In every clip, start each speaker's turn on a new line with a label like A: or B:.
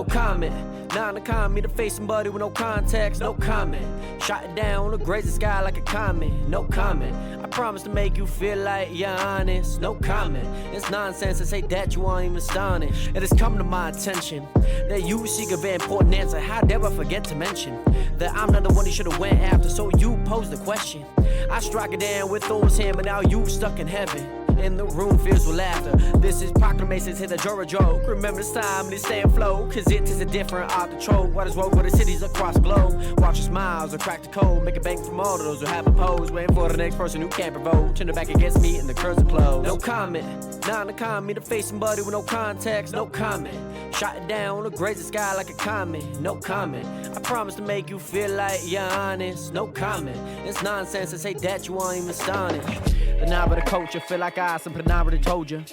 A: no comment. Not to con me to face somebody with no context, no comment. Shot it down, the graze the sky like a comet, no comment. I promise to make you feel like you're honest, no comment. It's nonsense to say that you aren't even astonished. It has come to my attention that you seek a very important answer. How dare I forget to mention that I'm not the one you should have went after, so you posed the question. I strike it down with those hands, but now you stuck in heaven. And the room fills with laughter. This is proclamations, hit a Jora joke. Remember this time and it's staying flow, cause it is a different art to troll. What is road for the cities across the globe? Watch your smiles or crack the code. Make a bank from all of those who have a pose. Waiting for the next person who can't provoke. Turn their back against me and the curves are closed. No comment. Not to con me to face somebody with no context, no comment. Shot it down, the graze the sky like a comet, no comment. I promise to make you feel like you're honest, no comment. It's nonsense to say that you aren't even astonished. The knob of the culture, feel like I something I already told you,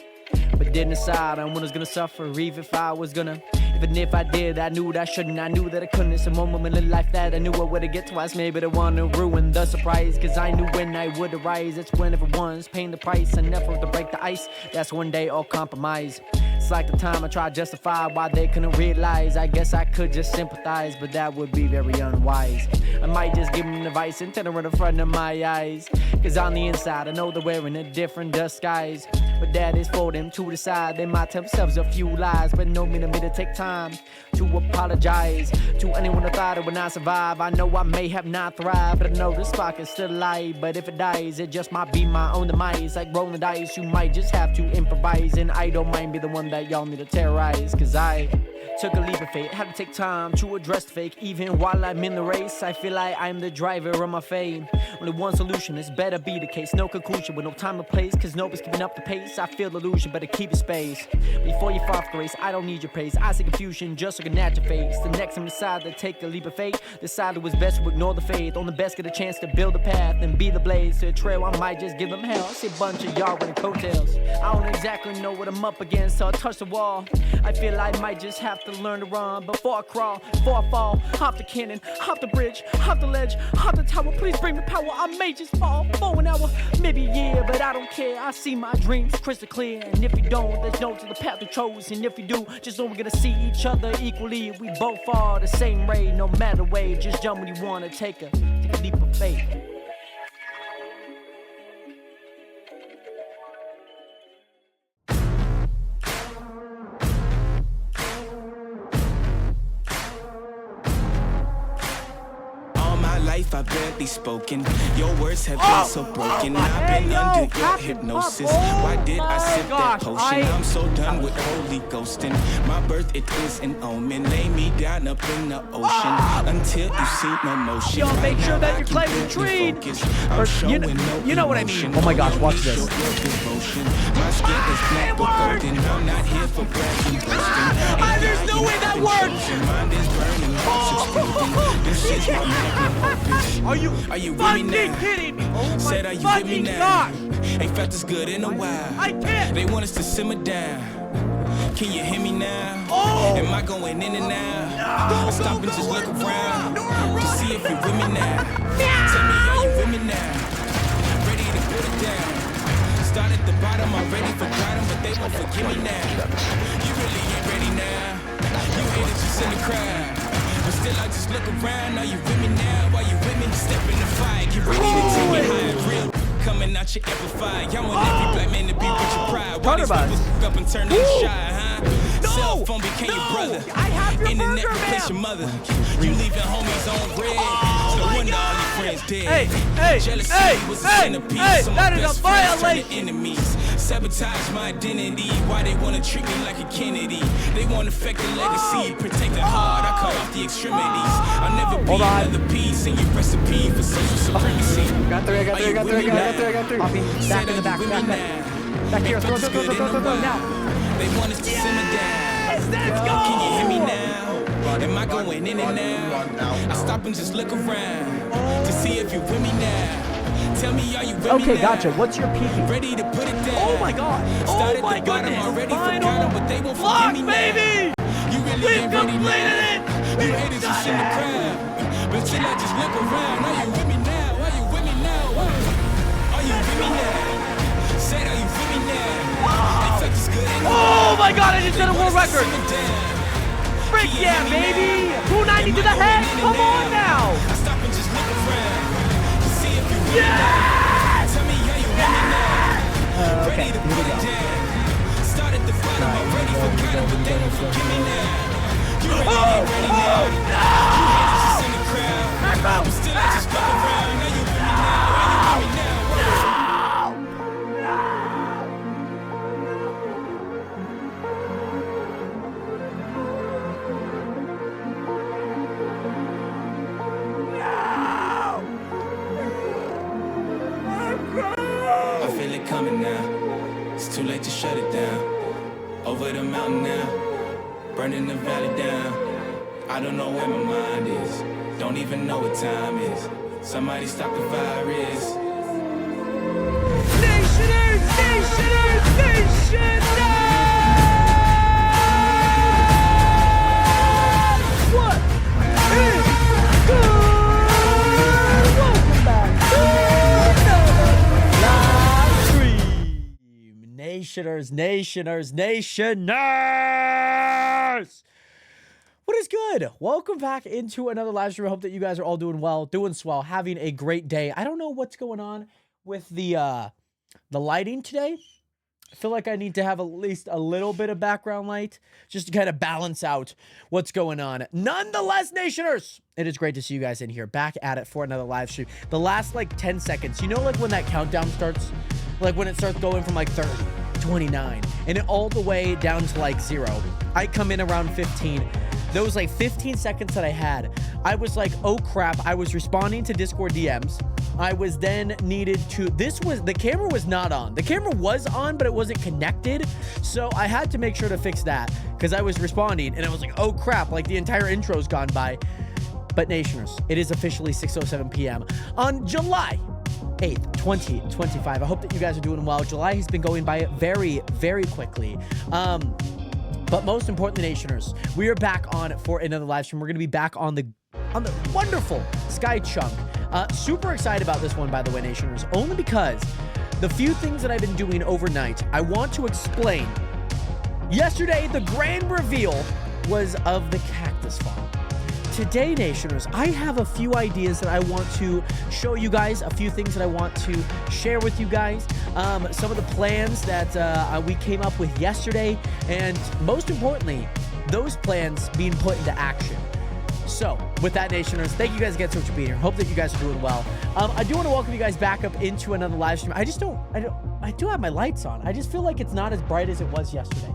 A: but didn't decide on when I was gonna suffer, even if I was gonna. Even if I did, I knew that I shouldn't, I knew that I couldn't. It's a moment in life that I knew I would've get twice. Maybe they wanna ruin the surprise, cause I knew when I would arise. It's when everyone's paying the price, and never to break the ice. That's one day all compromise. It's like the time I tried to justify why they couldn't realize. I guess I could just sympathize, but that would be very unwise. I might just give them advice and tell them right in front of my eyes, cause on the inside I know they're wearing a different disguise. But that is for them to decide. They might tell themselves a few lies, but no mean to take time to apologize to anyone who thought it would not survive. I know I may have not thrived, but I know this spark is still alive. But if it dies, it just might be my own demise. Like rolling the dice, you might just have to improvise. And I don't mind be the one that y'all need to terrorize, cause I took a leap of faith, had to take time to address the fake. Even while I'm in the race, I feel like I'm the driver of my fate. Only one solution, it's better be the case. No conclusion with no time or place, cause nobody's keeping up the pace. I feel illusion, better keep your space. Before you fall off the race, I don't need your praise. I see confusion, just looking at your face. The next time you decide to take a leap of faith, decide it was best to ignore the faith. On the best, get a chance to build a path and be the blaze to a trail. I might just give them hell. I see a bunch of y'all running coattails. I don't exactly know what I'm up against, so I touch the wall. I feel I might just have to learn to run before I crawl, before I fall. Hop the cannon, hop the bridge, hop the ledge, hop the tower. Please bring me power. I may just fall for an hour, maybe a year, but I don't care. I see my dreams crystal clear, and if you don't, there's no to the path we chose. And if you do, just know we're gonna see each other equally. We both fall the same way, no matter way. Just jump when you wanna take a leap of faith.
B: I've barely spoken. Your words have been so broken. I've been under your hypnosis. Why did I sip that potion? I'm so done with holy ghosting. My birth, it is an omen. Lay me down up in the ocean until you see no motion.
C: Yo, make sure that you're claiming tree. You know what I mean. Oh my gosh, watch this.
B: My skin is black but golden. I'm not here for bragging, boasting.
C: There's no way that works.
B: Mind is burning, this is my magnum opus.
C: Are you
B: with me now?
C: kidding me?
B: Said, are you with me now? Ain't felt this good in a while.
C: I can't.
B: They want us to simmer down. Can you hear me now? Am I going in and out? I stop and just look around to see if you're with me now. Tell me, are you with me now? Ready to put it down. Start at the bottom, already forgotten, but they won't forgive me now. You really ain't ready now. You haters just in the crowd. But still I just look around. Are you with me now? Are you with me? Step in the fire, get ready to take it high. Real coming out your amplified. Y'all want every black man to be with your pride. Why these people up and turn them shy, huh? Cell phone became your brother.
C: I have your
B: Internet
C: burger,
B: replaced your
C: ma'am.
B: mother. You leaving homies on red. No wonder all your friends dead. Jealousy was a centerpiece. So my
C: that is
B: best
C: a
B: friends
C: violation.
B: turned to enemies. Sabotage my identity. Why they wanna treat me like a Kennedy? They wanna affect the legacy. Protect the heart, I cut off the extremities. I'll never be another piece in your recipe for social supremacy.
C: Got three.
B: Back
C: in the back. Back here, throw now.
B: They want us to simmer down.
C: Let's go.
B: Can you hear me now? Am I going in and out? I stop and just look around to see if you're with me now. Tell me, are you with me
C: Okay,
B: now?
C: gotcha. What's your peaking?
B: Ready to put it down.
C: Oh my god.
B: Start
C: Oh
B: at
C: my
B: the bottom,
C: goodness.
B: already
C: Final
B: forgotten, but they won't
C: block,
B: forgive me
C: baby.
B: now. You really
C: We've
B: ain't ready
C: completed
B: now.
C: it.
B: You haters just in the crowd. But still I just look around. Are you with me now? Are you with me now? Are you with me now? Said, are you with me now? Ain't felt this good anymore.
C: Oh my god, I just set a world record.
B: Simmer down.
C: Frick yeah, baby! 290 to the head! Come on now!
B: I stop and just look around to see if you
C: Yes!
B: tell me how you really now.
C: Okay,
B: Ready to
C: here we
B: put it
C: go.
B: down. Start at the bottom, I'm ready for kind but they won't forgive me now. You ready, ready now. You haters just in the crowd. I'm still I just look around. Now you with me now. Now you with me now. I feel it coming now. It's too late to shut it down. Over the mountain now, burning the valley down. I don't know where my mind is. Don't even know what time is. Somebody stop the virus.
C: Nationers! Nationers! Nationers! What is good? Welcome back to another live stream. Nationers, nationers, nationers! What is good? Welcome back into another live stream. I hope that you guys are all doing well, doing swell, having a great day. I don't know what's going on with the lighting today. I feel like I need to have at least a little bit of background light just to kind of balance out what's going on. Nonetheless, Nationers, it is great to see you guys in here, back at it for another live stream. The last like 10 seconds, you know, like when that countdown starts, like when it starts going from like 30, 29, and it all the way down to like 0. I come in around 15. Those like 15 seconds that I had, I was like, oh crap, I was responding to Discord DMs. I was then needed to, the camera was not on. The camera was on, but it wasn't connected. So I had to make sure to fix that because I was responding and I was like, oh crap, like the entire intro's gone by. But Nationers, it is officially 6:07 p.m. on July 8th, 2025. I hope that you guys are doing well. July has been going by very, very quickly. But most importantly, Nationers, we are back on for another live stream. We're going to be back on the wonderful Sky Chunk. Super excited about this one, by the way, Nationers, only because the few things that I've been doing overnight, I want to explain. Yesterday, the grand reveal was of the cactus farm. Today, Nationers, I have a few ideas that I want to show you guys, a few things that I want to share with you guys, some of the plans that we came up with yesterday, and most importantly, those plans being put into action. So, with that, Nationers, thank you guys again so much for being here. Hope that you guys are doing well. I do want to welcome you guys back up into another live stream. I do have my lights on. I just feel like it's not as bright as it was yesterday.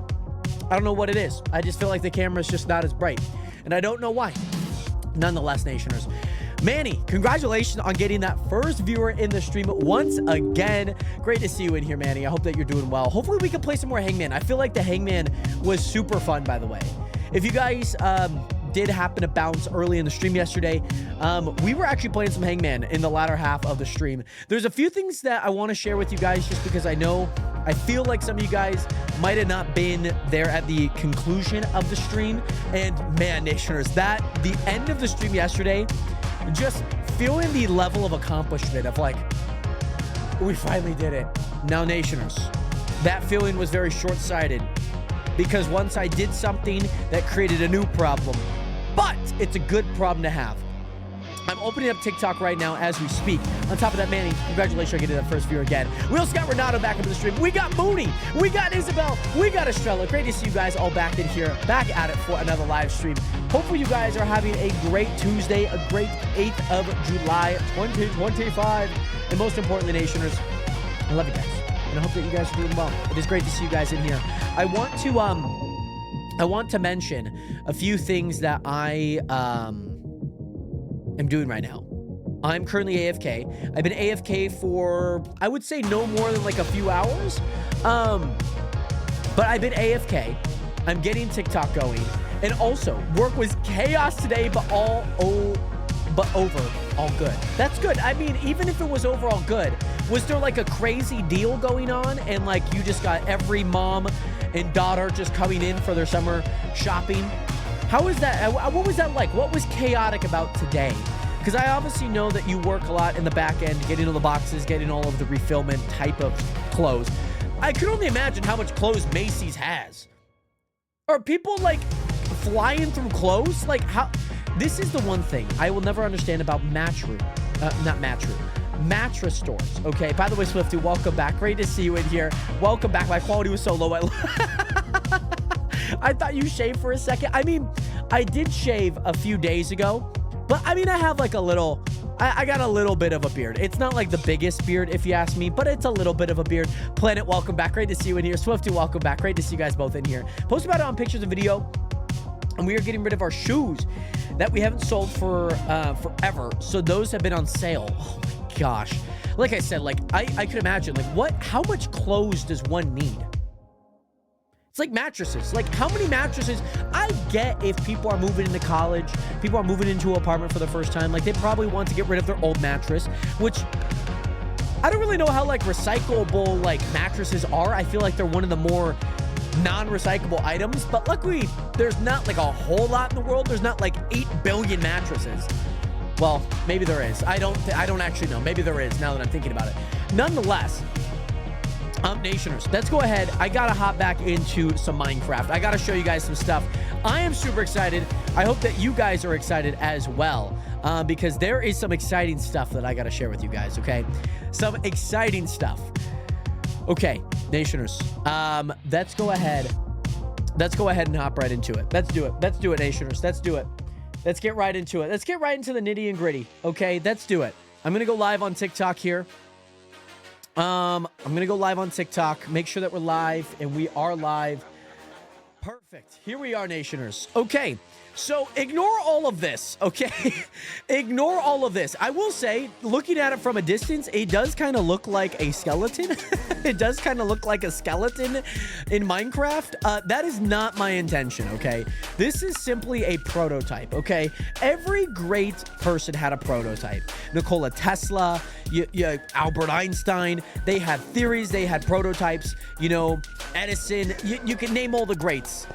C: I don't know what it is. I just feel like the camera is just not as bright, and I don't know why. Nonetheless, Nationers, Manny, congratulations on getting that first viewer in the stream once again. Great to see you in here, Manny. I hope that you're doing well. Hopefully we can play some more Hangman. I feel like the Hangman was super fun, by the way. If you guys did happen to bounce early in the stream yesterday, we were actually playing some Hangman in the latter half of the stream. There's a few things that I want to share with you guys just because I feel like some of you guys might have not been there at the conclusion of the stream. And man, Nationers, the end of the stream yesterday, just feeling the level of accomplishment of like, we finally did it. Now, Nationers, that feeling was very short-sighted because once I did something that created a new problem, but it's a good problem to have. I'm opening up TikTok right now as we speak. On top of that, Manny, congratulations on getting that first viewer again. We also got Renato back into the stream. We got Mooney. We got Isabel. We got Estrella. Great to see you guys all back in here, back at it for another live stream. Hopefully you guys are having a great Tuesday, a great 8th of July, 2025. And most importantly, Nationers, I love you guys. And I hope that you guys are doing well. It is great to see you guys in here. I want to mention a few things that I am doing right now. I'm currently AFK. I've been AFK for, I would say, no more than like a few hours. But I've been AFK. I'm getting TikTok going. And also, work was chaos today, but overall good. That's good. I mean, even if it was overall good, was there like a crazy deal going on and like you just got every mom and daughter just coming in for their summer shopping? How is that? What was that like? What was chaotic about today? Because I obviously know that you work a lot in the back end, getting all the boxes, getting all of the refillment type of clothes. I could only imagine how much clothes Macy's has. Are people like flying through clothes. Like, how? This is the one thing I will never understand about mattress stores. Okay. By the way, Swifty, welcome back. Great to see you in here. Welcome back. My quality was so low. I thought you shaved for a second. I mean, I did shave a few days ago, but I mean, I have like a little. I got a little bit of a beard. It's not like the biggest beard, if you ask me, but it's a little bit of a beard. Planet, welcome back. Great to see you in here. Swifty, welcome back. Great to see you guys both in here. Post about it on pictures and video. And we are getting rid of our shoes that we haven't sold for forever. So those have been on sale. Oh my gosh. Like I said, like I could imagine, like how much clothes does one need? It's like mattresses. Like, how many mattresses? I get if people are moving into college, people are moving into an apartment for the first time, like, they probably want to get rid of their old mattress, which I don't really know how, like, recyclable, like, mattresses are. I feel like they're one of the more non-recyclable items, but luckily, there's not, like, a whole lot in the world. There's not, like, 8 billion mattresses. Well, maybe there is. I don't actually know. Maybe there is, now that I'm thinking about it. Nonetheless, Nationers, let's go ahead. I gotta hop back into some Minecraft. I gotta show you guys some stuff. I am super excited. I hope that you guys are excited as well, because there is some exciting stuff that I gotta share with you guys, okay? Some exciting stuff. Okay, Nationers, let's go ahead. Let's go ahead and hop right into it. Let's do it. Let's do it, Nationers. Let's do it. Let's get right into it. Let's get right into the nitty and gritty, okay? Let's do it. I'm gonna go live on TikTok here. I'm gonna go live on TikTok. Make sure that we're live, and we are live. Perfect. Here we are, Nationers. Okay, so ignore all of this, okay? Ignore all of this. I will say, looking at it from a distance, it does kind of look like a skeleton. It does kind of look like a skeleton in Minecraft. That is not my intention, okay? This is simply a prototype, okay? Every great person had a prototype. Nikola Tesla, Albert Einstein, they had theories, they had prototypes, you know, Edison, you can name all the greats.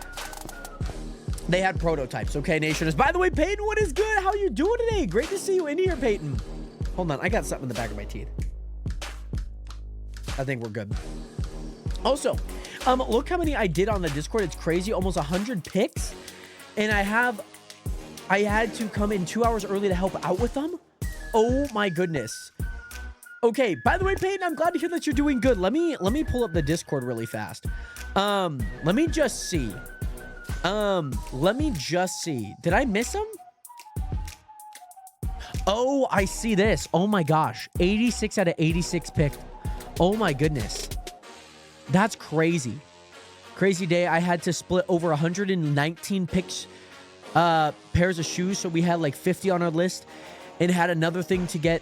C: They had prototypes, okay, Nationers? By the way, Peyton, what is good? How you doing today? Great to see you in here, Peyton. Hold on, I got something in the back of my teeth. I think we're good. Also, look how many I did on the Discord. It's crazy, almost 100 picks. And I had to come in 2 hours early to help out with them. Oh my goodness. Okay, by the way, Peyton, I'm glad to hear that you're doing good. Let me pull up the Discord really fast. Let me just see. Did I miss him? Oh, I see this. Oh my gosh. 86 out of 86 picked. Oh my goodness. That's crazy. Crazy day. I had to split over 119 picks, pairs of shoes. So we had like 50 on our list and had another thing to get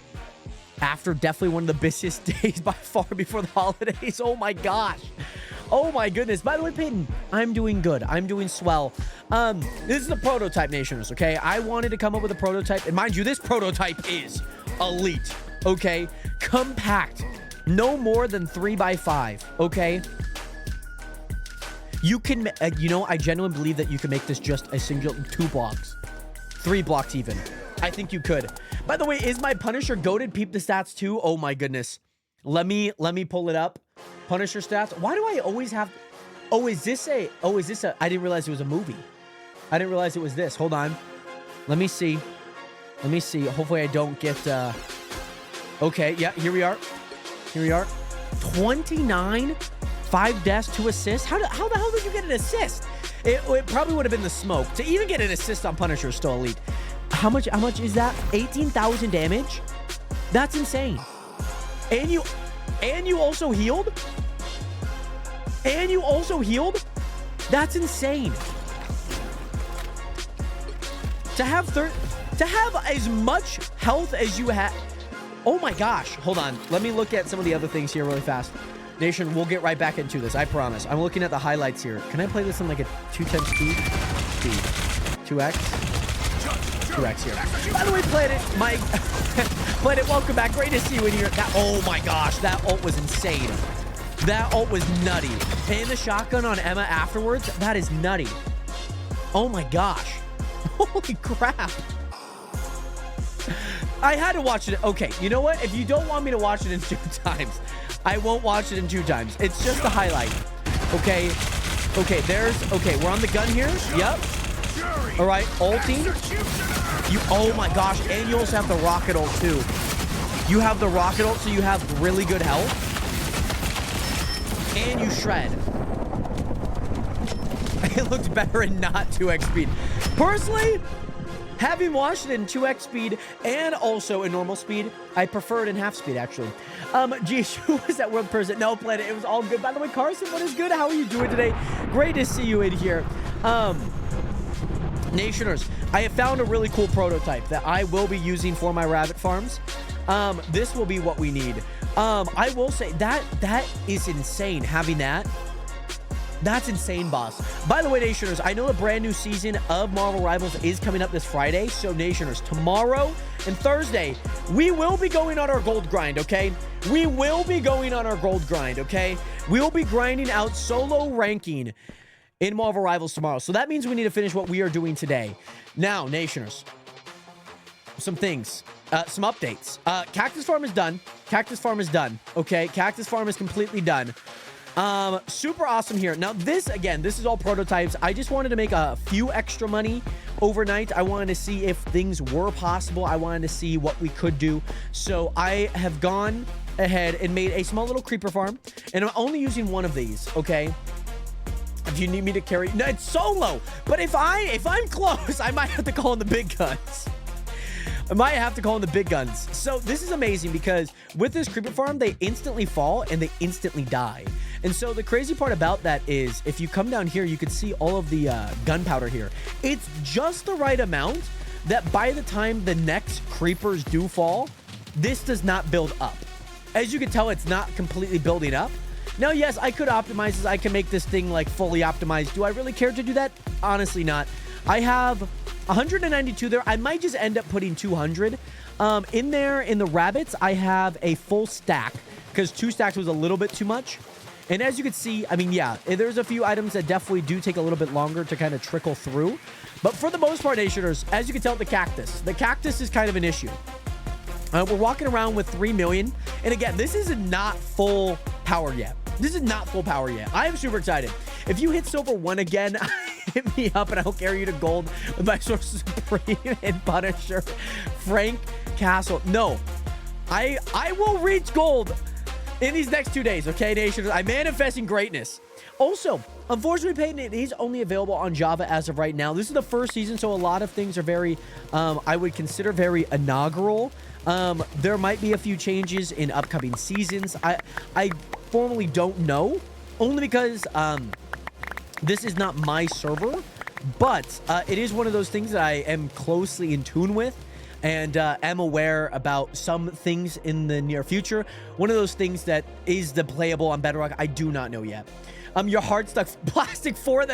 C: after definitely one of the busiest days by far before the holidays. Oh my gosh. Oh my goodness. By the way, Peyton, I'm doing good. I'm doing swell. This is the prototype, Nationers, okay? I wanted to come up with a prototype. And mind you, this prototype is elite, okay? Compact. No more than 3x5, okay? You can, you know, I genuinely believe that you can make this just a single 2 blocks. 3 blocks even. I think you could. By the way, is my Punisher goated? Peep the stats too. Oh my goodness. Let me pull it up. Punisher stats. Why do I always have... is this a... I didn't realize it was a movie. I didn't realize it was this. Hold on. Let me see. Hopefully I don't get... Okay, yeah, here we are. 29, 5 deaths, 2 assists. How the hell did you get an assist? It probably would have been the smoke. To even get an assist on Punisher is still elite. How much is that? 18,000 damage? That's insane. And you also healed? That's insane. To have as much health as you have. Oh my gosh. Hold on. Let me look at some of the other things here really fast. Nation, we'll get right back into this. I promise. I'm looking at the highlights here. Can I play this in like a 2 times speed? 2x? 2x here. By the way, Planet, Mike. Planet, welcome back. Great to see you in here. Oh my gosh. That ult was insane. That ult was nutty. And the shotgun on Emma afterwards. That is nutty. Oh my gosh. Holy crap. I had to watch it. Okay, you know what? If you don't want me to watch it in 2 times, I won't watch it in 2 times. It's just a highlight. Okay, we're on the gun here. Yep. All right, ulting. Oh my gosh, and you also have the rocket ult too. You have the rocket ult, so you have really good health. And you shred. It looks better in not 2x speed. Personally, having watched it in 2x speed and also in normal speed, I prefer it in half speed, actually. Geez, who was that world person? No, Planet, it was all good. By the way, Carson, what is good? How are you doing today? Great to see you in here. Nationers, I have found a really cool prototype that I will be using for my rabbit farms. This will be what we need. I will say that is insane, having that. That's insane, boss. By the way, Nationers, I know the brand new season of Marvel Rivals is coming up this Friday. So, Nationers, tomorrow and Thursday, we will be going on our gold grind, okay? We will be going on our gold grind, okay? We will be grinding out solo ranking in Marvel Rivals tomorrow. So that means we need to finish what we are doing today. Now, Nationers, some things, some updates. Cactus Farm is done. Cactus Farm is done, okay? Cactus Farm is completely done. Super awesome here. Now, this is all prototypes. I just wanted to make a few extra money overnight. I wanted to see if things were possible. I wanted to see what we could do. So I have gone ahead and made a small little creeper farm, and I'm only using one of these, okay? If you need me to carry, no, it's solo. But if I'm close, I might have to call in the big guns. I might have to call in the big guns. So this is amazing because with this creeper farm, they instantly fall and they instantly die. And so the crazy part about that is if you come down here, you can see all of the gunpowder here. It's just the right amount that by the time the next creepers do fall, this does not build up. As you can tell, it's not completely building up. Now, yes, I could optimize this. I can make this thing like fully optimized. Do I really care to do that? Honestly, not. I have 192 there. I might just end up putting 200. In there, in the rabbits, I have a full stack because 2 stacks was a little bit too much. And as you can see, I mean, yeah, there's a few items that definitely do take a little bit longer to kind of trickle through. But for the most part, Nationers, as you can tell, the cactus is kind of an issue. We're walking around with 3 million. And again, this is not full power yet. This is not full power yet. I am super excited. If you hit silver 1 again, hit me up and I'll carry you to gold with my sources Supreme and Punisher, Frank Castle. No, I will reach gold in these next 2 days, okay, Nationers? I'm manifesting greatness. Also, unfortunately, Peyton, it is only available on Java as of right now. This is the first season, so a lot of things are very, I would consider very inaugural. There might be a few changes in upcoming seasons. I formally don't know, only because this is not my server, but it is one of those things that I am closely in tune with and am aware about some things in the near future. One of those things that is the playable on Bedrock, I do not know yet. Your hard stuck Plastic 4,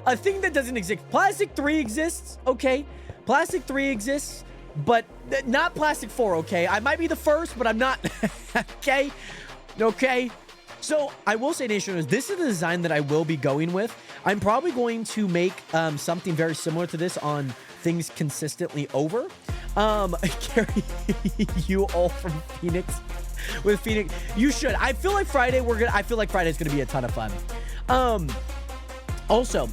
C: a thing that doesn't exist. Plastic 3 exists, okay? Plastic 3 exists, but not Plastic 4, okay? I might be the first, but I'm not, okay? Okay? So I will say, Nationers, this is the design that I will be going with. I'm probably going to make something very similar to this on things consistently over. Carry you all from Phoenix with Phoenix. You should. I feel like Friday I feel like Friday's gonna be a ton of fun. Also,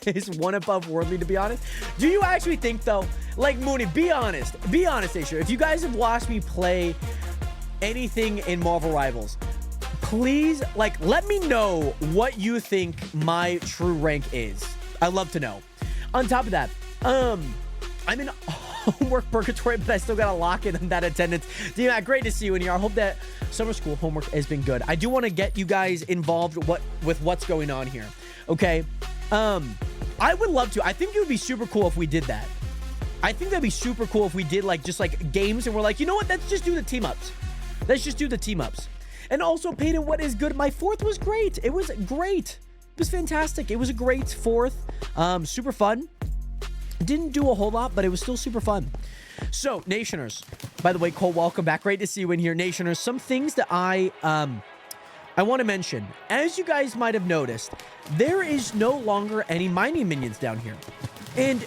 C: is one above worldly, to be honest. Do you actually think though, like Mooney, be honest, Aisha, if you guys have watched me play anything in Marvel Rivals, please, like, let me know what you think my true rank is. I'd love to know. On top of that, I'm in homework purgatory, but I still got to lock in on that attendance. D-Mac, great to see you in here. I hope that summer school homework has been good. I do want to get you guys involved with what's going on here. Okay. I would love to. I think it would be super cool if we did that. I think that'd be super cool if we did just games and we're like, you know what? Let's just do the team ups. Let's just do the team ups. And also, Peyton, what is good? My 4th was great. It was great. It was fantastic. It was a great 4th. Super fun. Didn't do a whole lot, but it was still super fun. So, Nationers, by the way, Cole, welcome back. Great to see you in here. Nationers, some things that I want to mention. As you guys might have noticed, there is no longer any mining minions down here. And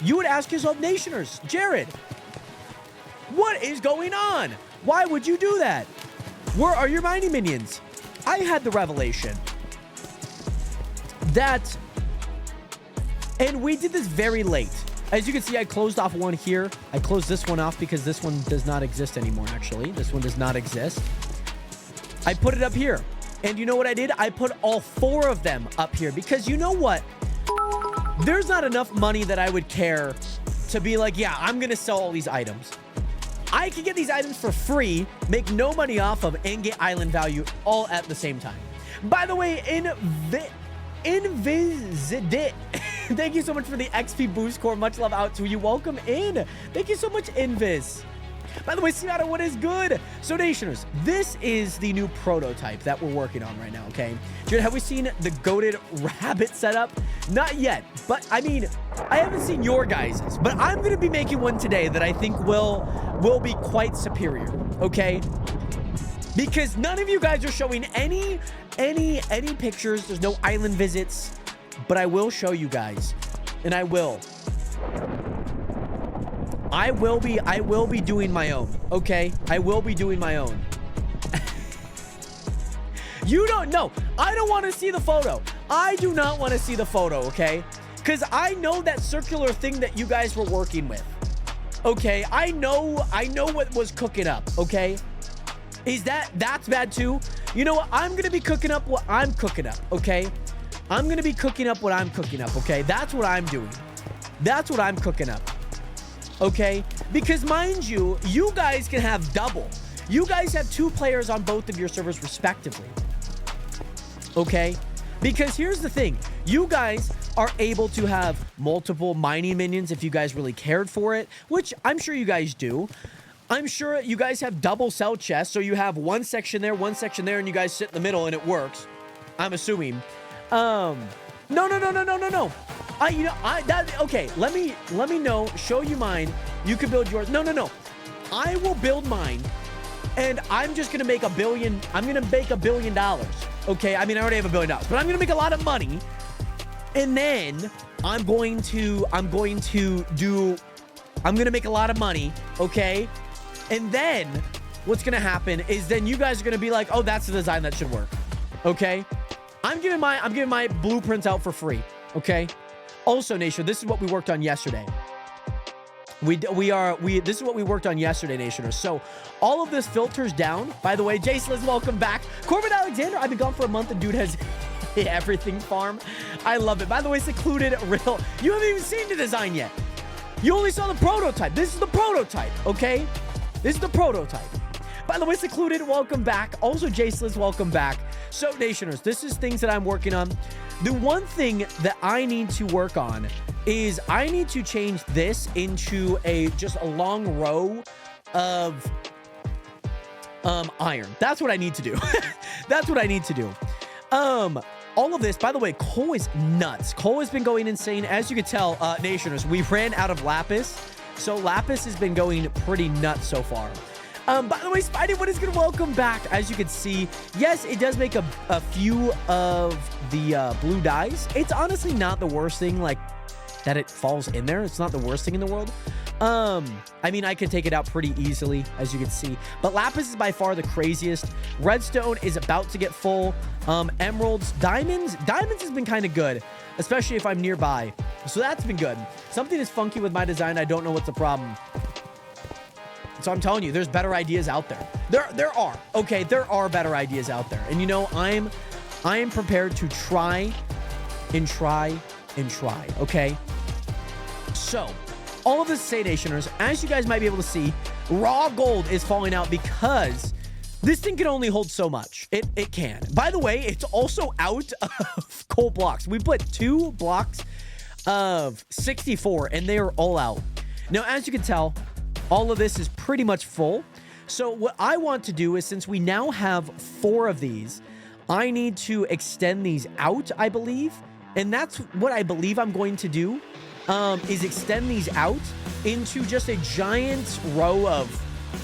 C: you would ask yourself, Nationers, Jared, what is going on? Why would you do that? Where are your mining minions? I had the revelation that And we did this very late. As you can see, I closed off one here. I closed this one off because this one does not exist anymore, actually. This one does not exist. I put it up here. And you know what I did? I put all 4 of them up here because you know what? There's not enough money that I would care to be like, yeah, I'm going to sell all these items. I can get these items for free, make no money off of, and get island value all at the same time. By the way, Invisidit, thank you so much for the XP boost core. Much love out to you. Welcome in. Thank you so much, Invis. By the way, Seattle, what is good? So, Nationers, this is the new prototype that we're working on right now, okay? Jared, have we seen the goated rabbit setup? Not yet, but I mean, I haven't seen your guys's, but I'm going to be making one today that I think will be quite superior, okay? Because none of you guys are showing any pictures. There's no island visits, but I will show you guys, and I will be doing my own, okay? I will be doing my own. You don't know. I don't want to see the photo. I do not want to see the photo, okay? Because I know that circular thing that you guys were working with, okay? I know what was cooking up, okay? That's bad too? You know what? I'm going to be cooking up what I'm cooking up, okay? I'm going to be cooking up what I'm cooking up, okay? That's what I'm doing. That's what I'm cooking up. Okay? Because mind you, you guys can have double. You guys have 2 players on both of your servers respectively. Okay? Because here's the thing. You guys are able to have multiple mining minions if you guys really cared for it, which I'm sure you guys do. I'm sure you guys have double cell chests, so you have one section there, and you guys sit in the middle and it works. I'm assuming. No. Okay, let me know, show you mine. You can build yours. No. I will build mine, and I'm just gonna make $1 billion. I'm gonna make $1 billion. Okay, I mean, I already have $1 billion, but I'm gonna make a lot of money, and then I'm gonna make a lot of money. Okay, and then what's gonna happen is then you guys are gonna be like, oh, that's the design that should work. Okay, I'm giving my blueprints out for free. Okay. Also, Nation, this is what we worked on yesterday. This is what we worked on yesterday, Nationers. So all of this filters down. By the way, Jace Liz, welcome back. Corbin Alexander, I've been gone for a month and dude has everything farm. I love it. By the way, Secluded Real, you haven't even seen the design yet. You only saw the prototype. This is the prototype, okay? This is the prototype. By the way, Secluded, welcome back. Also, Jace Liz, welcome back. So, Nationers, this is things that I'm working on. The one thing that I need to work on is I need to change this into just a long row of iron. That's what I need to do. That's what I need to do. All of this, by the way, Cole is nuts. Cole has been going insane. As you can tell, Nationers, we ran out of Lapis. So Lapis has been going pretty nuts so far. By the way, Spidey, what is good? Welcome back. As you can see, yes, it does make a few of the blue dyes. It's honestly not the worst thing, like, that it falls in there. It's not the worst thing in the world. I mean, I could take it out pretty easily, as you can see. But Lapis is by far the craziest. Redstone is about to get full. Emeralds, Diamonds has been kind of good, especially if I'm nearby. So that's been good. Something is funky with my design. I don't know what's the problem. So I'm telling you, there's better ideas out there. There are. Okay, there are better ideas out there. And you know, I am prepared to try and try and try. Okay? So, all of this say, Nationers, as you guys might be able to see, raw gold is falling out because this thing can only hold so much. It can. By the way, it's also out of coal blocks. We put 2 blocks of 64 and they are all out. Now, as you can tell, all of this is pretty much full. So what I want to do is, since we now have 4 of these, I need to extend these out, I believe. And that's what I believe I'm going to do, is extend these out into just a giant row of,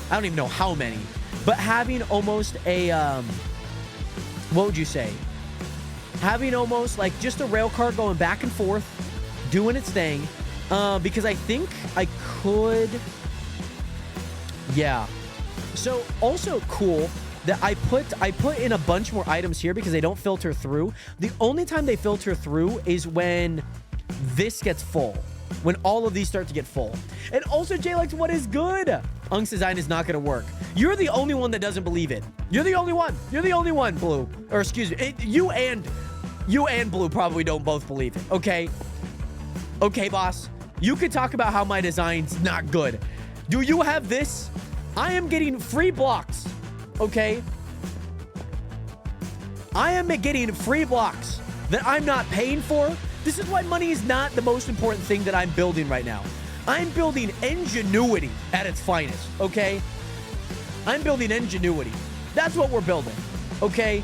C: I don't even know how many, but having almost a, what would you say? Having almost like just a rail car going back and forth, doing its thing, because I think I could... Yeah. So also cool that I put in a bunch more items here because they don't filter through. The only time they filter through is when this gets full. When all of these start to get full. And also, Jalex, what is good? Unk's design is not going to work. You're the only one that doesn't believe it. You're the only one. You're the only one, Blue. Or excuse me, you and Blue probably don't both believe it, okay? Okay, boss. You could talk about how my design's not good. Do you have this? I am getting free blocks, okay? I am getting free blocks that I'm not paying for. This is why money is not the most important thing that I'm building right now. I'm building ingenuity at its finest, okay? I'm building ingenuity. That's what we're building, okay?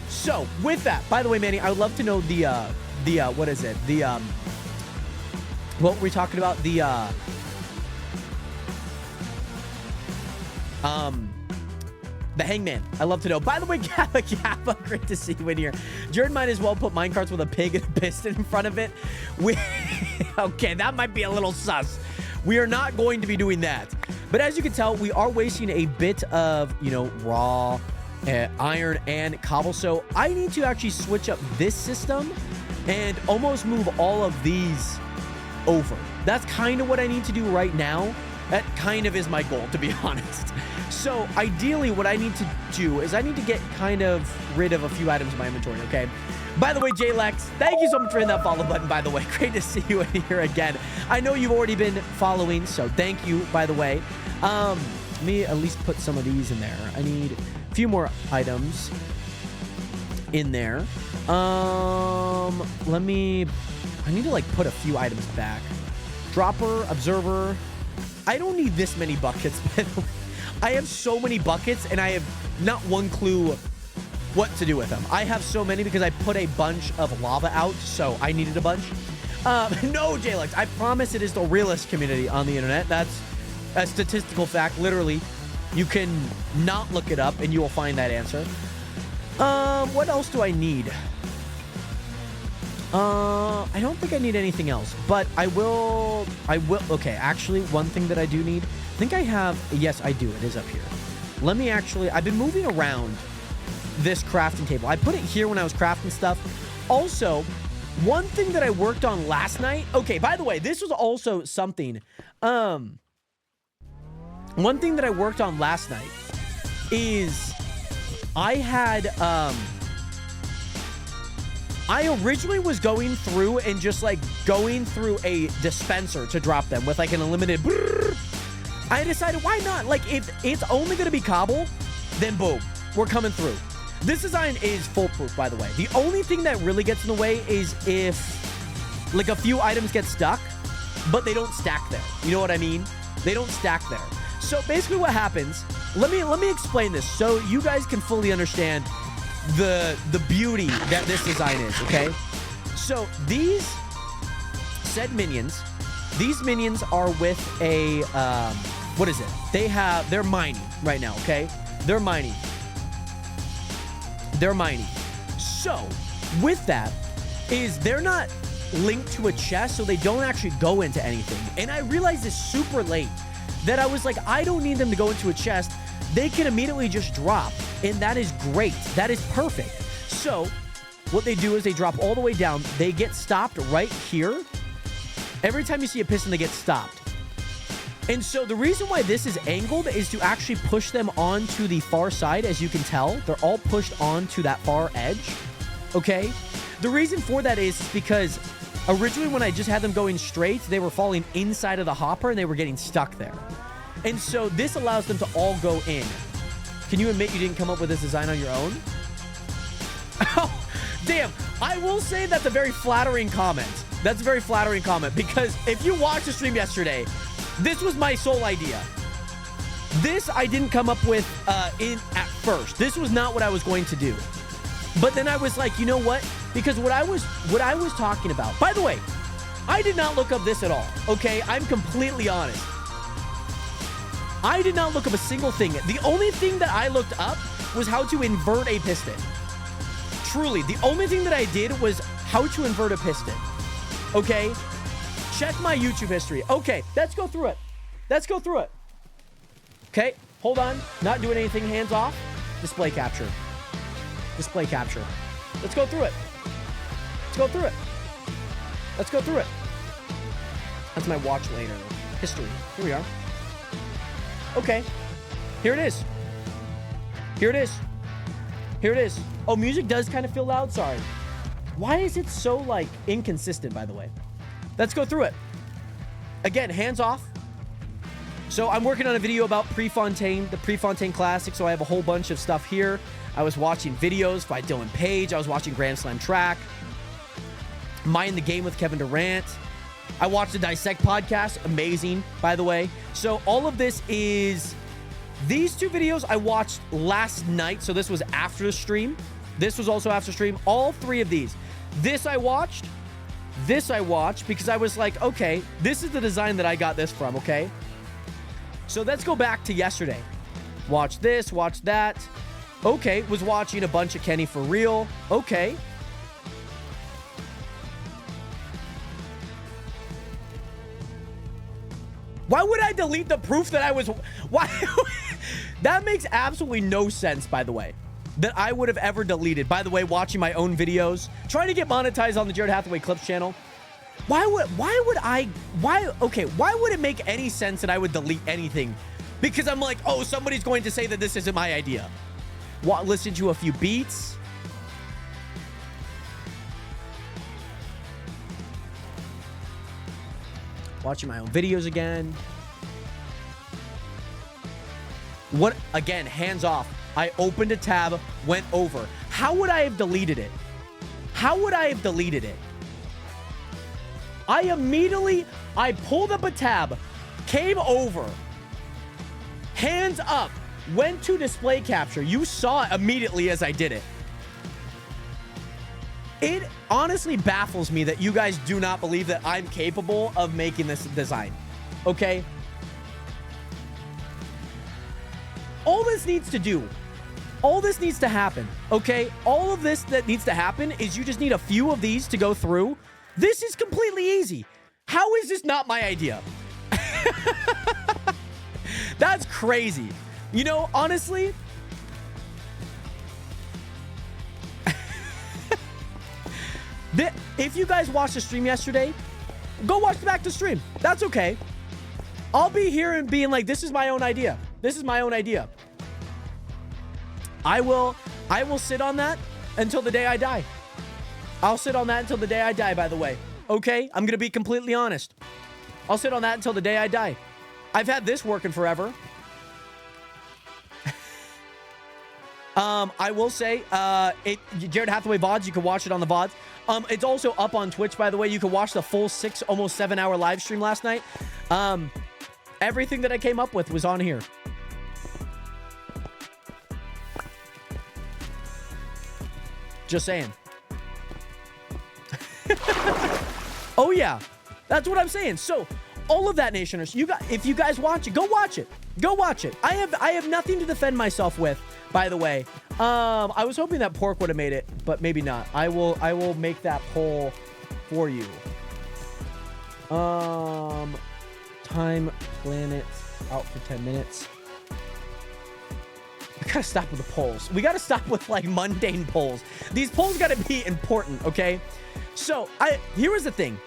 C: So, with that, by the way, Manny, I would love to know what is it? What were we talking about? The Hangman. I love to know. By the way, Gabba, great to see you in here. Jordan might as well put minecarts with a pig and a piston in front of it. Okay, that might be a little sus. We are not going to be doing that. But as you can tell, we are wasting a bit of, raw iron and cobble. So I need to actually switch up this system and almost move all of these over. That's kind of what I need to do right now. That kind of is my goal, to be honest. So ideally, what I need to do is I need to get kind of rid of a few items in my inventory, okay? By the way, Jlex, thank you so much for hitting that follow button, by the way. Great to see you in here again. I know you've already been following, so thank you, by the way. Let me at least put some of these in there. I need a few more items in there. I need to, put a few items back. Dropper, observer. I don't need this many buckets, by the way. I have so many buckets, and I have not one clue what to do with them. I have so many because I put a bunch of lava out, so I needed a bunch. No, Jlex, I promise it is the realest community on the internet. That's a statistical fact. Literally, you can not look it up, and you will find that answer. What else do I need? I don't think I need anything else, but I will. Okay, actually, one thing that I do need, I think I have, yes, I do. It is up here. Let me actually, I've been moving around this crafting table. I put it here when I was crafting stuff. Also, one thing that I worked on last night, okay, by the way, this was also something, one thing that I worked on last night is I had, I originally was going through and just going through a dispenser to drop them with an unlimited brrr. I decided, why not? If it's only going to be cobble, then boom, we're coming through. This design is foolproof, by the way. The only thing that really gets in the way is if a few items get stuck, but they don't stack there. You know what I mean? They don't stack there. So basically what happens, let me explain this so you guys can fully understand the beauty that this design is, okay? So these said minions, these minions are with a, what is it? They're mining right now, okay? They're mining. So with that is they're not linked to a chest, so they don't actually go into anything. And I realized this super late that I was like, I don't need them to go into a chest. They can immediately just drop, and that is great. That is perfect. So what they do is they drop all the way down. They get stopped right here. Every time you see a piston, they get stopped. And so the reason why this is angled is to actually push them onto the far side. As you can tell, they're all pushed onto that far edge, okay? The reason for that is because originally when I just had them going straight, they were falling inside of the hopper and they were getting stuck there. And so this allows them to all go in. Can you admit you didn't come up with this design on your own? Oh, damn. I will say that's a very flattering comment. That's a very flattering comment because if you watched the stream yesterday, this was my sole idea. This I didn't come up with at first. This was not what I was going to do. But then I was like, you know what? Because what I was talking about. By the way, I did not look up this at all. Okay, I'm completely honest. I did not look up a single thing. The only thing that I looked up was how to invert a piston. Truly, the only thing that I did was how to invert a piston. Okay? Check my YouTube history. Okay, let's go through it. Let's go through it. Okay, hold on. Not doing anything, hands off. Display capture. Display capture. Let's go through it. Let's go through it. Let's go through it. That's my watch later history. Here we are. Okay. Here it is. Here it is. Here it is. Oh, music does kind of feel loud. Sorry. Why is it so, like, inconsistent, by the way? Let's go through it. Again, hands off. So I'm working on a video about Prefontaine, the Prefontaine Classic. So I have a whole bunch of stuff here. I was watching videos by Dylan Page. I was watching Grand Slam Track. Mind the Game with Kevin Durant. I watched the Dissect podcast. Amazing, by the way. So all of this is... These two videos I watched last night. So this was after the stream. This was also after stream. All three of these. This I watched. This I watched because I was like, okay, this is the design that I got this from, okay? So let's go back to yesterday. Watch this, watch that. Okay, was watching a bunch of Kenny for real. Okay. Why would I delete the proof that I was... Why? That makes absolutely no sense, by the way. That I would have ever deleted. By the way, watching my own videos. Trying to get monetized on the Jared Hathaway Clips channel. Why would it make any sense that I would delete anything? Because I'm like, oh, somebody's going to say that this isn't my idea. Listen to a few beats. Watching my own videos again. What? Again, hands off. I opened a tab, went over. How would I have deleted it? How would I have deleted it? I pulled up a tab, came over, hands up, went to display capture. You saw it immediately as I did it. It honestly baffles me that you guys do not believe that I'm capable of making this design. Okay? All this needs to do, all this needs to happen, okay? All of this that needs to happen is you just need a few of these to go through. This is completely easy. How is this not my idea? That's crazy. You know, honestly... If you guys watched the stream yesterday, go watch the back to stream. That's okay. I'll be here and being like, this is my own idea. This is my own idea. I will sit on that until the day I die. I'll sit on that until the day I die, by the way. Okay? I'm going to be completely honest. I'll sit on that until the day I die. I've had this working forever. I will say, Jared Hathaway VODs, you can watch it on the VODs. It's also up on Twitch, by the way. You can watch the full 6, almost 7-hour live stream last night. Everything that I came up with was on here. Just saying. Oh, yeah. That's what I'm saying. So, all of that, Nationers, if you guys watch it, go watch it. Go watch it. I have nothing to defend myself with, by the way. I was hoping that Pork would have made it, but maybe not. I will make that poll for you. Time planet out for 10 minutes. We gotta stop with the polls. We gotta stop with like mundane polls. These polls gotta be important, okay? So here was the thing.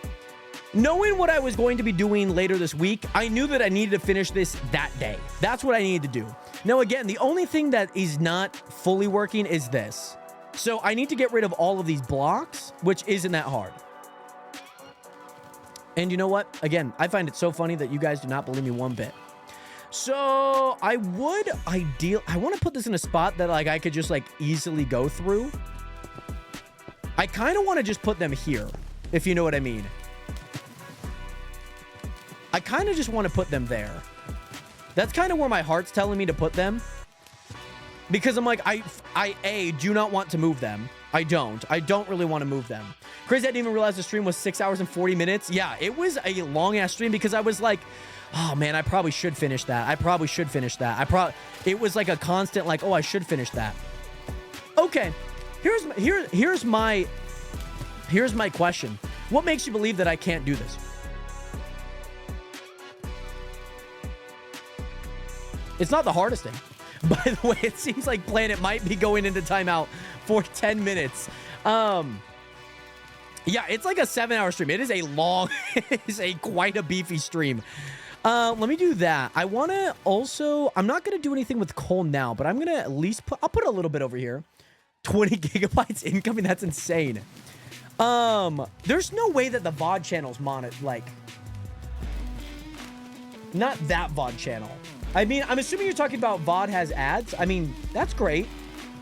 C: Knowing what I was going to be doing later this week, I knew that I needed to finish this that day. That's what I needed to do. Now, again, the only thing that is not fully working is this. So I need to get rid of all of these blocks, which isn't that hard. And you know what? Again, I find it so funny that you guys do not believe me one bit. So I want to put this in a spot that like I could just like easily go through. I kind of want to just put them here, if you know what I mean. I kind of just want to put them there. That's kind of where my heart's telling me to put them. Because I'm like, I do not want to move them. I don't really want to move them. Crazy, I didn't even realize the stream was 6 hours and 40 minutes. Yeah, it was a long ass stream because I was like, oh man, I probably should finish that. It was like a constant like, oh, I should finish that. Okay, here's my question. What makes you believe that I can't do this? It's not the hardest thing. By the way, it seems like Planet might be going into timeout for 10 minutes. Yeah, it's like a 7-hour stream. It is a long, it is quite a beefy stream. Let me do that. I want to also, I'm not going to do anything with coal now, but I'm going to at least put, I'll put a little bit over here. 20 gigabytes incoming. That's insane. There's no way that the VOD channel's like, not that VOD channel. I mean, I'm assuming you're talking about VOD has ads. I mean, that's great.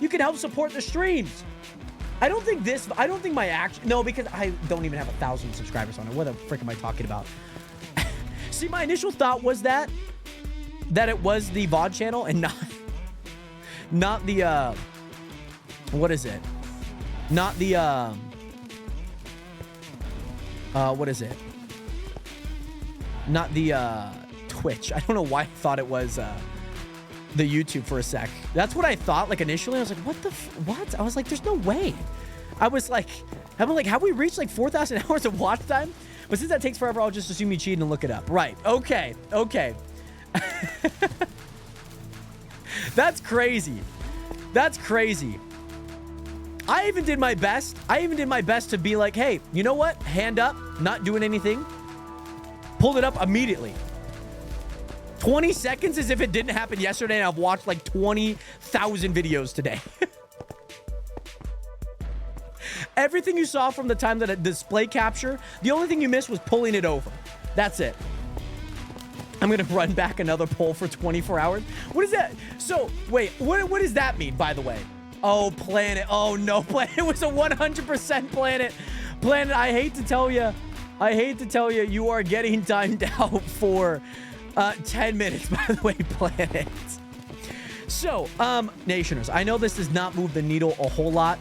C: You can help support the streams. I don't think my action, no, because I don't even have 1,000 subscribers on it. What the frick am I talking about? See, my initial thought was that it was the VOD channel and not the, what is it? Not the, what is it? Not the, Twitch. I don't know why I thought it was, the YouTube for a sec. That's what I thought, like, initially. I was like, what? I was like, there's no way. I was like, have we reached, like, 4,000 hours of watch time? But since that takes forever, I'll just assume you cheated and look it up. Right. Okay. Okay. That's crazy. That's crazy. I even did my best. To be like, hey, you know what? Hand up, not doing anything. Pulled it up immediately. 20 seconds as if it didn't happen yesterday, and I've watched like 20,000 videos today. Everything you saw from the time that it display capture, the only thing you missed was pulling it over. That's it. I'm going to run back another poll for 24 hours. What is that? So, wait, what does that mean, by the way? Oh, Planet. Oh, no, Planet. It was a 100% Planet. Planet, I hate to tell you, you are getting timed out for 10 minutes, by the way, Planet. So, Nationers, I know this does not move the needle a whole lot,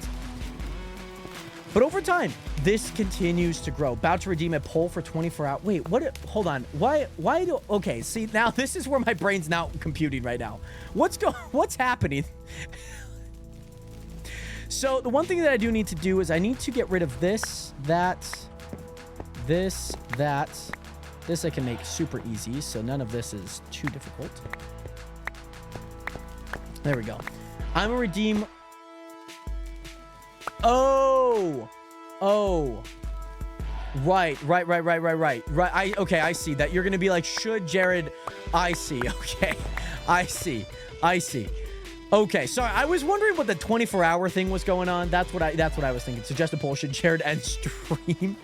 C: but over time, this continues to grow. About to redeem a poll for 24 hours. Wait, what? Hold on. Why do... Okay, see, now this is where my brain's now computing right now. What's happening? So, the one thing that I do need to do is I need to get rid of this, that, this, that. This I can make super easy, so none of this is too difficult. There we go. I'm gonna redeem... Oh! Right. Okay, I see that. You're gonna be like, should Jared... I see. Okay. I see. Okay, sorry. I was wondering what the 24-hour thing was going on. That's what I was thinking. Suggest a poll. Should Jared end stream?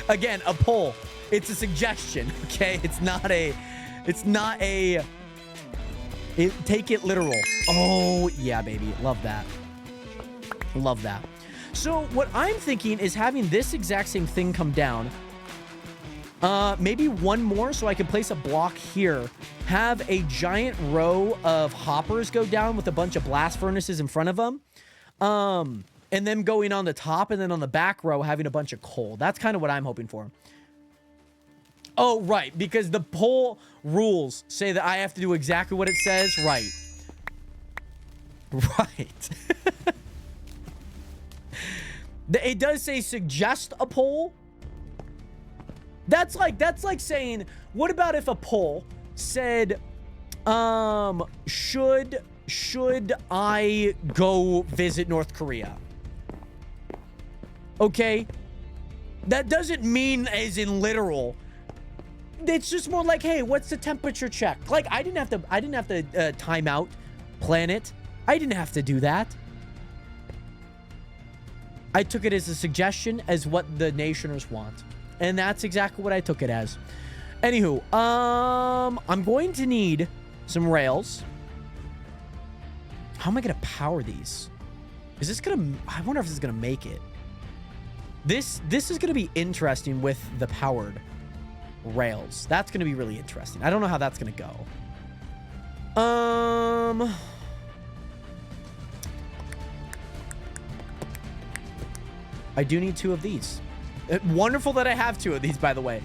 C: Again, a poll. It's a suggestion, okay? Take it literal. Oh, yeah, baby. Love that. So what I'm thinking is having this exact same thing come down. Maybe one more so I can place a block here. Have a giant row of hoppers go down with a bunch of blast furnaces in front of them. And then going on the top, and then on the back row having a bunch of coal. That's kind of what I'm hoping for. Oh, right, because the poll rules say that I have to do exactly what it says. Right. It does say suggest a poll. That's like saying, what about if a poll said, should I go visit North Korea? Okay. That doesn't mean as in literal. It's just more like, hey, what's the temperature check? Like, I didn't have to time out Planet. I didn't have to do that. I took it as a suggestion as what the Nationers want. And that's exactly what I took it as. Anywho, I'm going to need some rails. How am I going to power these? Is this going to... I wonder if this is going to make it. This is going to be interesting with the powered rails. That's going to be really interesting. I don't know how that's going to go. I do need 2 of these. Wonderful that I have 2 of these, by the way.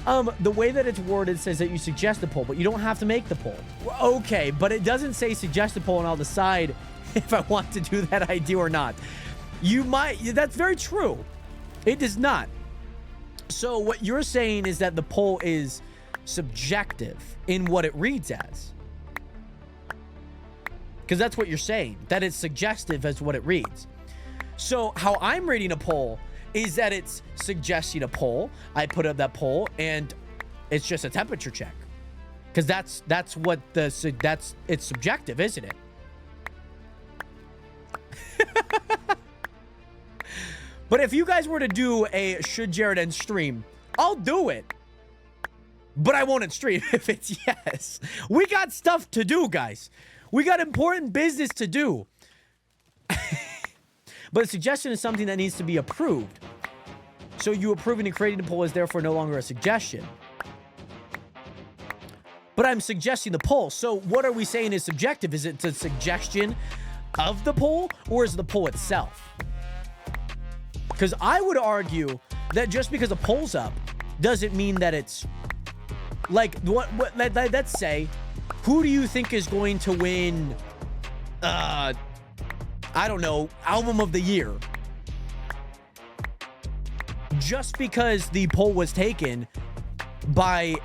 C: The way that it's worded says that you suggest a poll, but you don't have to make the poll. Okay, but it doesn't say suggest a poll, and I'll decide if I want to do that idea or not. You might... That's very true. It does not. So what you're saying is that the poll is subjective in what it reads as. Because that's what you're saying. That it's suggestive as what it reads. So how I'm reading a poll is that it's suggesting a poll. I put up that poll, and it's just a temperature check. Because that's what it's subjective, isn't it? But if you guys were to do a should Jared end stream, I'll do it. But I won't end stream if it's yes. We got stuff to do, guys. We got important business to do. But a suggestion is something that needs to be approved. So you approving and creating the poll is therefore no longer a suggestion. But I'm suggesting the poll. So what are we saying is subjective? Is it a suggestion of the poll, or is it the poll itself? Because I would argue that just because a poll's up doesn't mean that it's like let's say, who do you think is going to win I don't know, album of the year? Just because the poll was taken by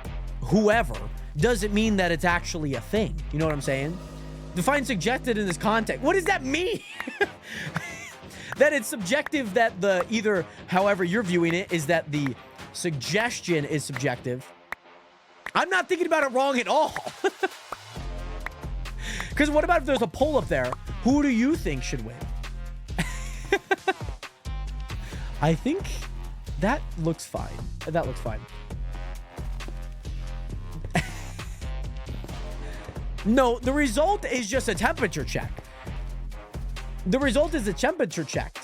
C: whoever doesn't mean that it's actually a thing. You know what I'm saying? Define subjective in this context. What does that mean? That it's subjective, that the either however you're viewing it is that the suggestion is subjective. I'm not thinking about it wrong at all. Because what about if there's a poll up there? Who do you think should win? I think that looks fine. That looks fine. No, the result is just a temperature check. The result is a temperature check.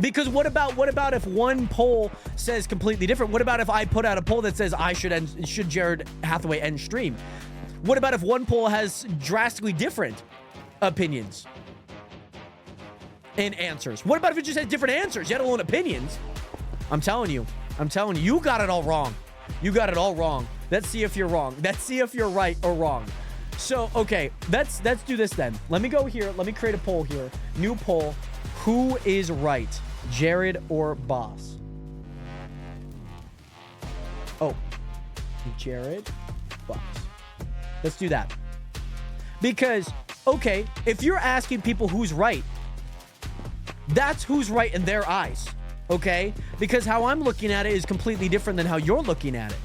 C: Because what about if one poll says completely different? What about if I put out a poll that says should Jared Hathaway end stream? What about if one poll has drastically different opinions and answers? What about if it just has different answers, yet alone opinions? I'm telling you, you got it all wrong. You got it all wrong. Let's see if you're wrong. Let's see if you're right or wrong. So, okay, let's do this then. Let me go here. Let me create a poll here. New poll. Who is right, Jared or Boss? Oh, Jared, Boss. Let's do that. Because, okay, if you're asking people who's right, that's who's right in their eyes, okay? Because how I'm looking at it is completely different than how you're looking at it.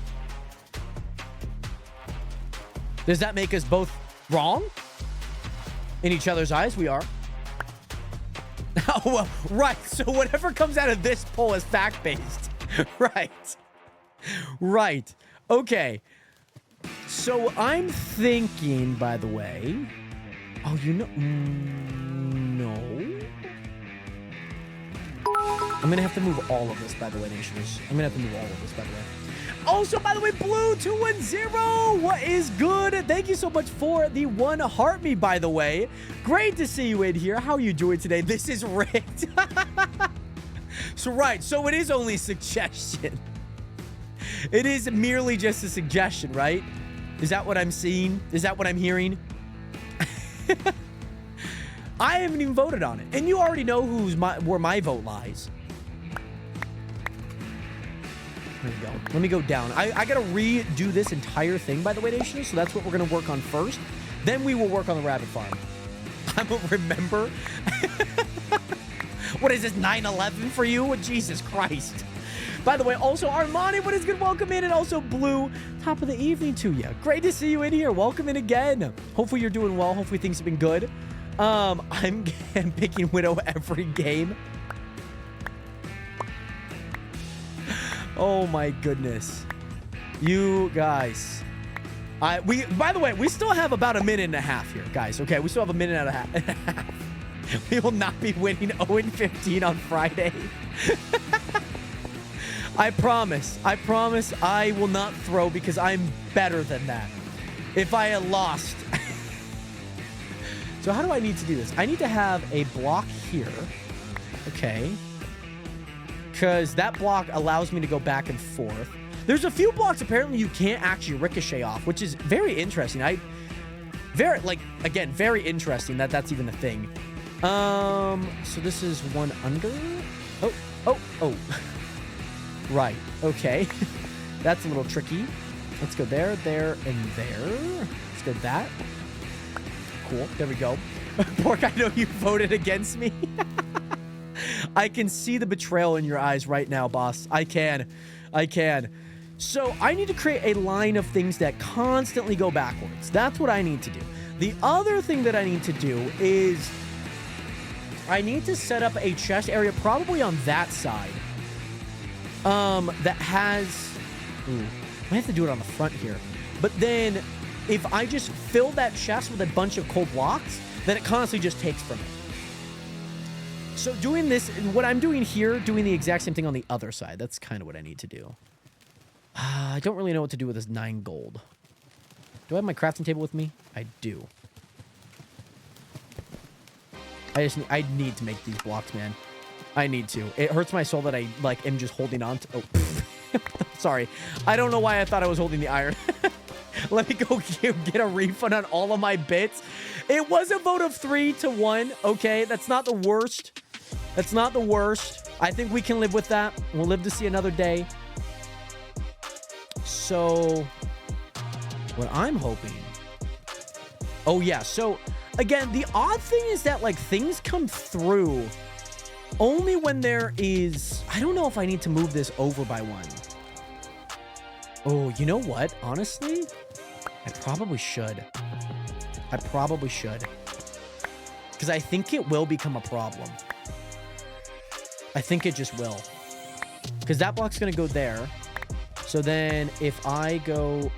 C: Does that make us both wrong? In each other's eyes, we are. Oh, well, right. So whatever comes out of this poll is fact-based. Right. Okay. So I'm thinking, by the way... Oh, you know... no. I'm going to have to move all of this, by the way, nationers. I'm going to have to move all of this, by the way. Also, by the way, Blue210, what is good? Thank you so much for the one heart me, by the way. Great to see you in here. How are you doing today? This is rigged. So it is only suggestion. It is merely just a suggestion, right? Is that what I'm seeing? Is that what I'm hearing? I haven't even voted on it. And you already know where my vote lies. There we go. Let me go down. I gotta redo this entire thing, by the way, Nation. So that's what we're gonna work on first. Then we will work on the rabbit farm. I don't remember. What is this, 9/11 for you? Jesus Christ. By the way, also Armani, what is good? Welcome in. And also Blue, top of the evening to you. Great to see you in here. Welcome in again. Hopefully you're doing well. Hopefully things have been good. I'm picking Widow every game. Oh my goodness. You guys. By the way, we still have about a minute and a half here, guys. Okay, we still have a minute and a half. We will not be winning 0-15 on Friday. I promise I will not throw because I'm better than that. If I had lost. So how do I need to do this? I need to have a block here. Okay. Because that block allows me to go back and forth. There's a few blocks apparently you can't actually ricochet off, which is very interesting. Very interesting that that's even a thing. So this is one under. Oh. Right. Okay. That's a little tricky. Let's go there, there, and there. Let's go that. Cool. There we go. Pork, I know you voted against me. I can see the betrayal in your eyes right now, boss. I can. So I need to create a line of things that constantly go backwards. That's what I need to do. The other thing that I need to do is I need to set up a chest area probably on that side. That has... Ooh, I have to do it on the front here. But then if I just fill that chest with a bunch of coal blocks, then it constantly just takes from it. So doing this, what I'm doing here, doing the exact same thing on the other side. That's kind of what I need to do. I don't really know what to do with this 9 gold. Do I have my crafting table with me? I do. I need to make these blocks, man. I need to. It hurts my soul that I, like, am just holding on to... Oh, sorry. I don't know why I thought I was holding the iron. Let me go get a refund on all of my bits. It was a vote of 3-1. Okay, that's not the worst. That's not the worst. I think we can live with that. We'll live to see another day. So, what I'm hoping... Oh, yeah. So, again, the odd thing is that, like, things come through only when there is... I don't know if I need to move this over by 1. Oh, you know what? Honestly, I probably should. Because I think it will become a problem. I think it just will. Because that block's going to go there. So then if I go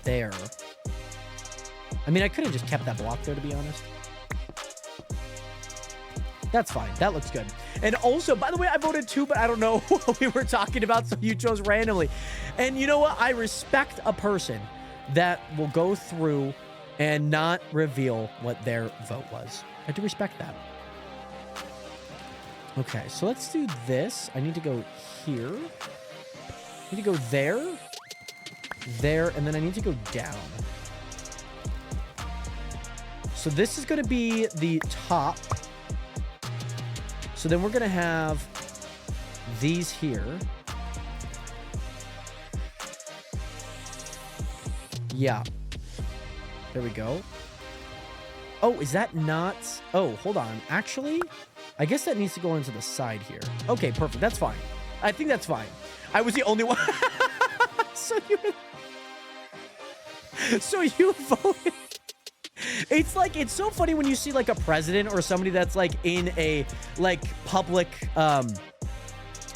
C: there... I mean, I could have just kept that block there, to be honest. That's fine. That looks good. And also, by the way, I voted 2, but I don't know what we were talking about, so you chose randomly. And you know what? I respect a person that will go through and not reveal what their vote was. I do respect that. Okay, so let's do this. I need to go here. I need to go there, and then I need to go down. So this is going to be the top. So then we're going to have these here. Yeah. There we go. Oh, is that not... Oh, hold on. Actually, I guess that needs to go into the side here. Okay, perfect. That's fine. I think that's fine. I was the only one. So you voted... It's like, it's so funny when you see like a president or somebody that's like in a like public,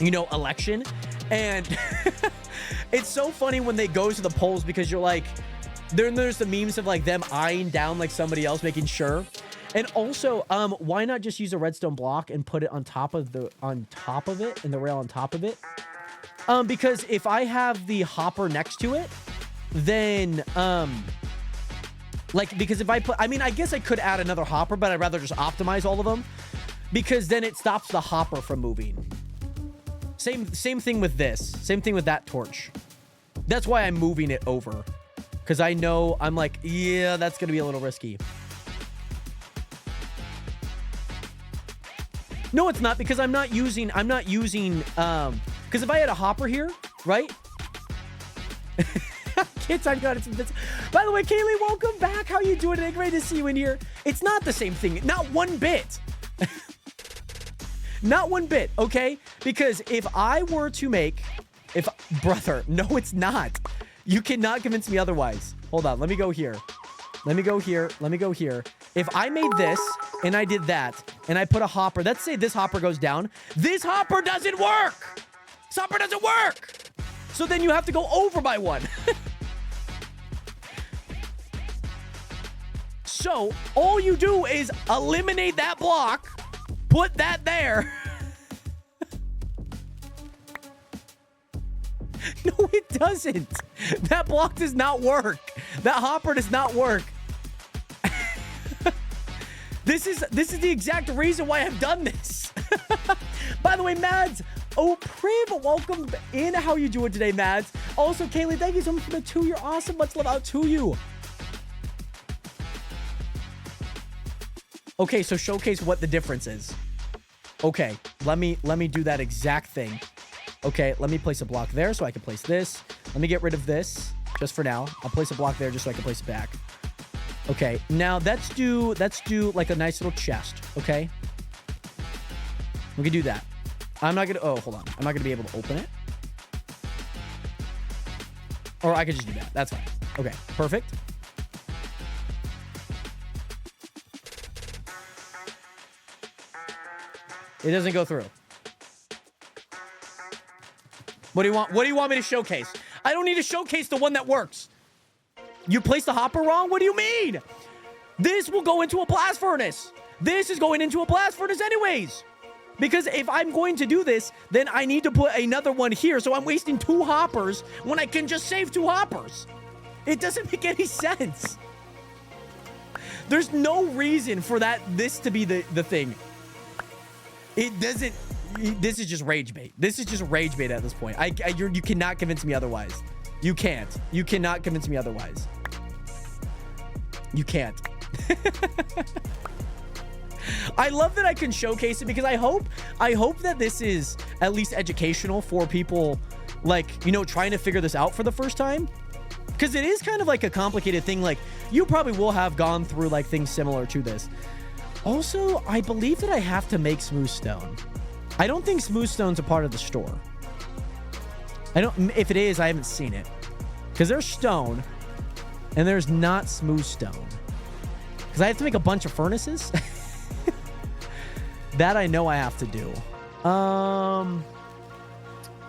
C: you know, election. And it's so funny when they go to the polls because you're like, there's the memes of like them eyeing down like somebody else, making sure. And also, why not just use a redstone block and put it on top of it, and the rail on top of it? Because if I have the hopper next to it, then, like, because if I put, I mean, I guess I could add another hopper, but I'd rather just optimize all of them because then it stops the hopper from moving. Same thing with this. Same thing with that torch. That's why I'm moving it over. Because I know, I'm like, yeah, that's going to be a little risky. No, it's not, because I'm not using, because if I had a hopper here, right? Kids, I've got it. By the way, Kaylee, welcome back. How you doing today? Great to see you in here. It's not the same thing. Not one bit. Not one bit, okay? Because if I were to make... Brother, no, it's not. You cannot convince me otherwise. Hold on. Let me go here. Let me go here. Let me go here. If I made this, and I did that, and I put a hopper... Let's say this hopper goes down. This hopper doesn't work! This hopper doesn't work! So then you have to go over by 1. So, all you do is eliminate that block, put that there. No, it doesn't. That block does not work. That hopper does not work. This is the exact reason why I've done this. By the way, Mads, Priv, welcome in. How you doing today, Mads? Also, Kaylee, thank you so much for the 2. You're awesome. Much love out to you. Okay, so showcase what the difference is. Okay, let me do that exact thing. Okay, let me place a block there so I can place this. Let me get rid of this just for now. I'll place a block there just so I can place it back. Okay, now let's do like a nice little chest, okay? We can do that. I'm not gonna, oh, hold on. I'm not gonna be able to open it. Or I could just do that. That's fine. Okay, perfect. It doesn't go through. What do you want? What do you want me to showcase? I don't need to showcase the one that works. You placed the hopper wrong? What do you mean? This will go into a blast furnace. This is going into a blast furnace anyways. Because if I'm going to do this, then I need to put another one here. So I'm wasting 2 hoppers when I can just save 2 hoppers. It doesn't make any sense. There's no reason for this to be the thing. It doesn't. This is just rage bait. This is just rage bait at this point. You cannot convince me otherwise. You can't. You cannot convince me otherwise. You can't. I love that I can showcase it because I hope that this is at least educational for people, like, you know, trying to figure this out for the first time. Because it is kind of like a complicated thing. Like, you probably will have gone through like things similar to this. Also, I believe that I have to make smooth stone. I don't think smooth stone's a part of the store. If it is, I haven't seen it. Because there's stone and there's not smooth stone. Because I have to make a bunch of furnaces. That I know I have to do.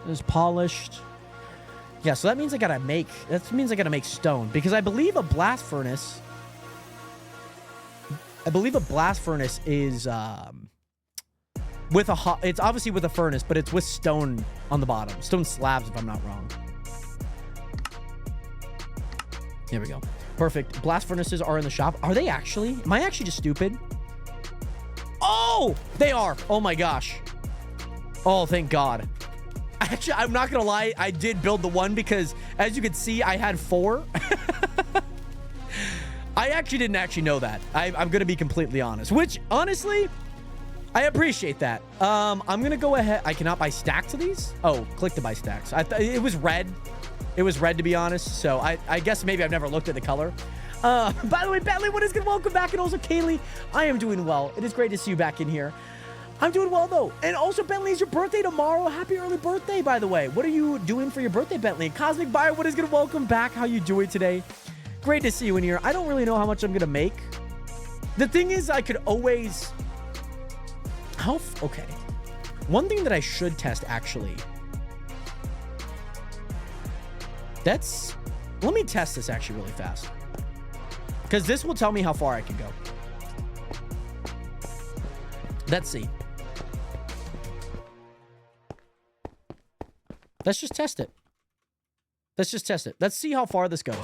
C: There's polished. Yeah, so that means I gotta make stone. Because I believe a blast furnace is with it's obviously with a furnace, but it's with stone on the bottom. Stone slabs, if I'm not wrong. There we go. Perfect. Blast furnaces are in the shop. Are they actually? Am I actually just stupid? Oh, they are. Oh my gosh. Oh, thank God. Actually, I'm not gonna lie. I did build the one because, as you can see, I had 4. I actually didn't actually know that. I'm gonna be completely honest. Which, honestly, I appreciate that. I'm gonna go ahead. I cannot buy stacks of these. Oh, click to buy stacks. It was red. It was red, to be honest. So I guess maybe I've never looked at the color. By the way, Bentley, what is good? Welcome back. And also, Kaylee, I am doing well. It is great to see you back in here. I'm doing well, though. And also, Bentley, it's your birthday tomorrow. Happy early birthday, by the way. What are you doing for your birthday, Bentley? Cosmic Buyer, what is good? Welcome back. How you doing today? Great to see you in here. I don't really know how much I'm going to make. The thing is, I could always... Okay. One thing that I should test, actually. Let me test this, actually, really fast. Because this will tell me how far I can go. Let's see. Let's just test it. Let's just test it. Let's see how far this goes.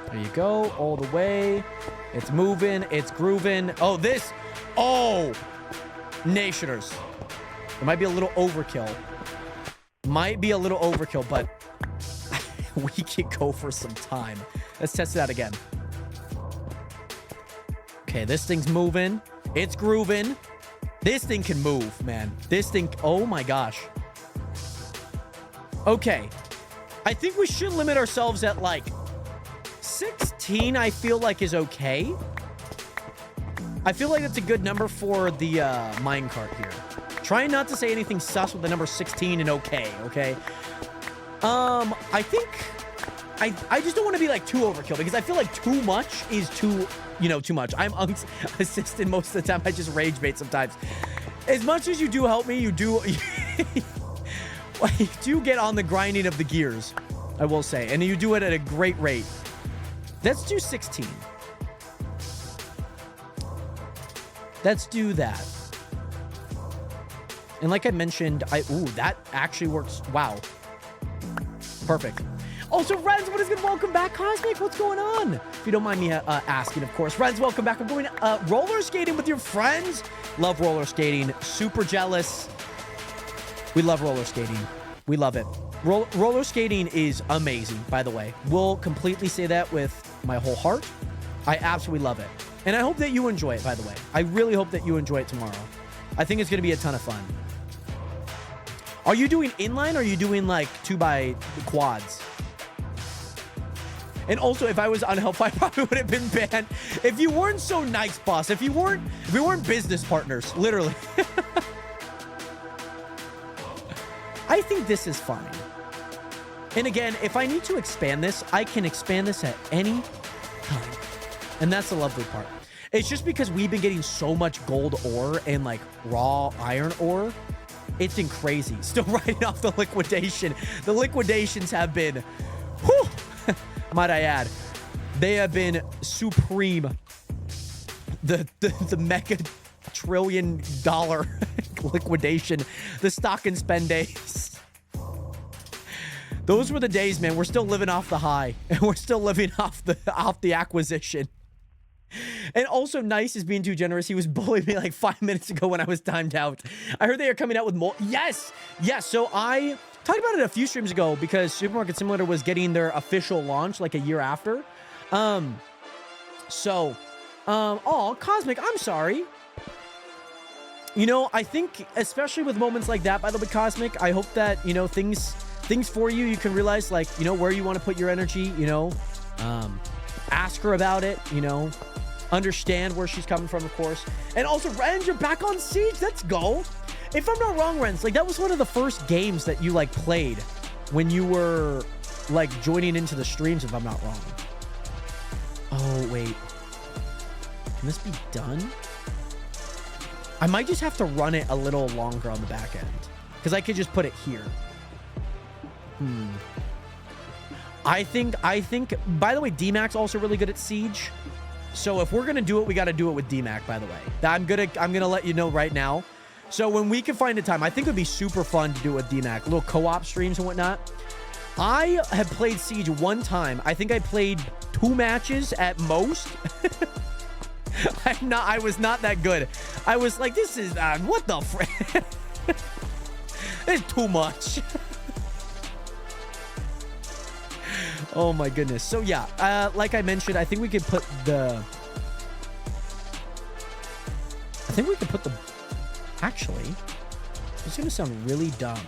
C: There you go. All the way. It's moving. It's grooving. Oh, this. Oh. Nationers. It might be a little overkill. Might be a little overkill, but we can go for some time. Let's test it out again. Okay, this thing's moving. It's grooving. This thing can move, man. This thing... Oh, my gosh. Okay. I think we should limit ourselves at, like, 16, I feel like, is okay. I feel like that's a good number for the minecart here. Try not to say anything sus with the number 16 and okay? I think... I just don't want to be, like, too overkill, because I feel like too much is too... too much. I'm unassisted most of the time. I just rage bait sometimes. As much as you do help me, you do get on the grinding of the gears, I will say. And you do it at a great rate. Let's do 16. Let's do that. And like I mentioned, ooh, that actually works. Wow. Perfect. Also, Renz, what is good? Welcome back. Cosmic, what's going on? If you don't mind me asking, of course. Renz, welcome back. I'm going roller skating with your friends. Love roller skating. Super jealous. We love roller skating. We love it. Roller skating is amazing, by the way. Will completely say that with my whole heart. I absolutely love it. And I hope that you enjoy it, by the way. I really hope that you enjoy it tomorrow. I think it's going to be a ton of fun. Are you doing inline or are you doing like 2x quads? And also, if I was unhelpful, I probably would have been banned. If you weren't so nice, boss. If we weren't business partners, literally. I think this is fine. And again, if I need to expand this, I can expand this at any time. And that's the lovely part. It's just because we've been getting so much gold ore and like raw iron ore. It's been crazy. Still riding off the liquidation. The liquidations have been, whew, might I add, they have been supreme. The mega trillion dollar liquidation, the stock and spend days. Those were the days, man. We're still living off the high, and we're still living off the acquisition. And also, Nice is being too generous. He was bullying me like 5 minutes ago when I was timed out. I heard they are coming out with more. Yes, yes. So I talked about it a few streams ago because Supermarket Simulator was getting their official launch like a year after. Oh, Cosmic, I'm sorry. You know, I think especially with moments like that, by the way, Cosmic, I hope that, you know, things for you, you can realize, like, you know, where you want to put your energy, you know, ask her about it, you know, understand where she's coming from, of course. And also, Renz, you're back on Siege. Let's go. If I'm not wrong, Renz, like, that was one of the first games that you, like, played when you were, like, joining into the streams, if I'm not wrong. Oh, wait. Can this be done? I might just have to run it a little longer on the back end, because I could just put it here. I think, by the way, D-Mac's also really good at Siege. So if we're going to do it, we got to do it with D-Mac, by the way. I'm going to let you know right now. So when we can find a time, I think it would be super fun to do it with D-Mac. Little co-op streams and whatnot. I have played Siege one time. I think I played 2 matches at most. I was not that good. I was like, this is, what the frick? It's too much. Oh my goodness. So yeah, like I mentioned, I think we could put the... Actually, it's going to sound really dumb.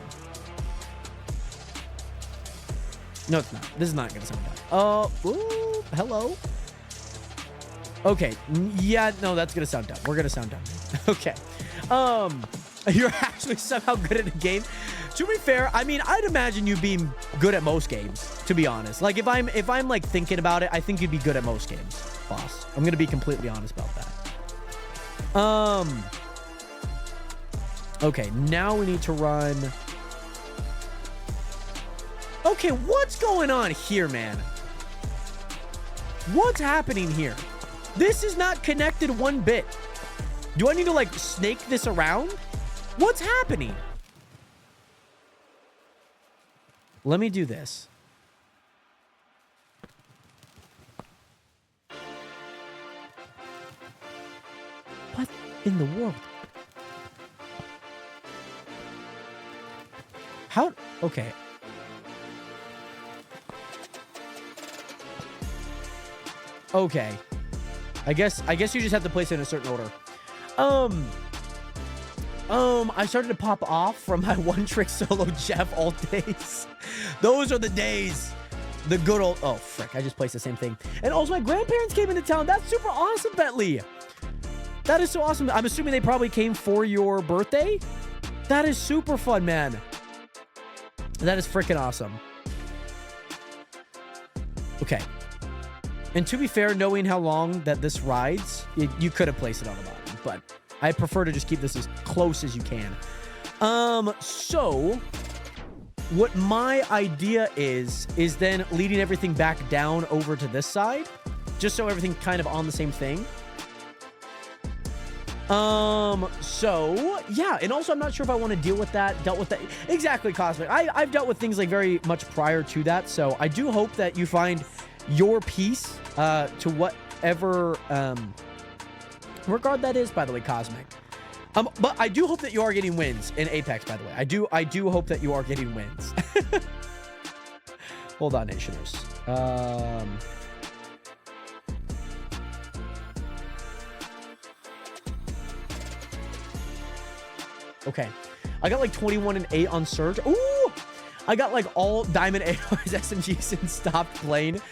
C: No, it's not. This is not going to sound dumb. Ooh, hello. Okay. Yeah, no, that's going to sound dumb. We're going to sound dumb. Okay. You're actually somehow good at a game. To be fair, I mean, I'd imagine you being good at most games, to be honest. Like, if I'm like thinking about it, I think you'd be good at most games, boss. I'm gonna be completely honest about that. Okay, now we need to run. Okay, what's going on here, man? What's happening here? This is not connected one bit. Do I need to like snake this around? What's happening? Let me do this. What in the world? How? Okay. Okay. I guess you just have to place it in a certain order. I started to pop off from my one-trick solo Jeff all days. Those are the days. The good old... Oh, frick. I just placed the same thing. And also, my grandparents came into town. That's super awesome, Bentley. That is so awesome. I'm assuming they probably came for your birthday. That is super fun, man. That is freaking awesome. Okay. And to be fair, knowing how long that this rides, you could have placed it on the bottom, but I prefer to just keep this as close as you can. So what my idea is then leading everything back down over to this side, just so everything kind of on the same thing. So yeah, and also I'm not sure if I want to dealt with that. Exactly, Cosmic. I've dealt with things like very much prior to that, so I do hope that you find your piece to whatever regard that is, by the way, Cosmic. But I do hope that you are getting wins in Apex, by the way. I do hope that you are getting wins. Hold on, Nationers. Okay. I got like 21 and 8 on Surge. Ooh! I got like all Diamond ARs, SMGs, and stopped playing.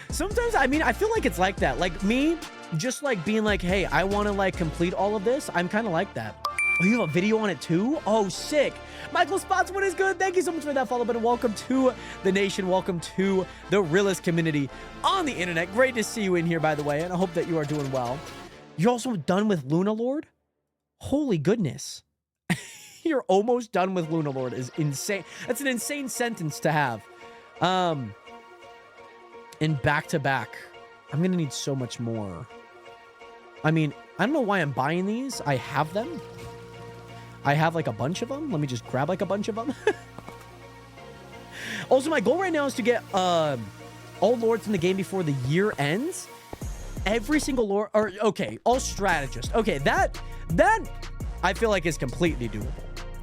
C: Sometimes, I mean, I feel like it's like that. Like me, just like being like, hey, I want to like complete all of this. I'm kind of like that. Oh, you have a video on it too? Oh, sick. Michael Spots, what is good? Thank you so much for that follow button. Welcome to the nation. Welcome to the realest community on the internet. Great to see you in here, by the way, and I hope that you are doing well. You're also done with Luna Lord? Holy goodness. You're almost done with Luna Lord is insane. That's an insane sentence to have. In back-to-back. I'm going to need so much more. I mean, I don't know why I'm buying these. I have them. I have like a bunch of them. Let me just grab like a bunch of them. Also, my goal right now is to get all lords in the game before the year ends. Every single lord, or okay, all strategists. Okay, that I feel like is completely doable.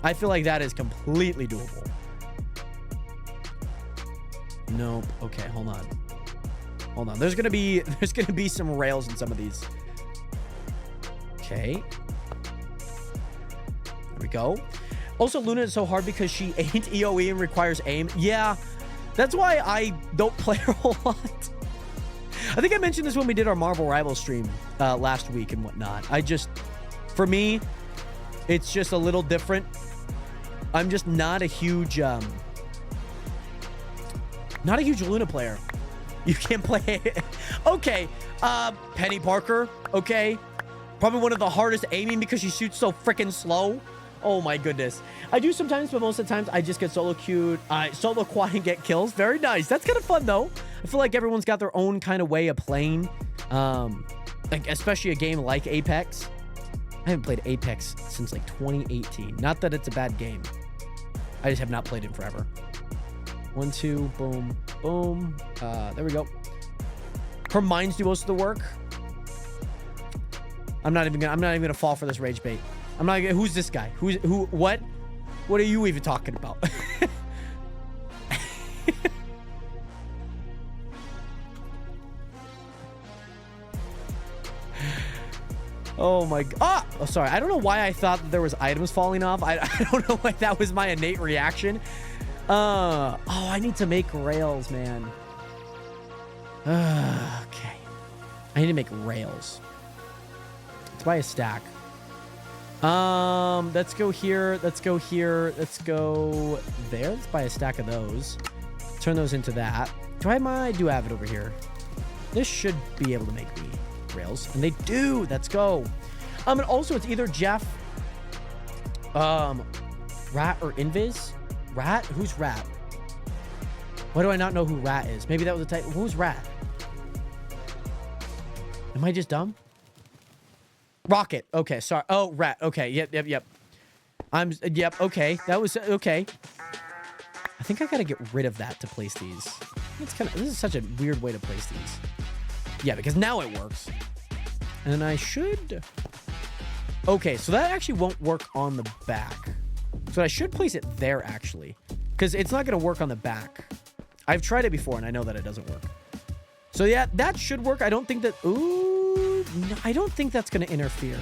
C: I feel like that is completely doable. Nope. Okay, hold on. Hold on. There's gonna be some rails in some of these. Okay. There we go. Also, Luna is so hard because she ain't EOE and requires aim. Yeah, that's why I don't play her a whole lot. I think I mentioned this when we did our Marvel Rivals stream last week and whatnot. For me, it's just a little different. I'm just not a huge Luna player. You can't play. Okay, Penny Parker. Okay, probably one of the hardest aiming because she shoots so freaking slow. Oh my goodness. I do sometimes, but most of the times I just get solo quad and get kills. Very nice. That's kind of fun though. I feel like everyone's got their own kind of way of playing. Like especially a game like Apex. I haven't played Apex since like 2018. Not that it's a bad game. I just have not played it forever. 1, 2, boom, boom. There we go. Her mines do most of the work. I'm not even gonna fall for this rage bait. I'm not gonna, who's this guy? What are you even talking about? Oh my god. Ah! Oh, sorry. I don't know why I thought that there was items falling off. I don't know why that was my innate reaction. Oh, I need to make rails, man. Okay. I need to make rails. Let's buy a stack. Let's go here. Let's go here. Let's go there. Let's buy a stack of those. Turn those into that. I do have it over here. This should be able to make me rails, and they do. Let's go. And also it's either Jeff, Rat or Invis. Rat? Who's Rat? Why do I not know who Rat is? Maybe that was a type. Who's Rat? Am I just dumb? Rocket. Okay, sorry. Oh, Rat. Okay. Yep. Yep. Okay. That was okay. I think I gotta get rid of that to place these. This is such a weird way to place these. Yeah, because now it works. And I should... Okay, so that actually won't work on the back. So I should place it there, actually. Because it's not going to work on the back. I've tried it before, and I know that it doesn't work. So yeah, that should work. I don't think that... Ooh, no, I don't think that's going to interfere.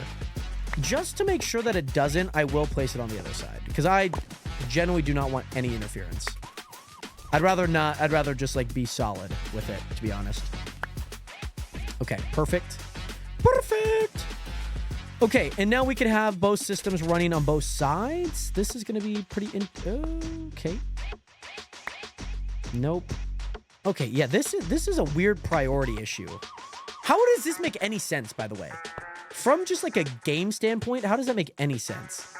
C: Just to make sure that it doesn't, I will place it on the other side. Because I generally do not want any interference. I'd rather not. I'd rather just, like, be solid with it, to be honest. Okay, perfect. Perfect! Okay, and now we can have both systems running on both sides. This is going to be pretty... Okay. Nope. Okay, yeah, this is a weird priority issue. How does this make any sense, by the way? From just, like, a game standpoint, how does that make any sense?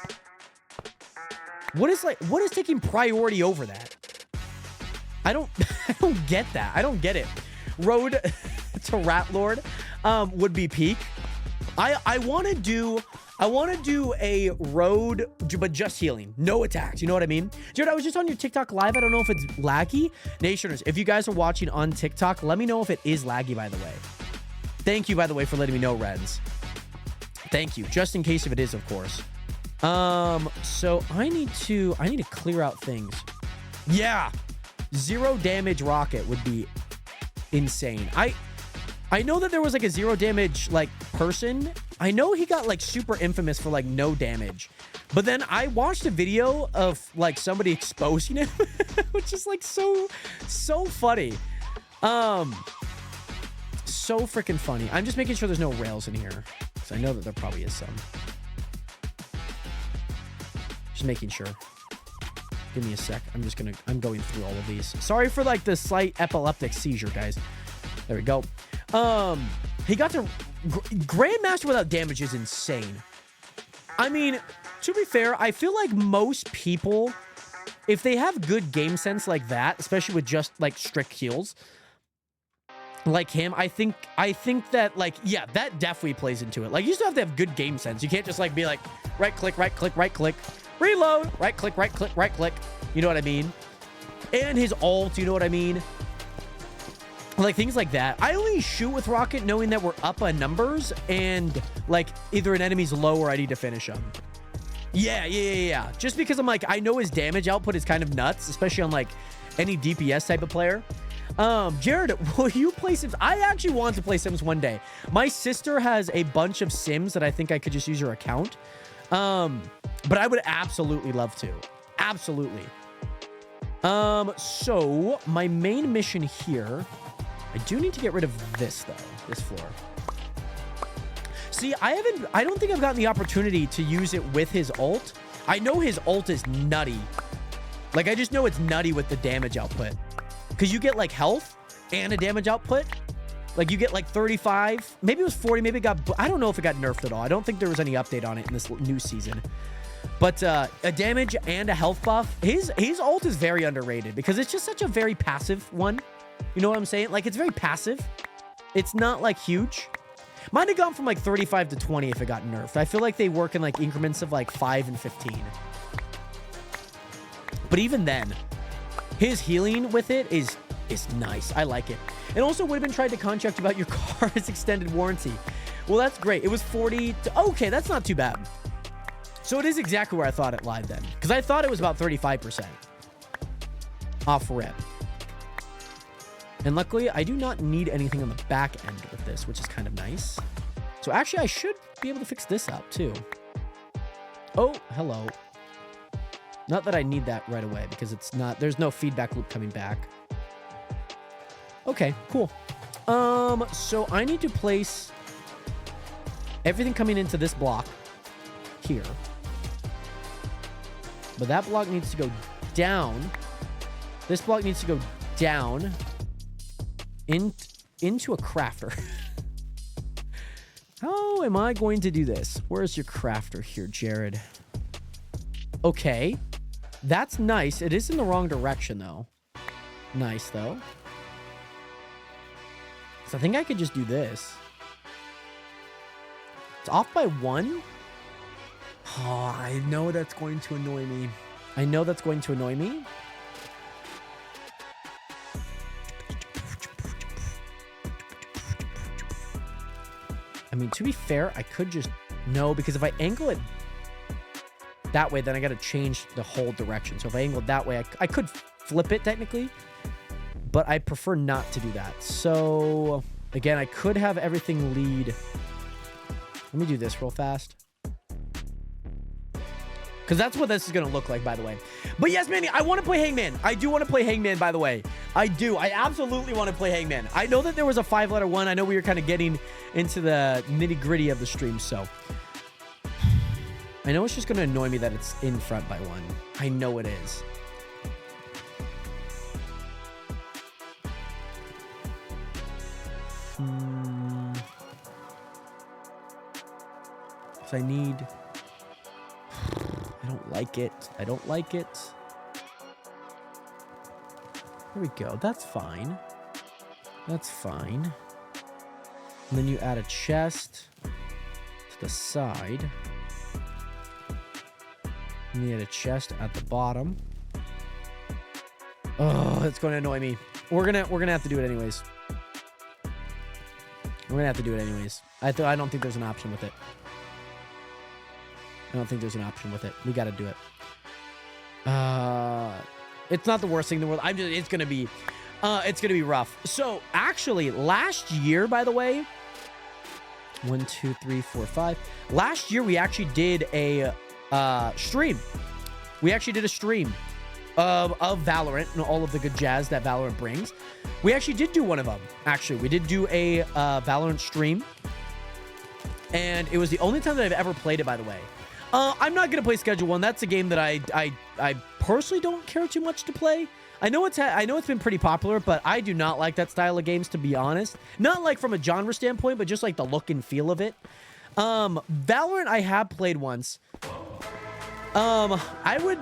C: What is taking priority over that? I don't get that. I don't get it. Road to Rat Lord would be peak. I want to do a road, but just healing, no attacks. You know what I mean? Jared, I was just on your TikTok live. I don't know if it's laggy. Nationers, if you guys are watching on TikTok, let me know if it is laggy, by the way. Thank you, by the way, for letting me know, Reds. Thank you. Just in case if it is, of course. So I need to clear out things. Yeah. 0 damage rocket would be insane. I know that there was like a 0 damage like person. I know he got like super infamous for like no damage. But then I watched a video of like somebody exposing him, which is like so funny. so freaking funny. I'm just making sure there's no rails in here, because I know that there probably is some. Just making sure. Give me a sec. I'm going through all of these. Sorry for like the slight epileptic seizure, guys. There we go. He got to Grandmaster without damage is insane. I mean, to be fair, I feel like most people, if they have good game sense like that, especially with just like strict heals, like him, I think that like, yeah, that definitely plays into it. Like, you still have to have good game sense. You can't just like be like right click, reload, right click. You know what I mean? And his ult, you know what I mean? Like things like that. I only shoot with rocket knowing that we're up on numbers and like either an enemy's low or I need to finish him. Yeah. Just because I'm like, I know his damage output is kind of nuts, especially on like any DPS type of player. Jared, will you play Sims? I actually want to play Sims one day. My sister has a bunch of Sims that I think I could just use her account. But I would absolutely love to. Absolutely. So my main mission here, I do need to get rid of this though, this floor. See, I don't think I've gotten the opportunity to use it with his ult. I know his ult is nutty. Like, I just know it's nutty with the damage output. Because you get, like, health and a damage output. Like, you get, like, 35. Maybe it was 40. Maybe it got... I don't know if it got nerfed at all. I don't think there was any update on it in this new season. But a damage and a health buff. His ult is very underrated because it's just such a very passive one. You know what I'm saying? Like, it's very passive. It's not, like, huge. Might have gone from, like, 35 to 20 if it got nerfed. I feel like they work in, like, increments of, like, 5 and 15. But even then, his healing with it is nice. I like it. And also would have been tried to contract about your car's extended warranty. Well, that's great. It was 40 to... Okay, that's not too bad. So it is exactly where I thought it lied then. Because I thought it was about 35% off rip. And luckily, I do not need anything on the back end with this, which is kind of nice. So actually, I should be able to fix this up too. Oh, hello. Not that I need that right away because it's not, there's no feedback loop coming back. Okay, cool. So I need to place everything coming into this block here. But that block needs to go down. This block needs to go down into a crafter. How am I going to do this? Where's your crafter here, Jared? Okay. That's nice. It is in the wrong direction, though. Nice, though. So I think I could just do this. It's off by 1. Oh, I know that's going to annoy me. I know that's going to annoy me. I mean, to be fair, I could just... No, because if I angle it that way, then I got to change the whole direction. So if I angle it that way, I could flip it technically, but I prefer not to do that. So again, I could have everything lead. Let me do this real fast. Because that's what this is going to look like, by the way. But yes, Manny, I want to play Hangman. I do want to play Hangman, by the way. I do. I absolutely want to play Hangman. I know that there was a 5-letter one. I know we were kind of getting into the nitty-gritty of the stream, so... I know it's just going to annoy me that it's in front by 1. I know it is. So I need... I don't like it. I don't like it. There we go. That's fine. That's fine. And then you add a chest to the side. And you add a chest at the bottom. Oh, that's going to annoy me. We're gonna have to do it anyways. We're gonna have to do it anyways. I don't think there's an option with it. I don't think there's an option with it. We got to do it. It's not the worst thing in the world. It's gonna be rough. So actually, last year, by the way, 1, 2, 3, 4, 5. Last year we actually did a stream. We actually did a stream of Valorant and all of the good jazz that Valorant brings. We actually did do one of them. Actually, we did do a Valorant stream. And it was the only time that I've ever played it, by the way. I'm not going to play Schedule 1. That's a game that I personally don't care too much to play. I know it's been pretty popular, but I do not like that style of games, to be honest. Not like from a genre standpoint, but just like the look and feel of it. Valorant I have played once. I would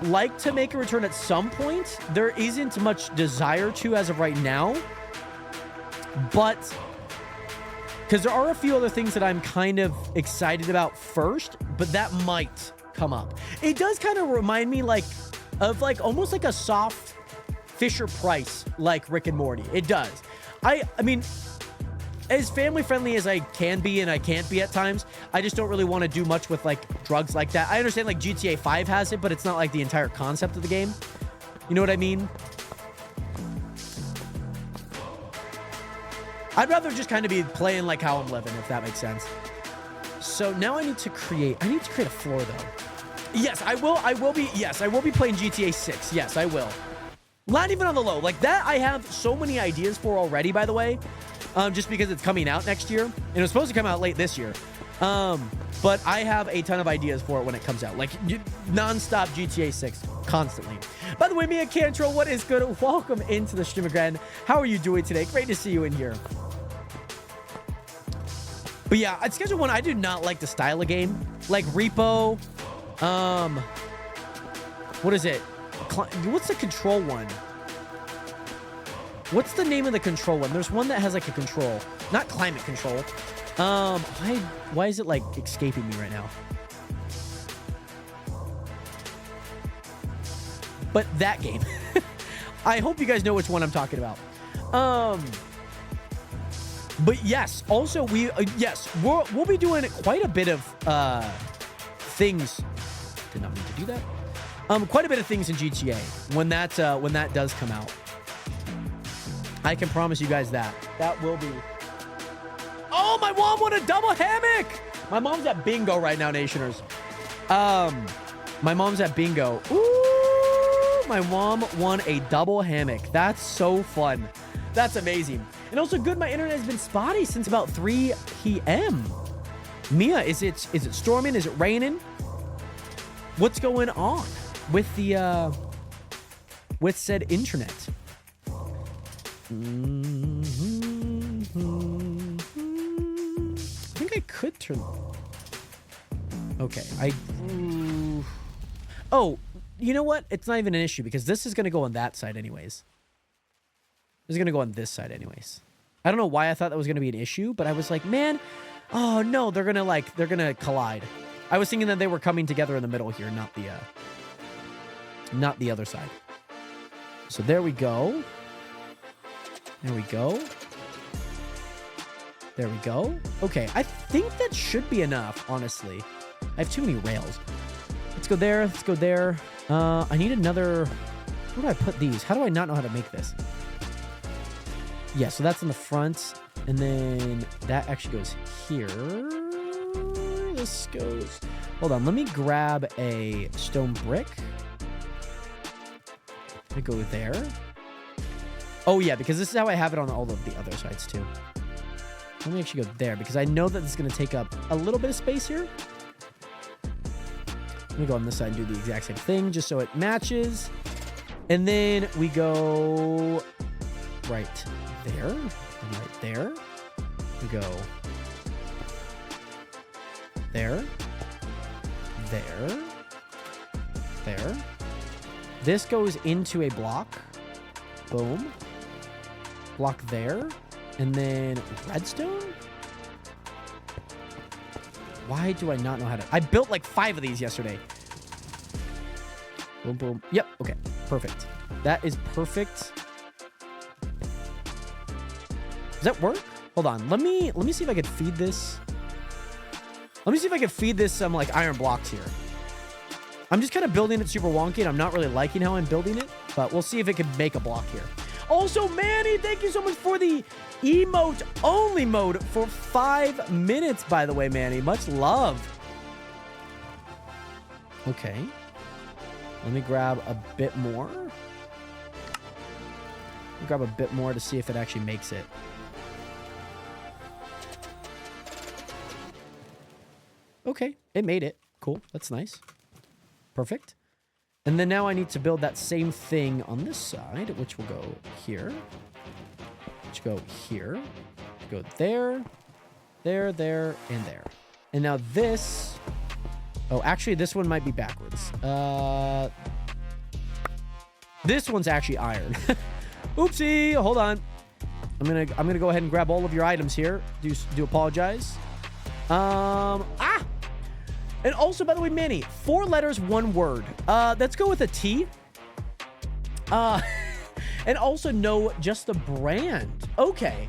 C: like to make a return at some point. There isn't much desire to as of right now. But because there are a few other things that I'm kind of excited about first, but that might come up. It does kind of remind me of almost like a soft Fisher Price, like Rick and Morty. It does. I mean, as family friendly as I can be, and I can't be at times, I just don't really want to do much with like drugs like that. I understand like GTA 5 has it, but it's not like the entire concept of the game. You know what I mean? I'd rather just kind of be playing like how I'm living, if that makes sense. So now I need to create a floor though. Yes, I will be playing GTA 6. Yes, I will. Not even on the low. Like that, I have so many ideas for already, by the way. Just because it's coming out next year. And it was supposed to come out late this year. But I have a ton of ideas for it when it comes out. Like, non-stop GTA 6. Constantly. By the way, Mia Cantrell, what is good? Welcome into the stream again. How are you doing today? Great to see you in here. But yeah, at Schedule 1, I do not like the style of game. Like Repo. What is it? What's the control one? What's the name of the control one? There's one that has like a control. Not climate control. Why is it like escaping me right now? But that game. I hope you guys know which one I'm talking about. But yes, also we'll be doing quite a bit of things. Did not mean to do that. Quite a bit of things in GTA when that does come out. I can promise you guys that. That will be. Oh, my mom won a double hammock! My mom's at bingo right now, Nationers. My mom's at bingo. Ooh, my mom won a double hammock. That's so fun. That's amazing. And also good, my internet has been spotty since about 3 p.m. Mia, is it storming? Is it raining? What's going on with the with said internet? I think I could turn. Okay, oh, you know what? It's not even an issue because this is going to go on that side anyways. This is going to go on this side anyways. I don't know why I thought that was going to be an issue, but I was like, man, oh no, they're going to collide. I was thinking that they were coming together in the middle here, not the other side. So there we go. There we go. There we go. Okay, I think that should be enough, honestly. I have too many rails. Let's go there. Let's go there. I need another... Where do I put these? How do I not know how to make this? Yeah, so that's in the front. And then that actually goes here. This goes... Hold on, let me grab a stone brick. Let me go there. Oh, yeah, because this is how I have it on all of the other sides, too. Let me actually go there, because I know that this is going to take up a little bit of space here. Let me go on this side and do the exact same thing, just so it matches. And then we go right there, and right there. We go there, there, there. This goes into a block. Boom. Block there. And then redstone? Why do I not know how to... I built like 5 of these yesterday. Boom, boom. Yep. Okay. Perfect. That is perfect. Does that work? Hold on. Let me see if I could feed this. Let me see if I can feed this some like iron blocks here. I'm just kind of building it super wonky, and I'm not really liking how I'm building it, but we'll see if it can make a block here. Also, Manny, thank you so much for the emote only mode for 5 minutes, by the way, Manny. Much love. Okay. Let me grab a bit more. Grab a bit more to see if it actually makes it. Okay, it made it. Cool, that's nice. Perfect. And then now I need to build that same thing on this side, which will go here. Which go here. Go there, there, there, and there. And now this... Oh, actually, this one might be backwards. This one's actually iron. Oopsie, hold on. I'm gonna go ahead and grab all of your items here. Do apologize. And also, by the way, Manny, 4 letters, 1 word. Let's go with a T. And also know just the brand. Okay.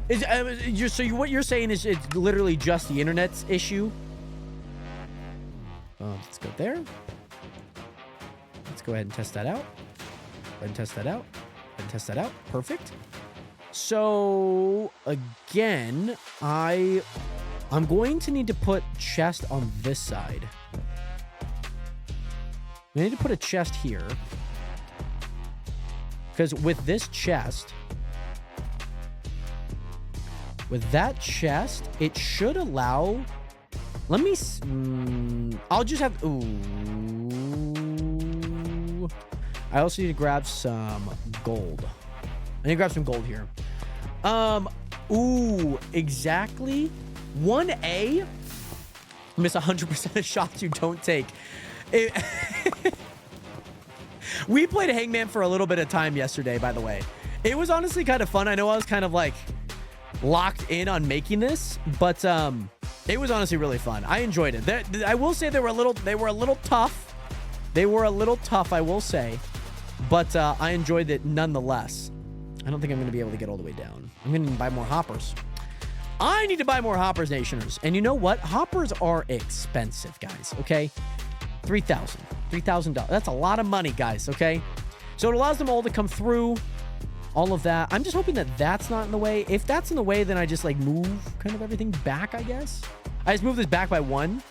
C: What you're saying is it's literally just the internet's issue. Let's go there. Let's go ahead and test that out. Go ahead and test that out. And test that out. Perfect. So again, I'm going to need to put chest on this side. We need to put a chest here. Because with this chest, with that chest, it should allow... Let me... I'll just have... Ooh. I also need to grab some gold. I need to grab some gold here. Ooh, exactly. 1A. Miss 100% of shots you don't take. We played Hangman for a little bit of time yesterday, by the way. It was honestly kind of fun. I know I was kind of like locked in on making this, but it was honestly really fun. I enjoyed it. I will say they were a little tough. They were a little tough, I will say, but I enjoyed it nonetheless. I don't think I'm going to be able to get all the way down. I'm going to buy more hoppers. I need to buy more hoppers, Nationers. And you know what? Hoppers are expensive, guys, okay? $3,000. That's a lot of money, guys, okay? So it allows them all to come through, all of that. I'm just hoping that that's not in the way. If that's in the way, then I just, like, move kind of everything back, I guess. I just move this back by 1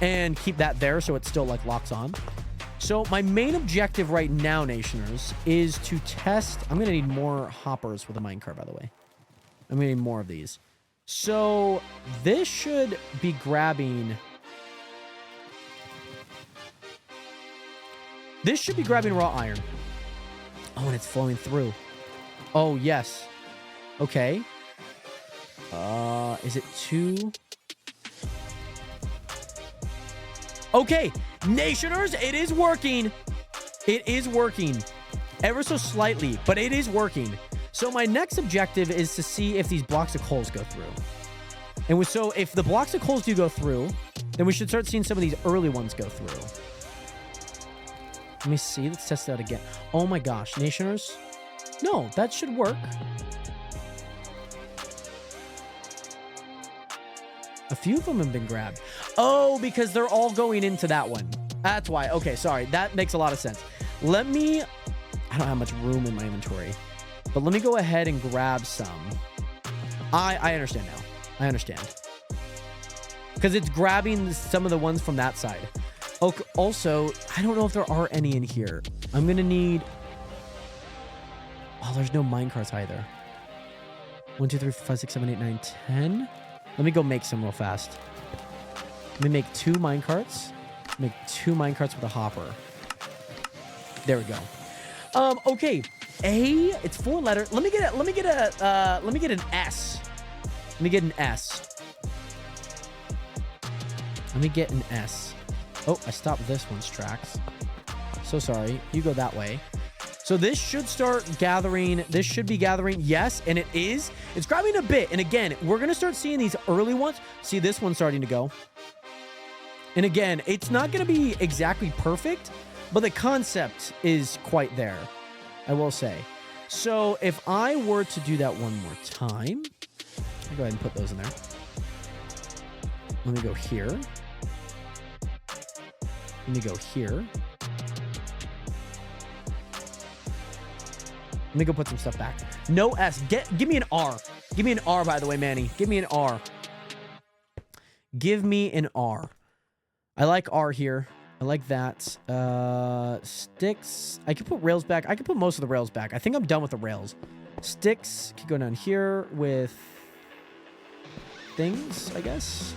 C: and keep that there so it still, like, locks on. So my main objective right now, Nationers, is to test... I'm going to need more hoppers with a minecart, by the way. I'm going to need more of these. So this should be grabbing... This should be grabbing raw iron. Oh, and it's flowing through. Oh, yes. Okay. Is it 2? Okay. Nationers, it is working. It is working. Ever so slightly, but it is working. So my next objective is to see if these blocks of coals go through. And so if the blocks of coals do go through, then we should start seeing some of these early ones go through. Let me see. Let's test that again. Oh my gosh, Nationers. No, that should work. A few of them have been grabbed. Oh, because they're all going into that one. That's why. Okay, sorry. That makes a lot of sense. Let me... I don't have much room in my inventory. But let me go ahead and grab some. I understand now. I understand. Because it's grabbing some of the ones from that side. Okay, also, I don't know if there are any in here. I'm going to need... Oh, there's no minecarts either. 1, 2, 3, 4, 5, 6, 7, 8, 9, 10. Let me go make some real fast. Let me make 2 minecarts. Make 2 minecarts with a hopper. There we go. Okay. A, it's 4 letters. Let me get an S. Let me get an S. Let me get an S. Oh, I stopped this one's tracks. So sorry. You go that way. So this should start gathering. This should be gathering. Yes, and it is. It's grabbing a bit. And again, we're going to start seeing these early ones. See this one starting to go. And again, it's not going to be exactly perfect, but the concept is quite there, I will say. So if I were to do that one more time, I'll go ahead and put those in there. Let me go here. Let me go here. Let me go put some stuff back. No S. Give me an R. Give me an R, by the way, Manny. Give me an R. Give me an R. I like R here. I like that. Sticks. I could put rails back. I could put most of the rails back. I think I'm done with the rails. Sticks. Could go down here with things, I guess.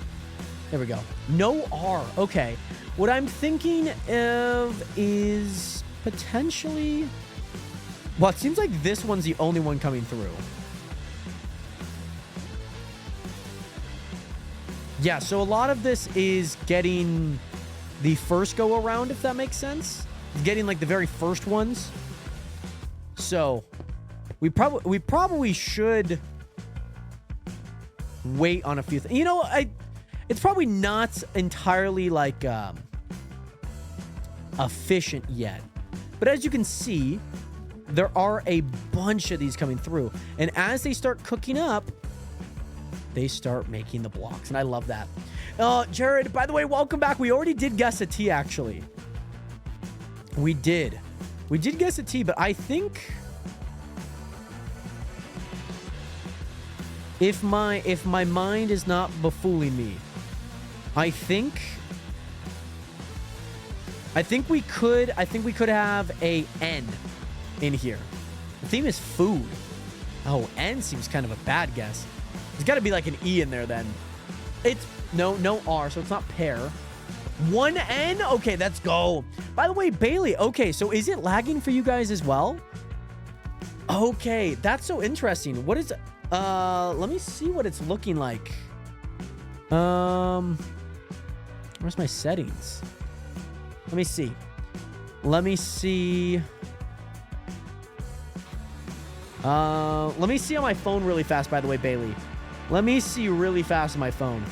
C: There we go. No R. Okay. What I'm thinking of is potentially... Well, it seems like this one's the only one coming through. Yeah, so a lot of this is getting the first go around, if that makes sense. Getting like the very first ones. So we probably should wait on a few things. You know, it's probably not entirely like efficient yet. But as you can see, there are a bunch of these coming through. And as they start cooking up, they start making the blocks. And I love that. Jared, by the way, welcome back. We already did guess a T, actually. We did guess a T, but I think if my mind is not befooling me, I think we could have a N in here. The theme is food. Oh, N seems kind of a bad guess. There's got to be like an E in there then. It's no R, so it's not pear. One N? Okay, let's go. By the way, Bailey, okay, so is it lagging for you guys as well? Okay, that's so interesting. What is let me see what it's looking like. Where's my settings? Let me see. Let me see on my phone really fast, by the way, Bailey. Let me see really fast on my phone.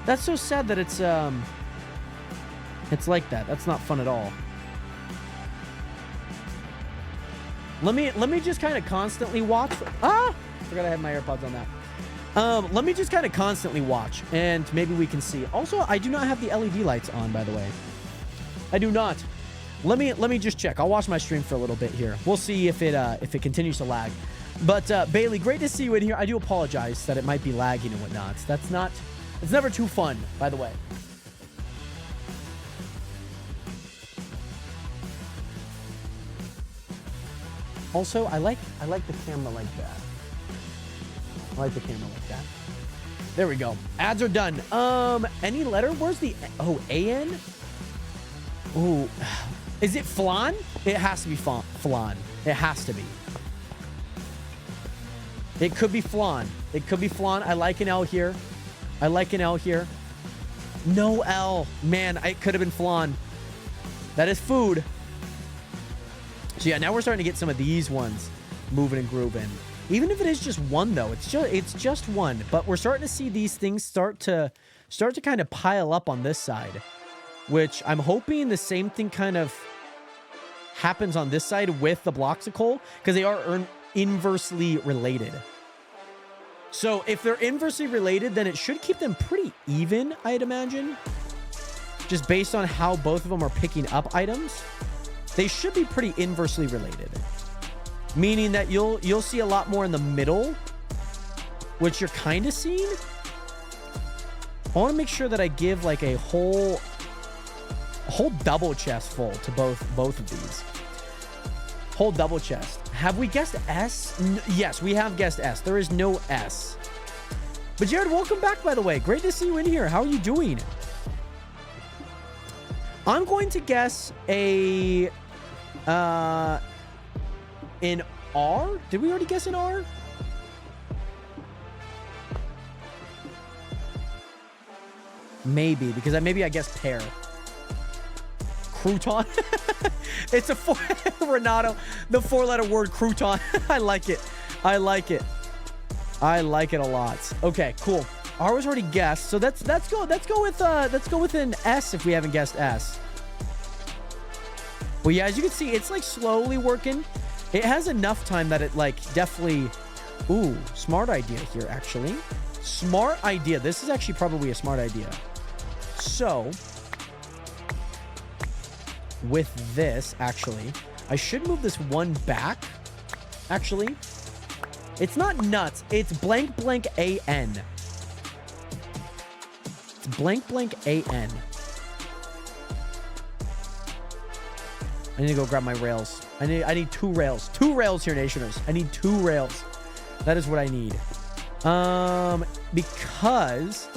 C: That's so sad that it's like that. That's not fun at all. Let me just kind of constantly watch. Forgot I had my AirPods on that. Let me just kind of constantly watch, and maybe we can see. Also, I do not have the LED lights on, by the way. I do not. Let me just check. I'll watch my stream for a little bit here. We'll see if it continues to lag. But Bailey, great to see you in here. I do apologize that it might be lagging and whatnot. It's never too fun, by the way. Also, I like the camera like that. I like the camera like that. There we go. Ads are done. Any letter? Where's the... Oh, A-N? Ooh. Is it flan? It has to be flan. It has to be. It could be flan. It could be flan. I like an L here. I like an L here. No L. Man, it could have been flan. That is food. So yeah, now we're starting to get some of these ones moving and grooving. Even if it is just one, though, it's just one. But we're starting to see these things start to kind of pile up on this side, which I'm hoping the same thing kind of happens on this side with the blocks of coal, because they are inversely related. So if they're inversely related, then it should keep them pretty even, I'd imagine. Just based on how both of them are picking up items, they should be pretty inversely related. Meaning that you'll see a lot more in the middle, which you're kind of seeing. I want to make sure that I give like a whole double chest full to both of these. Whole double chest. Have we guessed S? Yes, we have guessed S. There is no S. But Jared, welcome back, by the way. Great to see you in here. How are you doing? I'm going to guess an R. Did we already guess an R? Maybe, because maybe I guessed pear. Crouton. It's a Renato, the 4-letter word crouton. I like it. I like it. I like it a lot. Okay, cool. R was already guessed, so let's go with an S if we haven't guessed S. Well, yeah, as you can see, it's like slowly working. It has enough time that it like definitely... Ooh, smart idea here, actually. Smart idea. This is actually probably a smart idea. So, with this, actually, I should move this one back. Actually, it's not nuts. It's blank blank AN. It's blank blank AN. I need to go grab my rails. I need 2 rails. 2 rails here, Nationers. I need 2 rails. That is what I need. Because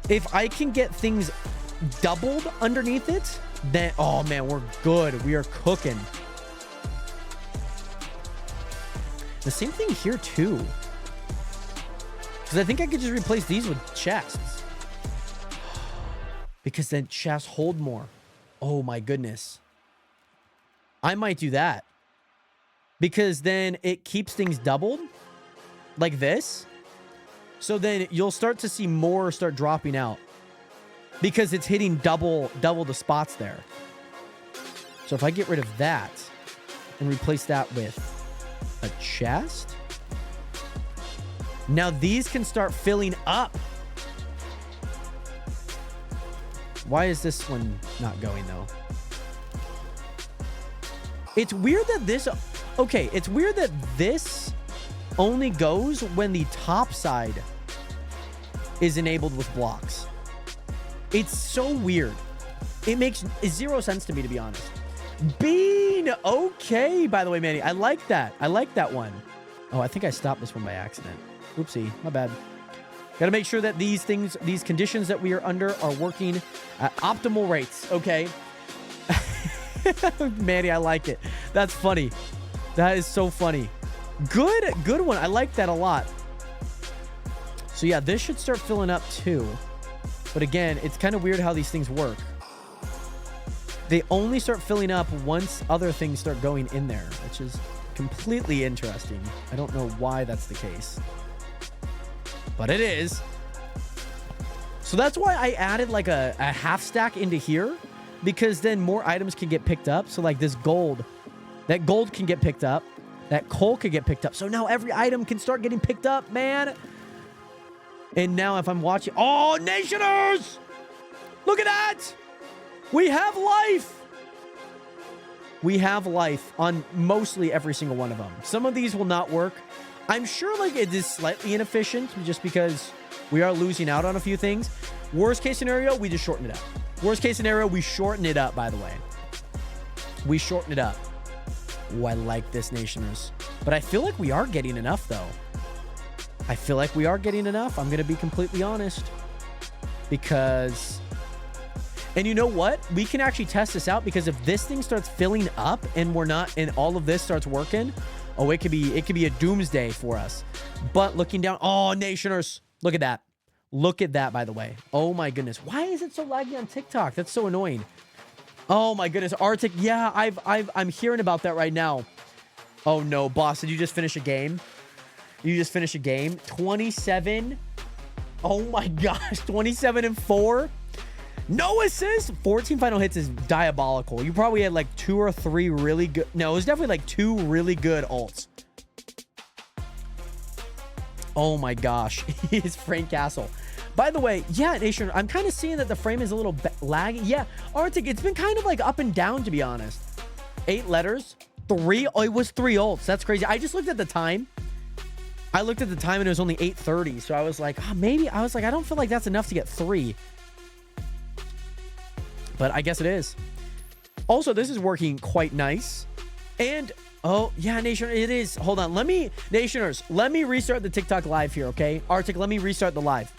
C: if I can get things doubled underneath it, then, oh man, we're good. We are cooking. The same thing here too. Because I think I could just replace these with chests. Because then chests hold more. Oh my goodness. I might do that. Because then it keeps things doubled. Like this. So then you'll start to see more start dropping out. Because it's hitting double the spots there. So if I get rid of that and replace that with a chest. Now these can start filling up. Why is this one not going though? It's weird that this... Okay, it's weird that this only goes when the top side is enabled with blocks. It's so weird. It makes 0 sense to me, to be honest. Bean! Okay, by the way, Manny. I like that. I like that one. Oh, I think I stopped this one by accident. Oopsie. My bad. Got to make sure that these things, these conditions that we are under are working at optimal rates. Okay. Manny, I like it. That's funny. That is so funny. Good one. I like that a lot. So yeah, this should start filling up too. But again, it's kind of weird how these things work. They only start filling up once other things start going in there, which is completely interesting. I don't know why that's the case. But it is. So that's why I added like a half stack into here. Because then more items can get picked up. So like this gold. That gold can get picked up. That coal can get picked up. So now every item can start getting picked up, man. And now if I'm watching... Oh, Nationers! Look at that! We have life! We have life on mostly every single one of them. Some of these will not work. I'm sure like it is slightly inefficient just because we are losing out on a few things. Worst case scenario, we just shorten it up. Worst case scenario, we shorten it up, by the way. We shorten it up. Oh, I like this, Nationers. But I feel like we are getting enough, though. I feel like we are getting enough. I'm going to be completely honest. Because... And you know what? We can actually test this out because if this thing starts filling up and we're not... And all of this starts working... Oh, it could be a doomsday for us. But looking down... Oh, Nationers! Look at that. Look at that, by the way. Oh, my goodness. Why is it so laggy on TikTok? That's so annoying. Oh, my goodness. Arctic. Yeah, I'm hearing about that right now. Oh, no. Boss, did you just finish a game? You just finished a game? 27. Oh, my gosh. 27-4. No assist. 14 final hits is diabolical. You probably had like 2 or 3 really good. No, it was definitely like 2 really good ults. Oh my gosh. He's Frank Castle. By the way, yeah, Nation, I'm kind of seeing that the frame is a little laggy. Yeah, Arctic, it's been kind of like up and down, to be honest. 8 letters. 3. Oh, it was 3 ults. That's crazy. I just looked at the time. I looked at the time and it was only 8:30. So I was like, oh, maybe. I was like, I don't feel like that's enough to get 3. But I guess it is. Also, this is working quite nice. And, oh, yeah, Nation, it is. Hold on. Nationers, let me restart the TikTok live here, okay? Arctic, let me restart the live.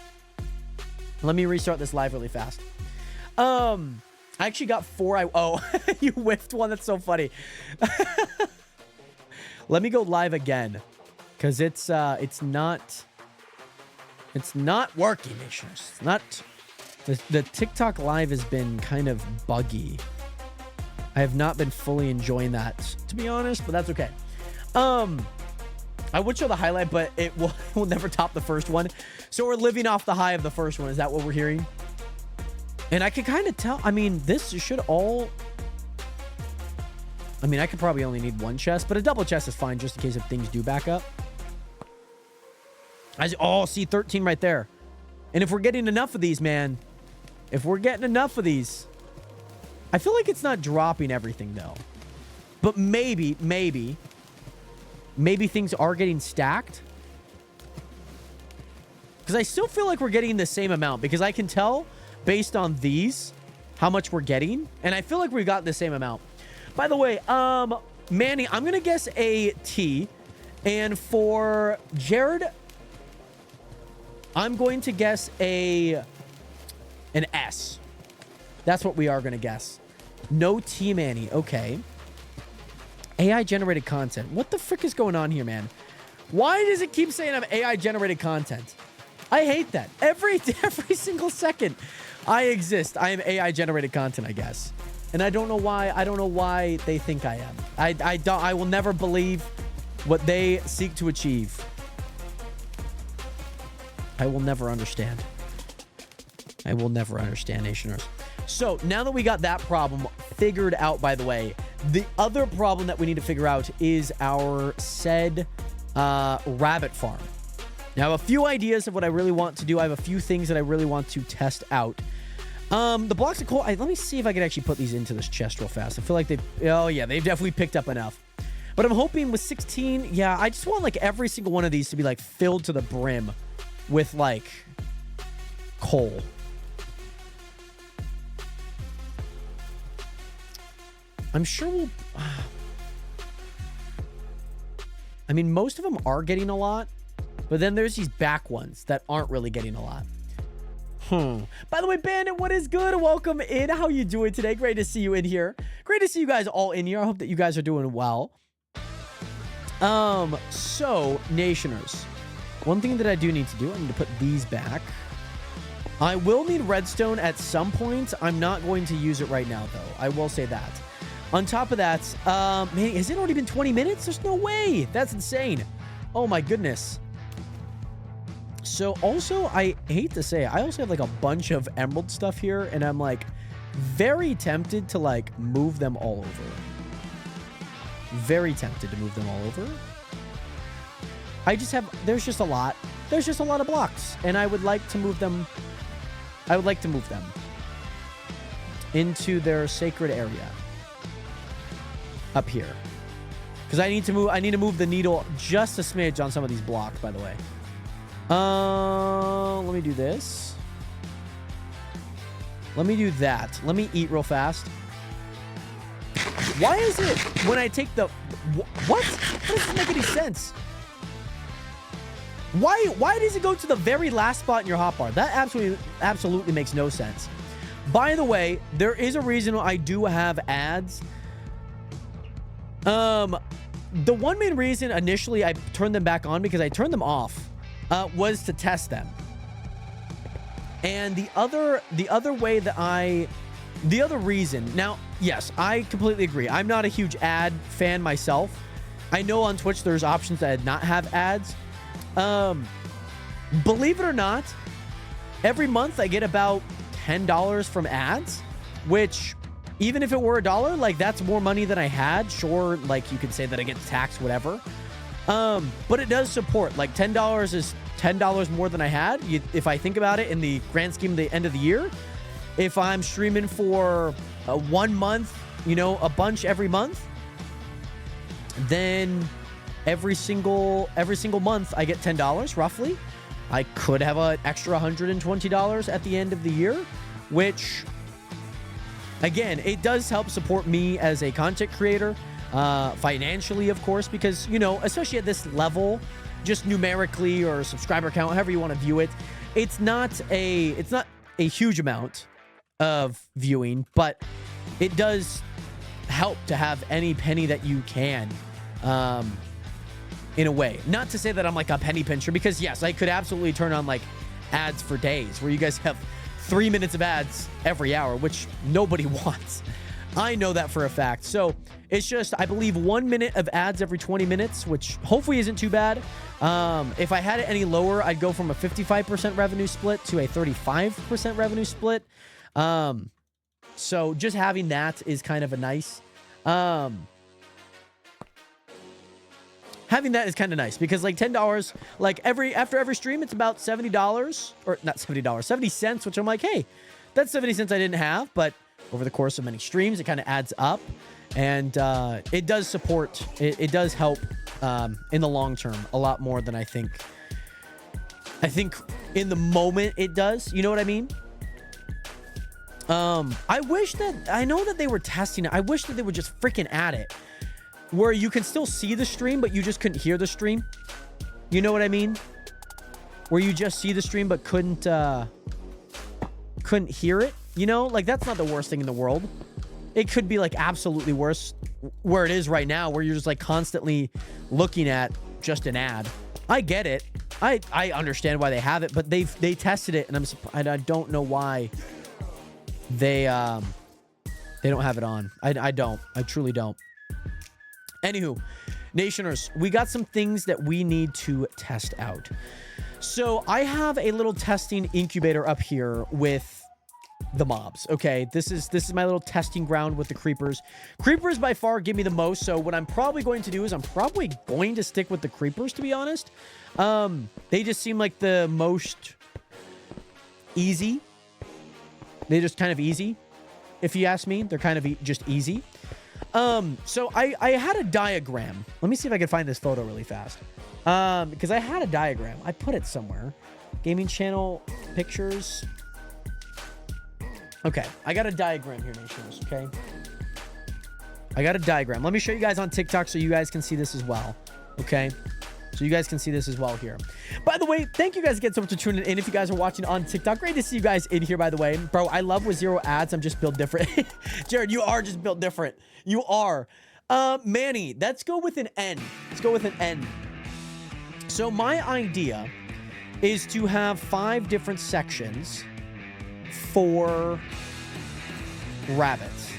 C: Let me restart this live really fast. I actually got 4. Oh, you whiffed one. That's so funny. Let me go live again. Because it's not working, Nationers. It's not... The TikTok live has been kind of buggy. I have not been fully enjoying that, to be honest, but that's okay. I would show the highlight, but it will never top the first one. So we're living off the high of the first one. Is that what we're hearing? And I can kind of tell. I mean, this should all... I mean, I could probably only need 1 chest, but a double chest is fine just in case if things do back up. Oh, see, 13 right there. And if we're getting enough of these, man... If we're getting enough of these... I feel like it's not dropping everything, though. But maybe things are getting stacked. Because I still feel like we're getting the same amount. Because I can tell, based on these, how much we're getting. And I feel like we got the same amount. By the way, Manny, I'm gonna guess a T, and for Jared, I'm going to guess an S. That's what we are gonna guess. No T, Manny. Okay. AI generated content. What the frick is going on here, man? Why does it keep saying I'm AI generated content? I hate that. Every single second I exist, I am AI generated content, I guess. And I don't know why. I don't know why they think I am. I will never believe what they seek to achieve. I will never understand. I will never understand, Nationers. So now that we got that problem figured out, by the way, the other problem that we need to figure out is our said rabbit farm. Now, I have a few ideas of what I really want to do. I have a few things that I really want to test out. The blocks of coal, let me see if I can actually put these into this chest real fast. I feel like oh yeah, they've definitely picked up enough. But I'm hoping with 16, yeah, I just want like every single one of these to be like filled to the brim with like coal. I'm sure we'll... I mean, most of them are getting a lot, but then there's these back ones that aren't really getting a lot. By the way, Bandit, what is good? Welcome in. How you doing today? Great to see you in here. Great to see you guys all in here. I hope that you guys are doing well. So, Nationers, one thing that I do need to do, I need to put these back. I will need redstone at some point. I'm not going to use it right now, though. I will say that. On top of that, man, has it already been 20 minutes? There's no way. That's insane. Oh, my goodness. So, also, I hate to say, I also have, like, a bunch of emerald stuff here, and I'm, like, very tempted to, like, move them all over. Very tempted to move them all over. There's just a lot. There's just a lot of blocks, and I would like to move them. I would like to move them into their sacred area. Up here, because I need to move the needle just a smidge on some of these blocks, by the way. Let me do this. Let me do that. Let me eat real fast. Why is it when I take the what? That doesn't make any sense. Why does it go to the very last spot in your hotbar? That absolutely makes no sense. By the way, there is a reason why I do have ads. The one main reason initially I turned them back on, because I turned them off, was to test them. And the other reason, now, yes, I completely agree. I'm not a huge ad fan myself. I know on Twitch there's options that not have ads. Believe it or not, every month I get about $10 from ads, which, even if it were $1, like, that's more money than I had. Sure, like, you could say that I get taxed, whatever. But it does support. Like, $10 is $10 more than I had. If I think about it in the grand scheme of the end of the year, if I'm streaming for 1 month, you know, a bunch every month, then every single month I get $10 roughly. I could have an extra $120 at the end of the year, which, again, it does help support me as a content creator, financially, of course, because, you know, especially at this level, just numerically or subscriber count, however you want to view it, it's not a huge amount of viewing, but it does help to have any penny that you can, in a way. Not to say that I'm like a penny pincher, because yes, I could absolutely turn on like ads for days where you guys have 3 minutes of ads every hour, which nobody wants. I know that for a fact. So it's just, I believe 1 minute of ads every 20 minutes, which hopefully isn't too bad. If I had it any lower, I'd go from a 55% revenue split to a 35% revenue split. So just having that is kind of a nice, having that is kind of nice, because like $10, like after every stream, it's about $70, or not $70, 70 cents, which I'm like, hey, that's 70 cents I didn't have, but over the course of many streams, it kind of adds up, and it does support, it does help in the long term a lot more than I think in the moment it does. You know what I mean? I wish that, I know that they were testing it. I wish that they would just freaking add it where you can still see the stream, but you just couldn't hear the stream. You know what I mean? Where you just see the stream, but couldn't hear it. You know, like that's not the worst thing in the world. It could be like absolutely worse where it is right now, where you're just like constantly looking at just an ad. I get it. I understand why they have it, but they tested it, and I don't know why they don't have it on. I don't. I truly don't. Anywho, Nationers, we got some things that we need to test out. So I have a little testing incubator up here with the mobs. Okay, this is my little testing ground with the creepers. Creepers by far give me the most, so what I'm probably going to do is I'm probably going to stick with the creepers, to be honest. They just seem like the most easy. They just kind of easy, if you ask me. They're kind of just easy. So I had a diagram. Let me see if I can find this photo really fast. Because I had a diagram. I put it somewhere. Gaming channel pictures. Okay, I got a diagram here, Nations, okay? I got a diagram. Let me show you guys on TikTok so you guys can see this as well, okay? So you guys can see this as well here. By the way, thank you guys again so much for tuning in. If you guys are watching on TikTok, great to see you guys in here, by the way. Bro, I love with 0 ads. I'm just built different. Jared, you are just built different. You are. Manny, let's go with an N. Let's go with an N. So my idea is to have 5 different sections for rabbits.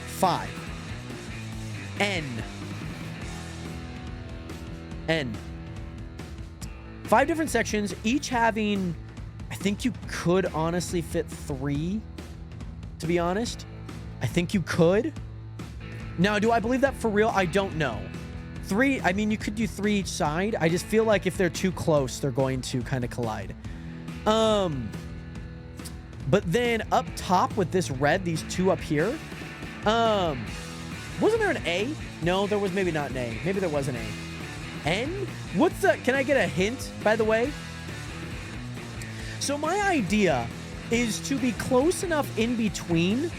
C: 5. N. 5 different sections, each having, I think you could honestly fit 3, to be honest. I think you could. Now, do I believe that for real? I don't know. 3, I mean, you could do 3 each side. I just feel like if they're too close, they're going to kind of collide. But then up top with this red, these 2 up here, wasn't there an A? No, there was maybe not an A. Maybe there was an A. N? What's the... Can I get a hint, by the way? So my idea is to be close enough in between.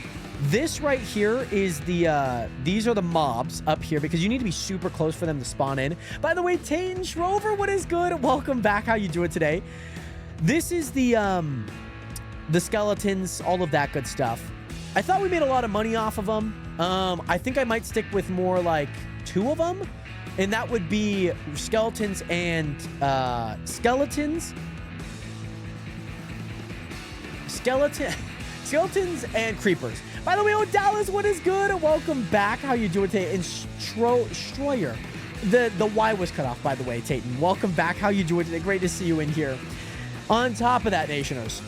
C: This right here is the... these are the mobs up here because you need to be super close for them to spawn in. By the way, Tain Shrover, what is good? Welcome back. How you doing today? This is the skeletons, all of that good stuff. I thought we made a lot of money off of them. I think I might stick with more like 2 of them. And that would be skeletons and skeletons and creepers. By the way, oh Dallas, what is good? Welcome back. How you doing today? And Stroyer. The Y was cut off, by the way, Tayton. Welcome back. How you doing today? Great to see you in here. On top of that, Nationers,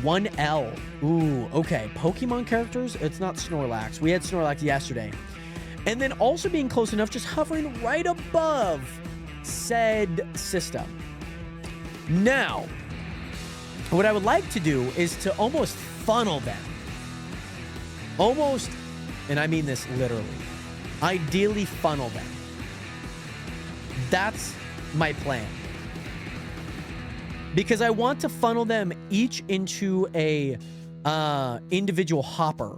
C: 1L. Ooh, okay. Pokemon characters. It's not Snorlax. We had Snorlax yesterday. And then also being close enough, just hovering right above said system. Now, what I would like to do is to almost funnel them. Almost, and I mean this literally, ideally funnel them. That's my plan. Because I want to funnel them each into a individual hopper.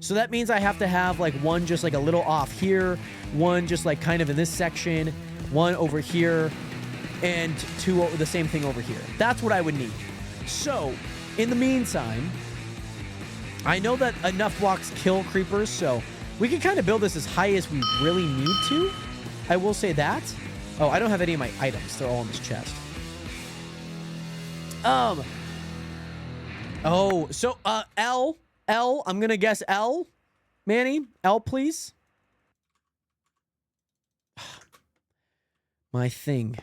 C: So that means I have to have like one just like a little off here, one just like kind of in this section, one over here, and 2 the same thing over here. That's what I would need. So in the meantime, I know that enough blocks kill creepers, so we can kind of build this as high as we really need to. I will say that. Oh, I don't have any of my items. They're all in this chest. Oh, so L, I'm gonna guess L. Manny, L, please. My thing.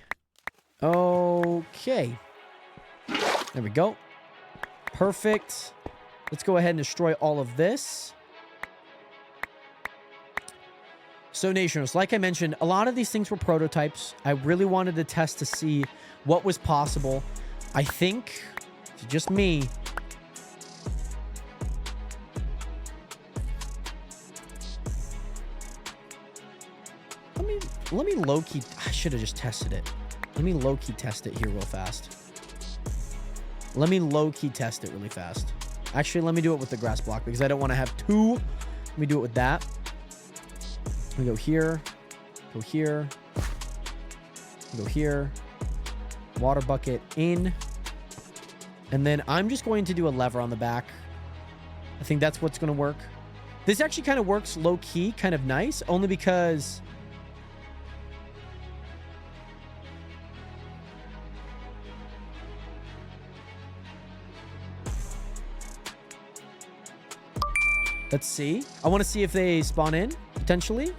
C: Okay. There we go. Perfect. Let's go ahead and destroy all of this. So, Nationals, like I mentioned, a lot of these things were prototypes. I really wanted to test to see what was possible. I think, it's just me, let me low-key, I should have just tested it. Let me low-key test it here real fast. Let me low-key test it really fast. Actually, let me do it with the grass block because I don't want to have two. Let me do it with that. We go here. Go here. Go here. Water bucket in. And then I'm just going to do a lever on the back. I think that's what's going to work. This actually kind of works low-key, kind of nice, only because... Let's see. I want to see if they spawn in, potentially.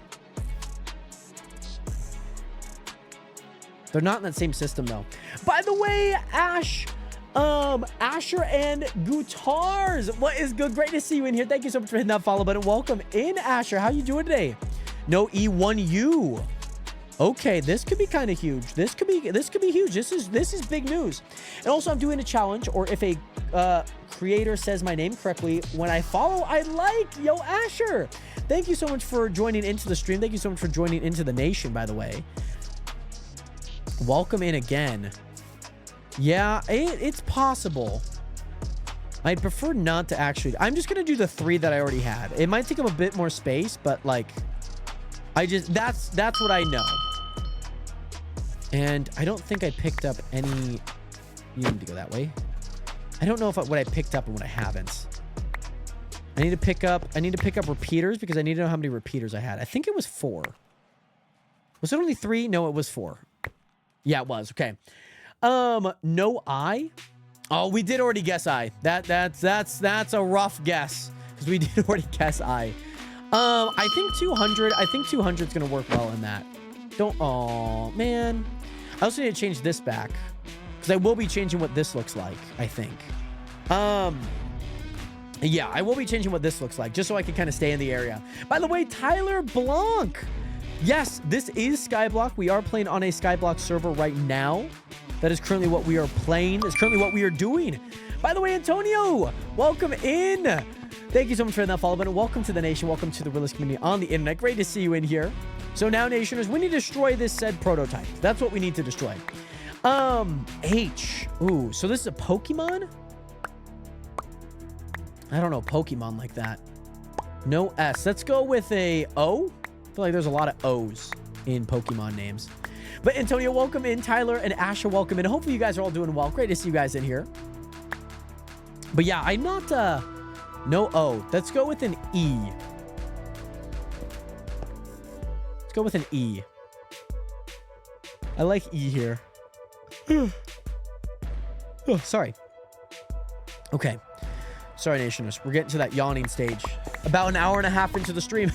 C: They're not in that same system, though. By the way, Asher and Guitars, what is good? Great to see you in here. Thank you so much for hitting that follow button. Welcome in, Asher. How you doing today? No E1U. Okay, this could be kind of huge. This could be huge. This is big news. And also, I'm doing a challenge, or if a creator says my name correctly when I follow, I like. Yo, Asher, thank you so much for joining into the stream. Thank you so much for joining into the nation, by the way. Welcome in again. Yeah, it's possible. I'd prefer not to actually. I'm just gonna do the 3 that I already had. It might take up a bit more space, but like, that's what I know. And I don't think I picked up any. You need to go that way. I don't know what I picked up and what I haven't. I need to pick up repeaters because I need to know how many repeaters I had. I think it was 4. Was it only 3? No, it was 4. Yeah, it was. Okay. No I. Oh, we did already guess I. That's a rough guess because we did already guess I. I think 200. I think 200 is gonna work well in that. Oh man. I also need to change this back because I will be changing what this looks like. I think. Yeah, I will be changing what this looks like just so I can kind of stay in the area. By the way, Tyler Blanc. Yes, this is Skyblock. We are playing on a Skyblock server right now. That is currently what we are playing. That's currently what we are doing. By the way, Antonio, welcome in. Thank you so much for that follow button. Welcome to the nation. Welcome to the realist community on the internet. Great to see you in here. So now, nationers, we need to destroy this said prototype. That's what we need to destroy. H. Ooh, so this is a Pokemon? I don't know Pokemon like that. No S. Let's go with a O. I feel like there's a lot of O's in Pokemon names. But Antonio, welcome in. Tyler and Asha, welcome in. Hopefully you guys are all doing well. Great to see you guys in here. But yeah, I'm not, no O. Let's go with an E. Let's go with an E. I like E here. Oh, sorry. Okay. Sorry, Nationers. We're getting to that yawning stage. About an hour and a half into the stream.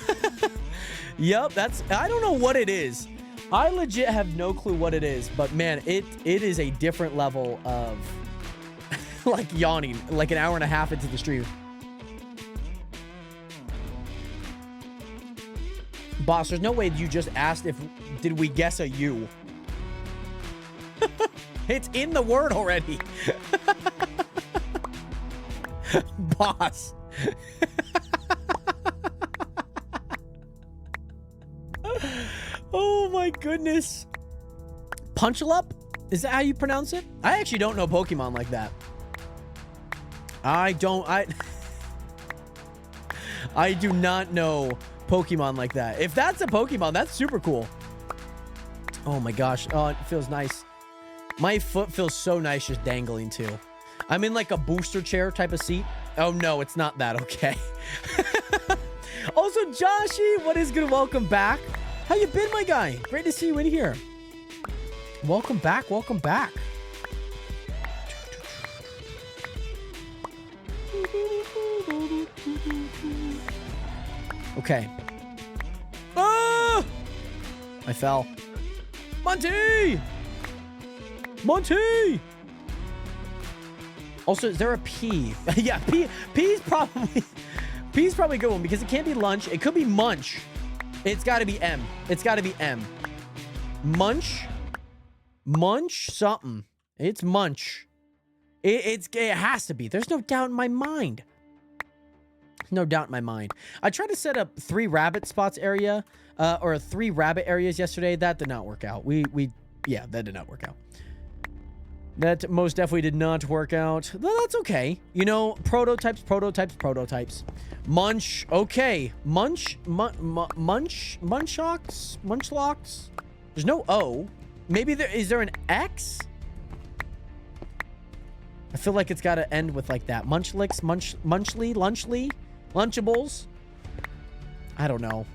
C: Yep, I don't know what it is. I legit have no clue what it is, but man, it is a different level of like yawning, like an hour and a half into the stream. Boss, there's no way you just asked did we guess a U? It's in the word already. Boss. Oh my goodness. Punchalup? Is that how you pronounce it? I actually don't know Pokemon like that. I do not know Pokemon like that. If that's a Pokemon, that's super cool. Oh my gosh. Oh, it feels nice. My foot feels so nice just dangling too. I'm in like a booster chair type of seat. Oh no, it's not that. Okay. Also, Joshi, what is good? Welcome back. How you been, my guy? Great to see you in here. Welcome back. Welcome back. Okay. Ah! I fell. Monty! Monty! Also, is there a P? Yeah, P's probably a good one because it can't be lunch. It could be munch. It's got to be M. It's got to be M. Munch? Munch something. It's munch. It has to be. There's no doubt in my mind. No doubt in my mind. I tried to set up 3 rabbit spots area, or 3 rabbit areas yesterday. That did not work out. Yeah, that did not work out. That most definitely did not work out. Well, that's okay. You know, prototypes. Munch. Okay. Munchlocks. There's no O. Maybe is there an X? I feel like it's got to end with like that. Munchlix, Lunchly, Lunchables. I don't know.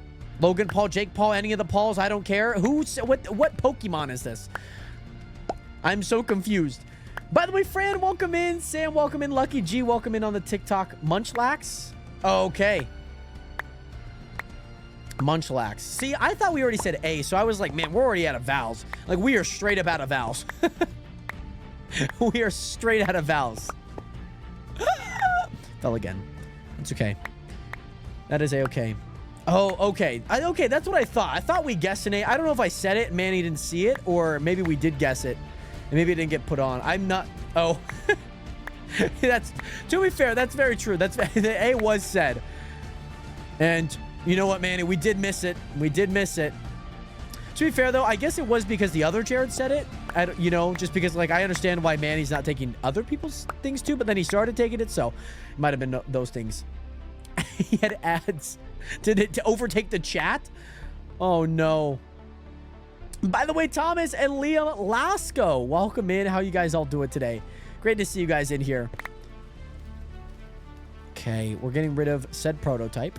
C: Logan Paul, Jake Paul, any of the Pauls, I don't care. What Pokemon is this? I'm so confused. By the way, Fran, welcome in. Sam, welcome in. Lucky G, welcome in on the TikTok. Munchlax? Okay. Munchlax. See, I thought we already said A, so I was like, man, we're already out of vowels. Like, we are straight up out of vowels. We are straight out of vowels. Fell again. It's okay. That is A-okay. Oh, okay. Okay, that's what I thought. I thought we guessed an A. I don't know if I said it, Manny didn't see it, or maybe we did guess it, and maybe it didn't get put on. I'm not... Oh. That's... To be fair, that's very true. That's... The A was said. And you know what, Manny? We did miss it. We did miss it. To be fair, though, I guess it was because the other Jared said it. You know, just because, like, I understand why Manny's not taking other people's things, too, but then he started taking it, so it might have been those things. He had ads to overtake the chat. Oh no. By the way, Thomas and Liam Lasco, welcome in. How you guys all doing today? Great to see you guys in here. Okay, we're getting rid of said prototype.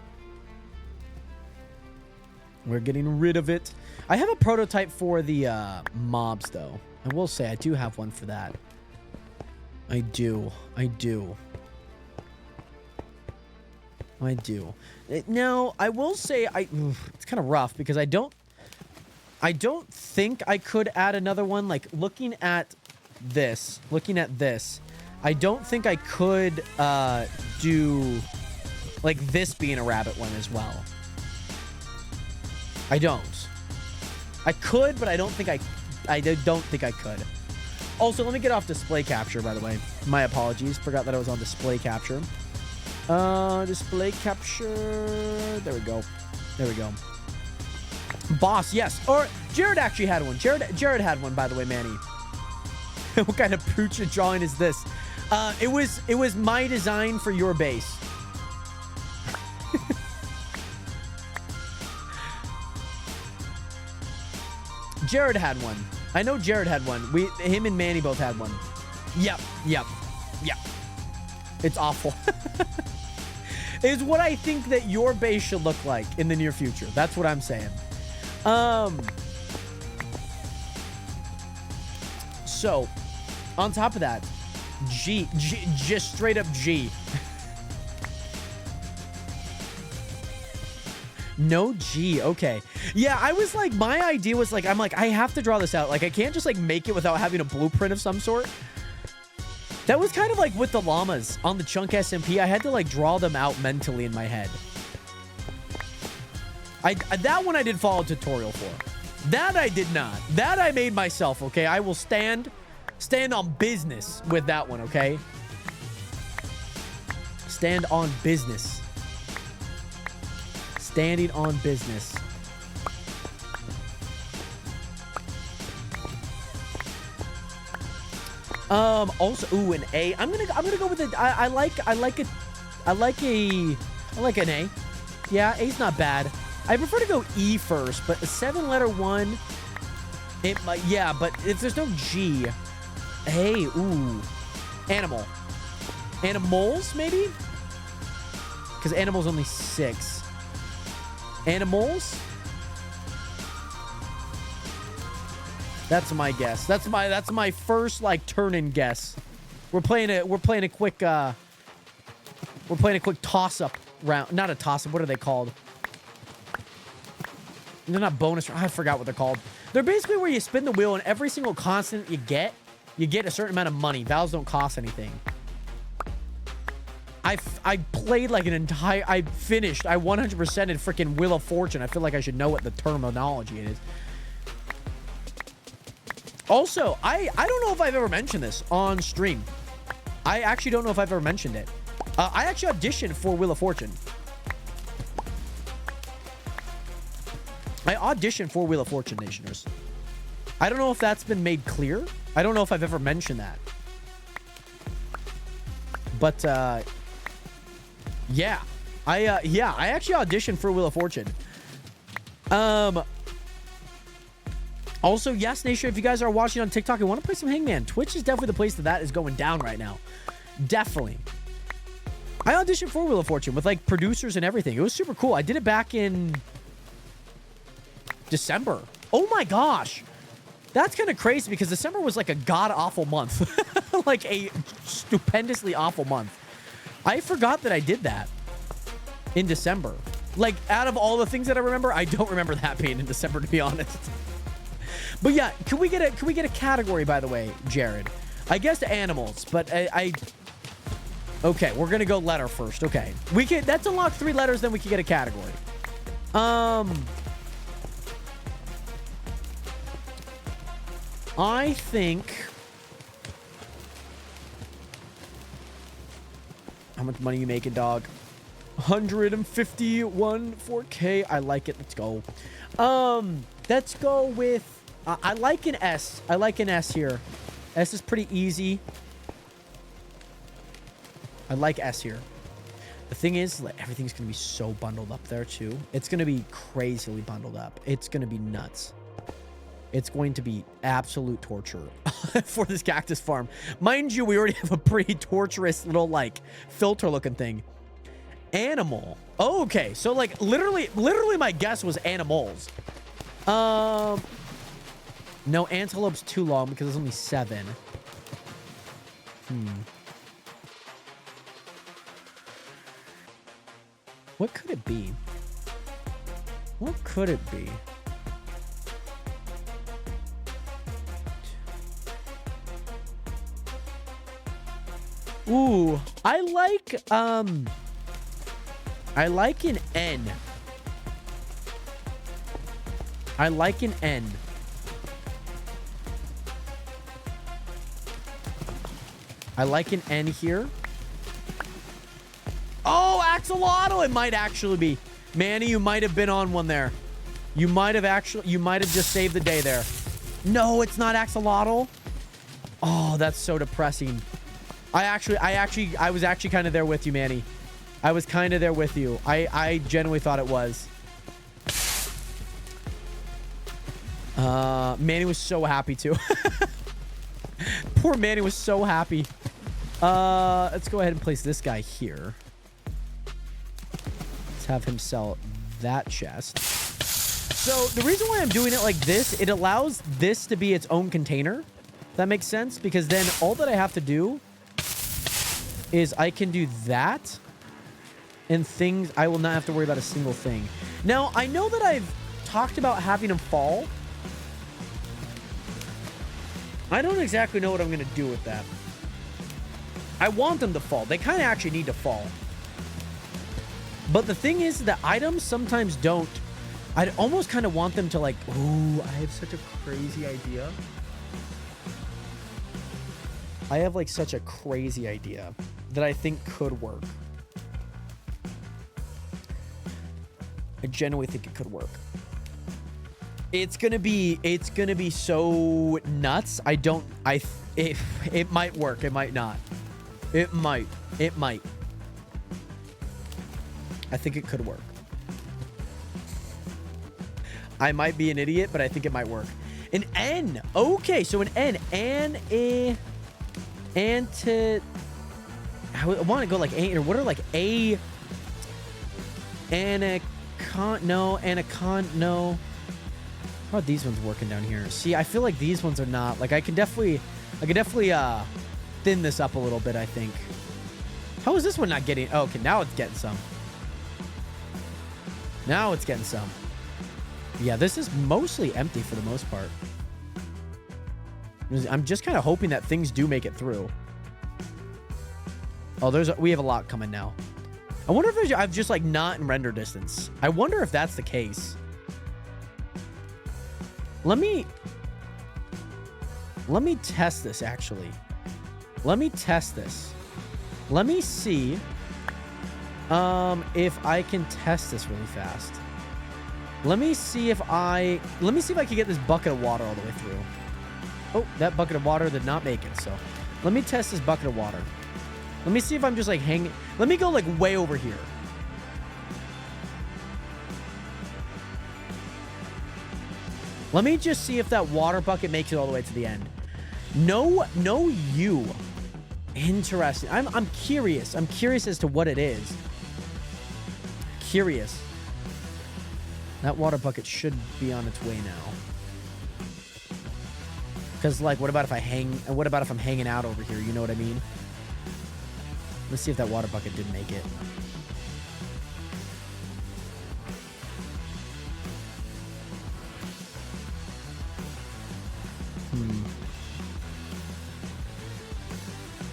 C: We're getting rid of it. I have a prototype for the mobs, though. I will say I do have one for that. I do. Now, I will say it's kind of rough because I don't think I could add another one. Like, looking at this, I don't think I could do like this being a rabbit one as well. I don't. I could, but I don't think I don't think I could. Also, let me get off display capture, by the way. My apologies. Forgot that I was on display capture. Display capture. There we go. Boss, yes. Or Jared actually had one. Jared had one, by the way, Manny. What kind of pooch drawing is this? It was my design for your base. Jared had one. I know Jared had one. Him and Manny both had one. Yep. It's awful. Is what I think that your base should look like in the near future. That's what I'm saying. So, on top of that, G, just straight up G. No G. Okay. Yeah, I was like, my idea was like, I have to draw this out. Like, I can't just like make it without having a blueprint of some sort. That was kind of like with the llamas on the Chunk SMP. I had to like draw them out mentally in my head. That one I did follow a tutorial for. That I did not. That I made myself, okay? I will stand on business with that one, okay? Stand on business. Standing on business. Also, ooh, an A. I'm gonna go with it. I like an A. Yeah, A's not bad. I prefer to go E first, but a 7-letter one, it might, yeah, but if there's no G, A, ooh, animal. Animals, maybe? Because animals only 6. Animals? That's my guess. That's my first like turn-in guess. We're playing a quick toss-up round. Not a toss-up. What are they called? They're not bonus. I forgot what they're called. They're basically where you spin the wheel and every single constant you get a certain amount of money. Vowels don't cost anything. I played like an entire... I 100%ed freaking Wheel of Fortune. I feel like I should know what the terminology is. Also, I don't know if I've ever mentioned this on stream. I actually don't know if I've ever mentioned it. I actually auditioned for Wheel of Fortune. I auditioned for Wheel of Fortune, Nationers. I don't know if that's been made clear. I don't know if I've ever mentioned that. But, yeah. I actually auditioned for Wheel of Fortune. Also, yes, Nation, if you guys are watching on TikTok and want to play some Hangman, Twitch is definitely the place that is going down right now. Definitely. I auditioned for Wheel of Fortune with, like, producers and everything. It was super cool. I did it back in December. Oh, my gosh. That's kind of crazy because December was, like, a god-awful month. Like, a stupendously awful month. I forgot that I did that in December. Like, out of all the things that I remember, I don't remember that being in December, to be honest. But yeah, can we get a category, by the way, Jared? I guess animals, but okay, we're gonna go letter first. Okay, that's unlock 3 letters, then we can get a category. I think. How much money you making, dog? 151 4K. I like it. Let's go. Let's go with. I like an S. I like an S here. S is pretty easy. I like S here. The thing is, like, everything's going to be so bundled up there, too. It's going to be crazily bundled up. It's going to be nuts. It's going to be absolute torture for this cactus farm. Mind you, we already have a pretty torturous little, like, filter-looking thing. Animal. Oh, okay. So, like, literally my guess was animals. No, antelope's too long because there's only 7. What could it be? What could it be? Ooh, I like an N. I like an N. I like an N here. Oh, axolotl! It might actually be. Manny, you might have been on one there. You might have just saved the day there. No, it's not axolotl. Oh, that's so depressing. I was actually kind of there with you, Manny. I was kind of there with you. I genuinely thought it was. Manny was so happy too. Poor Manny was so happy. Let's go ahead and place this guy here. Let's have him sell that chest. So the reason why I'm doing it like this, it allows this to be its own container. That makes sense, because then all that I have to do is I can do that and things. I will not have to worry about a single thing. Now, I know that I've talked about having them fall. I don't exactly know what I'm going to do with that. I want them to fall. They kind of actually need to fall. But the thing is that items sometimes don't. I'd almost kind of want them to, like, ooh, I have such a crazy idea. I have, like, such a crazy idea that I think could work. I genuinely think it could work. It's gonna be so nuts. It might work. It might not. It might. I think it could work. I might be an idiot, but I think it might work. An N. Okay, so an N. I want to go like A, or what are like A? Anaconda, no. How are these ones working down here? See, I feel like these ones are not. Like, I could definitely thin this up a little bit, I think. How is this one not getting? Oh, okay, now it's getting some. Now it's getting some. Yeah, this is mostly empty for the most part. I'm just kind of hoping that things do make it through. Oh, we have a lot coming now. I wonder if I'm just like not in render distance. I wonder if that's the case. Let me test this, actually. Let me test this. Let me see if I can test this really fast. Let me see if I can get this bucket of water all the way through. Oh, that bucket of water did not make it. So let me test this bucket of water. Let me see if I'm just like hanging. Let me go like way over here. Let me just see if that water bucket makes it all the way to the end. No, you. Interesting. I'm curious. I'm curious as to what it is. Curious. That water bucket should be on its way now. Because, like, what about if I hang... What about if I'm hanging out over here? You know what I mean? Let's see if that water bucket did make it.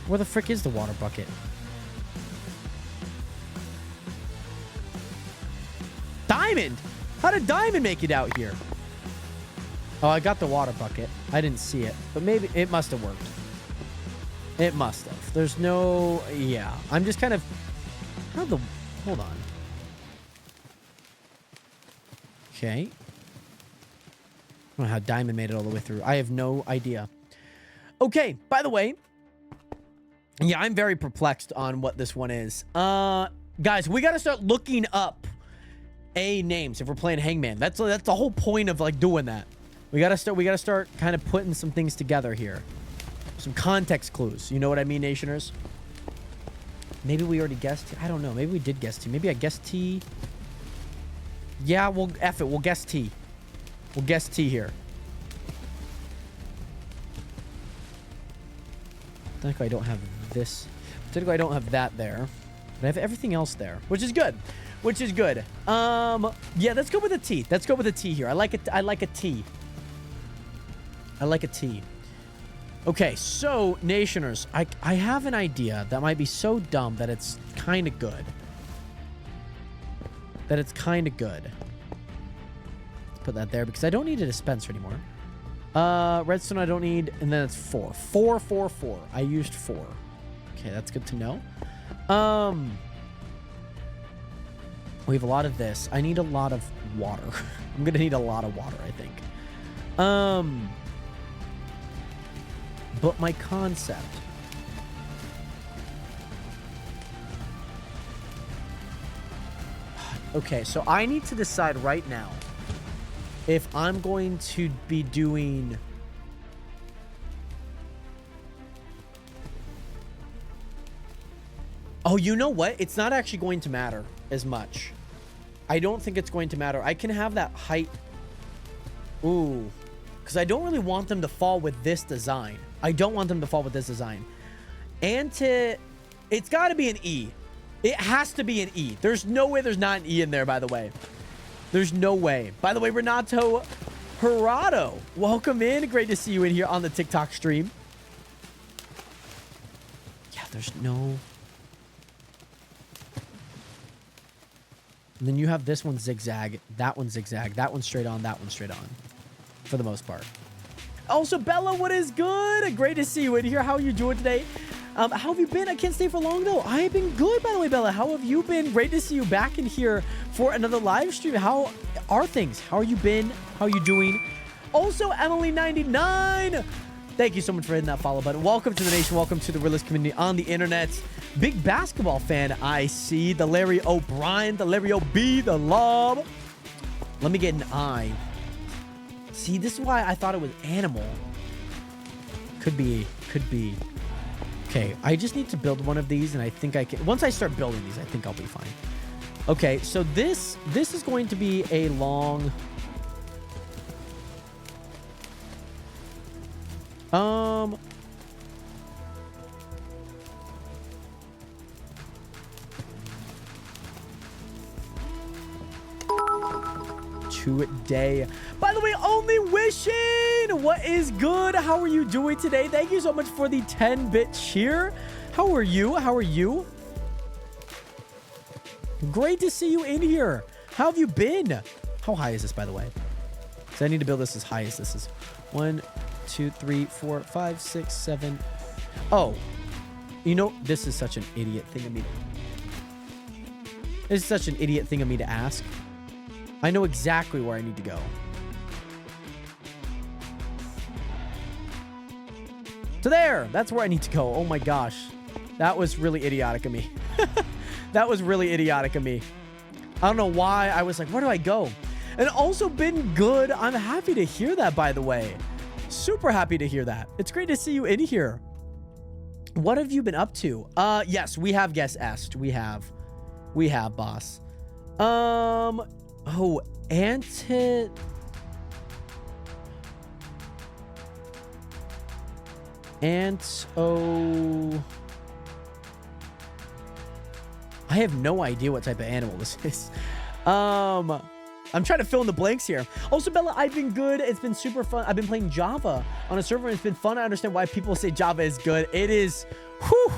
C: Where the frick is the water bucket? Diamond! How did Diamond make it out here? Oh, I got the water bucket. I didn't see it. But maybe it must have worked. It must have. There's no... Yeah. I'm just kind of... How the... Hold on. Okay. I don't know how Diamond made it all the way through. I have no idea. Okay. By the way... Yeah, I'm very perplexed on what this one is. Guys, we got to start looking up names if we're playing Hangman. That's the whole point of like doing that. We got to start kind of putting some things together here. Some context clues. You know what I mean, Nationers? Maybe we already guessed. I don't know. Maybe we did guess T. Maybe I guessed T. Yeah, we'll F it. We'll guess T. We'll guess T here. Technically, I don't have this. Technically, I don't have that there. But I have everything else there, which is good. Which is good. Yeah, let's go with a T. Let's go with a T here. I like it. I like a T. I like a T. Okay, so, Nationers, I have an idea that might be so dumb that it's kind of good. That it's kind of good. Let's put that there because I don't need a dispenser anymore. Redstone I don't need, and then it's 4. 4, 4, 4. I used 4. Okay, that's good to know. We have a lot of this. I need a lot of water. I'm gonna need a lot of water, I think. But my concept... Okay, so I need to decide right now if I'm going to be doing... Oh, you know what? It's not actually going to matter as much. I don't think it's going to matter. I can have that height... Ooh. Because I don't really want them to fall with this design. I don't want them to fall with this design. And to... It's got to be an E. It has to be an E. There's no way there's not an E in there, by the way. There's no way. By the way, Renato Hirado, welcome in. Great to see you in here on the TikTok stream. Yeah, there's no... And then you have this one zigzag, that one zigzag, that one straight on, that one straight on. For the most part. Also, Bella, what is good? Great to see you in here. How are you doing today? How have you been? I can't stay for long, though. I have been good, by the way, Bella. How have you been? Great to see you back in here for another live stream. How are things? How are you been? How are you doing? Also, Emily99. Thank you so much for hitting that follow button. Welcome to the nation. Welcome to the realist community on the internet. Big basketball fan, I see. The Larry O'Brien, the Larry O'B, the Lob. Let me get an I. See, this is why I thought it was animal. Could be. Okay, I just need to build one of these, and I think I can. Once I start building these, I think I'll be fine. Okay, so this is going to be a long... Today. By the way, Only Wishing, what is good? How are you doing today? Thank you so much for the 10-bit cheer. How are you? How are you? Great to see you in here. How have you been? How high is this, by the way? Because I need to build this as high as this is. 1, 2, 3, 4, 5, 6, 7. Oh, you know, this is such an idiot thing of me. This is such an idiot thing of me to ask. I know exactly where I need to go. So there, that's where I need to go. Oh my gosh. That was really idiotic of me. That was really idiotic of me. I don't know why I was like, where do I go? And also been good. I'm happy to hear that, by the way. Super happy to hear that. It's great to see you in here. What have you been up to? Yes, we have guest est. We have, boss. Oh, Antit. I have no idea what type of animal this is. I'm trying to fill in the blanks here. Also, Bella, I've been good. It's been super fun. I've been playing Java on a server, and it's been fun. I understand why people say Java is good. It is, whew,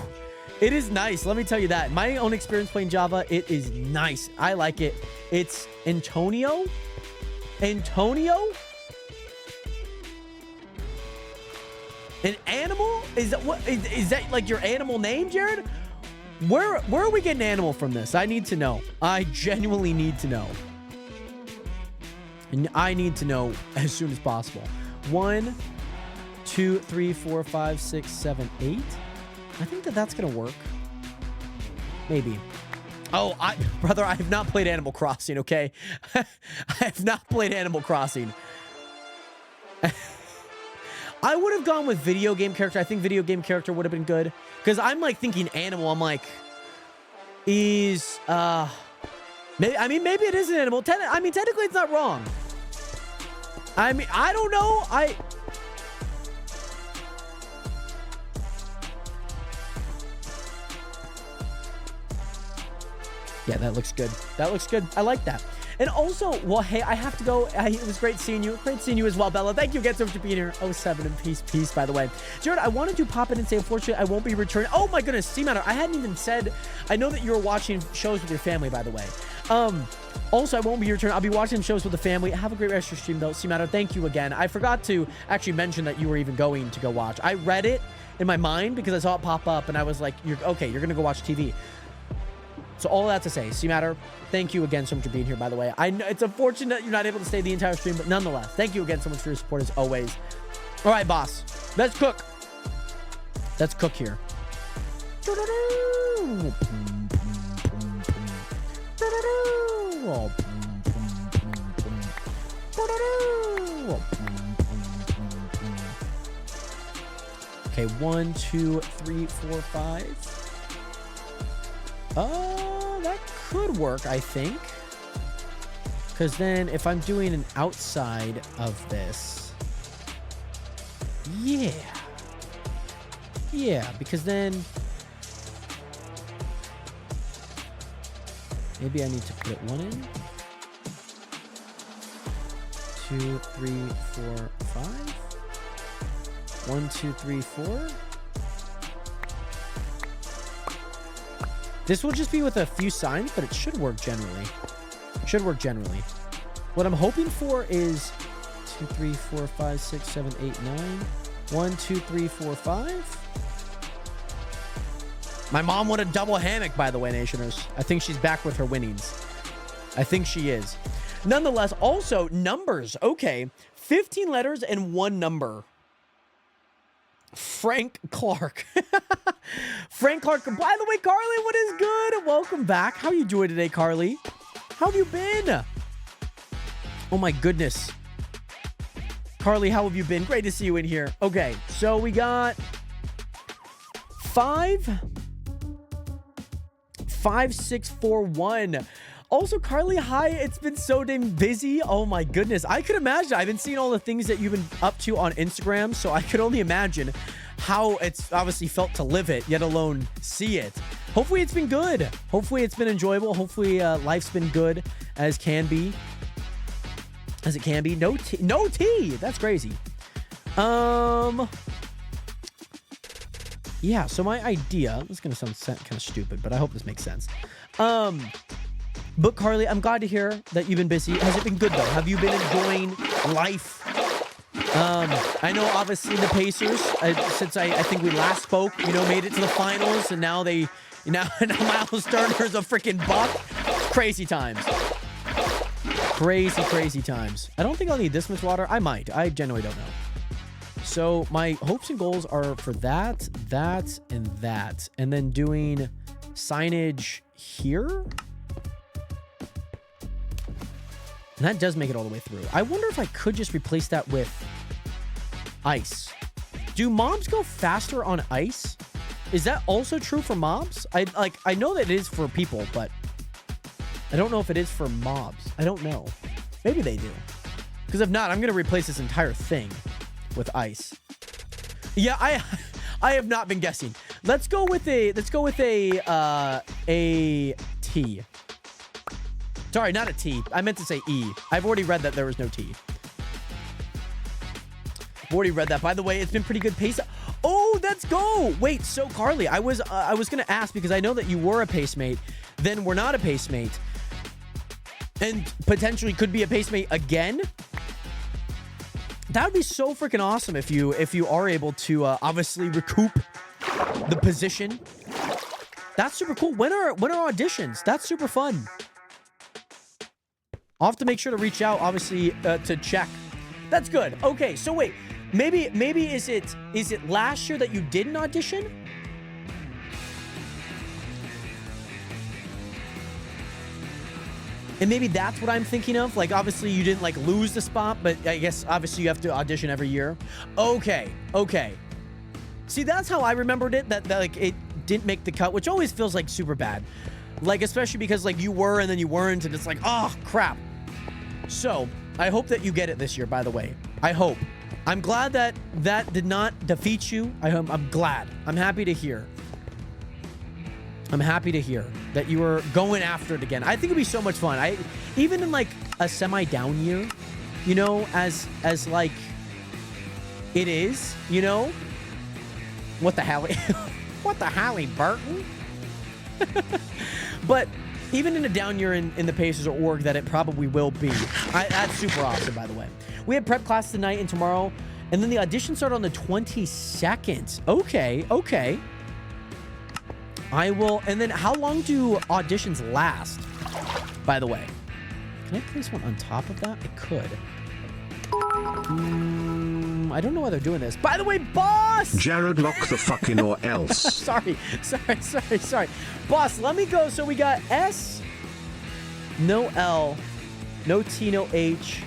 C: it is nice. Let me tell you that. My own experience playing Java, it is nice. I like it. It's Antonio? An animal? Is that what? Is that like your animal name, Jared? Where are we getting animal from this? I need to know. I genuinely need to know. And I need to know as soon as possible. 1, 2, 3, 4, 5, 6, 7, 8. I think that's gonna work. Maybe. Oh, brother, I have not played Animal Crossing, okay? I have not played Animal Crossing. I would have gone with video game character. I think video game character would have been good. Because I'm like thinking animal. I'm like, maybe, maybe it is an animal. Technically it's not wrong. I mean, I don't know. Yeah, that looks good. That looks good. I like that. And also, well, hey, I have to go. It was great seeing you. Great seeing you as well, Bella. Thank you again so much for being here. 07 and peace, by the way. Jared, I wanted to pop in and say, unfortunately, I won't be returning. Oh my goodness, C-Matter. I hadn't even said, I know that you were watching shows with your family, by the way. Also, I won't be returning. I'll be watching shows with the family. Have a great rest of your stream, though. C-Matter, thank you again. I forgot to actually mention that you were even going to go watch. I read it in my mind because I saw it pop up, and I was like, you're going to go watch TV. So all that to say, C-Matter, thank you again so much for being here, by the way. I know it's unfortunate that you're not able to stay the entire stream, but nonetheless, thank you again so much for your support as always. All right, boss. Let's cook. Let's cook here. Okay, 1, 2, 3, 4, 5. That could work, I think. Because then if I'm doing an outside of this... Yeah. Yeah, because then... Maybe I need to put 1 in. 2, 3, 4, 5. 1, 2, 3, 4. This will just be with a few signs, but it should work generally. Should work generally. What I'm hoping for is 2, 3, 4, 5, 6, 7, 8, 9. 1, 2, 3, 4, 5. My mom won a double hammock, by the way, Nationers. I think she's back with her winnings. I think she is. Nonetheless, also numbers. Okay, 15 letters and 1 number. Frank Clark. Frank Clark. By the way, Carly, what is good? Welcome back. How are you doing today, Carly? How have you been? Oh my goodness. Carly, how have you been? Great to see you in here. Okay, so we got 5, 6, 4, 1. Also, Carly, hi. It's been so damn busy. Oh my goodness. I could imagine. I've been seeing all the things that you've been up to on Instagram, so I could only imagine how it's obviously felt to live it, yet alone see it. Hopefully it's been good. Hopefully it's been enjoyable. Hopefully life's been good as can be. As it can be. No tea. That's crazy. Yeah, so my idea, this is going to sound kind of stupid, but I hope this makes sense. But Carly, I'm glad to hear that you've been busy. Has it been good though? Have you been enjoying life? I know obviously the Pacers, since I think we last spoke, made it to the finals, and now now Miles Turner's a freaking buck. Crazy times. Crazy times. I don't think I'll need this much water. I might. I generally don't know. So my hopes and goals are for that, that, and that. And then doing signage here. And that does make it all the way through. I wonder if I could just replace that with ice. Do mobs go faster on ice? Is that also true for mobs? I know that it is for people, but I don't know if it is for mobs. I don't know. Maybe they do. Because if not, I'm going to replace this entire thing with ice. Yeah, I have not been guessing. Let's go with a T. Sorry, not a T. I meant to say E. I've already read that there was no T. I've already read that. By the way, it's been pretty good pace. Oh, let's go. Wait, so Carly, I was going to ask because I know that you were a pacemate, then we're not a pacemate, and potentially could be a pacemate again. That would be so freaking awesome if you are able to obviously recoup the position. That's super cool. When are auditions? That's super fun. I'll have to make sure to reach out, obviously, to check. That's good. Okay, so wait. Maybe is it last year that you did an audition? And maybe that's what I'm thinking of. Like, obviously, you didn't, like, lose the spot, but I guess, obviously, you have to audition every year. Okay. See, that's how I remembered it, that like, it didn't make the cut, which always feels, like, super bad. Like, especially because, like, you were and then you weren't, and it's like, oh, crap. So, I hope that you get it this year, by the way. I hope. I'm glad that that did not defeat you. I'm glad. I'm happy to hear. I'm happy to hear that you were going after it again. I think it'd be so much fun. Even in like a semi-down year, you know, as like it is, you know, what the hell, what the Halliburton? But even in a down year in the Pacers or org that it probably will be. That's super awesome, by the way. We have prep class tonight and tomorrow, and then the audition start on the 22nd. Okay. I will, and then how long do auditions last, by the way? Can I place one on top of that? I could. I don't know why they're doing this. By the way, boss!
D: Jared, lock the fucking or else.
C: sorry. Boss, let me go. So we got S, no L, no T, no H.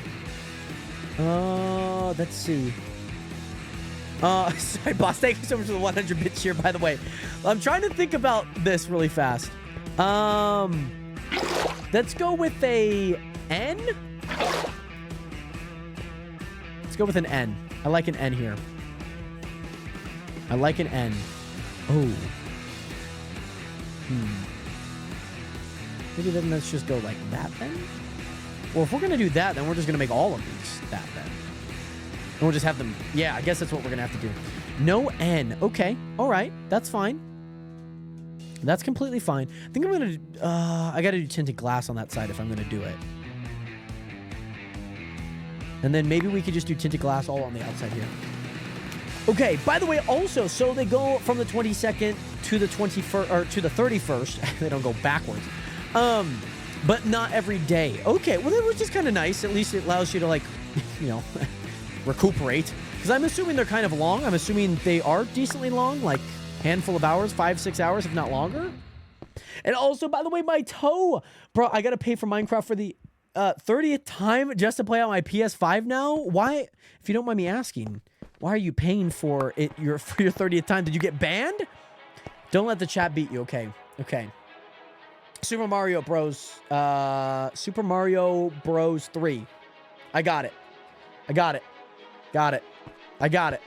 C: Let's see. Sorry, boss. Thank you so much for the 100 bits here, by the way. I'm trying to think about this really fast. Let's go with a N. Let's go with an N. I like an N here. I like an N. Oh. Maybe then let's just go like that then. Well, if we're going to do that, then we're just going to make all of these that then. And we'll just have them. Yeah, I guess that's what we're going to have to do. No N. Okay. All right. That's fine. That's completely fine. I think I'm going to... I got to do tinted glass on that side if I'm going to do it. And then maybe we could just do tinted glass all on the outside here. Okay. By the way, also, so they go from the 22nd to the 21st, or to the 31st. They don't go backwards. But not every day. Okay. Well, that was just kind of nice. At least it allows you to, like, you know... recuperate, because I'm assuming they're kind of long. I'm assuming they are decently long, like handful of hours, 5-6 hours, if not longer. And also, by the way, my toe, bro, I gotta pay for Minecraft for the 30th time just to play on my PS5 now. Why, if you don't mind me asking, why are you paying for it for your 30th time? Did you get banned? Don't let the chat beat you. Okay. Super Mario Bros 3. I got it. I got it.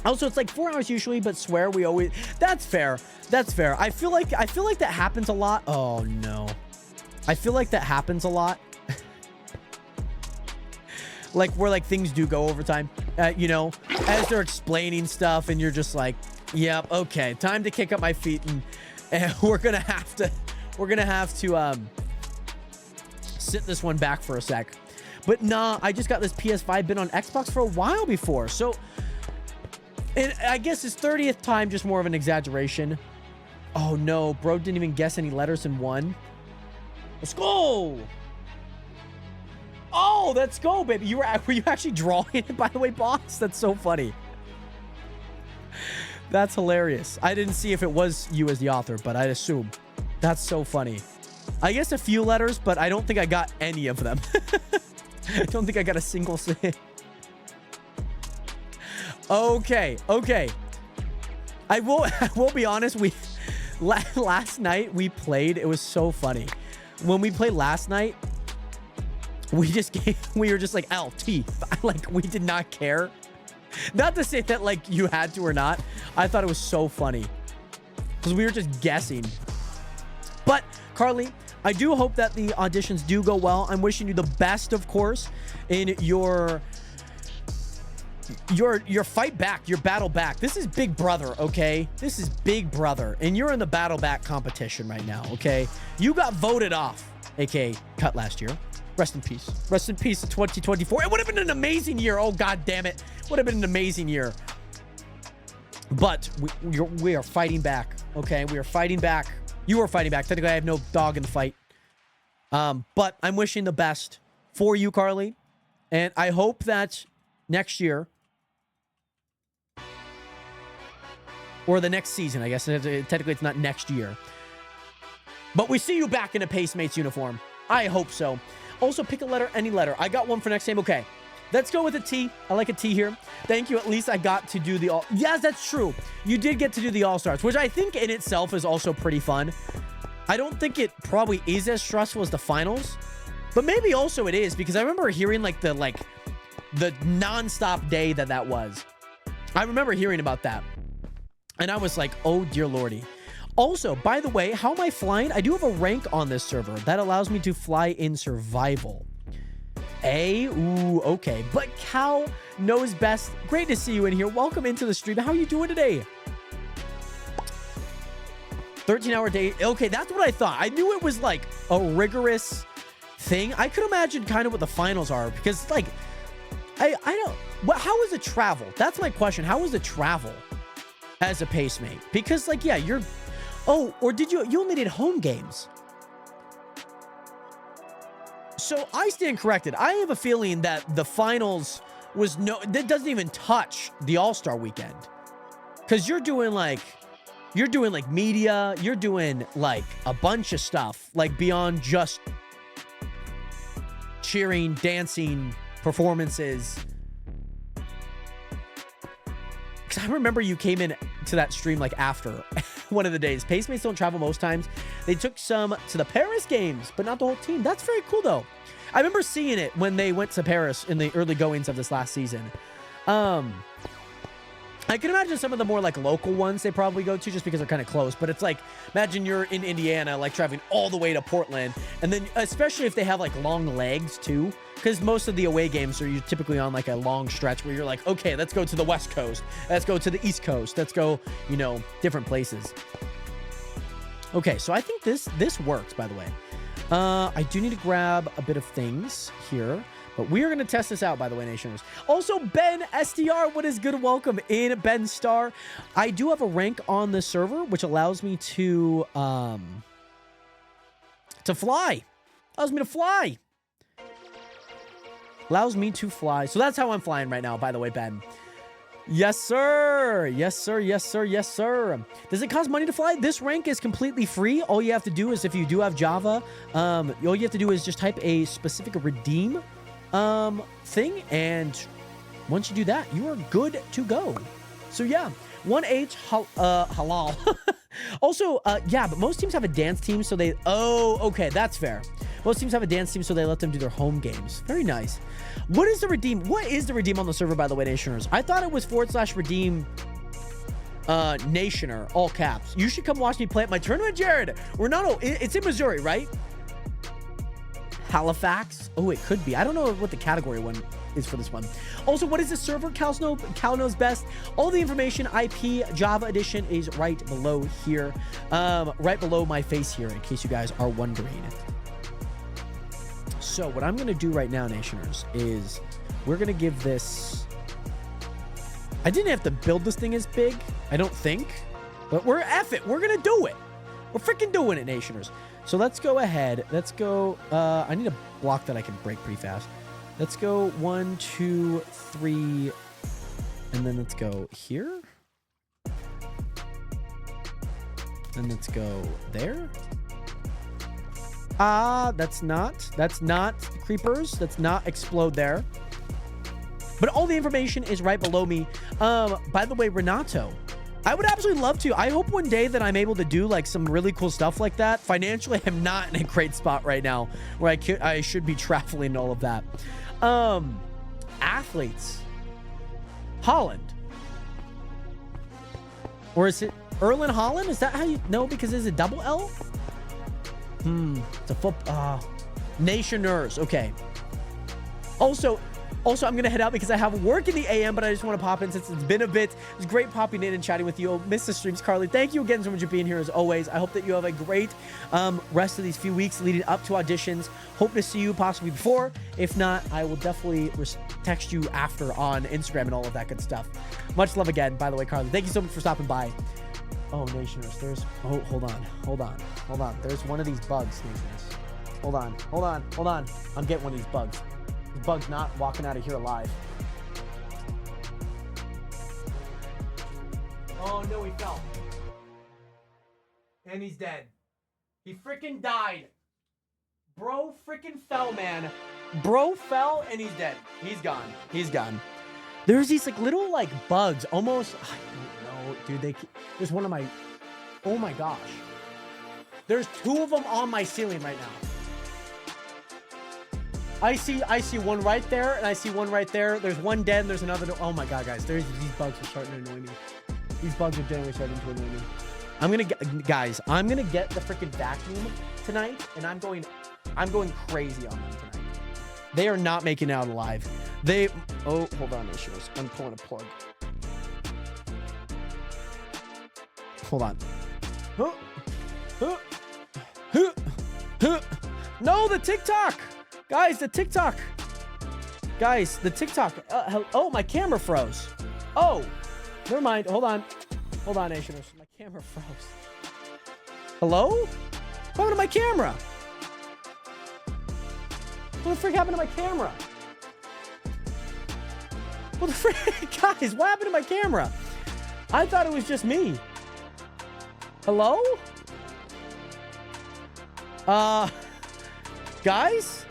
C: Also, it's like 4 hours usually, but swear we always... That's fair. I feel like that happens a lot. Oh, no. I feel like that happens a lot. Like, where, like, things do go overtime. You know, as they're explaining stuff, and you're just like, yep, okay, time to kick up my feet, and we're gonna have to sit this one back for a sec. But nah, I just got this PS5, been on Xbox for a while before. So, and I guess his 30th time, just more of an exaggeration. Oh no, bro didn't even guess any letters in one. Let's go! Oh, let's go, baby. Were you actually drawing it, by the way, boss? That's so funny. That's hilarious. I didn't see if it was you as the author, but I'd assume. That's so funny. I guess a few letters, but I don't think I got any of them. I don't think I got a single thing. Okay. I will be honest. Last night we played. It was so funny. When we played last night, we were just like LT. Like, we did not care. Not to say that like you had to or not. I thought it was so funny because we were just guessing. But Carly, I do hope that the auditions do go well. I'm wishing you the best, of course, in your fight back, your battle back. This is Big Brother, okay? This is Big Brother, and you're in the battle back competition right now, okay? You got voted off, aka cut last year. Rest in peace. Rest in peace to 2024. It would have been an amazing year. Oh, God damn it. Would have been an amazing year. But we are fighting back, okay? We are fighting back. You are fighting back. Technically, I have no dog in the fight. But I'm wishing the best for you, Carly. And I hope that next year, or the next season, I guess. Technically, it's not next year. But we see you back in a Pacemates uniform. I hope so. Also, pick a letter, any letter. I got one for next game. Okay. Let's go with a T. I like a T here. Thank you. At least I got to do the all... Yes, that's true. You did get to do the All-Stars, which I think in itself is also pretty fun. I don't think it probably is as stressful as the finals, but maybe also it is, because I remember hearing the non-stop day that was. I remember hearing about that. And I was like, oh, dear lordy. Also, by the way, how am I flying? I do have a rank on this server that allows me to fly in survival. Ooh, okay. But Cal knows best. Great to see you in here. Welcome into the stream. How are you doing today? 13-hour day. Okay, that's what I thought. I knew it was like a rigorous thing. I could imagine kind of what the finals are, because like, I don't... How is it travel? That's my question. How is it travel as a Pacemate? Because like, yeah, you're... Oh, or did you only did home games? So I stand corrected. I have a feeling that the finals that doesn't even touch the All-Star weekend. Because you're doing like media, you're doing like a bunch of stuff, like beyond just cheering, dancing, performances. Because I remember you came in to that stream like after one of the days. Pacemates don't travel most times. They took some to the Paris games, but not the whole team. That's very cool, though. I remember seeing it when they went to Paris in the early goings of this last season. I can imagine some of the more like local ones they probably go to just because they're kind of close. But it's like, imagine you're in Indiana, like traveling all the way to Portland. And then especially if they have like long legs too, because most of the away games are typically on like a long stretch where you're like, okay, let's go to the West Coast. Let's go to the East Coast. Let's go, different places. Okay, so I think this works, by the way. I do need to grab a bit of things here. But we are going to test this out, by the way, Nationers. Also, Ben SDR, what is good? Welcome in, Ben Star. I do have a rank on the server, which allows me to fly. Allows me to fly. Allows me to fly. So that's how I'm flying right now, by the way, Ben. Yes, sir. Yes, sir. Yes, sir. Yes, sir. Does it cost money to fly? This rank is completely free. All you have to do is, if you do have Java, all you have to do is just type a specific redeem thing, and once you do that, you are good to go. So yeah, 1H halal. Also, yeah, but most teams have a dance team, so they... Oh, okay, that's fair. Most teams have a dance team, so they let them do their home games. Very nice. What is the redeem? What is the redeem on the server, by the way, Nationers? I thought it was /redeem Nationer, all caps. You should come watch me play at my tournament, Jared. Renato, it's in Missouri, right? Halifax? Oh, it could be. I don't know what the category one is for this one. Also, what is the server? Cal knows best. All the information, IP, Java edition, is right below here. Right below my face here, in case you guys are wondering. So what I'm going to do right now, Nationers, is we're going to give this... I didn't have to build this thing as big, I don't think. But we're F it. We're going to do it. We're freaking doing it, Nationers. So let's go ahead. Let's go. I need a block that I can break pretty fast. Let's go 1, 2, 3, and then let's go here. And let's go there. That's not creepers. That's not explode there. But all the information is right below me. By the way, Renato, I would absolutely love to. I hope one day that I'm able to do like some really cool stuff like that. Financially, I'm not in a great spot right now where I should be traveling and all of that. Athletes. Holland. Or is it Erlen Holland? Is that how you know? Because is it double L? It's a Nationers. Okay. Also, I'm going to head out because I have work in the AM, but I just want to pop in since it's been a bit. It's great popping in and chatting with you. Miss the streams, Carly. Thank you again so much for being here as always. I hope that you have a great rest of these few weeks leading up to auditions. Hope to see you possibly before. If not, I will definitely text you after on Instagram and all of that good stuff. Much love again, by the way, Carly. Thank you so much for stopping by. Oh, Nationers, there's... Oh, hold on. There's one of these bugs, Nationers. Hold on. I'm getting one of these bugs. The bug's not walking out of here alive. Oh, no, he fell. And he's dead. He freaking died. Bro freaking fell, man. Bro fell and he's dead. He's gone. There's these like little like bugs almost... I don't know, dude. There's one of my... Oh my gosh. There's 2 of them on my ceiling right now. I see one right there, and I see one right there. There's one dead, and there's another. Oh my god, guys! These bugs are starting to annoy me. These bugs are generally starting to annoy me. I'm gonna get the freaking vacuum tonight, and I'm going crazy on them tonight. They are not making it out alive. Oh, hold on, issues. I'm pulling a plug. Hold on. No, the TikTok. Guys, the TikTok. Oh, my camera froze. Oh, never mind. Hold on, Nationers. My camera froze. Hello? What happened to my camera? What the frick happened to my camera? What the frick? Guys, what happened to my camera? I thought it was just me. Hello? Guys?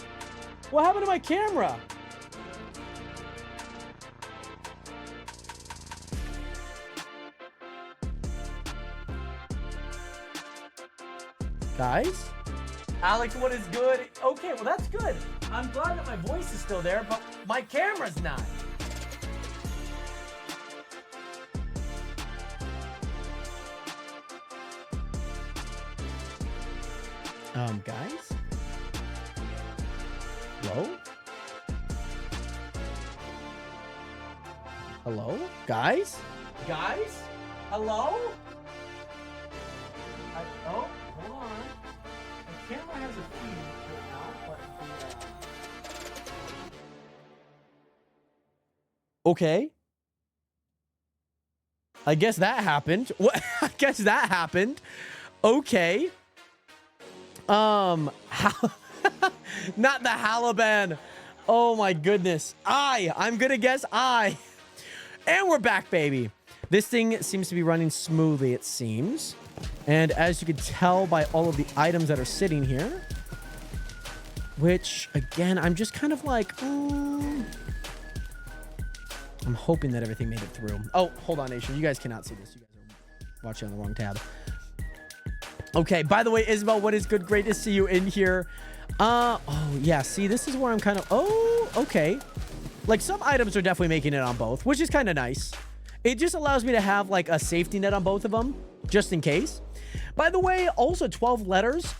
C: What happened to my camera? Guys? Alex, what is good? Okay, well, that's good. I'm glad that my voice is still there, but my camera's not. Guys? Hello? Hello? Guys? Guys? Hello? Oh, hold on. The camera has a feed right now, but okay. I guess that happened. What? I guess that happened. Okay. Not the Halaban. Oh my goodness. I'm gonna guess I. And we're back, baby. This thing seems to be running smoothly, it seems. And as you can tell by all of the items that are sitting here, which again, I'm just kind of like, I'm hoping that everything made it through. Oh, hold on, Nation. You guys cannot see this. You guys are watching on the wrong tab. Okay, by the way, Isabel, what is good? Great to see you in here. Oh, yeah, see, this is where I'm kind of... Oh, okay. Like, some items are definitely making it on both, which is kind of nice. It just allows me to have, like, a safety net on both of them, just in case. By the way, also 12 letters.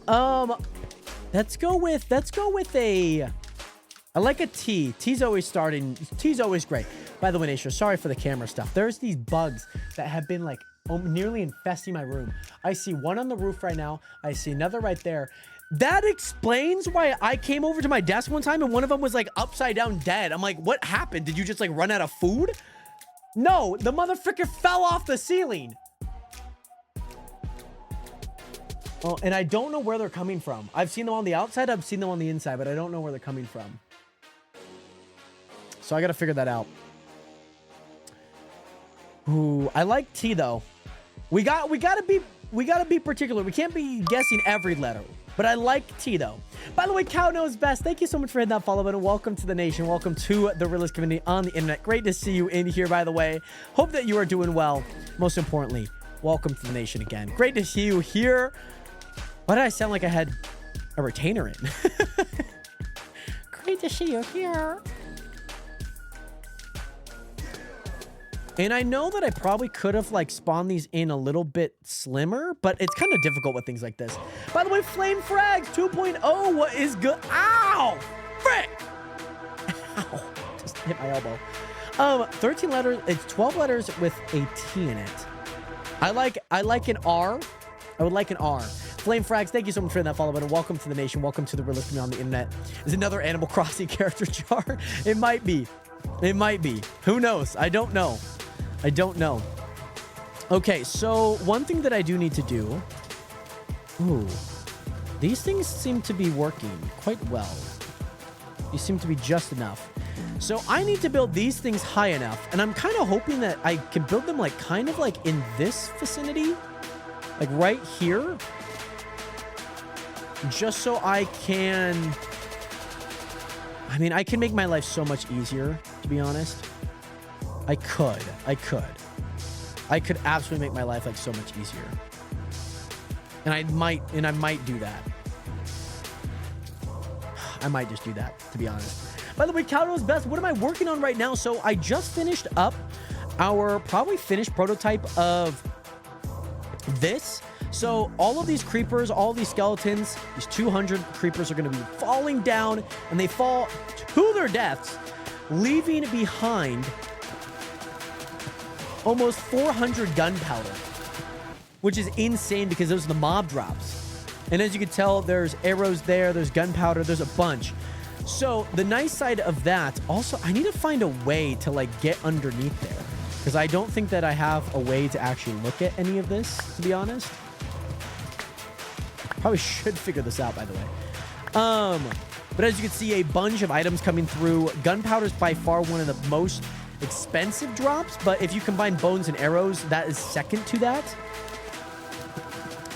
C: Let's go with a... I like a T. T's always great. By the way, Nation, sorry for the camera stuff. There's these bugs that have been, like, nearly infesting my room. I see one on the roof right now. I see another right there. That explains why I came over to my desk one time and one of them was like upside down dead. I'm like, what happened? Did you just like run out of food? No, the motherfucker fell off the ceiling. Oh, and I don't know where they're coming from. I've seen them on the outside. I've seen them on the inside, but I don't know where they're coming from. So I got to figure that out. Ooh, I like T though. We gotta be particular. We can't be guessing every letter. But I like T though. By the way, Cow knows best. Thank you so much for hitting that follow button. Welcome to the nation. Welcome to the realist community on the internet. Great to see you in here, by the way. Hope that you are doing well. Most importantly, welcome to the nation again. Great to see you here. Why did I sound like I had a retainer in? Great to see you here. And I know that I probably could have like spawned these in a little bit slimmer, but it's kind of difficult with things like this. By the way, Flame Frags 2.0, what is good? Ow! Frick! Ow! Just hit my elbow. 13 letters, it's 12 letters with a T in it. I like an R. I would like an R. Flame Frags, thank you so much for that follow button. Welcome to the nation. Welcome to the realist community on the internet. Is another Animal Crossing character jar? It might be. It might be. Who knows? I don't know. I don't know. Okay, so one thing that I do need to do. Ooh. These things seem to be working quite well. These seem to be just enough. So I need to build these things high enough. And I'm kind of hoping that I can build them like kind of like in this vicinity. Like right here. Just so I can... I mean, I can make my life so much easier, to be honest. I could absolutely make my life like so much easier. And I might do that. I might just do that, to be honest. By the way, Cow knows best. What am I working on right now? So I just finished up our probably finished prototype of this. So all of these creepers, all these skeletons, these 200 creepers are going to be falling down, and they fall to their deaths, leaving behind almost 400 gunpowder, which is insane because those are the mob drops. And as you can tell, there's arrows there, there's gunpowder, there's a bunch. So the nice side of that, also, I need to find a way to like get underneath there, because I don't think that I have a way to actually look at any of this, to be honest. Probably should figure this out, by the way. But as you can see, a bunch of items coming through. Gunpowder is by far one of the most expensive drops, but if you combine bones and arrows, that is second to that.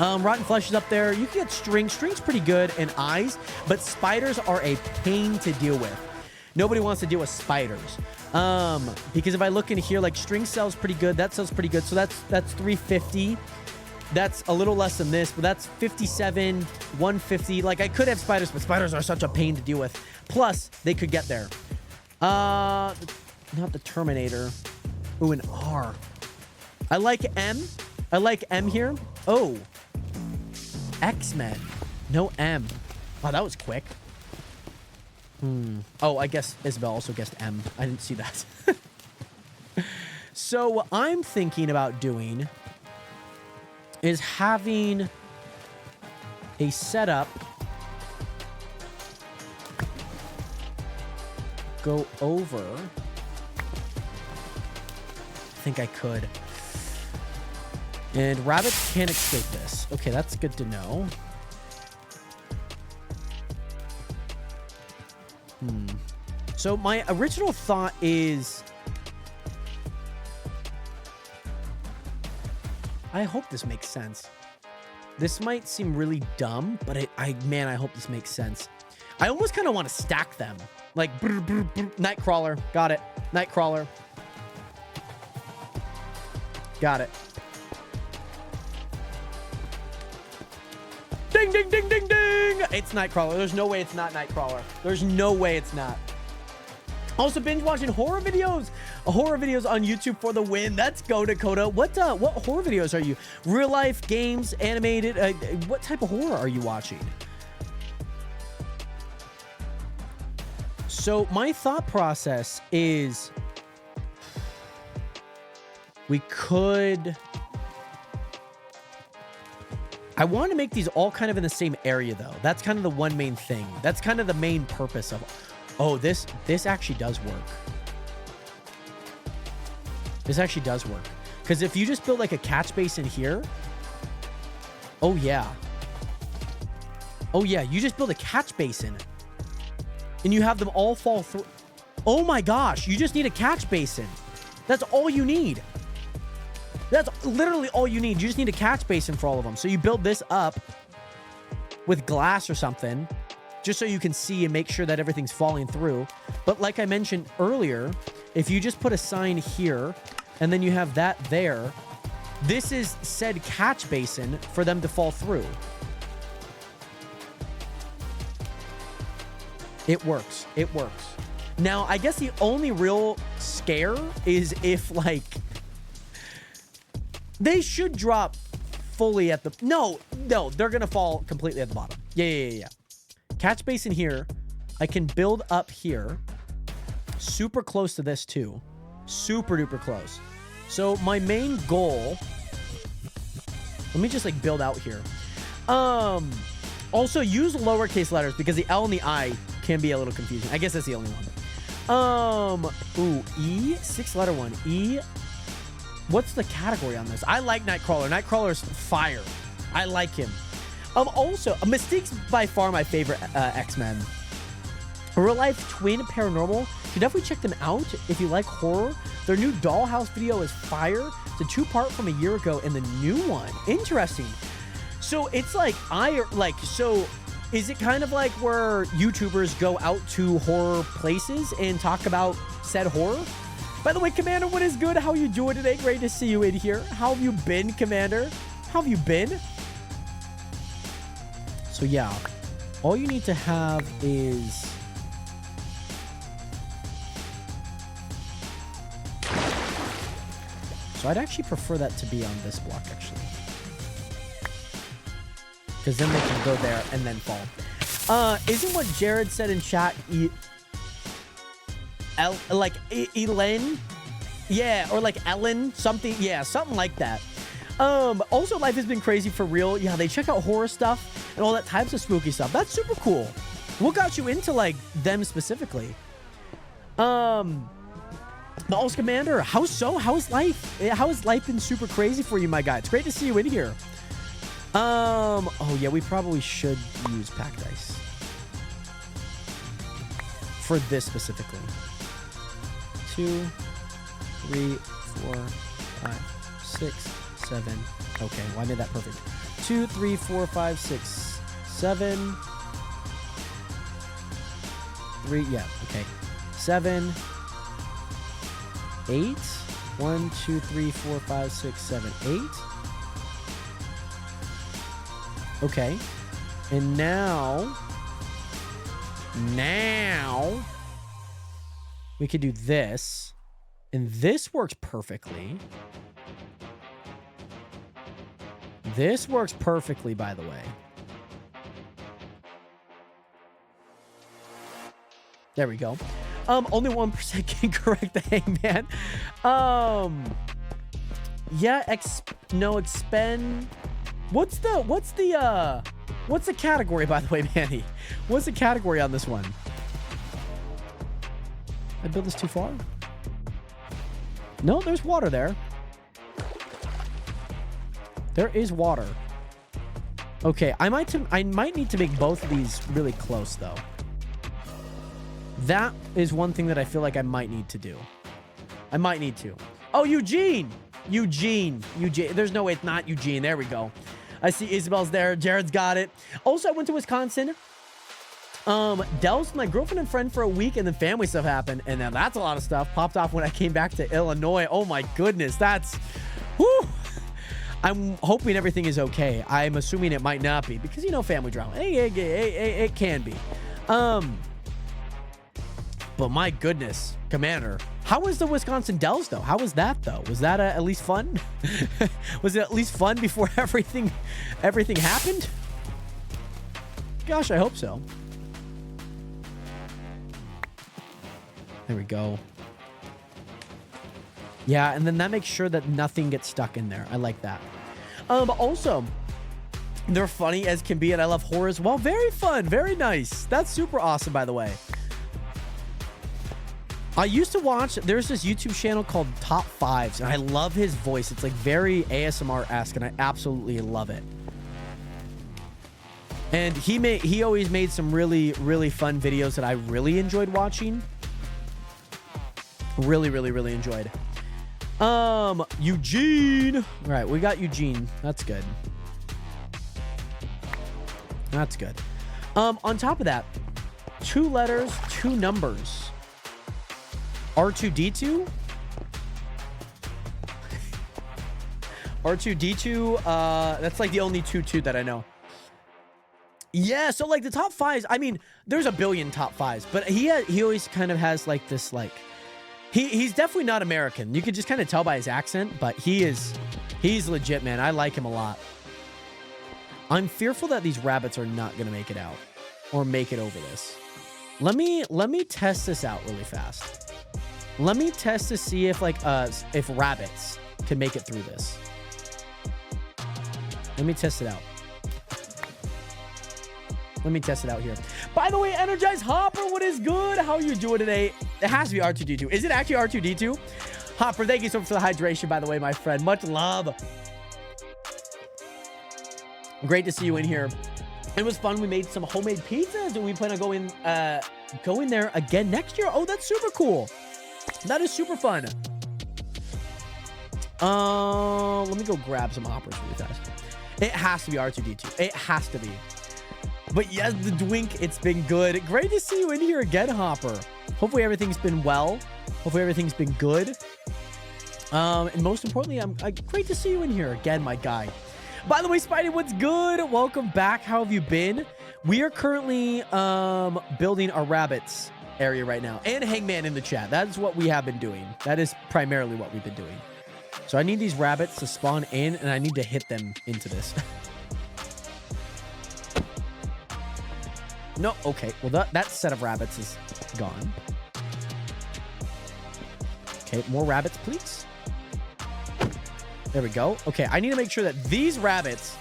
C: Rotten flesh is up there. You can get string. String's pretty good, and eyes, but spiders are a pain to deal with. Nobody wants to deal with spiders. Because if I look in here, like string sells pretty good. That sells pretty good. So that's 350. That's a little less than this, but that's 57, 150. Like I could have spiders, but spiders are such a pain to deal with. Plus, they could get there. Not the Terminator. Ooh, an R. I like M. I like M here. Oh. X-Men. No M. Wow, that was quick. Oh, I guess Isabel also guessed M. I didn't see that. So what I'm thinking about doing is having a setup go over. I think I could. And rabbits can't escape this. Okay, that's good to know. So my original thought is... I hope this makes sense. This might seem really dumb, but man, I hope this makes sense. I almost kind of want to stack them. Like, brr, brr, brr. Nightcrawler. Got it. Nightcrawler. Got it. Ding, ding, ding, ding, ding. It's Nightcrawler. There's no way it's not Nightcrawler. There's no way it's not. Also, binge watching horror videos. Horror videos on YouTube for the win. Let's go, Dakota. What horror videos are you? Real life, games, animated? What type of horror are you watching? So my thought process is we could... I want to make these all kind of in the same area, though. That's kind of the one main thing. That's kind of the main purpose of... Oh, this actually does work. This actually does work. Because if you just build like a catch basin here... Oh, yeah. Oh yeah, you just build a catch basin. And you have them all fall through. Oh my gosh, you just need a catch basin. That's all you need. That's literally all you need. You just need a catch basin for all of them. So you build this up with glass or something, just so you can see and make sure that everything's falling through. But like I mentioned earlier, if you just put a sign here, and then you have that there, this is said catch basin for them to fall through. It works. It works. Now, I guess the only real scare is if, like, they should drop fully at the... No, they're going to fall completely at the bottom. Yeah. Catch basin here. I can build up here. Super close to this, too. Super duper close. So, my main goal... Let me just, like, build out here. Also, use lowercase letters because the L and the I can be a little confusing. I guess that's the only one. Ooh, E, 6-letter one. E. What's the category on this? I like Nightcrawler. Nightcrawler's fire. I like him. Also, Mystique's by far my favorite X-Men. Real life twin paranormal. You should definitely check them out if you like horror. Their new Dollhouse video is fire. It's a 2-part from a year ago and the new one. Interesting. So it's like so is it kind of like where YouTubers go out to horror places and talk about said horror? By the way, Commander, what is good? How you doing today? Great to see you in here. How have you been, Commander? How have you been? So yeah, all you need to have is... So I'd actually prefer that to be on this block, actually. Because then they can go there and then fall. Isn't what Jared said in chat Elen? Yeah, or like Ellen, something. Yeah, something like that. Also, life has been crazy for real. Yeah, they check out horror stuff and all that types of spooky stuff. That's super cool. What got you into like them specifically? The Ulst Commander, how so? How is life? How has life been super crazy for you, my guy? It's great to see you in here. Oh yeah, we probably should use pack dice for this specifically. 2, 3, 4, 5, 6, 7. Okay, well, I made that perfect. 2, 3, 4, 5, 6, 7. 3, yeah, okay. 7, 8. 1, 2, 3, 4, 5, 6, 7, 8. Okay. And now we could do this. And this works perfectly. This works perfectly, by the way. There we go. Only 1% can correct the Hangman. Yeah, expend. What's the category, by the way, Manny? What's the category on this one? I built this too far? No, there's water there. There is water. Okay, I might need to make both of these really close, though. That is one thing that I feel like I might need to do. I might need to. Oh, Eugene! Eugene. There's no way it's not Eugene. There we go. I see Isabel's there. Jared's got it. Also, I went to Wisconsin. Del's with my girlfriend and friend for a week, and then family stuff happened. And now that's a lot of stuff. Popped off when I came back to Illinois. Oh my goodness. That's... Whew. I'm hoping everything is okay. I'm assuming it might not be. Because, you know, family drama. It can be. But my goodness, Commander. How was the Wisconsin Dells, though? How was that, though? Was that at least fun? Was it at least fun before everything happened? Gosh, I hope so. There we go. Yeah, and then that makes sure that nothing gets stuck in there. I like that. But also, they're funny as can be, and I love horror as well. Very fun. Very nice. That's super awesome, by the way. I used to watch, there's this YouTube channel called Top Fives, and I love his voice. It's like very ASMR-esque, and I absolutely love it. And he always made some really, really fun videos that I really enjoyed watching. Really, really, really enjoyed. Eugene. All right, we got Eugene. That's good. That's good. On top of that, 2 letters, 2 numbers. R2D2. R2D2. That's like the only 2 that I know. Yeah, so like the top 5s. I mean, there's a billion top 5s, but he always kind of has like this like. He's definitely not American. You could just kind of tell by his accent, but he's legit, man. I like him a lot. I'm fearful that these rabbits are not going to make it out or make it over this. Let me test this out really fast. Let me test to see if like if rabbits can make it through this. Let me test it out. Let me test it out here. By the way, Energized Hopper, what is good? How are you doing today? It has to be R2D2. Is it actually R2D2? Hopper, thank you so much for the hydration, by the way, my friend. Much love. Great to see you in here. It was fun. We made some homemade pizzas, and we plan on going there again next year. Oh, that's super cool. That is super fun. Let me go grab some hoppers really fast. It has to be R2D2. It has to be. But yes, the Dwink, it's been good. Great to see you in here again, Hopper. Hopefully everything's been well. Hopefully everything's been good. And most importantly, I'm great to see you in here again, my guy. By the way, Spidey, what's good? Welcome back. How have you been? We are currently building our rabbits area right now. And Hangman in the chat. That is what we have been doing. That is primarily what we've been doing. So I need these rabbits to spawn in, and I need to hit them into this. No, okay. Well, that set of rabbits is gone. Okay, more rabbits, please. There we go. Okay, I need to make sure that these rabbits...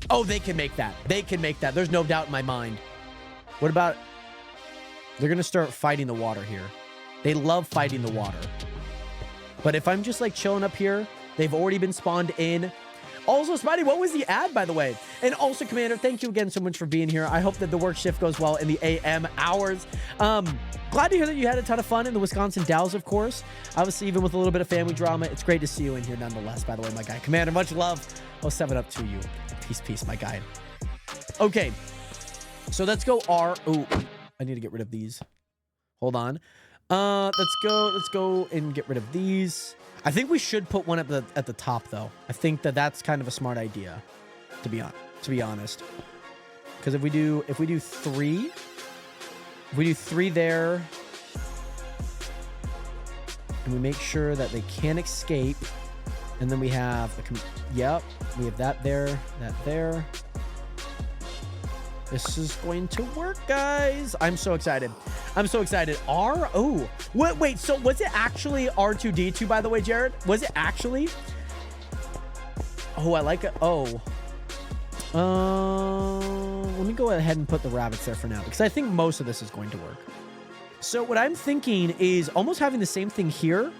C: Oh, they can make that. They can make that. There's no doubt in my mind. What about... They're going to start fighting the water here. They love fighting the water. But if I'm just like chilling up here, they've already been spawned in. Also, Spidey, what was the ad, by the way? And also, Commander, thank you again so much for being here. I hope that the work shift goes well in the AM hours. Glad to hear that you had a ton of fun in the Wisconsin Dells, of course. Obviously, even with a little bit of family drama, it's great to see you in here nonetheless, by the way, my guy. Commander, much love. Oh, 7 up to you. Peace, peace, my guy. Okay. So let's go R. Oh, I need to get rid of these. Hold on. Let's go and get rid of these. I think we should put one at the top, though. I think that's kind of a smart idea, to be honest. Because if we do 3, if we do 3 there, and we make sure that they can't escape, and then we have yep, we have that there, that there. This is going to work, guys. I'm so excited. I'm so excited. Oh, wait. So was it actually R2D2, by the way, Jared? Was it actually? Oh, I like it. Oh. Let me go ahead and put the rabbits there for now, because I think most of this is going to work. So what I'm thinking is almost having the same thing here,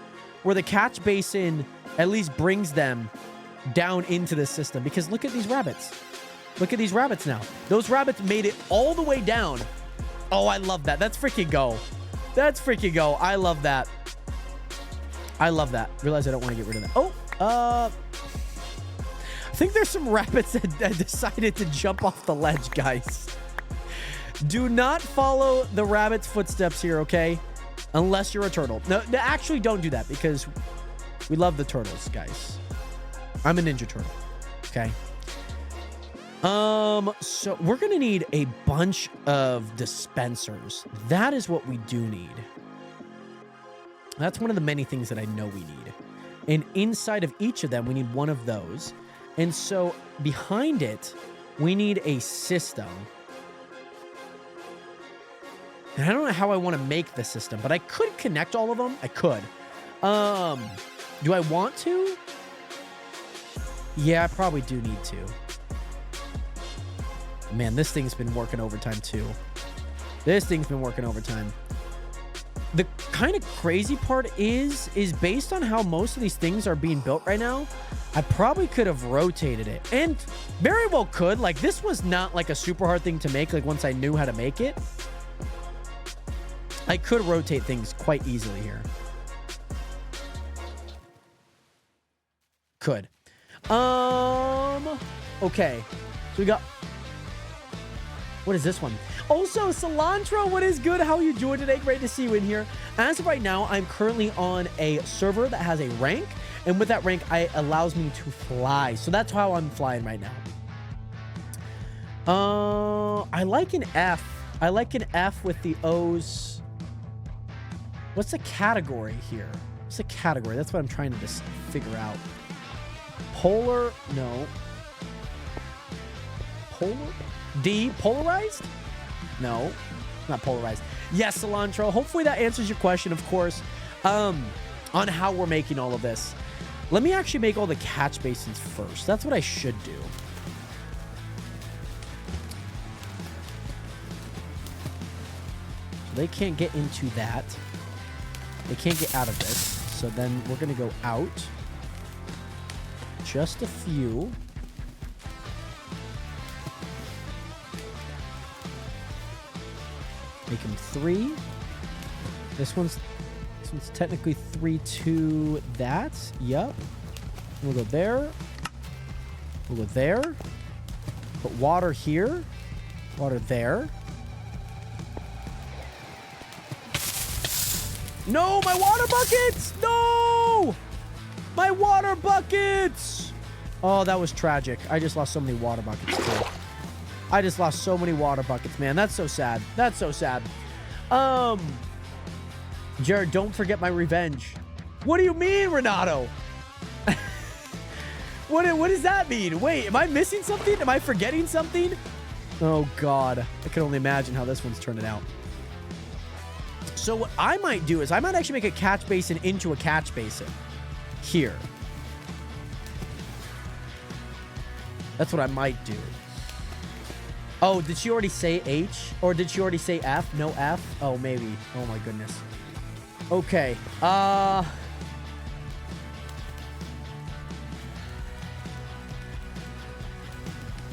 C: where the catch basin at least brings them down into the system, because look at these rabbits. Look at these rabbits now. Those rabbits made it all the way down. Oh, I love that. That's freaking go. That's freaking go. I love that. I love that. Realize I don't want to get rid of that. Oh, I think there's some rabbits that decided to jump off the ledge, guys. Do not follow the rabbit's footsteps here, okay? Unless you're a turtle. No, actually don't do that, because we love the turtles, guys. I'm a Ninja Turtle, okay? So we're going to need a bunch of dispensers. That is what we do need. That's one of the many things that I know we need. And inside of each of them, we need one of those. And so behind it, we need a system. And I don't know how I want to make the system, but I could connect all of them. I could. Do I want to? Yeah, I probably do need to. Man, this thing's been working overtime too. This thing's been working overtime. The kind of crazy part is based on how most of these things are being built right now, I probably could have rotated it, and very well could. Like, this was not like a super hard thing to make. Like, once I knew how to make it, I could rotate things quite easily here. Could. Okay. So we got... What is this one? Also, Cilantro, what is good? How are you doing today? Great to see you in here. As of right now, I'm currently on a server that has a rank. And with that rank, it allows me to fly. So that's how I'm flying right now. I like an F. I like an F with the O's. What's the category here? What's the category? That's what I'm trying to just figure out. Polar? No. Polar? D? Polarized? No. Not polarized. Yes, Cilantro. Hopefully that answers your question, of course, on how we're making all of this. Let me actually make all the catch basins first. That's what I should do. So they can't get into that. They can't get out of this. So then we're going to go out. Just a few. Make them 3. This one's technically 3 to that. Yep. We'll go there. We'll go there. Put water here. Water there. No, my water buckets! No! My water buckets! Oh, that was tragic. I just lost so many water buckets, too. I just lost so many water buckets, man. That's so sad. That's so sad. Jared, don't forget my revenge. What do you mean, Renato? What does that mean? Wait, am I missing something? Am I forgetting something? Oh, God. I can only imagine how this one's turning out. So what I might do is I might actually make a catch basin into a catch basin. Here. That's what I might do. Oh, did she already say H? Or did she already say F? No F? Oh, maybe. Oh, my goodness. Okay.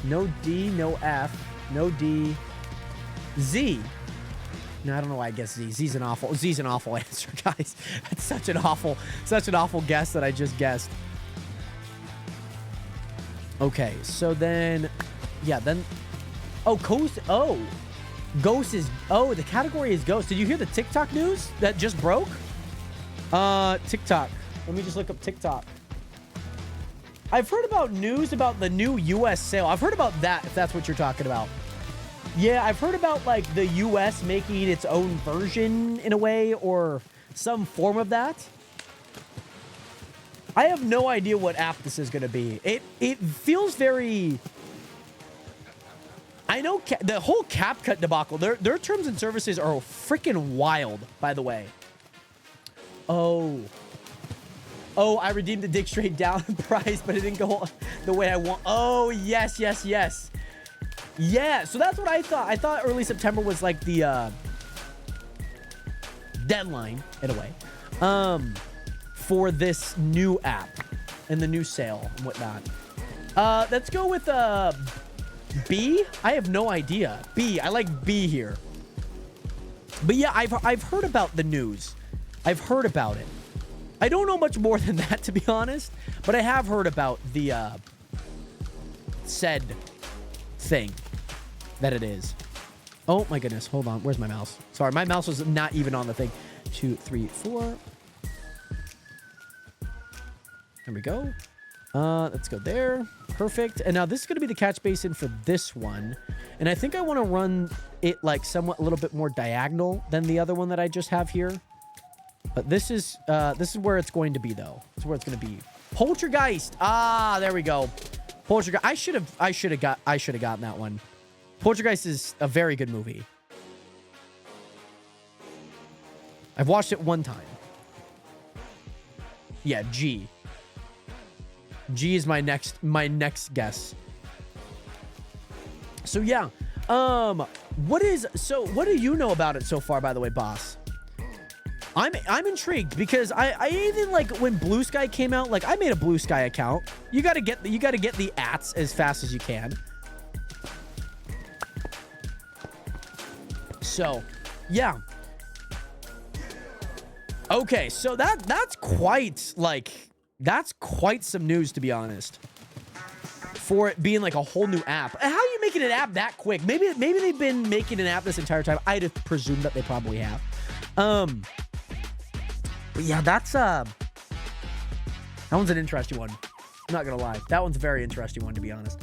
C: No D, no F, no D. Z. No, I don't know why I guess Z. Z's an awful answer, guys. That's such an awful guess that I just guessed. Okay, so then, yeah, then, oh, Ghost, oh, Ghost is, oh, the category is Ghost. Did you hear the TikTok news that just broke? TikTok. Let me just look up TikTok. I've heard about news about the new U.S. sale. I've heard about that, if that's what you're talking about. Yeah, I've heard about, like, the U.S. making its own version in a way, or some form of that. I have no idea what app this is going to be. It feels very... I know the whole CapCut debacle, their terms and services are freaking wild, by the way. Oh, I redeemed the dig straight down price, but it didn't go the way I want. Oh, yes. Yeah, so that's what I thought. I thought early September was like the deadline, in a way, for this new app and the new sale and whatnot. Let's go with B. I have no idea. B. I like B here. But yeah, I've heard about the news. I've heard about it. I don't know much more than that, to be honest, but I have heard about the said thing that it is. Oh my goodness, hold on. Where's my mouse? Sorry, my mouse was not even on the thing. 2, 3, 4. There we go. Let's go there. Perfect. And now this is going to be the catch basin for this one. And I think I want to run it like somewhat a little bit more diagonal than the other one that I just have here. But this is where it's going to be, though. This is where it's going to be. Poltergeist. Ah, there we go. Poltergeist. I should have gotten that one. Poltergeist is a very good movie. I've watched it one time. Yeah, G. G is my next guess. So yeah. What do you know about it so far, by the way, boss? I'm intrigued because I even like when Blue Sky came out, like I made a Blue Sky account. You gotta get the ats as fast as you can. So, yeah. Okay, so that's quite some news, to be honest. For it being like a whole new app. How are you making an app that quick? Maybe they've been making an app this entire time. I'd have presumed that they probably have. But yeah, that one's an interesting one. I'm not gonna lie. That one's a very interesting one, to be honest.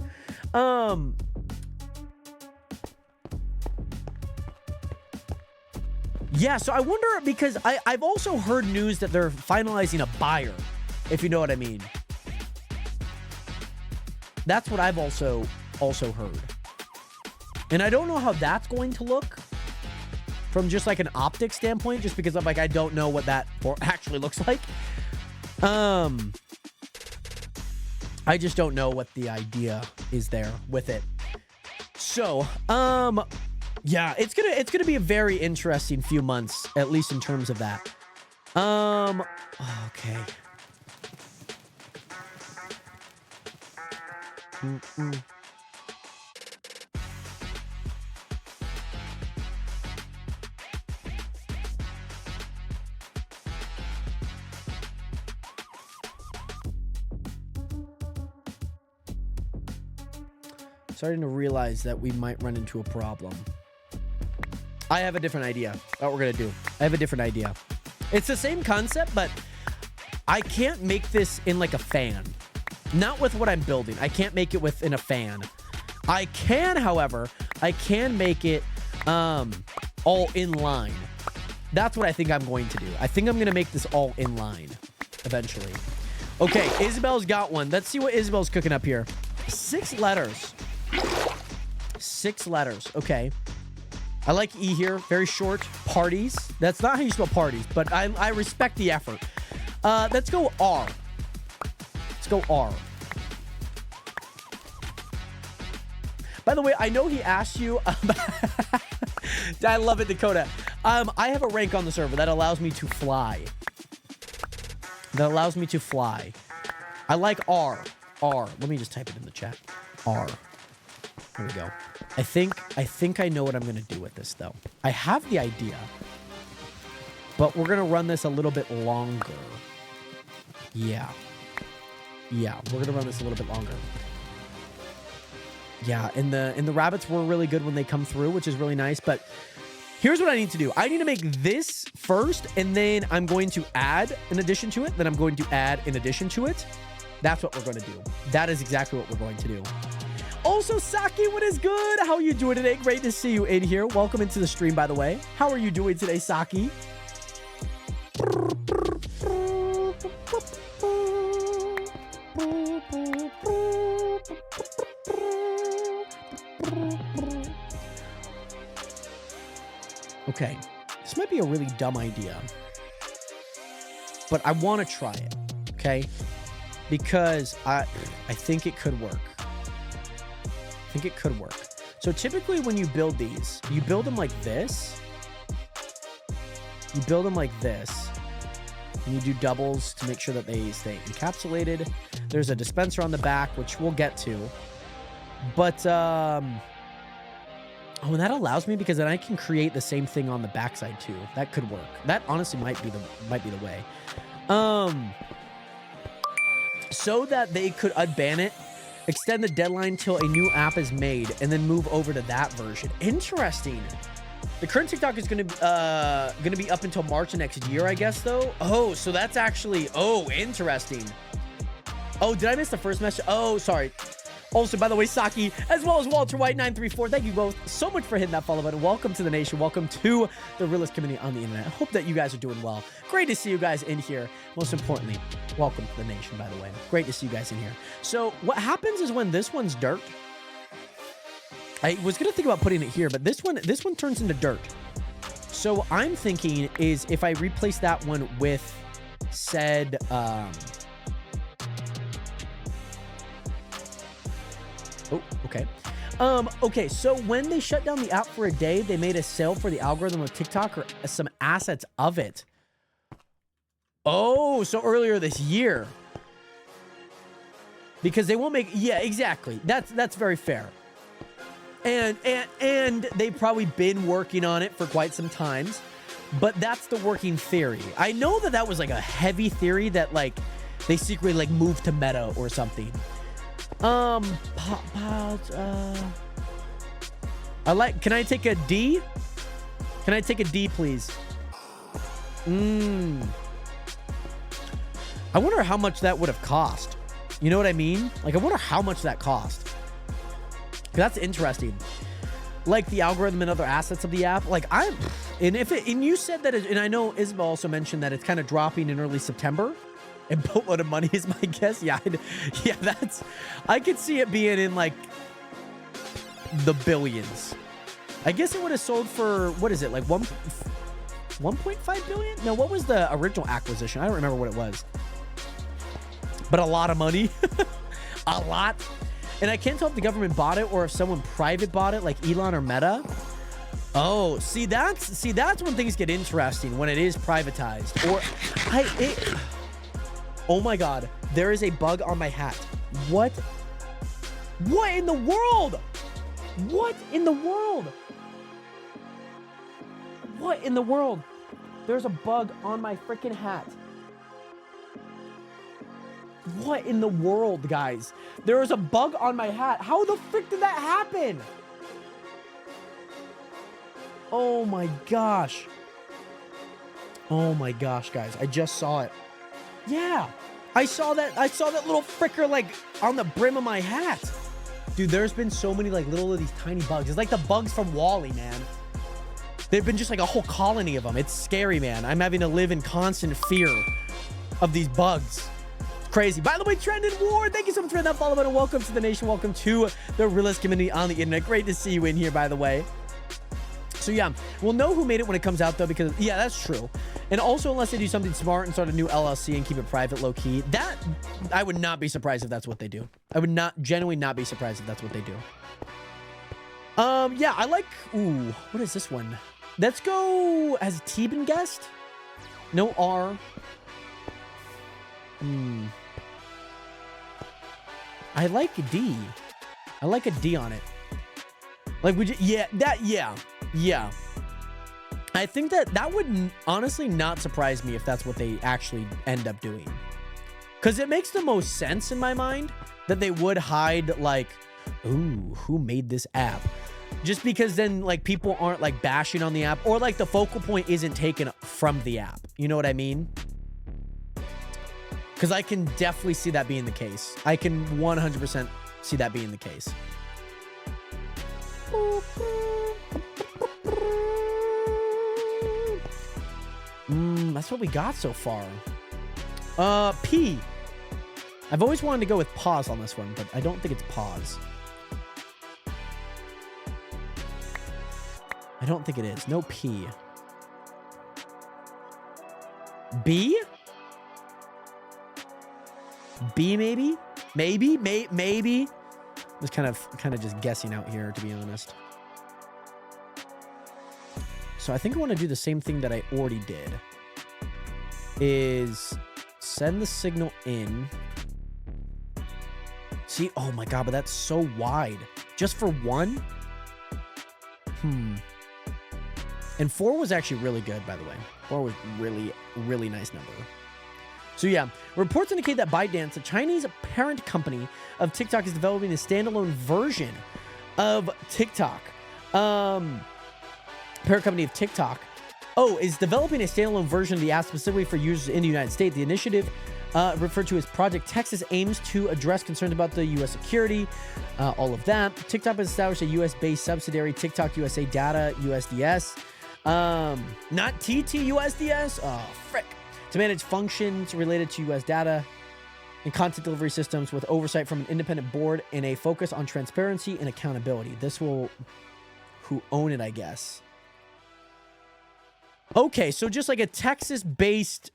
C: Yeah, so I wonder, because I've also heard news that they're finalizing a buyer, if you know what I mean. That's what I've also heard. And I don't know how that's going to look from just like an optic standpoint, just because I'm like, I don't know what that actually looks like. I just don't know what the idea is there with it. So, yeah, it's gonna be a very interesting few months, at least in terms of that. Okay. Starting to realize that we might run into a problem. I have a different idea what we're gonna do. I have a different idea. It's the same concept, but I can't make this in like a fan. Not with what I'm building. I can't make it within a fan. I can, however, I can make it all in line. That's what I think I'm going to do. I think I'm going to make this all in line eventually. Okay, Isabel's got one. Let's see what Isabel's cooking up here. 6 letters. 6 letters. Okay. I like E here. Very short. Parties. That's not how you spell parties, but I respect the effort. Let's go R. Let's go R. By the way, I know he asked you. I love it, Dakota. I have a rank on the server that allows me to fly. That allows me to fly. I like R. R. Let me just type it in the chat. R. Here we go. I think I know what I'm going to do with this, though. I have the idea. But we're going to run this a little bit longer. Yeah. Yeah, we're going to run this a little bit longer. Yeah, and the rabbits were really good when they come through, which is really nice. But here's what I need to do. I need to make this first, and then I'm going to add an addition to it. Then I'm going to add an addition to it. That's what we're going to do. That is exactly what we're going to do. Also, Saki, what is good? How are you doing today? Great to see you in here. Welcome into the stream, by the way. How are you doing today, Saki? Okay, this might be a really dumb idea, but I want to try it, okay? Because I think it could work. I think it could work. So typically when you build these, you build them like this. You build them like this. And you do doubles to make sure that they stay encapsulated. There's a dispenser on the back, which we'll get to. But, oh, and that allows me, because then I can create the same thing on the backside too. That could work. That honestly might be the way. So that they could unban it, extend the deadline till a new app is made, and then move over to that version. Interesting. The current TikTok is gonna be up until March of next year, I guess, though. Oh, so that's actually, oh, interesting. Oh, did I miss the first message? Oh, sorry. Also, by the way, Saki, as well as Walter White 934, thank you both so much for hitting that follow button. Welcome to the nation. Welcome to the realest community on the internet. I hope that you guys are doing well. Great to see you guys in here. Most importantly, welcome to the nation, by the way. Great to see you guys in here. So what happens is when this one's dirt, I was going to think about putting it here, but this one turns into dirt. So I'm thinking is if I replace that one with said, oh, okay. Okay, so when they shut down the app for a day, they made a sale for the algorithm of TikTok or some assets of it. Oh, so earlier this year. Because they won't make... Yeah, exactly. That's very fair. And they've probably been working on it for quite some times. But that's the working theory. I know that was like a heavy theory that like they secretly like moved to meta or something. I like... Can I take a D? Can I take a D, please? I wonder how much that would have cost. You know what I mean? Like, I wonder how much that cost. That's interesting. Like the algorithm and other assets of the app. Like and you said that, and I know Isabel also mentioned that it's kind of dropping in early September. And boatload of money is my guess. Yeah, I could see it being in like the billions. I guess it would have sold for, what is it? Like 1.5 billion? No, what was the original acquisition? I don't remember what it was. But a lot of money. A lot. And I can't tell if the government bought it or if someone private bought it, like Elon or Meta. Oh, see that's when things get interesting, when it is privatized. Or oh my god, there is a bug on my hat. What in the world? What in the world? What in the world? There's a bug on my freaking hat. What in the world, guys? There is a bug on my hat. How the frick did that happen? Oh my gosh. Oh my gosh, guys. I just saw it. Yeah. I saw that little fricker like on the brim of my hat. Dude, there's been so many like little of these tiny bugs. It's like the bugs from WALL-E, man. They've been just like a whole colony of them. It's scary, man. I'm having to live in constant fear of these bugs. Crazy. By the way, Trended Ward, thank you so much for that follow button. Welcome to the nation. Welcome to the realist community on the internet. Great to see you in here, by the way. So yeah, we'll know who made it when it comes out though, because yeah, that's true. And also, unless they do something smart and start a new LLC and keep it private, low key, that I would not be surprised if that's what they do. I would genuinely not be surprised if that's what they do. Yeah, I like, ooh, what is this one? Let's go as T been guessed. No R. I like a D. I like a D on it. Like, would you, yeah. I think that would honestly not surprise me if that's what they actually end up doing. Because it makes the most sense in my mind that they would hide, like, ooh, who made this app? Just because then, like, people aren't, like, bashing on the app, or, like, the focal point isn't taken from the app. You know what I mean? Because I can definitely see that being the case. I can 100% see that being the case. That's what we got so far. P. I've always wanted to go with pause on this one, but I don't think it's pause. I don't think it is. No P. B? B maybe? Maybe? I was kind of just guessing out here, to be honest. So I think I want to do the same thing that I already did. Is send the signal in. See, oh my god, but that's so wide. Just for one? And 4 was actually really good, by the way. 4 was really, really nice number. So yeah, reports indicate that ByteDance, the Chinese parent company of TikTok, is developing a standalone version of TikTok. Parent company of TikTok, is developing a standalone version of the app specifically for users in the United States. The initiative, referred to as Project Texas, aims to address concerns about the U.S. security, all of that. TikTok has established a U.S.-based subsidiary, TikTok USA Data USDS. Not TTUSDS. Oh, frick. To manage functions related to U.S. data and content delivery systems with oversight from an independent board and a focus on transparency and accountability. This will who own it, I guess. Okay, so just like a Texas-based,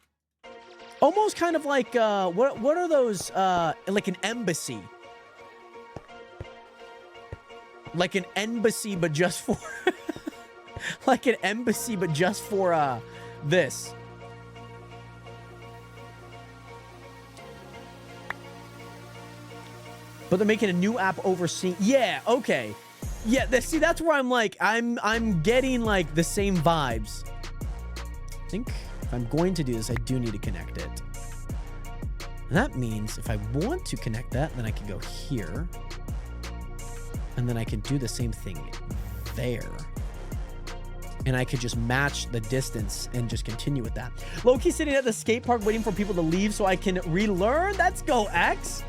C: almost kind of like, what are those, like an embassy. Like an embassy, but just for, like an embassy, but just for, this. But they're making a new app overseeing. Yeah, okay. Yeah, see, that's where I'm like, I'm getting like the same vibes. I think if I'm going to do this, I do need to connect it. And that means if I want to connect that, then I can go here. And then I can do the same thing there. And I could just match the distance and just continue with that. Low-key sitting at the skate park waiting for people to leave so I can relearn. Let's go, X.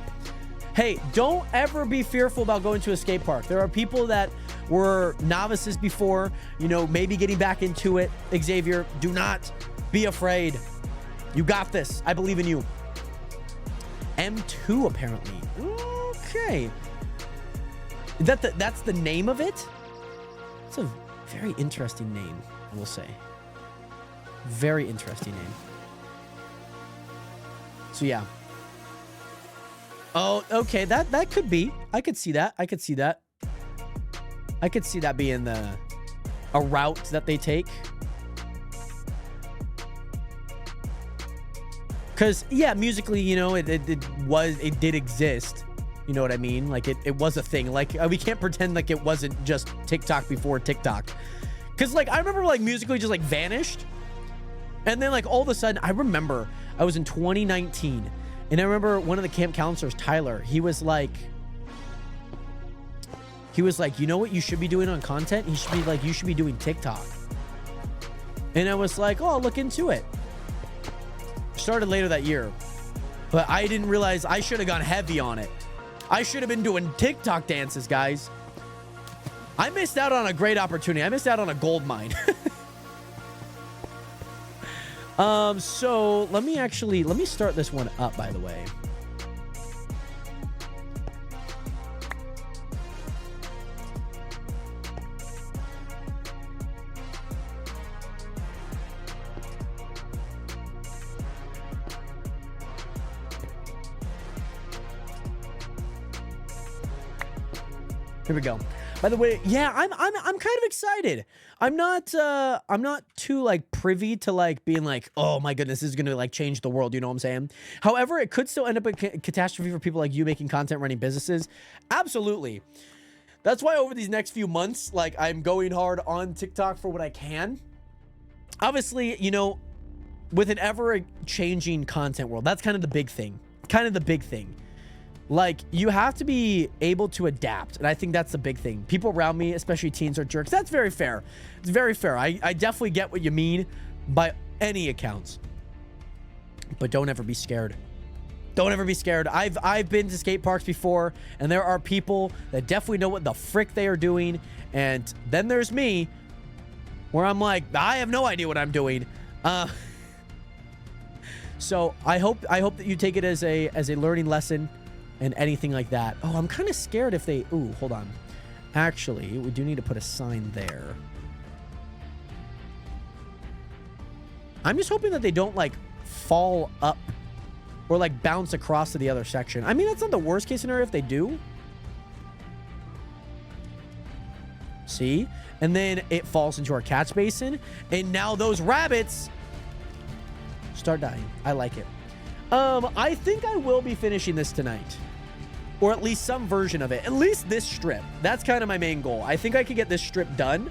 C: Hey, don't ever be fearful about going to a skate park. There are people that were novices before, you know, maybe getting back into it. Xavier, do not be afraid. You got this. I believe in you. M2, apparently. Okay. That's the name of it? It's a very interesting name, I will say. Very interesting name. So, yeah. Oh, okay. That could be. I could see that. I could see that. I could see that being a route that they take. Because, yeah, musically, you know, it did exist. You know what I mean? Like, it was a thing. Like, we can't pretend like it wasn't just TikTok before TikTok. Because, like, I remember, like, musically just, like, vanished. And then, like, all of a sudden, I remember I was in 2019. And I remember one of the camp counselors, Tyler, he was like, you know what you should be doing on content? He should be like, you should be doing TikTok. And I was like, oh, I'll look into it. Started later that year. But I didn't realize I should have gone heavy on it. I should have been doing TikTok dances, guys. I missed out on a great opportunity. I missed out on a gold mine. So let me start this one up, by the way. Here we go. By the way, yeah, I'm kind of excited. I'm not too like privy to like being like, oh my goodness, this is gonna like change the world. You know what I'm saying? However, it could still end up a catastrophe for people like you making content, running businesses. Absolutely. That's why over these next few months, like I'm going hard on TikTok for what I can. Obviously, you know, with an ever changing content world, that's kind of the big thing. Like, you have to be able to adapt. And I think that's the big thing. People around me, especially teens, are jerks. That's very fair. It's very fair. I definitely get what you mean by any accounts. But don't ever be scared. Don't ever be scared. I've been to skate parks before, and there are people that definitely know what the frick they are doing. And then there's me, where I'm like, I have no idea what I'm doing. So I hope that you take it as a learning lesson. And anything like that. Oh, I'm kind of scared if they... Ooh, hold on. Actually, we do need to put a sign there. I'm just hoping that they don't, like, fall up or, like, bounce across to the other section. I mean, that's not the worst case scenario if they do. See? And then it falls into our catch basin. And now those rabbits start dying. I like it. I think I will be finishing this tonight. Or at least some version of it. At least this strip. That's kind of my main goal. I think I could get this strip done.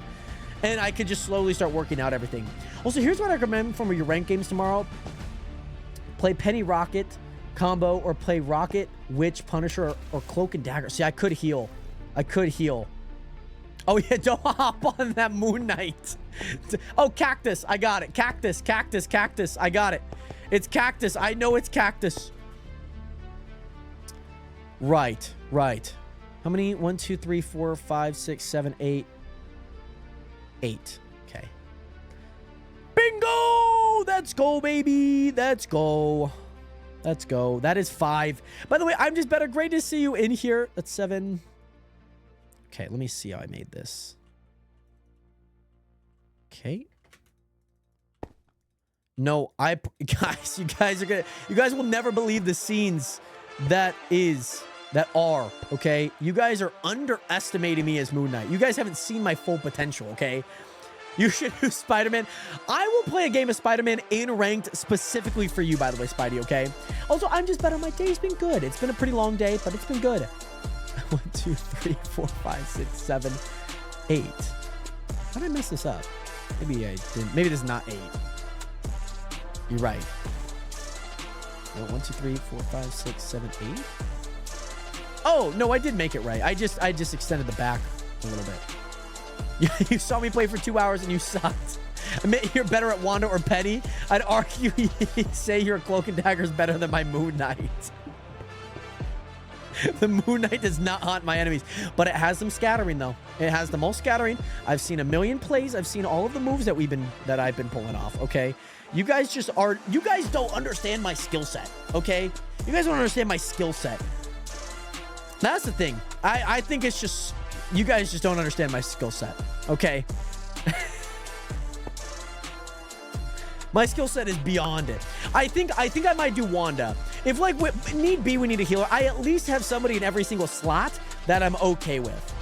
C: And I could just slowly start working out everything. Also, here's what I recommend for your ranked games tomorrow. Play Penny Rocket combo. Or play Rocket, Witch, Punisher, or Cloak and Dagger. See, I could heal. Oh, yeah, don't hop on that Moon Knight. Oh, Cactus. I got it. Cactus. I got it. It's Cactus. I know it's Cactus. Right. How many? 1, 2, 3, 4, 5, 6, 7, 8. 8. Okay. Bingo! Let's go, baby. Let's go. That is 5. By the way, I'm just better. Great to see you in here. That's 7. Okay, let me see how I made this. Okay. No, guys, you guys will never believe the scenes that are, okay? You guys are underestimating me as Moon Knight. You guys haven't seen my full potential, okay? You should do Spider-Man. I will play a game of Spider-Man in ranked specifically for you, by the way, Spidey, okay? Also, I'm just better. My day's been good. It's been a pretty long day, but it's been good. 1, 2, 3, 4, 5, 6, 7, 8. How did I mess this up? Maybe I didn't. Maybe this is not 8. You're right. No, 1, 2, 3, 4, 5, 6, 7, 8. Oh, no, I did make it right. I just extended the back a little bit. You saw me play for 2 hours and you sucked. Admit you're better at Wanda or Penny. I'd argue you'd say your Cloak and Dagger is better than my Moon Knight. The Moon Knight does not haunt my enemies, but it has some scattering though. It has the most scattering. I've seen a million plays. I've seen all of the moves that I've been pulling off. Okay, you guys don't understand my skill set. Okay, you guys don't understand my skill set. That's the thing. I think it's just you guys just don't understand my skill set. Okay. My skill set is beyond it. I think I might do Wanda. If like need be, we need a healer. I at least have somebody in every single slot that I'm okay with.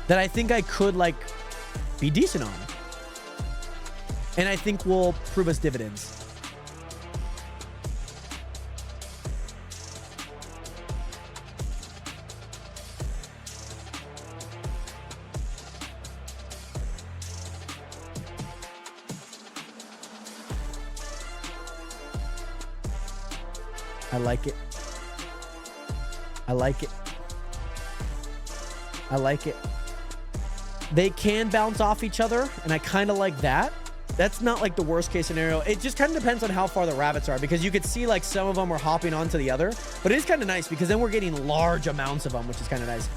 C: That I think I could like be decent on. And I think will prove us dividends. I like it. I like it. I like it. They can bounce off each other, and I kind of like that. That's not like the worst case scenario. It just kind of depends on how far the rabbits are, because you could see like some of them are hopping onto the other, but it is kind of nice because then we're getting large amounts of them, which is kind of nice.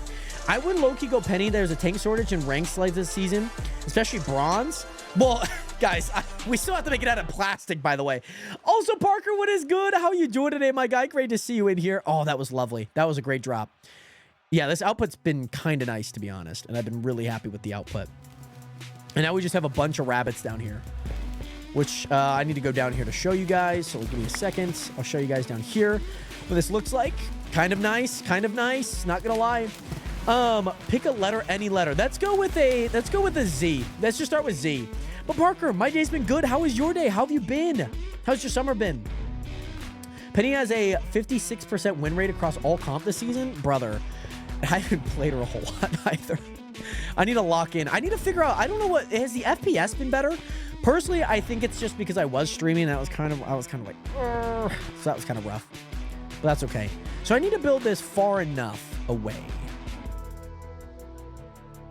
C: I would low-key go Penny. There's a tank shortage in ranks like this season, especially bronze. Well, guys, we still have to make it out of plastic, by the way. Also, Parker, what is good? How you doing today, my guy? Great to see you in here. Oh, that was lovely. That was a great drop. Yeah, this output's been kind of nice, to be honest, and I've been really happy with the output. And now we just have a bunch of rabbits down here, which I need to go down here to show you guys. So give me a second. I'll show you guys down here what this looks like. Kind of nice. Kind of nice. Not gonna lie. Pick a letter, any letter. Let's go with a Z. Let's just start with Z. But Parker, my day's been good. How was your day? How have you been? How's your summer been? Penny has a 56% win rate across all comp this season. Brother, I haven't played her a whole lot either. I need to lock in. I need to figure out, I don't know what, has the FPS been better? Personally, I think it's just because I was streaming and I was kind of like, so that was kind of rough. But that's okay. So I need to build this far enough away.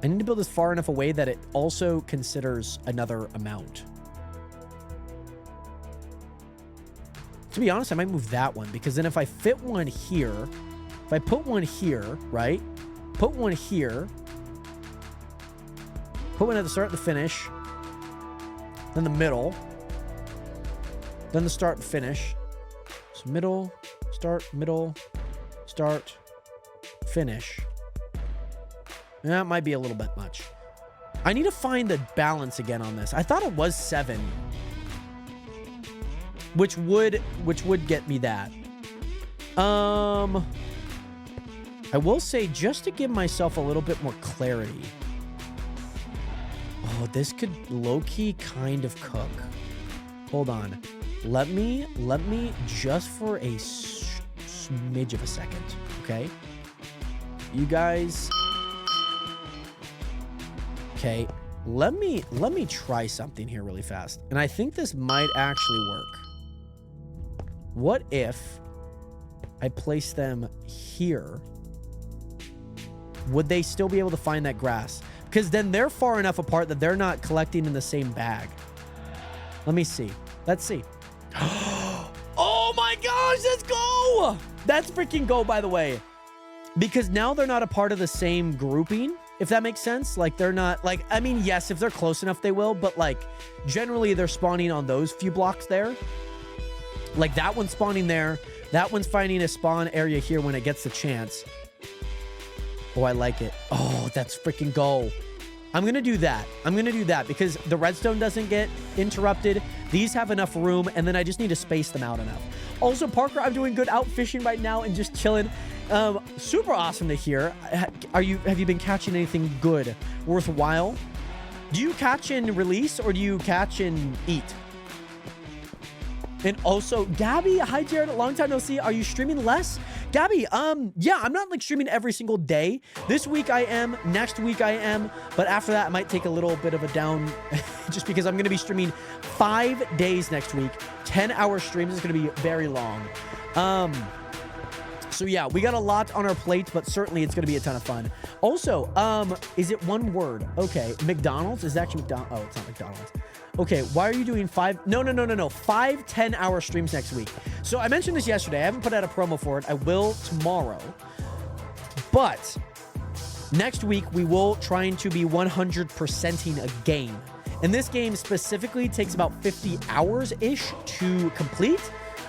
C: I need to build this far enough away that it also considers another amount. To be honest, I might move that one, because then if I fit one here, if I put one here, right? Put one here. Put one at the start and the finish. Then the middle. Then the start and finish. So middle, start, finish. That might be a little bit much. I need to find the balance again on this. I thought it was 7. Which would get me that. I will say, just to give myself a little bit more clarity. Oh, this could low-key kind of cook. Hold on. Let me just for a smidge of a second, okay? You guys. Okay, let me try something here really fast. And I think this might actually work. What if I place them here? Would they still be able to find that grass? Because then they're far enough apart that they're not collecting in the same bag. Let me see. Let's see. Oh my gosh, let's go! That's freaking go, by the way. Because now they're not a part of the same grouping, if that makes sense. Like, they're not, like, I mean, yes, if they're close enough, they will. But, like, generally, they're spawning on those few blocks there. Like, that one's spawning there. That one's finding a spawn area here when it gets the chance. Oh, I like it. Oh, that's freaking go. I'm going to do that. I'm going to do that because the redstone doesn't get interrupted. These have enough room, and then I just need to space them out enough. Also, Parker, I'm doing good out fishing right now and just chilling. Super awesome to hear. Have you been catching anything good, worthwhile? Do you catch and release, or do you catch and eat? And also, Gabby, hi Jared, long time no see. Are you streaming less? Gabby, yeah, I'm not like streaming every single day. This week I am, next week I am, but after that I might take a little bit of a down just because I'm going to be streaming 5 days next week. 10-hour streams is going to be very long. So yeah, we got a lot on our plate, but certainly it's going to be a ton of fun. Also, is it one word? Okay, McDonald's is actually McDonald's. Oh, it's not McDonald's. Okay, why are you doing 5? No. 5 10-hour streams next week. So I mentioned this yesterday. I haven't put out a promo for it. I will tomorrow. But next week, we will try to be 100%ing a game. And this game specifically takes about 50 hours-ish to complete.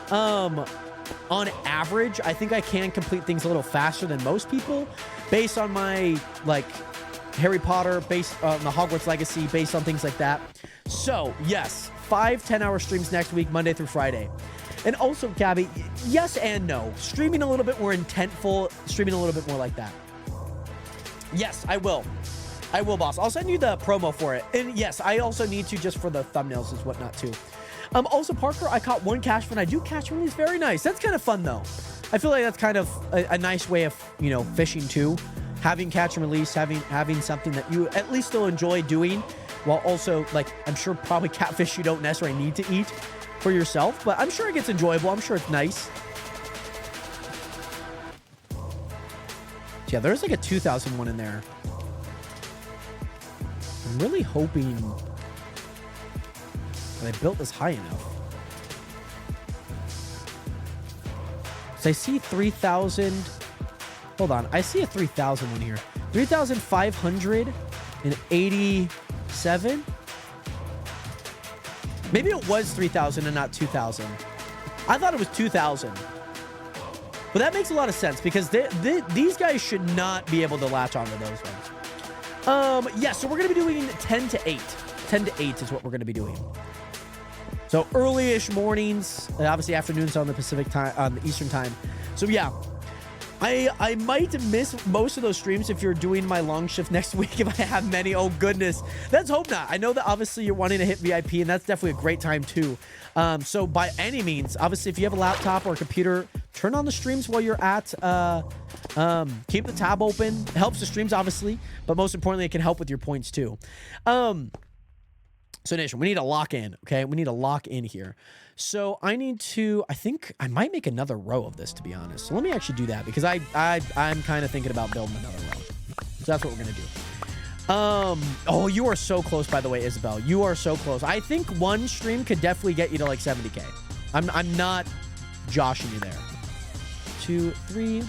C: On average, I think I can complete things a little faster than most people based on my, like, Harry Potter, based on the Hogwarts Legacy, based on things like that. So, yes, 5 10-hour streams next week, Monday through Friday. And also, Gabby, yes and no. Streaming a little bit more intentful, streaming a little bit more like that. Yes, I will. I will, boss. I'll send you the promo for it. And yes, I also need to just for the thumbnails and whatnot, too. Also, Parker, I caught 1 catch when I do catch release. Very nice. That's kind of fun, though. I feel like that's kind of a nice way of, you know, fishing, too. Having catch and release, having something that you at least still enjoy doing, while also, like, I'm sure probably catfish you don't necessarily need to eat for yourself, but I'm sure it gets enjoyable. I'm sure it's nice. Yeah, there's like a 2001 in there. I'm really hoping that I built this high enough. So I see 3,000. Hold on. I see a 3,000 one here. 3,587. Maybe it was 3,000 and not 2,000. I thought it was 2,000. But that makes a lot of sense because these guys should not be able to latch onto those ones. Yeah, so we're going to be doing 10 to 8. 10 to 8 is what we're going to be doing. So early-ish mornings, obviously afternoons on the Pacific time, on the Eastern time. So yeah, I might miss most of those streams if you're doing my long shift next week, if I have many. Oh goodness, let's hope not. I know that obviously you're wanting to hit VIP, and that's definitely a great time too. So by any means, obviously if you have a laptop or a computer, turn on the streams while you're at, keep the tab open. It helps the streams obviously, but most importantly, it can help with your points too. So Nation, we need to lock in, okay? We need to lock in here. So I think I might make another row of this, to be honest. So let me actually do that because I'm kind of thinking about building another row. So that's what we're going to do. Oh, you are so close, by the way, Isabel. You are so close. I think one stream could definitely get you to like 70K. I'm not joshing you there. 2, 3,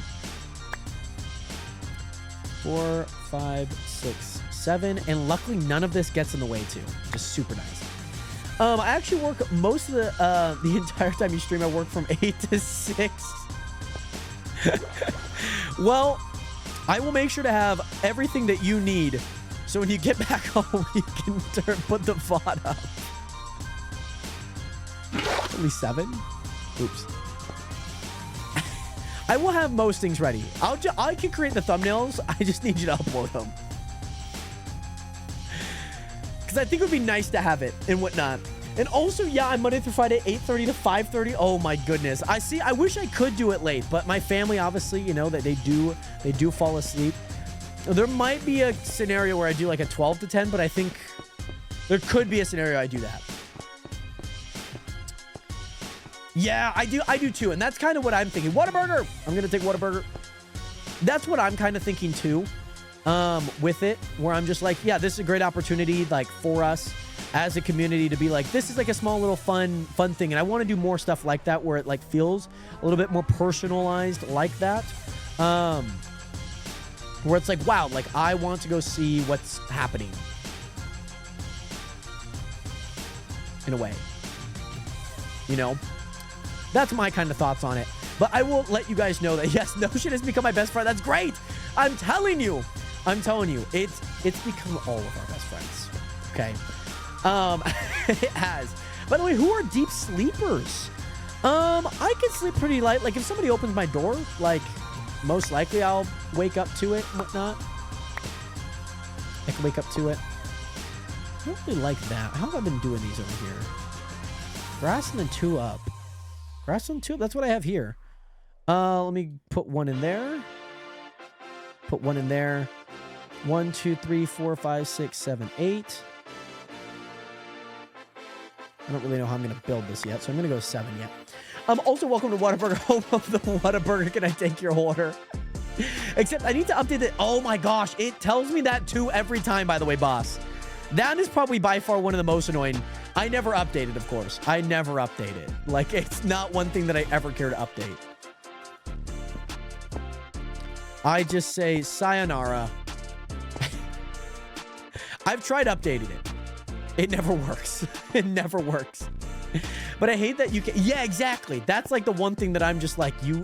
C: 4, 5, 6, 7, and luckily none of this gets in the way too. Just super nice. I actually work most of the entire time you stream. I work from 8 to 6. Well, I will make sure to have everything that you need, so when you get back home, you can put the VOD up. Only 7? Oops. I will have most things ready. I can create the thumbnails. I just need you to upload them. Because I think it would be nice to have it and whatnot. And also, yeah, I'm Monday through Friday, 8:30 to 5:30. Oh my goodness. I wish I could do it late, but my family, obviously, you know, that they do fall asleep. There might be a scenario where I do like a 12 to 10, but I think there could be a scenario I do that. Yeah, I do too. And that's kind of what I'm thinking. Whataburger! I'm going to take Whataburger. That's what I'm kind of thinking too. With it, where I'm just like, yeah, this is a great opportunity, like, for us as a community to be like, this is like a small little fun thing. And I want to do more stuff like that where it like feels a little bit more personalized like that. Where it's like, wow, like I want to go see what's happening in a way, you know, that's my kind of thoughts on it. But I will let you guys know that yes, Notion has become my best friend. That's great. I'm telling you, it's become all of our best friends. Okay. It has. By the way, who are deep sleepers? I can sleep pretty light. Like if somebody opens my door, like most likely I'll wake up to it and whatnot. I can wake up to it. I don't really like that. How have I been doing these over here? Grass and then 2 up. Grassland tube. That's what I have here. Let me put one in there. Put one in there. 1, 2, 3, 4, 5, 6, 7, 8. I don't really know how I'm going to build this yet, so I'm going to go 7 yet. Also, welcome to Whataburger, home of the Whataburger. Can I take your order? Except I need to update it. Oh my gosh, it tells me that too every time, by the way, boss. That is probably by far one of the most annoying. I never update it, of course. I never update it. Like, it's not one thing that I ever care to update. I just say sayonara. I've tried updating it. It never works. It never works. But I hate that you can... Yeah, exactly. That's like the one thing that I'm just like, you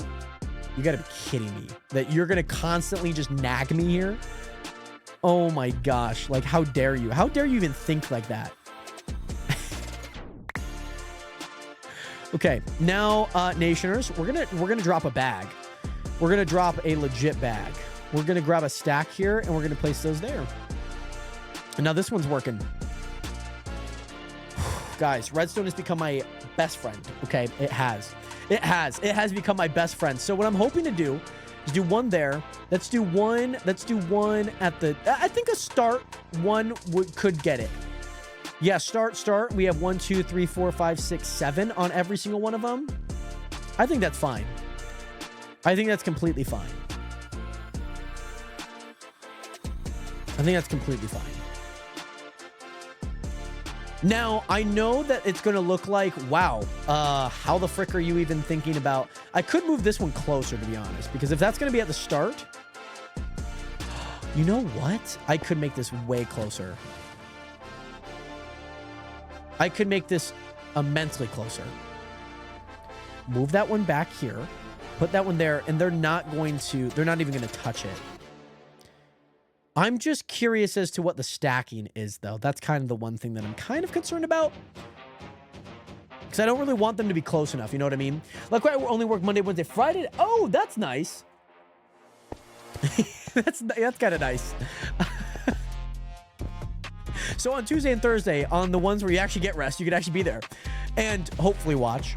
C: gotta be kidding me. That you're gonna constantly just nag me here? Oh my gosh. Like, how dare you? How dare you even think like that? Okay, now, Nationers, we're gonna drop a bag. We're gonna drop a legit bag. We're gonna grab a stack here, and we're gonna place those there. And now this one's working. Guys, Redstone has become my best friend. Okay, it has. It has become my best friend. So what I'm hoping to do is do one there. Let's do one at the... I think a start one could get it. Yeah, start. We have 1, 2, 3, 4, 5, 6, 7 on every single one of them. I think that's fine. I think that's completely fine. I think that's completely fine. Now, I know that it's going to look like, wow, how the frick are you even thinking about... I could move this one closer, to be honest, because if that's going to be at the start... You know what? I could make this way closer. I could make this immensely closer. Move that one back here. Put that one there, and they're not even going to touch it. I'm just curious as to what the stacking is, though. That's kind of the one thing that I'm kind of concerned about. Because I don't really want them to be close enough, you know what I mean? Like, I only work Monday, Wednesday, Friday. Oh, that's nice. that's kind of nice. So on Tuesday and Thursday, on the ones where you actually get rest, you can actually be there. And hopefully watch.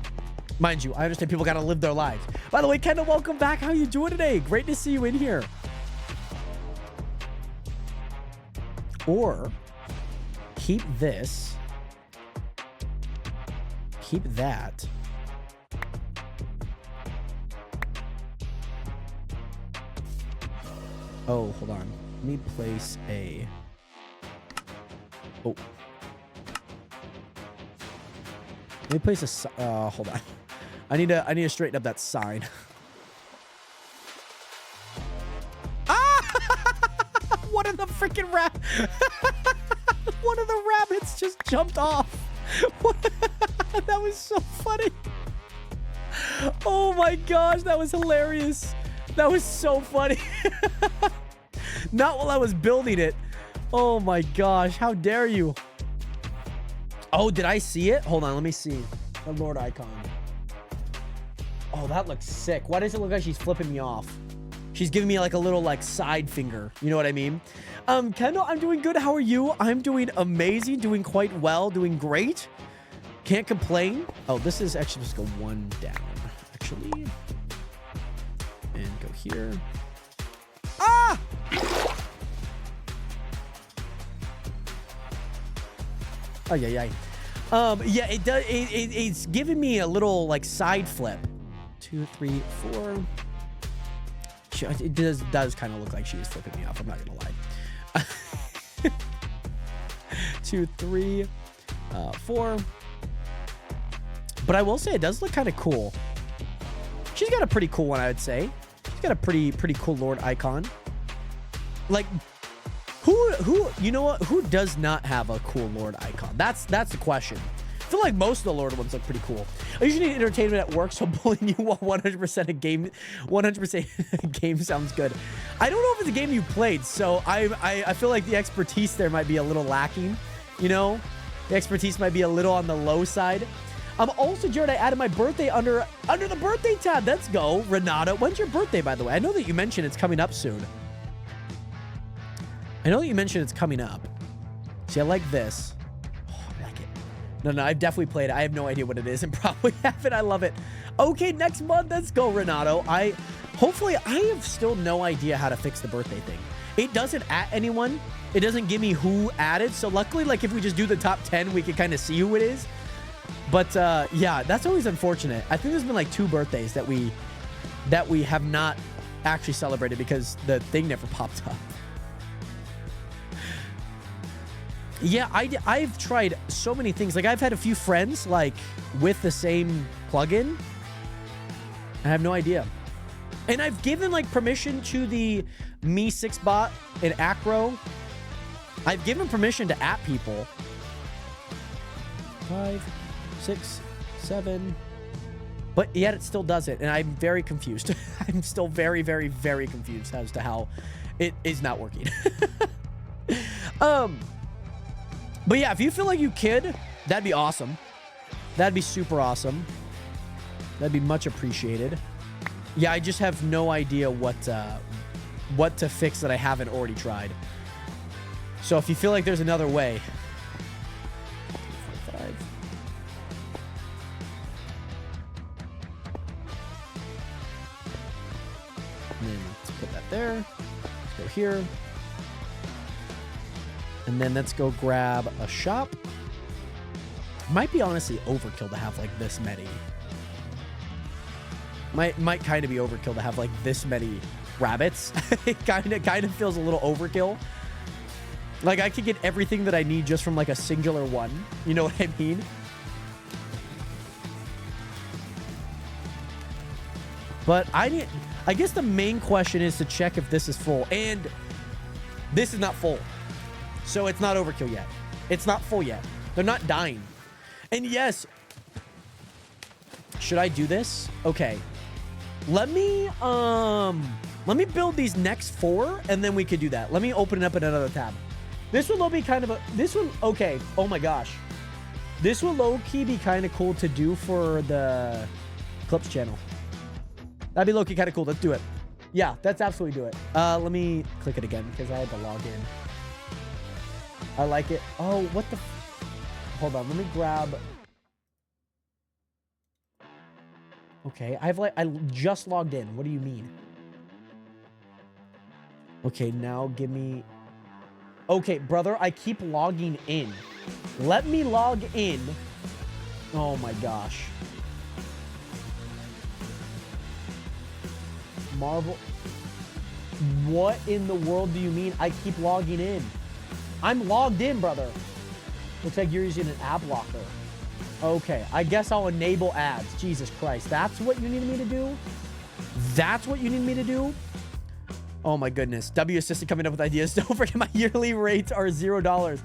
C: Mind you, I understand people got to live their lives. By the way, Kendall, welcome back. How you doing today? Great to see you in here. Or keep this. Keep that. Oh, hold on. Let me place a... Oh. Let me place a... hold on. I need to straighten up that sign. One of the freaking one of the rabbits just jumped off. That was so funny. Oh my gosh, that was hilarious. That was so funny. Not while I was building it. Oh my gosh, how dare you? Oh, did I see it? Hold on, let me see. The Lord icon. Oh, that looks sick. Why does it look like she's flipping me off? She's giving me like a little like side finger. You know what I mean? Kendall, I'm doing good. How are you? I'm doing amazing. Doing quite well. Doing great. Can't complain. Oh, this is actually just go one down. Actually. And go here. Ah! Oh, yeah. Yeah, it does. It's giving me a little like side flip. 2, 3, 4. It does kind of look like she is flipping me off. I'm not gonna lie. 2, 3, 4. But I will say it does look kind of cool. She's got a pretty cool one, I would say. She's got a pretty cool Lord icon. Like, who you know what? Who does not have a cool Lord icon? That's the question. I feel like most of the Lord ones look pretty cool. I usually need entertainment at work, so bullying you while 100% a game, 100% game sounds good. I don't know if it's a game you played, so I feel like the expertise there might be a little lacking. You know, the expertise might be a little on the low side. Also, Jared, I added my birthday under the birthday tab. Let's go, Renata. When's your birthday, by the way? I know that you mentioned it's coming up soon. I know that you mentioned it's coming up. See, I like this. No, I've definitely played it. I have no idea what it is and probably haven't. I love it. Okay, next month. Let's go, Renato. Hopefully, I have still no idea how to fix the birthday thing. It doesn't at anyone. It doesn't give me who added. So luckily, like if we just do the top 10, we can kind of see who it is. But yeah, that's always unfortunate. I think there's been like 2 birthdays that we have not actually celebrated because the thing never popped up. Yeah, I've tried so many things. Like I've had a few friends like with the same plugin. I have no idea. And I've given like permission to the Me6 bot and Acro. I've given permission to at people. 5, 6, 7. But yet it still does it. And I'm very confused. I'm still very, very, very confused as to how it is not working. But yeah, if you feel like you could, that'd be awesome. That'd be super awesome. That'd be much appreciated. Yeah, I just have no idea what to fix that I haven't already tried. So if you feel like there's another way. 5. And then let's put that there. Let's go here. And then let's go grab a shop. Might be honestly overkill to have like this many. Might kind of be overkill to have like this many rabbits. It kind of feels a little overkill. Like I could get everything that I need just from like a singular one. You know what I mean? But I guess the main question is to check if this is full. And this is not full. So it's not overkill yet. It's not full yet. They're not dying. And yes, should I do this? Okay. Let me build these next 4 and then we could do that. Let me open it up in another tab. This will be kind of okay. Oh my gosh. This will low-key be kind of cool to do for the Clips channel. That'd be low-key kind of cool. Let's do it. Yeah, that's absolutely do it. Let me click it again because I had to log in. I like it. Oh, what the... Hold on. Let me grab... Okay. I just logged in. What do you mean? Okay, now give me... Okay, brother, I keep logging in. Let me log in. Oh my gosh. Marvel... What in the world do you mean I keep logging in? I'm logged in, brother. Looks like you're using an ad blocker. Okay, I guess I'll enable ads. Jesus Christ. That's what you need me to do? That's what you need me to do? Oh my goodness. W Assistant coming up with ideas. Don't forget my yearly rates are $0.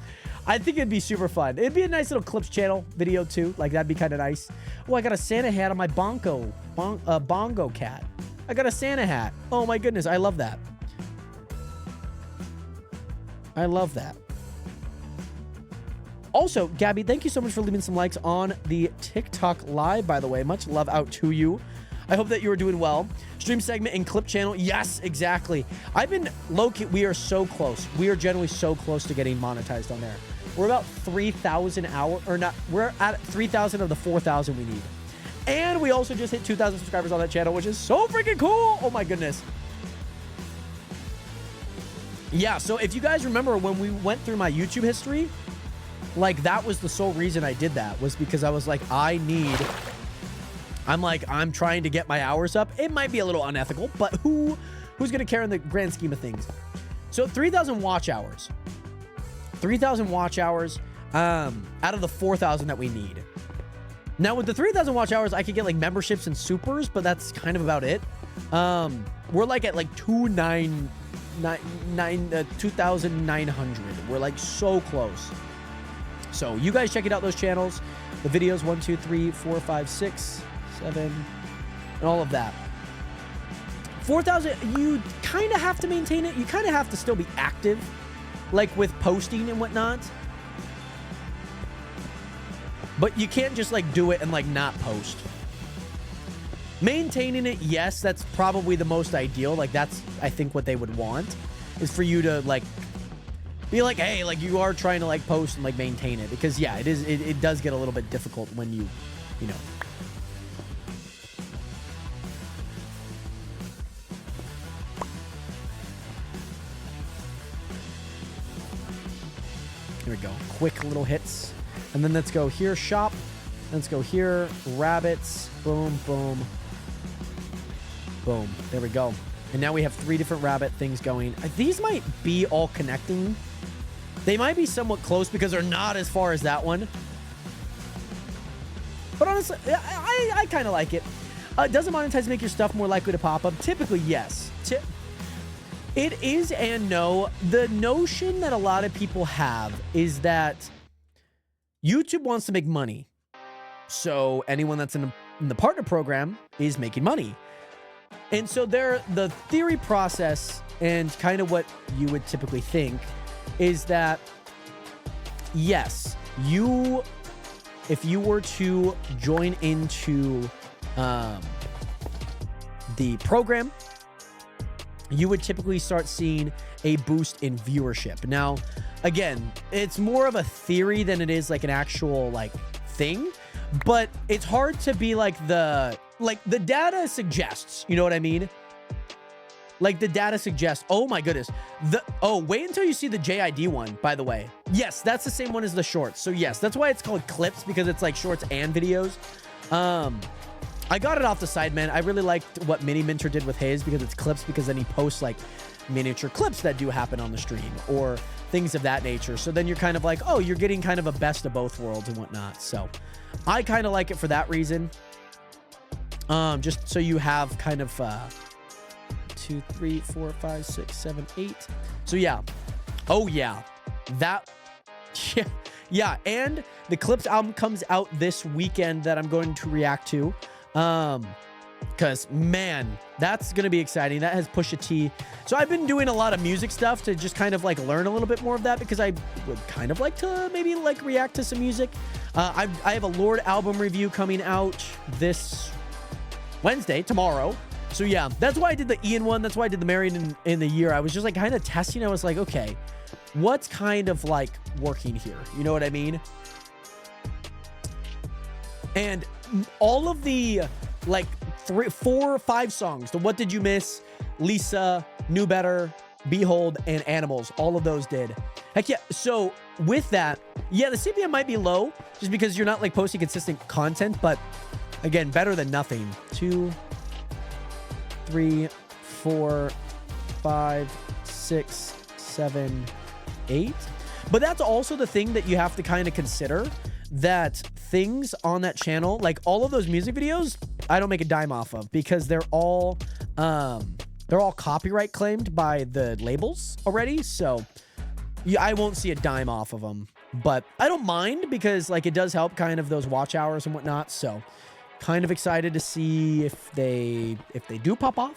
C: I think it'd be super fun. It'd be a nice little Clips channel video too. Like that'd be kind of nice. Oh, I got a Santa hat on my bongo cat. I got a Santa hat. Oh my goodness. I love that. I love that. Also, Gabby, thank you so much for leaving some likes on the TikTok live, by the way. Much love out to you. I hope that you are doing well. Stream segment and clip channel. Yes, exactly. I've been low-key. We are so close. We are generally so close to getting monetized on there. We're about 3,000 we're at 3,000 of the 4,000 we need. And we also just hit 2,000 subscribers on that channel, which is so freaking cool. Oh my goodness. Yeah, so if you guys remember when we went through my YouTube history, like that was the sole reason I did that, was because I was like, I'm trying to get my hours up. It might be a little unethical, but who's going to care in the grand scheme of things? So 3,000 watch hours. 3,000 watch hours out of the 4,000 that we need. Now with the 3,000 watch hours, I could get like memberships and supers, but that's kind of about it. We're like at like 2,900. We're like so close. So you guys check it out, those channels, the videos 1, 2, 3, 4, 5, 6, 7, and all of that. 4,000, you kind of have to maintain it. You kind of have to still be active, like with posting and whatnot. But you can't just like do it and like not post. Maintaining it, yes, that's probably the most ideal. Like that's, I think, what they would want is for you to like be like, hey, like you are trying to like post and like maintain it, because yeah, it does get a little bit difficult when you know. Here we go. Quick little hits. And then let's go here, shop. Let's go here, rabbits. Boom, boom. Boom. There we go. And now we have 3 different rabbit things going. These might be all connecting. They might be somewhat close because they're not as far as that one. But honestly, I kind of like it. Does it monetize make your stuff more likely to pop up? Typically, yes. It is and no. The notion that a lot of people have is that YouTube wants to make money. So anyone that's in the partner program is making money. And so the theory process and kind of what you would typically think is that, yes, if you were to join into the program, you would typically start seeing a boost in viewership. Now, again, it's more of a theory than it is like an actual like thing, but it's hard to be like the data suggests, you know what I mean? Like the data suggests, oh my goodness. Wait until you see the JID one, by the way. Yes, that's the same one as the shorts. So yes, that's why it's called clips, because it's like shorts and videos. I got it off the side, man. I really liked what Mini Minter did with his because it's clips, because then he posts like miniature clips that do happen on the stream or things of that nature. So then you're kind of like, oh, you're getting kind of a best of both worlds and whatnot. So I kind of like it for that reason. Just so you have kind of 2, 3, 4, 5, 6, 7, 8. So yeah. Oh yeah. That yeah. And the Clips album comes out this weekend that I'm going to react to. Because man, that's gonna be exciting. That has Pusha T. So I've been doing a lot of music stuff to just kind of like learn a little bit more of that, because I would kind of like to maybe like react to some music. I have a Lord album review coming out this Wednesday, tomorrow. So yeah, that's why I did the Ian one. That's why I did the Married in the Year. I was just like kind of testing. I was like, okay, what's kind of like working here? You know what I mean? And all of the like 3, 4, 5 songs, the What Did You Miss, Lisa, Knew Better, Behold, and Animals, all of those did. Heck yeah. So with that, yeah, the CPM might be low just because you're not like posting consistent content, but again, better than nothing. 2, 3, 4, 5, 6, 7, 8. But that's also the thing that you have to kind of consider, that things on that channel, like all of those music videos, I don't make a dime off of, because they're all copyright claimed by the labels already. So yeah, I won't see a dime off of them, but I don't mind, because like it does help kind of those watch hours and whatnot. So kind of excited to see if they do pop off.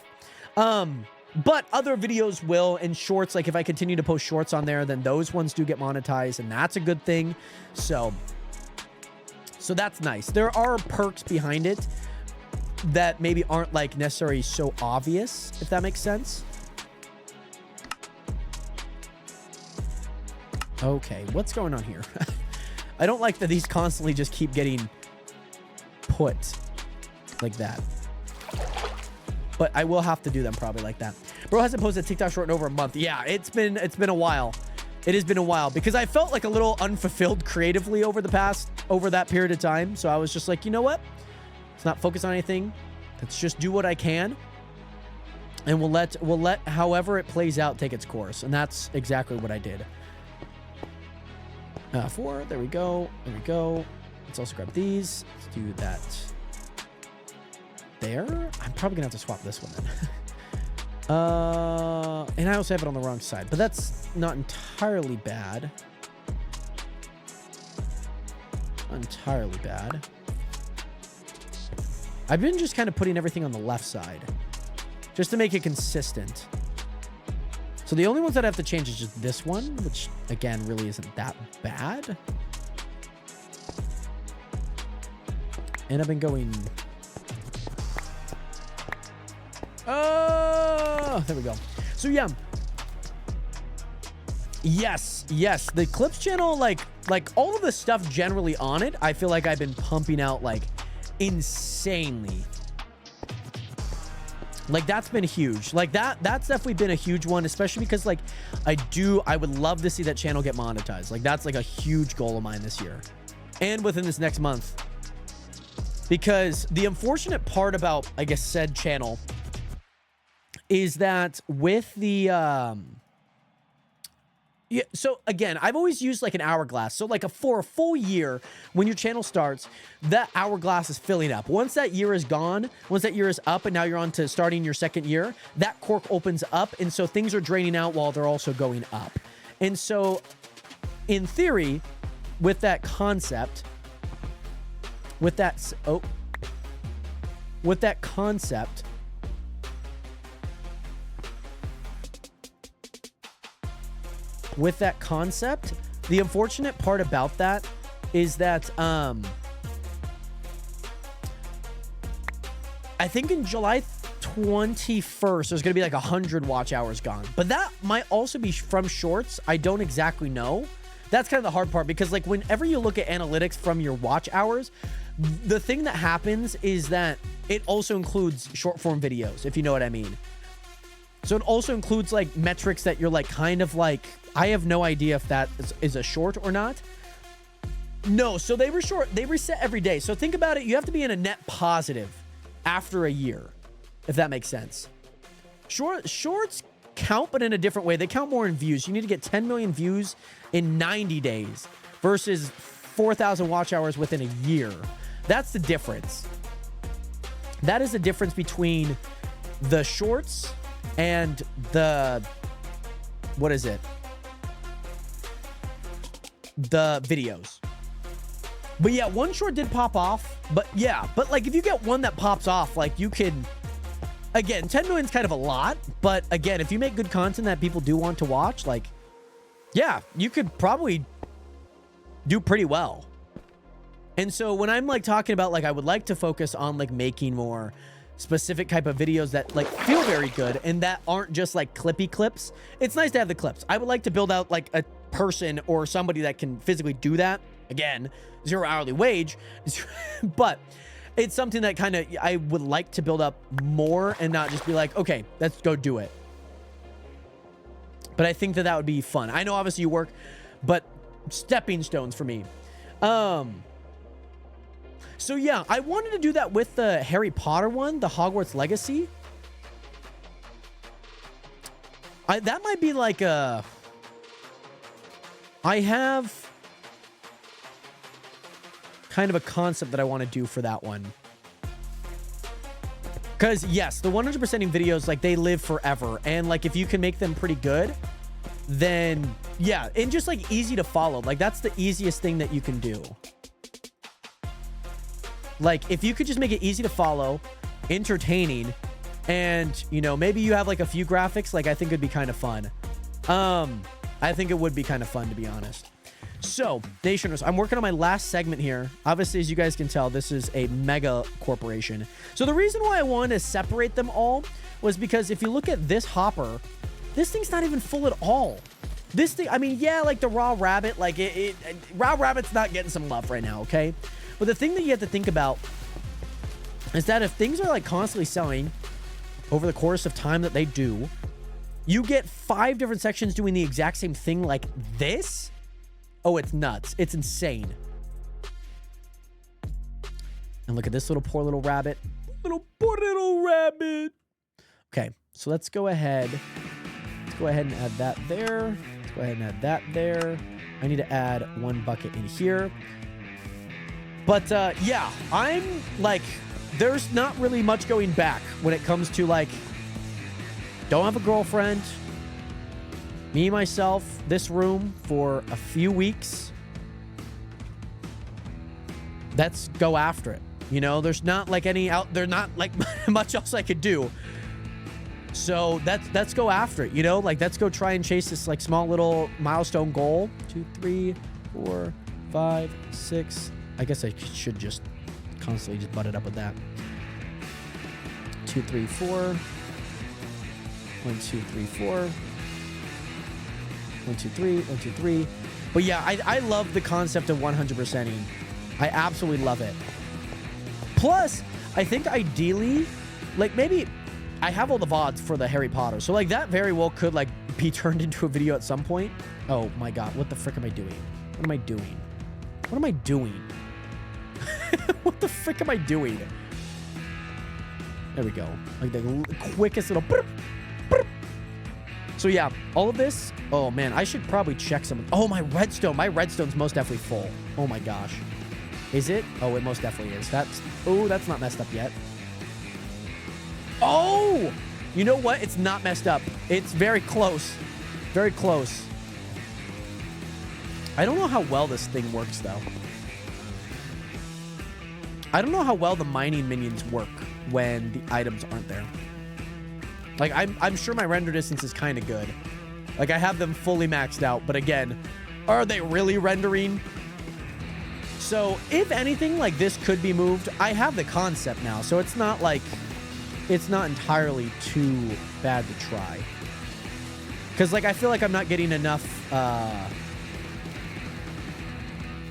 C: But other videos will, and shorts, like if I continue to post shorts on there, then those ones do get monetized, and that's a good thing. So that's nice. There are perks behind it that maybe aren't like necessarily so obvious, if that makes sense. Okay, what's going on here? I don't like that these constantly just keep getting put like that. But I will have to do them probably like that. Bro hasn't posted a TikTok short in over a month. Yeah, it's been a while. It has been a while, because I felt like a little unfulfilled creatively over that period of time. So I was just like, you know what? Let's not focus on anything. Let's just do what I can. And we'll let however it plays out take its course. And that's exactly what I did. 4, there we go. There we go. Let's also grab these. Let's do that there. I'm probably gonna have to swap this one then. And I also have it on the wrong side, but that's not entirely bad. Not entirely bad. I've been just kind of putting everything on the left side just to make it consistent. So the only ones that I have to change is just this one, which again really isn't that bad. And I've been going... Oh, there we go. So yeah. Yes. The Clips channel, like all of the stuff generally on it, I feel like I've been pumping out like insanely. Like, that's been huge. Like, that's definitely been a huge one, especially because, like, I would love to see that channel get monetized. Like, that's, like, a huge goal of mine this year. And within this next month. Because the unfortunate part about, I guess, said channel is that with the, yeah, so again, I've always used like an hourglass. So like for a full year, when your channel starts, that hourglass is filling up. Once that year is gone, once that year is up and now you're on to starting your second year, that cork opens up. And so things are draining out while they're also going up. And so in theory, with that concept, with that concept, the unfortunate part about that is that I think in July 21st there's gonna be like 100 watch hours gone, but that might also be from shorts. I don't exactly know. That's kind of the hard part, because like whenever you look at analytics from your watch hours, the thing that happens is that it also includes short form videos, if you know what I mean. So it also includes like metrics that you're like kind of like, I have no idea if that is a short or not. No, so they reset every day. So think about it. You have to be in a net positive after a year, if that makes sense. Shorts count, but in a different way. They count more in views. You need to get 10 million views in 90 days versus 4,000 watch hours within a year. That's the difference. That is the difference between the shorts and the, what is it? The videos. But yeah, one short did pop off. But yeah, but like if you get one that pops off, like you can, again, 10 million is kind of a lot. But again, if you make good content that people do want to watch, like, yeah, you could probably do pretty well. And so when I'm like talking about like I would like to focus on like making more specific type of videos that like feel very good and that aren't just like clippy clips. It's nice to have the clips. I would like to build out like a person or somebody that can physically do that. Again, 0 hourly wage, but it's something that kind of I would like to build up more and not just be like, okay, let's go do it. But I think that that would be fun. I know obviously you work, but stepping stones for me. So yeah, I wanted to do that with the Harry Potter one, the Hogwarts Legacy. That might be like a... I have kind of a concept that I want to do for that one. Because yes, the 100%ing videos, like they live forever. And like if you can make them pretty good, then yeah, and just like easy to follow. Like that's the easiest thing that you can do. Like if you could just make it easy to follow, entertaining, and you know, maybe you have like a few graphics, like I think it'd be kind of fun. I think it would be kind of fun, to be honest. So, Nationers, I'm working on my last segment here. Obviously, as you guys can tell, this is a mega corporation. So the reason why I wanted to separate them all was because if you look at this hopper, this thing's not even full at all. This thing, I mean, yeah, like the raw rabbit, like raw rabbit's not getting some love right now, okay? But the thing that you have to think about is that if things are like constantly selling over the course of time that they do, you get 5 different sections doing the exact same thing like this. Oh, it's nuts. It's insane. And look at this little poor little rabbit. Poor little rabbit. Okay, so let's go ahead. Let's go ahead and add that there. Let's go ahead and add that there. I need to add 1 bucket in here. But yeah, I'm like, there's not really much going back when it comes to like, don't have a girlfriend. Me, myself, this room for a few weeks. Let's go after it. You know, there's not like there's not like much else I could do. So let's go after it, you know? Like, let's go try and chase this like small little milestone goal. 2, 3, 4, 5, 6. I guess I should just constantly just butt it up with that. 2, 3, 4. 1, 2, 3, 4. 1, 2, 3. 1, 2, 3. But yeah, I love the concept of 100%ing. I absolutely love it. Plus, I think ideally, like maybe I have all the VODs for the Harry Potter. So like that very well could like be turned into a video at some point. Oh my God. What the frick am I doing? What am I doing? What am I doing? What the frick am I doing? There we go. Like the quickest little... So yeah, all of this. Oh man, I should probably check some. Oh, my redstone. My redstone's most definitely full. Oh my gosh. Is it? Oh, it most definitely is. That's not messed up yet. Oh, you know what? It's not messed up. It's very close. Very close. I don't know how well this thing works though. I don't know how well the mining minions work when the items aren't there. Like, I'm sure my render distance is kind of good. Like, I have them fully maxed out. But again, are they really rendering? So, if anything, like, this could be moved. I have the concept now. So, it's not, like... It's not entirely too bad to try. Because, like, I feel like I'm not getting enough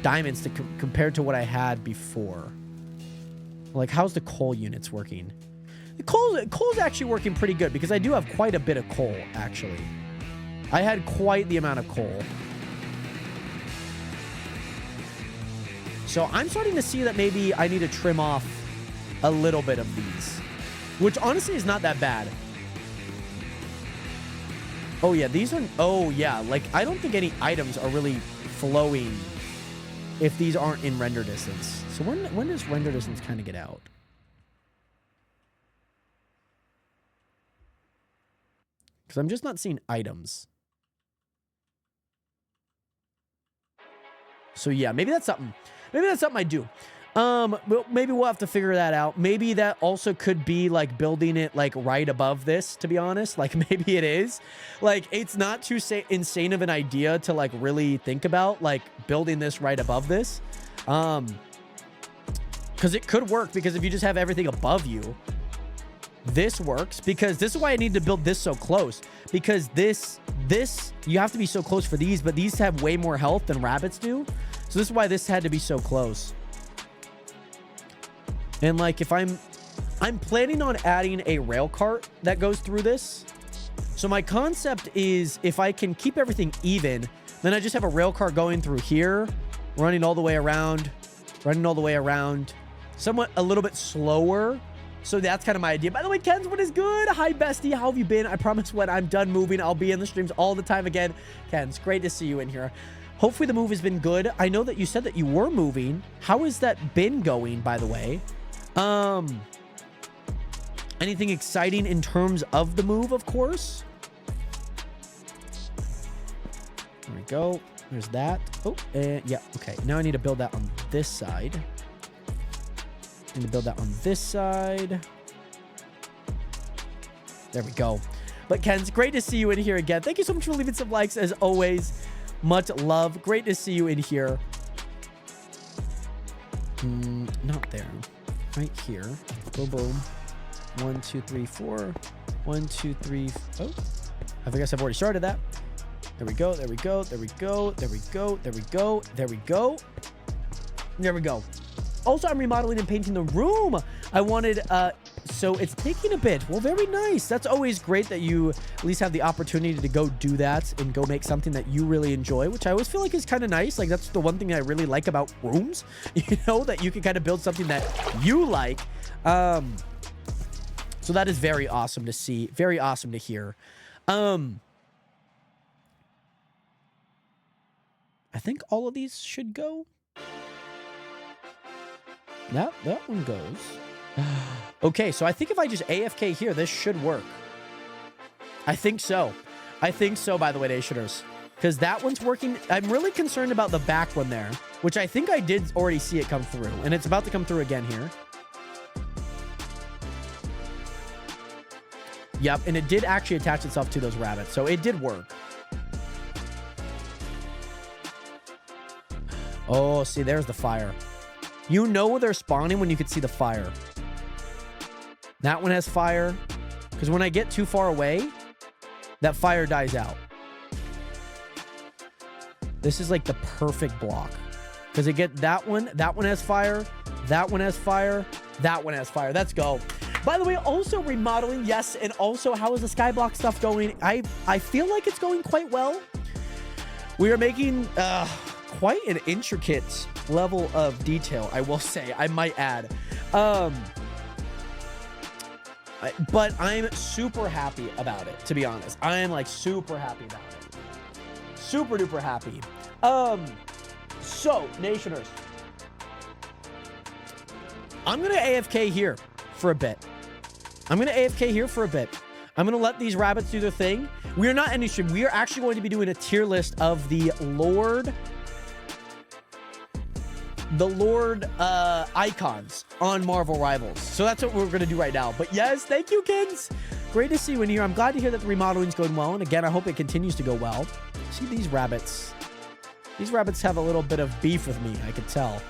C: diamonds to compared to what I had before. Like, how's the coal units working? The coal's actually working pretty good because I do have quite a bit of coal, actually. I had quite the amount of coal. So I'm starting to see that maybe I need to trim off a little bit of these, which honestly is not that bad. Oh, yeah, these are... Oh, yeah, like, I don't think any items are really flowing if these aren't in render distance. So when does render distance kind of get out? Because I'm just not seeing items. So yeah, maybe that's something. Maybe that's something I do. Maybe we'll have to figure that out. Maybe that also could be like building it like right above this, to be honest. Like maybe it is. Like it's not too insane of an idea to like really think about like building this right above this. Because it could work, because if you just have everything above you, this works. Because this is why I need to build this so close, because this you have to be so close for these, but these have way more health than rabbits do. So this is why this had to be so close. And like if I'm planning on adding a rail cart that goes through this. So my concept is if I can keep everything even, then I just have a rail cart going through here, running all the way around, somewhat a little bit slower. So that's kind of my idea. By the way, Ken's, what is good? Hi, bestie. How have you been? I promise when I'm done moving, I'll be in the streams all the time again. Ken's, great to see you in here. Hopefully the move has been good. I know that you said that you were moving. How has that been going, by the way? Anything exciting in terms of the move, of course? There we go. There's that. Oh, yeah. Okay. Now I need to build that on this side. I need to build that on this side. There we go. But Ken's, great to see you in here again. Thank you so much for leaving some likes as always. Much love. Great to see you in here. Not there. Right here. Boom, boom. 1, 2, 3, 4. 1, 2, 3. Oh, I guess I've already started that. There we go. There we go. There we go. There we go. There we go. There we go. There we go. Also, I'm remodeling and painting the room. I wanted, so it's taking a bit. Well, very nice. That's always great that you at least have the opportunity to go do that and go make something that you really enjoy, which I always feel like is kind of nice. Like, that's the one thing I really like about rooms, you know, that you can kind of build something that you like. So that is very awesome to see. Very awesome to hear. I think all of these should go. That one goes. Okay, so I think if I just AFK here, this should work. I think so. I think so, by the way, Dationers. Because that one's working. I'm really concerned about the back one there, which I think I did already see it come through. And it's about to come through again here. Yep, and it did actually attach itself to those rabbits. So it did work. Oh, see, there's the fire. You know they're spawning when you can see the fire. That one has fire. Because when I get too far away, that fire dies out. This is like the perfect block. Because they get that one has fire. That one has fire. That one has fire. Let's go. By the way, also remodeling, yes, and also how is the Skyblock stuff going? I feel like it's going quite well. We are making quite an intricate level of detail, I will say, I might add. But I'm super happy about it, to be honest. I am like super happy about it. Super duper happy. So, Nationers, I'm gonna AFK here for a bit. I'm gonna let these rabbits do their thing. We are not ending stream. We are actually going to be doing a tier list of the Lord icons on Marvel Rivals. So that's what we're going to do right now. But yes, thank you, Kins. Great to see you in here. I'm glad to hear that the remodeling is going well. And again, I hope it continues to go well. See these rabbits. These rabbits have a little bit of beef with me. I could tell.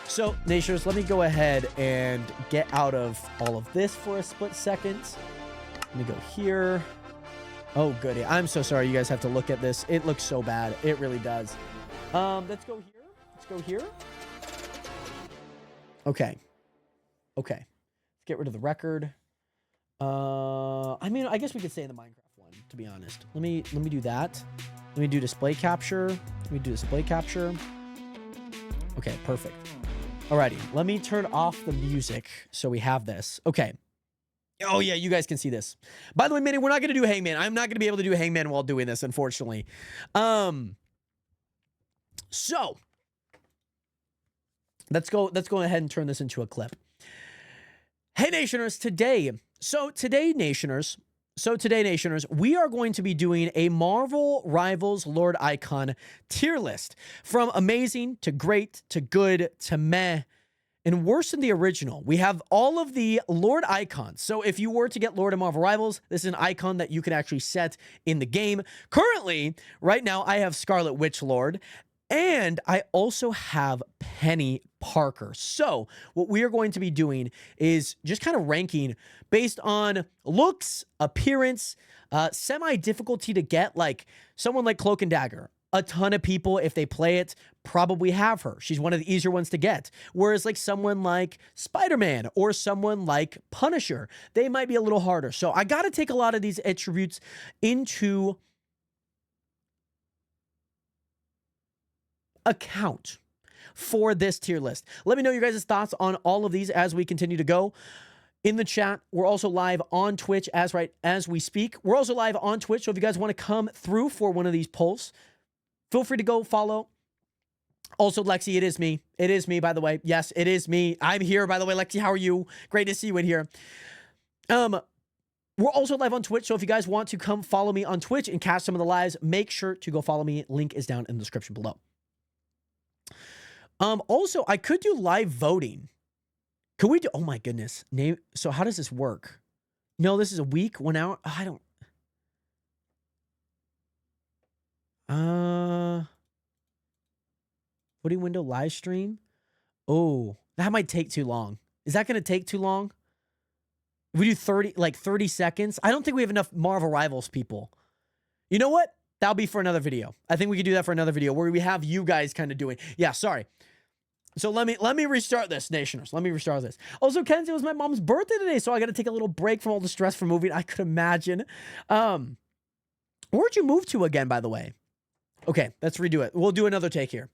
C: So, Nationers, let me go ahead and get out of all of this for a split second. Let me go here. Oh, goody. I'm so sorry you guys have to look at this. It looks so bad. It really does. Let's go here. Go here. Okay. Let's get rid of the record. I mean, I guess we could say in the Minecraft one, to be honest. Let me do that. Let me do display capture. Okay, perfect. Alrighty, let me turn off the music so we have this. Okay. Oh yeah, you guys can see this. By the way, Minnie, we're not gonna do Hangman. I'm not gonna be able to do Hangman while doing this, unfortunately. So let's go ahead and turn this into a clip. Hey, Nationers, today, Nationers, we are going to be doing a Marvel Rivals Lord Icon tier list from amazing to great to good to meh and worse than the original. We have all of the Lord icons. So if you were to get Lord of Marvel Rivals, this is an icon that you can actually set in the game. Currently, right now, I have Scarlet Witch Lord. And I also have Penny Parker. So what we are going to be doing is just kind of ranking based on looks, appearance, semi-difficulty to get, like someone like Cloak and Dagger. A ton of people, if they play it, probably have her. She's one of the easier ones to get. Whereas like someone like Spider-Man or someone like Punisher, they might be a little harder. So I got to take a lot of these attributes into account for this tier list. Let me know your guys' thoughts on all of these as we continue to go in the chat. We're also live on Twitch as we speak. We're also live on Twitch, so if you guys want to come through for one of these polls, feel free to go follow. Also, Lexi, it is me. It is me, by the way. Yes, it is me. I'm here, by the way. Lexi, how are you? Great to see you in here. We're also live on Twitch, so if you guys want to come follow me on Twitch and catch some of the lives, make sure to go follow me. Link is down in the description below. Also, I could do live voting. Could we do, oh my goodness. So how does this work? No, this is a week, 1 hour. I don't. Voting window live stream. Oh, that might take too long. Is that going to take too long? If we do 30 seconds. I don't think we have enough Marvel Rivals people. You know what? That'll be for another video. I think we could do that for another video where we have you guys kind of doing. Yeah, sorry. So let me restart this, Nationers. Let me restart this. Also, Kenzie, it was my mom's birthday today, so I got to take a little break from all the stress from moving. I could imagine. Where'd you move to again, by the way? Okay, let's redo it. We'll do another take here.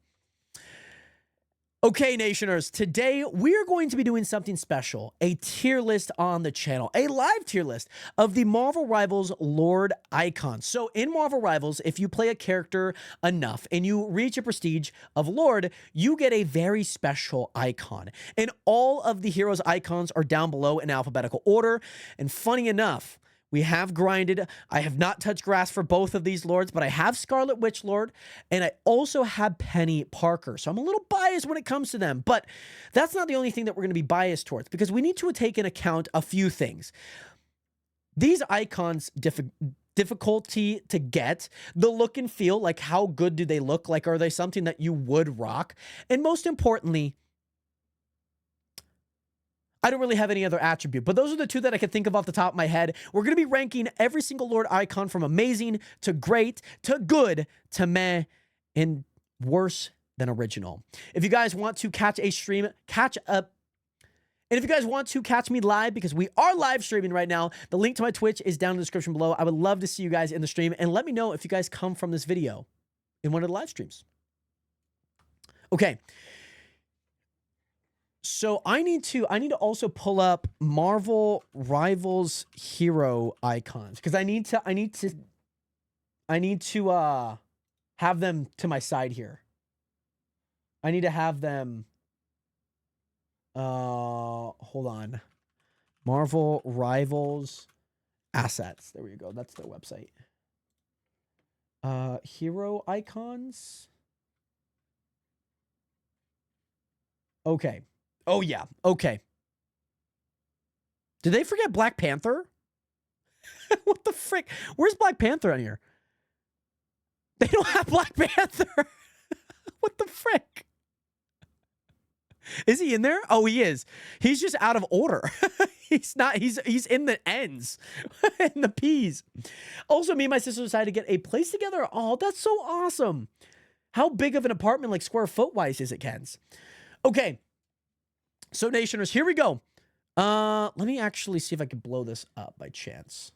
C: Okay, Nationers, today we are going to be doing something special, a tier list on the channel, a live tier list of the Marvel Rivals Lord icons. So in Marvel Rivals, if you play a character enough and you reach a prestige of Lord, you get a very special icon. And all of the heroes' icons are down below in alphabetical order. And funny enough, we have grinded. I have not touched grass for both of these lords, but I have Scarlet Witch Lord, and I also have Penny Parker. So I'm a little biased when it comes to them, but that's not the only thing that we're going to be biased towards, because we need to take into account a few things. These icons, difficulty to get, the look and feel, like how good do they look? Like, are they something that you would rock? And most importantly, I don't really have any other attribute, but those are the two that I can think of off the top of my head. We're going to be ranking every single Lord icon from amazing to great to good to meh and worse than original. If you guys want to catch a stream, catch a And if you guys want to catch me live, because we are live streaming right now, the link to my Twitch is down in the description below. I would love to see you guys in the stream, and let me know if you guys come from this video in one of the live streams. Okay. So I need to also pull up Marvel Rivals hero icons, because I need to have them to my side here. I need to have them. Hold on. Marvel Rivals assets. There we go. That's their website. Hero icons. Okay. Oh yeah. Okay. Did they forget Black Panther? What the frick? Where's Black Panther on here? They don't have Black Panther. What the frick? Is he in there? Oh, he is. He's just out of order. He's not. He's in the N's and the P's. Also, me and my sister decided to get a place together. Oh, that's so awesome. How big of an apartment, like square foot wise, is it, Ken's? Okay. So, Nationers, here we go. Let me actually see if I can blow this up by chance.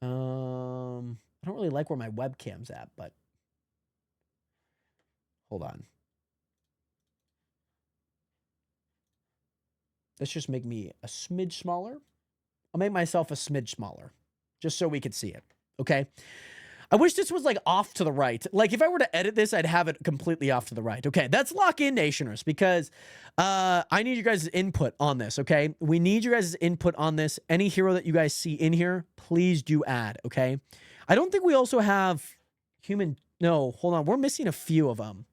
C: I don't really like where my webcam's at, but hold on. Let's just make me a smidge smaller. I'll make myself a smidge smaller just so we could see it. Okay. I wish this was like off to the right. Like if I were to edit this, I'd have it completely off to the right. Okay. That's lock in, Nationers, because I need you guys' input on this. Okay. We need you guys' input on this. Any hero that you guys see in here, please do add. Okay. I don't think we also have human. No, hold on. We're missing a few of them.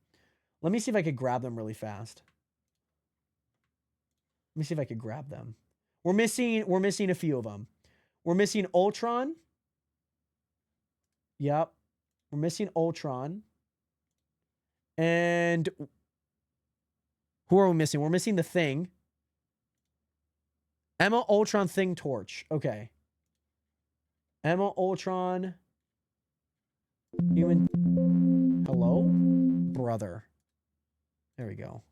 C: Let me see if I could grab them really fast. Let me see if I could grab them. We're missing a few of them. We're missing Ultron. Yep. We're missing Ultron. And who are we missing? We're missing the Thing. Emma, Ultron, Thing, Torch. Okay. Emma, Ultron. Human. Hello? Brother. There we go.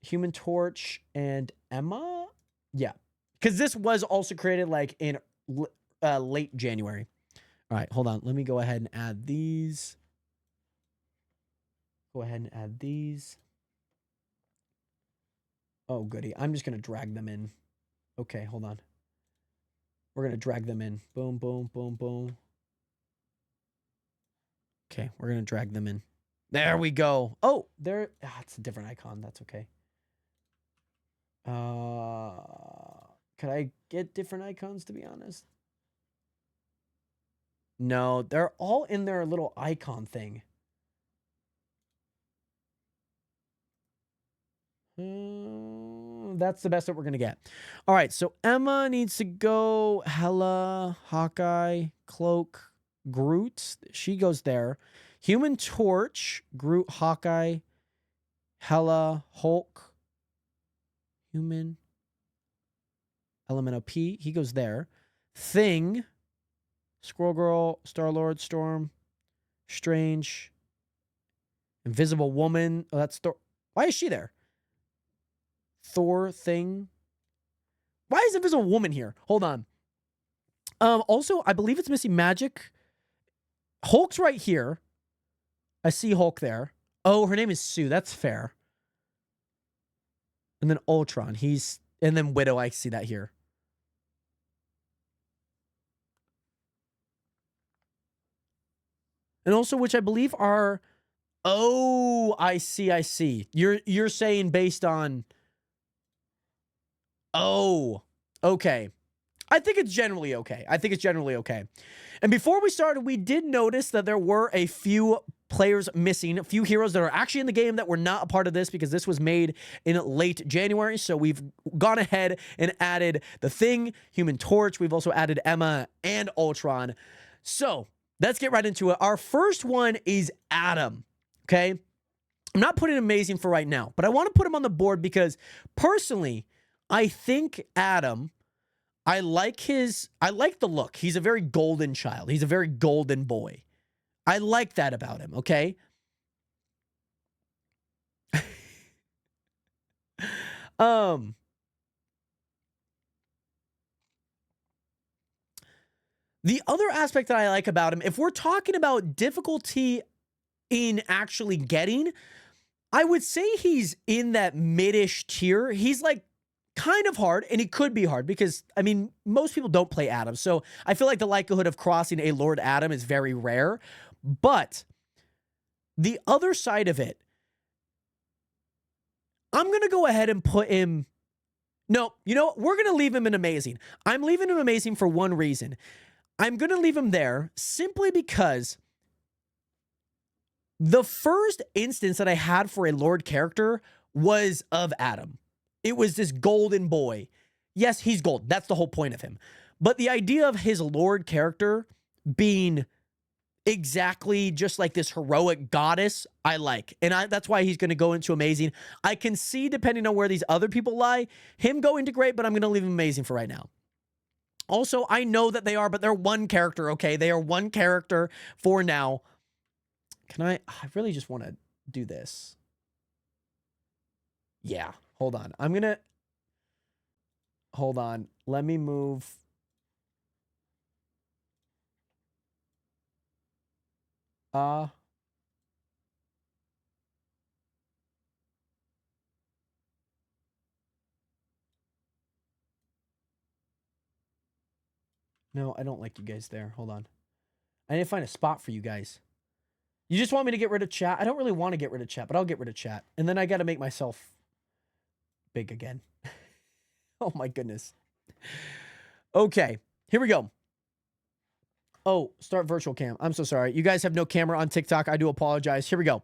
C: Human Torch and Emma? Yeah. Because this was also created like in late January. All right, hold on. Let me go ahead and add these. Go ahead and add these. Oh, goody. I'm just going to drag them in. Okay, hold on. We're going to drag them in. Boom, boom, boom, boom. Okay, we're going to drag them in. There we go. Oh, there. It's a different icon. That's okay. Could I get different icons, to be honest? No, they're all in their little icon thing. That's the best that we're going to get. All right, so Emma needs to go. Hela, Hawkeye, Cloak, Groot. She goes there. Human Torch, Groot, Hawkeye, Hela, Hulk, Human, Elemental P. He goes there. Thing, Squirrel Girl, Star-Lord, Storm, Strange, Invisible Woman. Oh, that's Thor. Why is she there? Thor, Thing. Why is Invisible Woman here? Hold on. Also, I believe it's missing Magic. Hulk's right here. I see Hulk there. Oh, her name is Sue. That's fair. And then Ultron. And then Widow. I see that here. And also, which I believe are. Oh, I see. You're saying based on. Oh, okay. I think it's generally okay. And before we started, we did notice that there were a few players missing, a few heroes that are actually in the game that were not a part of this because this was made in late January. So we've gone ahead and added the Thing, Human Torch. We've also added Emma and Ultron. So let's get right into it. Our first one is Adam. Okay. I'm not putting amazing for right now, but I want to put him on the board because personally, I think Adam, I like the look. He's a very golden child. He's a very golden boy. I like that about him, okay? The other aspect that I like about him, if we're talking about difficulty in actually getting, I would say he's in that mid-ish tier. He's like kind of hard, and it could be hard because, I mean, most people don't play Adam. So I feel like the likelihood of crossing a Lord Adam is very rare. But the other side of it, I'm going to go ahead and put him... No, you know what? We're going to leave him in amazing. I'm leaving him amazing for one reason. I'm going to leave him there simply because the first instance that I had for a Lord character was of Adam. It was this golden boy. Yes, he's gold. That's the whole point of him. But the idea of his Lord character being exactly just like this heroic goddess, I like. And that's why he's going to go into amazing. I can see, depending on where these other people lie, him going to great, but I'm going to leave him amazing for right now. Also, I know that they are, but they're one character, okay? They are one character for now. I really just want to do this. Yeah, hold on. Hold on. Let me move. No, I don't like you guys there. Hold on. I need to find a spot for you guys. You just want me to get rid of chat? I don't really want to get rid of chat, but I'll get rid of chat. And then I got to make myself big again. Oh my goodness. Okay, here we go. Oh, start virtual cam. I'm so sorry. You guys have no camera on TikTok. I do apologize. Here we go.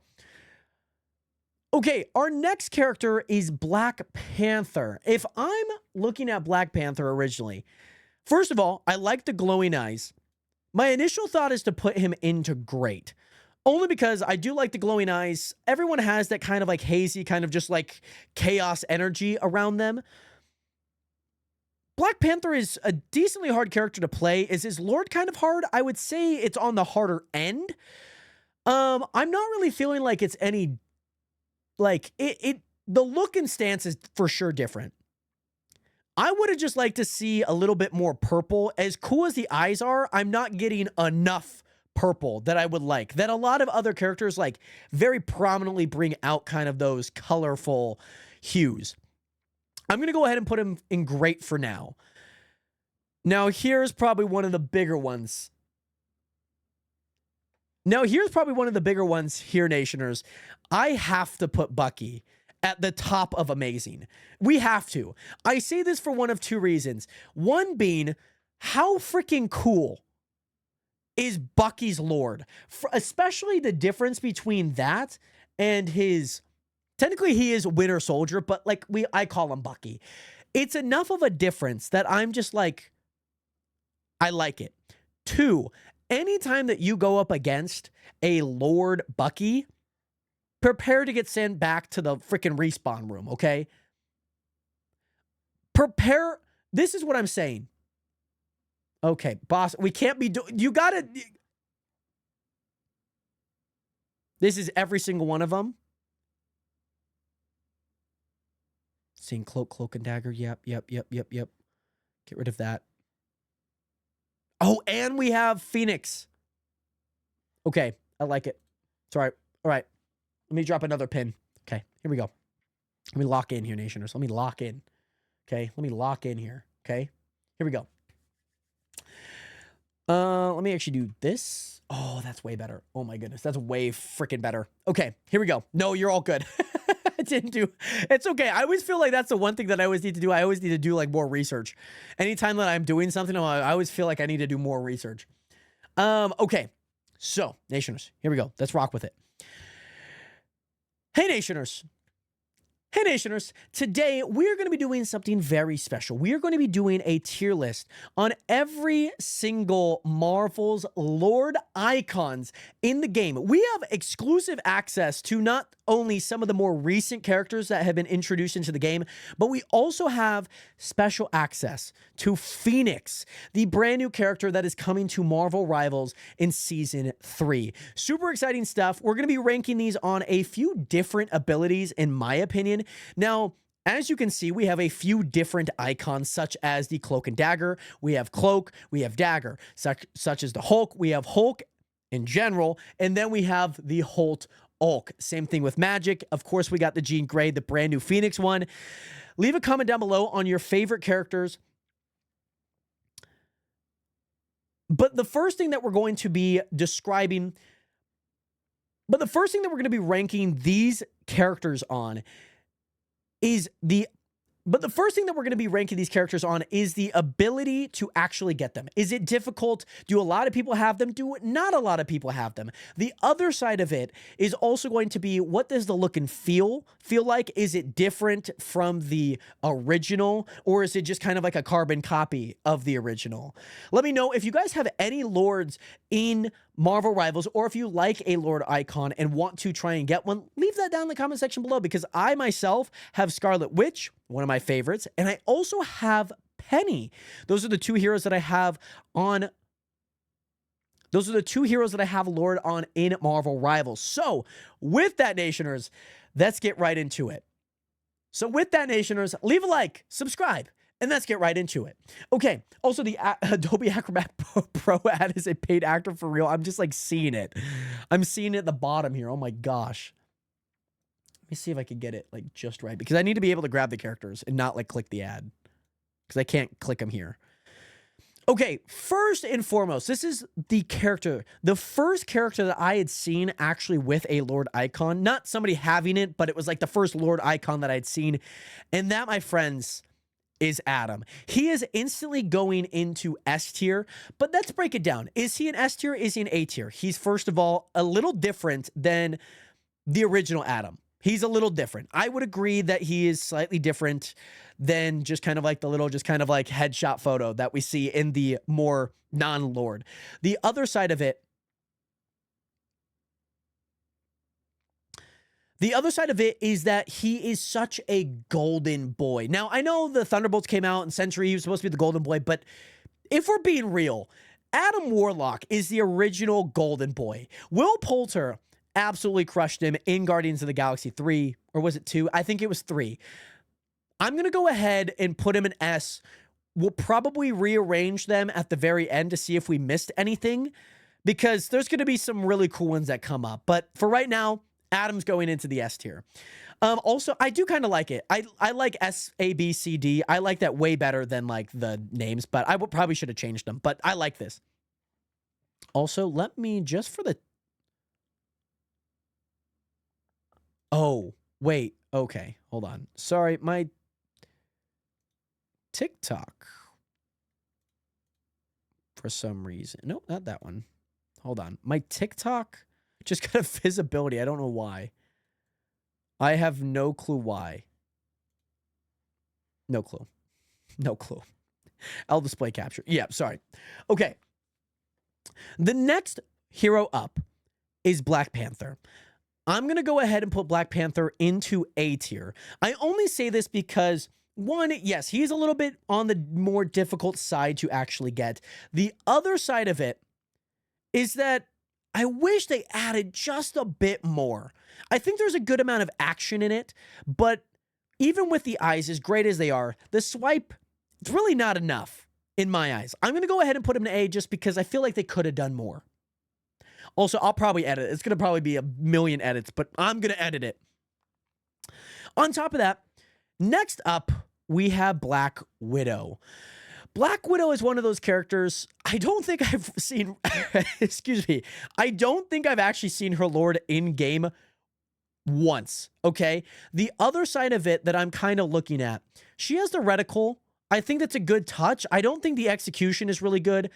C: Okay, our next character is Black Panther. If I'm looking at Black Panther originally, first of all, I like the glowing eyes. My initial thought is to put him into great. Only because I do like the glowing eyes. Everyone has that kind of like hazy, kind of just like chaos energy around them. Black Panther is a decently hard character to play. Is his Lord kind of hard? I would say it's on the harder end. I'm not really feeling like it's any, like, the look and stance is for sure different. I would have just liked to see a little bit more purple. As cool as the eyes are, I'm not getting enough purple that I would like. That a lot of other characters, like, very prominently bring out kind of those colorful hues. I'm going to go ahead and put him in great for now. Now, here's probably one of the bigger ones. Here, Nationers. I have to put Bucky at the top of amazing. We have to. I say this for one of two reasons. One being, how freaking cool is Bucky's Lord? Especially the difference between that and his... Technically, he is Winter Soldier, but like I call him Bucky. It's enough of a difference that I'm just like, I like it. Two, anytime that you go up against a Lord Bucky, prepare to get sent back to the freaking respawn room, okay? Prepare. This is what I'm saying. Okay, boss, we can't be doing... You gotta... This is every single one of them. Seeing cloak and dagger. Yep. Get rid of that. Oh, and we have Phoenix. Okay, I like it. It's all right. All right. Let me drop another pin. Okay, here we go. Let me lock in here, Nationers. Let me lock in. Okay, let me lock in here. Okay, here we go. Let me actually do this. Oh, that's way better. Oh my goodness, that's way freaking better. Okay, here we go. No, you're all good. I didn't do... It's okay. I always feel like that's the one thing that I always need to do. I always need to do like more research. Anytime that I'm doing something, I always feel like I need to do more research. Okay. So, Nationers, here we go. Let's rock with it. Hey, Nationers. Hey, Nationers. Today, we're going to be doing something very special. We are going to be doing a tier list on every single Marvel's Lord icons in the game. We have exclusive access to not only some of the more recent characters that have been introduced into the game, but we also have special access to Phoenix, the brand new character that is coming to Marvel Rivals in Season 3. Super exciting stuff. We're going to be ranking these on a few different abilities, in my opinion. Now, As you can see, we have a few different icons, such as the Cloak and Dagger. We have Cloak, we have Dagger, such as the Hulk. We have Hulk in general, and then we have the Hulk. Same thing with Magic. Of course, we got the Jean Grey, the brand new Phoenix one. Leave a comment down below on your favorite characters. But the first thing that we're going to be ranking these characters on is the ability to actually get them. Is it difficult? Do a lot of people have them? Do not a lot of people have them? The other side of it is also going to be, what does the look and feel like? Is it different from the original, or is it just kind of like a carbon copy of the original? Let me know if you guys have any Lords in Marvel Rivals, or if you like a Lord icon and want to try and get one, leave that down in the comment section below, because I myself have Scarlet Witch, one of my favorites, and I also have Penny. Those are the two heroes that I have on. Those are the two heroes that I have Lord on in Marvel Rivals. So, with that, Nationers, let's get right into it. So, with that, Nationers, leave a like, subscribe, and let's get right into it. Okay, also the Adobe Acrobat Pro ad is a paid actor for real. I'm just like seeing it. I'm seeing it at the bottom here. Oh my gosh. Let me see if I can get it like just right, because I need to be able to grab the characters and not like click the ad, because I can't click them here. Okay, first and foremost, this is the first character that I had seen actually with a Lord icon. Not somebody having it, but it was like the first Lord icon that I'd seen. And that, my friends, is Adam. He is instantly going into S tier, but let's break it down. Is he an S tier? Is he an A tier? He's, first of all, a little different than the original Adam. He's a little different. I would agree that he is slightly different than just kind of like the little, just kind of like headshot photo that we see in the more non-Lord. The other side of it, is that he is such a golden boy. Now, I know the Thunderbolts came out in Century, he was supposed to be the golden boy, but if we're being real, Adam Warlock is the original golden boy. Will Poulter absolutely crushed him in Guardians of the Galaxy 3, or was it 2? I think it was 3. I'm going to go ahead and put him in S. We'll probably rearrange them at the very end to see if we missed anything, because there's going to be some really cool ones that come up. But for right now, Adam's going into the S tier. Also, I do kind of like it. I like S, A, B, C, D. I like that way better than like the names, but I probably should have changed them. But I like this. Also, let me just for the... Oh, wait. Okay, hold on. Sorry, my TikTok, for some reason. Nope, not that one. Hold on. My TikTok just got a visibility. I don't know why. I have no clue why. No clue. No clue. I'll display capture. Yeah, sorry. Okay. The next hero up is Black Panther. I'm going to go ahead and put Black Panther into A tier. I only say this because, one, yes, he's a little bit on the more difficult side to actually get. The other side of it is that I wish they added just a bit more. I think there's a good amount of action in it, but even with the eyes, as great as they are, the swipe, it's really not enough in my eyes. I'm going to go ahead and put him in A just because I feel like they could have done more. Also, I'll probably edit it. It's going to probably be a million edits, but I'm going to edit it. On top of that, next up, we have Black Widow. Black Widow is one of those characters I don't think I've seen, excuse me, I don't think I've actually seen her Lord in game once, okay? The other side of it that I'm kind of looking at, she has the reticle. I think that's a good touch. I don't think the execution is really good.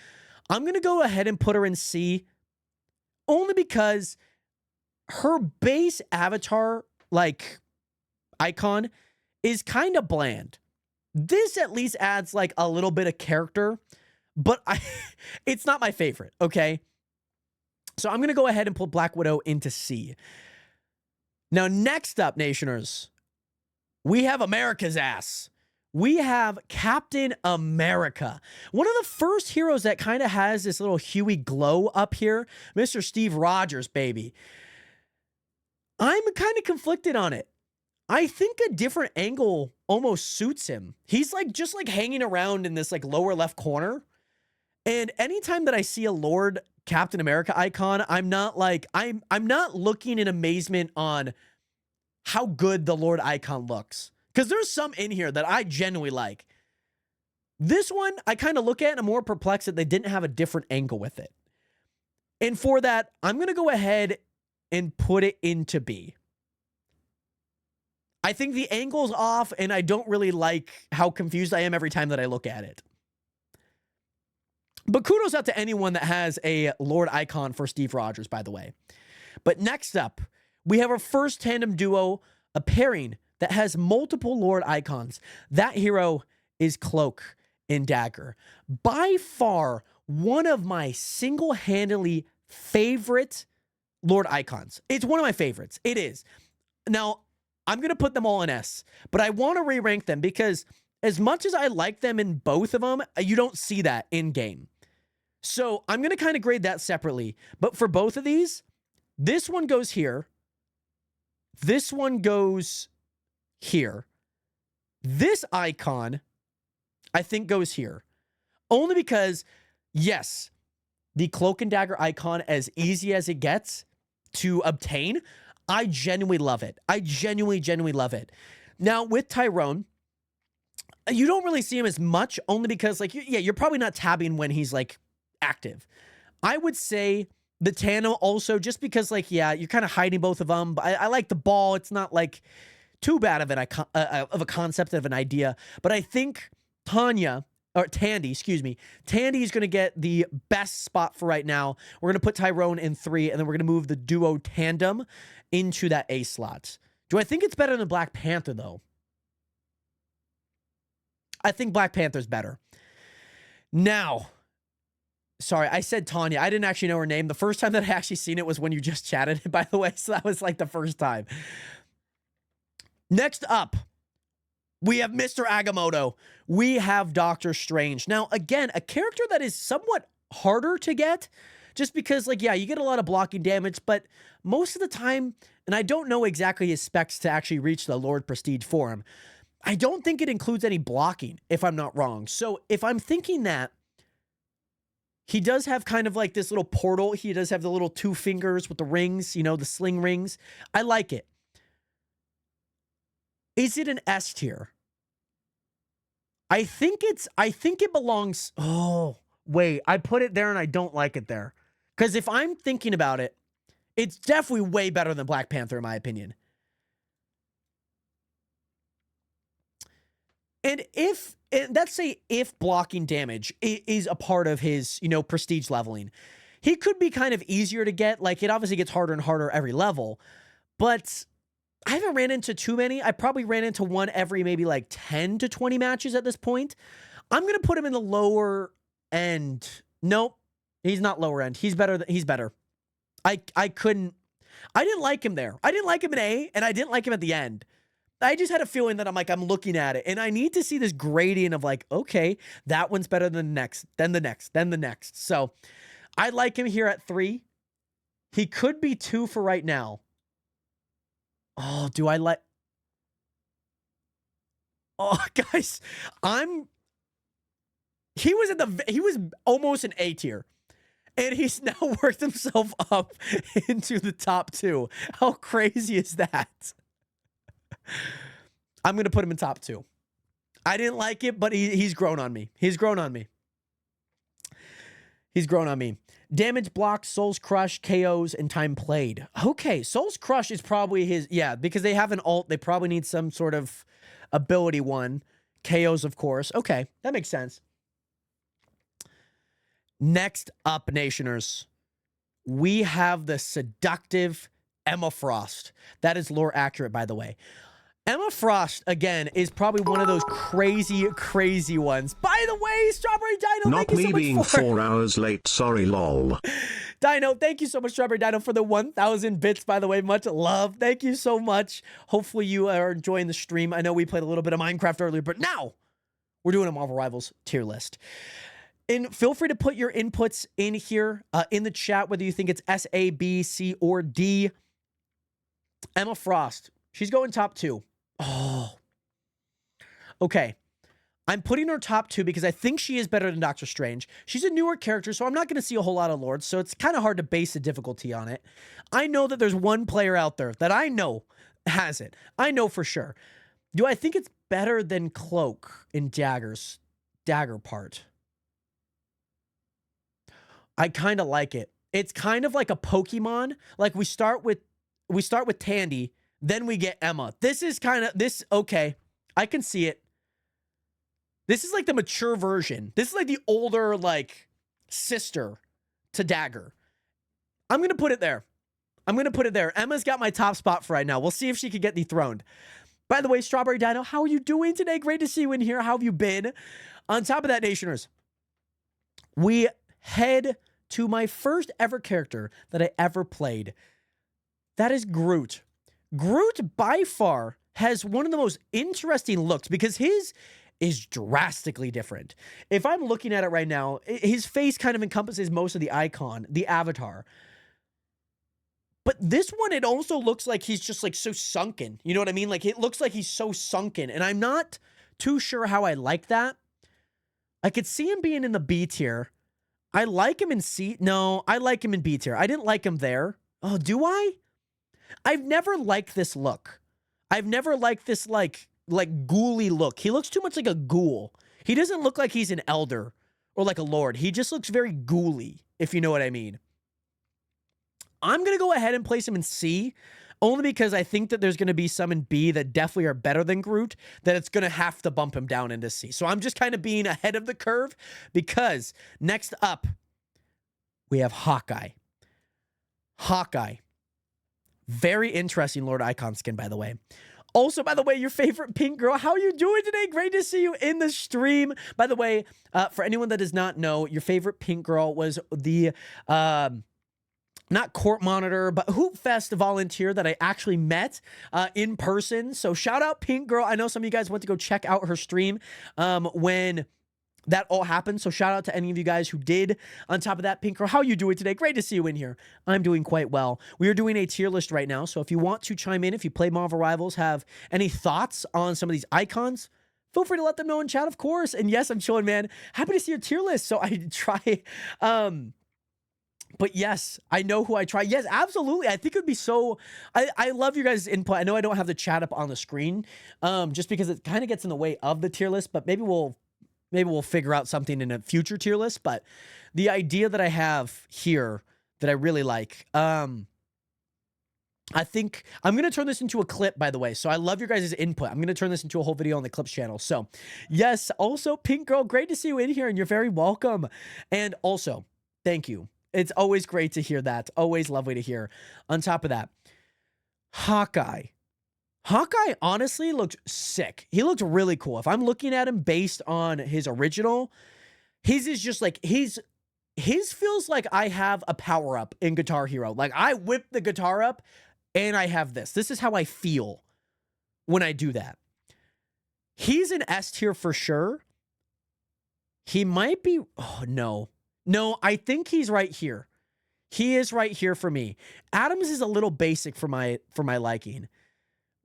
C: I'm going to go ahead and put her in C, only because her base avatar, like, icon is kind of bland. This at least adds like a little bit of character, but it's not my favorite, okay? So I'm going to go ahead and put Black Widow into C. Now, next up, Nationers, we have America's ass. We have Captain America. One of the first heroes that kind of has this little Huey glow up here, Mr. Steve Rogers, baby. I'm kind of conflicted on it. I think a different angle almost suits him. He's like just like hanging around in this like lower left corner. And anytime that I see a Lord Captain America icon, I'm not looking in amazement on how good the Lord icon looks. Because there's some in here that I genuinely like. This one, I kind of look at and I'm more perplexed that they didn't have a different angle with it. And for that, I'm going to go ahead and put it into B. I think the angle's off, and I don't really like how confused I am every time that I look at it. But kudos out to anyone that has a Lord icon for Steve Rogers, by the way. But next up, we have our first tandem duo, a pairing that has multiple Lord icons. That hero is Cloak and Dagger. By far, one of my single-handedly favorite Lord icons. It's one of my favorites. It is. Now, I'm going to put them all in S, but I want to re-rank them because as much as I like them in both of them, you don't see that in-game. So I'm going to kind of grade that separately. But for both of these, this one goes here. This one goes here. This icon, I think, goes here. Only because, yes, the Cloak and Dagger icon, as easy as it gets to obtain, I genuinely love it. I genuinely love it. Now, with Tyrone, you don't really see him as much, only because, like, yeah, you're probably not tabbing when he's, like, active. I would say the Tano also, just because, like, yeah, you're kind of hiding both of them. But I like the ball. It's not, like, too bad of a concept, of an idea. But I think Tandy is going to get the best spot for right now. We're going to put Tyrone in 3, and then we're going to move the duo tandem into that A slot. Do I think it's better than Black Panther, though? I think Black Panther's better. Now, sorry, I said Tanya. I didn't actually know her name. The first time that I actually seen it was when you just chatted it, by the way. So that was like the first time. Next up, we have Mr. Agamotto. We have Doctor Strange. Now, again, a character that is somewhat harder to get, just because, like, yeah, you get a lot of blocking damage, but most of the time, and I don't know exactly his specs to actually reach the Lord Prestige for him, I don't think it includes any blocking, if I'm not wrong. So if I'm thinking that, he does have kind of like this little portal. He does have the little 2 fingers with the rings, you know, the sling rings. I like it. Is it an S tier? I think it belongs. Oh, wait, I put it there and I don't like it there. Because if I'm thinking about it, it's definitely way better than Black Panther, in my opinion. And let's say if blocking damage is a part of his, you know, prestige leveling, he could be kind of easier to get. Like, it obviously gets harder and harder every level, but I haven't ran into too many. I probably ran into one every maybe like 10 to 20 matches at this point. I'm going to put him in the lower end. Nope. He's not lower end. He's better. He's better. I didn't like him there. I didn't like him in A, and I didn't like him at the end. I just had a feeling that I'm looking at it, and I need to see this gradient of like, okay, that one's better than the next, then the next, then the next. So I like him here at 3. He could be 2 for right now. Oh, do I like... Oh, guys, he was almost an A tier. And he's now worked himself up into the top 2. How crazy is that? I'm going to put him in top 2. I didn't like it, but he's grown on me. He's grown on me. He's grown on me. Damage block, Soul's Crush, KOs, and time played. Okay, Soul's Crush is probably his... Yeah, because they have an ult. They probably need some sort of ability one. KOs, of course. Okay, that makes sense. Next up, Nationers, we have the seductive Emma Frost. That is lore accurate, by the way. Emma Frost, again, is probably one of those crazy ones. By the way, Strawberry Dino,
D: Not
C: thank you so
D: me
C: much
D: being
C: for...
D: 4 hours late, sorry lol.
C: Dino, thank you so much, Strawberry Dino, for the 1,000 bits, by the way. Much love. Thank you so much. Hopefully you are enjoying the stream. I know we played a little bit of Minecraft earlier, but now we're doing a Marvel Rivals tier list. And feel free to put your inputs in here in the chat, whether you think it's S, A, B, C, or D. Emma Frost, she's going top 2. Oh. Okay. I'm putting her top 2 because I think she is better than Doctor Strange. She's a newer character, so I'm not going to see a whole lot of Lords, so it's kind of hard to base the difficulty on it. I know that there's one player out there that I know has it. I know for sure. Do I think it's better than Cloak in Dagger part? I kind of like it. It's kind of like a Pokemon. Like we start with Tandy, then we get Emma. This is kind of okay. I can see it. This is like the mature version. This is like the older, like, sister to Dagger. I'm going to put it there. Emma's got my top spot for right now. We'll see if she can get dethroned. By the way, Strawberry Dino, how are you doing today? Great to see you in here. How have you been? On top of that, Nationers, we head to my first ever character that I ever played. That is Groot. Groot, by far, has one of the most interesting looks because his is drastically different. If I'm looking at it right now, his face kind of encompasses most of the icon, the avatar. But this one, it also looks like he's just like so sunken. You know what I mean? Like it looks like he's so sunken. And I'm not too sure how I like that. I could see him being in the B tier. I like him in C. No, I like him in B tier. I didn't like him there. Oh, do I? I've never liked this look. I've never liked this like ghouly look. He looks too much like a ghoul. He doesn't look like he's an elder or like a lord. He just looks very ghouly, if you know what I mean. I'm going to go ahead and place him in C, only because I think that there's going to be some in B that definitely are better than Groot, that it's going to have to bump him down into C. So I'm just kind of being ahead of the curve because next up, we have Hawkeye. Hawkeye. Very interesting Lord Icon skin, by the way. Also, by the way, your favorite pink girl. How are you doing today? Great to see you in the stream. By the way, for anyone that does not know, your favorite pink girl was the, not court monitor, but Hoop Fest volunteer that I actually met in person. So shout out Pink Girl. I know some of you guys went to go check out her stream when that all happened. So shout out to any of you guys who did. On top of that, Pink Girl, how are you doing today? Great to see you in here. I'm doing quite well. We are doing a tier list right now. So if you want to chime in, if you play Marvel Rivals, have any thoughts on some of these icons, feel free to let them know in chat, of course. And yes, I'm chilling, man. Happy to see your tier list. So I try, but yes, I know who I try. Yes, absolutely. I think it would be so, I love your guys' input. I know I don't have the chat up on the screen, just because it kind of gets in the way of the tier list, but maybe we'll figure out something in a future tier list. But the idea that I have here that I really like, I think I'm going to turn this into a clip, by the way. So I love your guys' input. I'm going to turn this into a whole video on the clips channel. So yes, also Pink Girl, great to see you in here and you're very welcome. And also, thank you. It's always great to hear that. Always lovely to hear. On top of that, Hawkeye. Hawkeye honestly looked sick. He looked really cool. If I'm looking at him based on his original, his is just like, his feels like I have a power up in Guitar Hero. Like I whip the guitar up and I have this. This is how I feel when I do that. He's an S tier for sure. He might be, oh no. No, I think he's right here. He is right here for me. Adams is a little basic for my liking.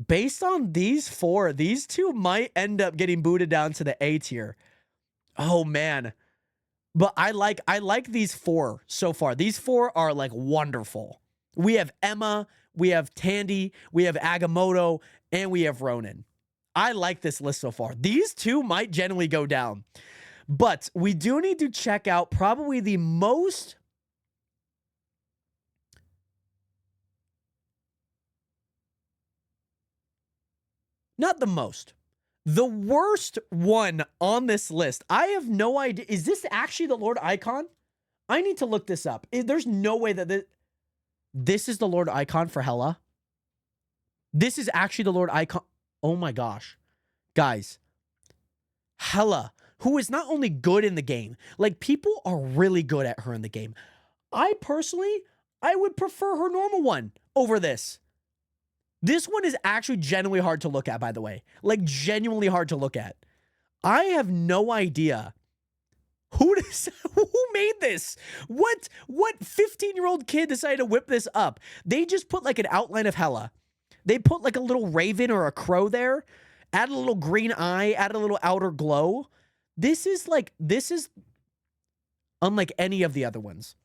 C: Based on these four, these two might end up getting booted down to the A tier. Oh man. But I like these four so far. These four are like wonderful. We have Emma, we have Tandy, we have Agamotto, and we have Ronan. I like this list so far. These two might generally go down. But we do need to check out probably the most not the most, the worst one on this list. I have no idea. Is this actually the Lord Icon? I need to look this up. There's no way that this is the Lord Icon for Hela. This is actually the Lord Icon. Oh my gosh. Guys, Hela, who is not only good in the game, like people are really good at her in the game. I would prefer her normal one over this. This one is actually genuinely hard to look at, by the way. Like genuinely hard to look at. I have no idea who made this. What 15-year-old kid decided to whip this up? They just put like an outline of Hela. They put like a little raven or a crow there, add a little green eye, add a little outer glow. This is unlike any of the other ones.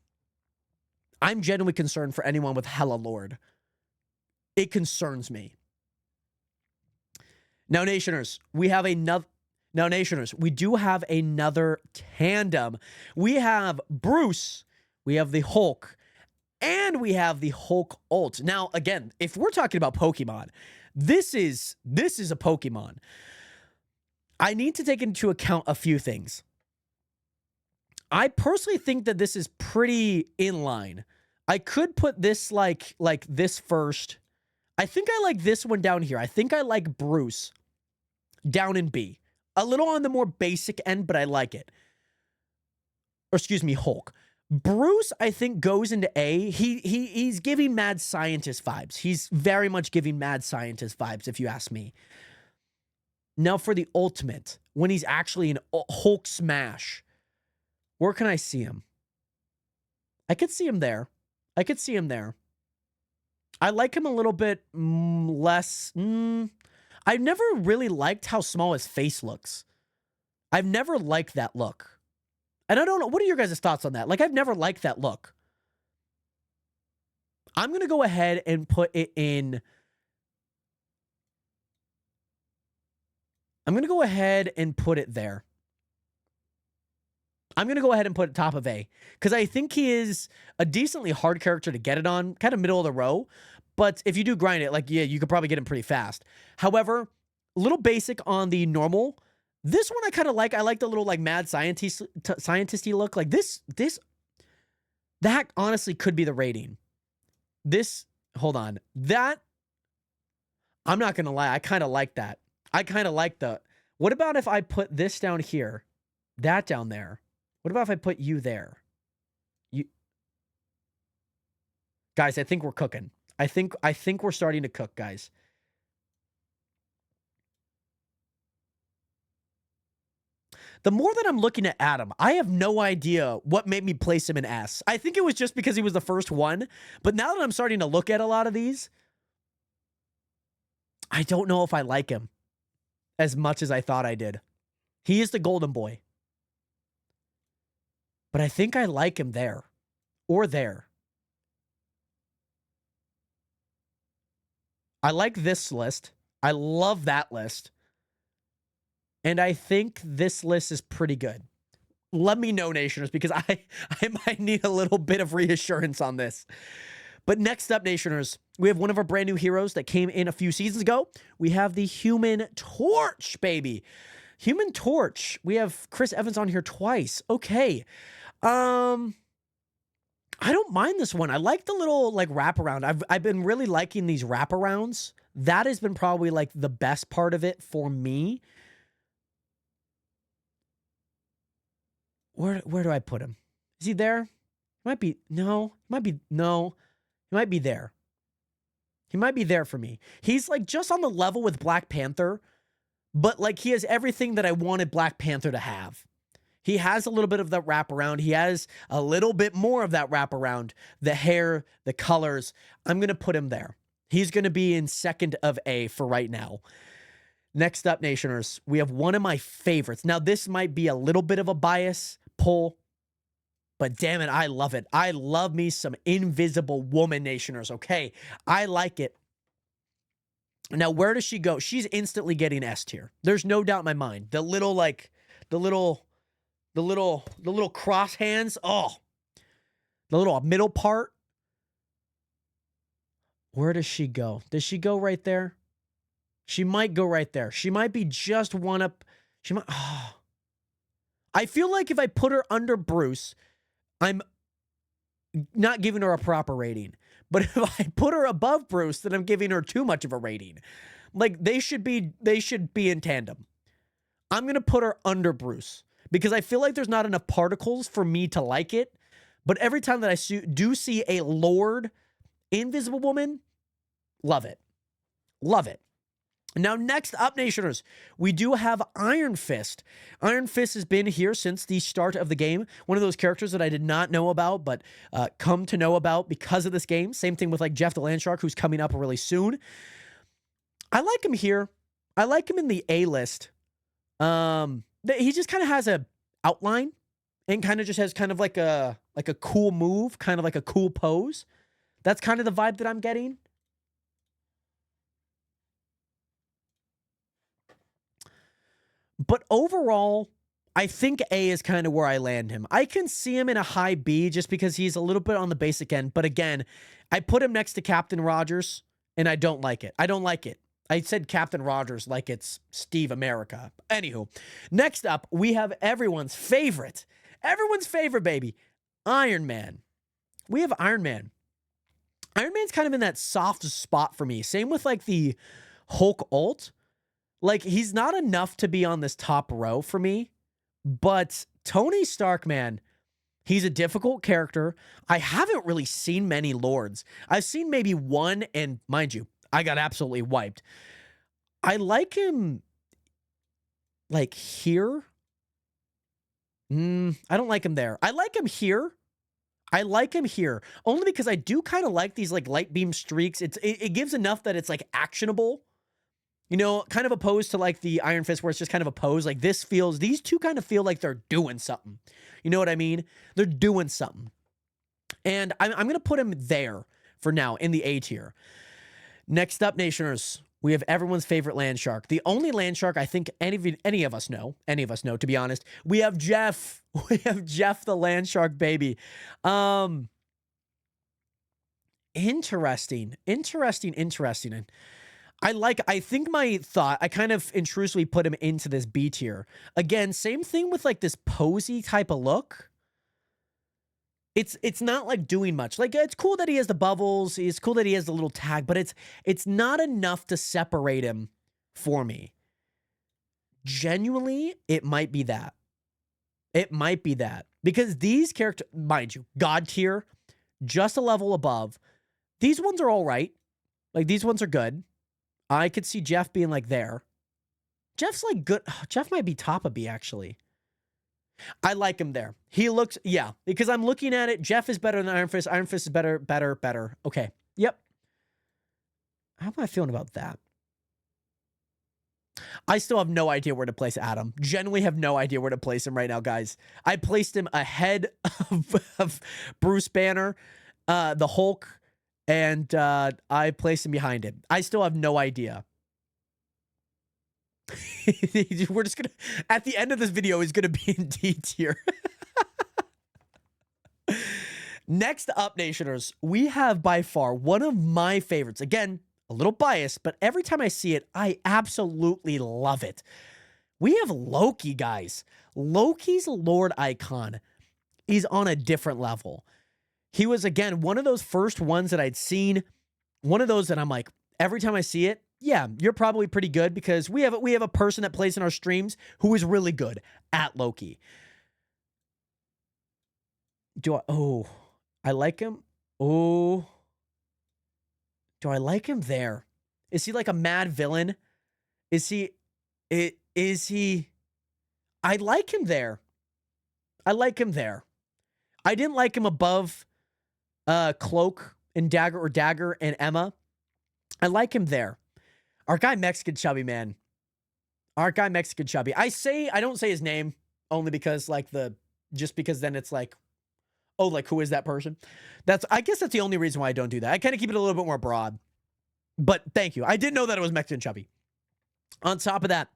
C: I'm genuinely concerned for anyone with hella Lord. It concerns me. Now, Nationers, we do have another tandem. We have Bruce, we have the Hulk, and we have the Hulk ult. Now, again, if we're talking about Pokemon, this is a Pokemon. I need to take into account a few things. I personally think that this is pretty in line. I could put this like this first. I think I like this one down here. I think I like Bruce down in B. A little on the more basic end, but I like it. Or excuse me, Hulk. Bruce, I think, goes into A. He's giving mad scientist vibes. He's very much giving mad scientist vibes, if you ask me. Now for the ultimate, when he's actually in Hulk smash, where can I see him? I could see him there. I could see him there. I like him a little bit less. I've never really liked how small his face looks. I've never liked that look. And I don't know. What are your guys' thoughts on that? Like, I've never liked that look. I'm going to go ahead and put it in. I'm going to go ahead and put it there. I'm going to go ahead and put it top of A because I think he is a decently hard character to get it on, kind of middle of the row. But if you do grind it, like, yeah, you could probably get him pretty fast. However, a little basic on the normal. This one I kind of like. I like the little like mad scientist-y look. Like that honestly could be the rating. Hold on. That, I'm not going to lie. I kind of like that. I kind of like what about if I put this down here, that down there? What about if I put you there? Guys, I think we're cooking. I think we're starting to cook, guys. The more that I'm looking at Adam, I have no idea what made me place him in S. I think it was just because he was the first one. But now that I'm starting to look at a lot of these, I don't know if I like him as much as I thought I did. He is the golden boy. But I think I like him there. Or there. I like this list. I love that list. And I think this list is pretty good. Let me know, Nationers, because I might need a little bit of reassurance on this. But next up, Nationers, we have one of our brand new heroes that came in a few seasons ago. We have the Human Torch, baby. Human Torch. We have Chris Evans on here twice. Okay. I don't mind this one. I like the little like wraparound. I've been really liking these wraparounds. That has been probably like the best part of it for me. Where do I put him? Is he there? He might be no. He might be no. He might be there. He might be there for me. He's like just on the level with Black Panther, but like he has everything that I wanted Black Panther to have. He has a little bit of that wraparound. He has a little bit more of that wraparound. The hair, the colors. I'm going to put him there. He's going to be in second of A for right now. Next up, Nationers, we have one of my favorites. Now, this might be a little bit of a bias pull, but damn it, I love it. I love me some Invisible Woman, Nationers, okay? I like it. Now, where does she go? She's instantly getting S tier. There's no doubt in my mind. The little cross hands. Oh, the little middle part. Where does she go? Does she go right there? She might go right there. She might be just one up. She might. Oh. I feel like if I put her under Bruce, I'm not giving her a proper rating. But if I put her above Bruce, then I'm giving her too much of a rating. Like they should be in tandem. I'm going to put her under Bruce because I feel like there's not enough particles for me to like it. But every time that I do see a Lord Invisible Woman, love it. Love it. Now, next up, Nationers, we do have Iron Fist. Iron Fist has been here since the start of the game. One of those characters that I did not know about, but come to know about because of this game. Same thing with like Jeff the Landshark, who's coming up really soon. I like him here. I like him in the A list. He just kind of has a outline and kind of just has kind of like a cool move, kind of like a cool pose. That's kind of the vibe that I'm getting. But overall, I think A is kind of where I land him. I can see him in a high B just because he's a little bit on the basic end. But again, I put him next to Captain Rogers, and I don't like it. I don't like it. I said Captain Rogers like it's Steve America. Anywho, next up, we have everyone's favorite, baby, Iron Man. We have Iron Man. Iron Man's kind of in that soft spot for me. Same with like the Hulk ult. Like, he's not enough to be on this top row for me. But Tony Stark, man, he's a difficult character. I haven't really seen many Lords. I've seen maybe one, and mind you, I got absolutely wiped. I like him, like, here. I don't like him there. I like him here. Only because I do kind of like these, like, light beam streaks. It gives enough that it's, like, actionable. You know, kind of opposed to like the Iron Fist where it's just kind of a pose. Like these two kind of feel like they're doing something. You know what I mean? They're doing something. And I'm going to put him there for now in the A tier. Next up, Nationers, we have everyone's favorite land shark. The only land shark I think any of us know, to be honest. We have Jeff. We have Jeff the land shark baby. Interesting. I think my thought, I kind of intrusively put him into this B tier. Again, same thing with like this posy type of look. It's not like doing much. Like it's cool that he has the bubbles. It's cool that he has the little tag, but it's not enough to separate him for me. Genuinely, it might be that. Because these characters, mind you, God tier, just a level above. These ones are all right. Like these ones are good. I could see Jeff being like there. Jeff's like good. Jeff might be top of B, actually. I like him there. He looks, yeah, because I'm looking at it. Jeff is better than Iron Fist. Iron Fist is better. Okay. Yep. How am I feeling about that? I still have no idea where to place Adam. Genuinely have no idea where to place him right now, guys. I placed him ahead of Bruce Banner, the Hulk, and I placed him behind him. I still have no idea. We're just gonna, at the end of this video, he's gonna be in D tier. Next up, Nationers, we have by far one of my favorites. Again, a little biased, but every time I see it, I absolutely love it. We have Loki, guys. Loki's Lord icon is on a different level. He was, again, one of those first ones that I'd seen. One of those that I'm like, every time I see it, yeah, you're probably pretty good because we have a person that plays in our streams who is really good at Loki. I like him. Oh, do I like him there? Is he like a mad villain? Is he? I like him there. I didn't like him above Cloak and Dagger and Emma. I like him there. Our guy Mexican Chubby, man. I don't say his name only because just because then it's like, oh, like who is that person? I guess that's the only reason why I don't do that. I kind of keep it a little bit more broad. But thank you. I didn't know that it was Mexican Chubby. On top of that,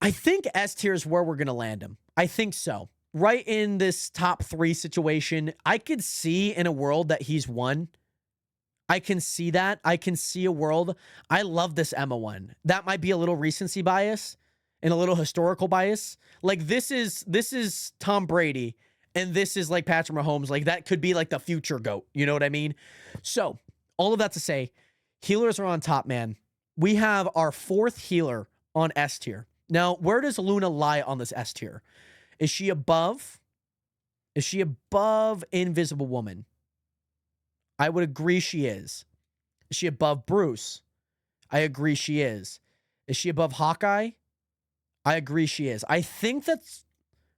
C: I think S tier is where we're going to land him. I think so. Right in this top 3 situation, I could see in a world that he's won. I can see that. I can see a world. I love this Emma one. That might be a little recency bias and a little historical bias. Like this is Tom Brady and this is like Patrick Mahomes. Like that could be like the future GOAT. You know what I mean? So all of that to say, healers are on top, man. We have our 4th healer on S tier. Now, where does Luna lie on this S tier? Is she above Invisible Woman? I would agree she is. Is she above Bruce? I agree she is. Is she above Hawkeye? I agree she is. I think that's...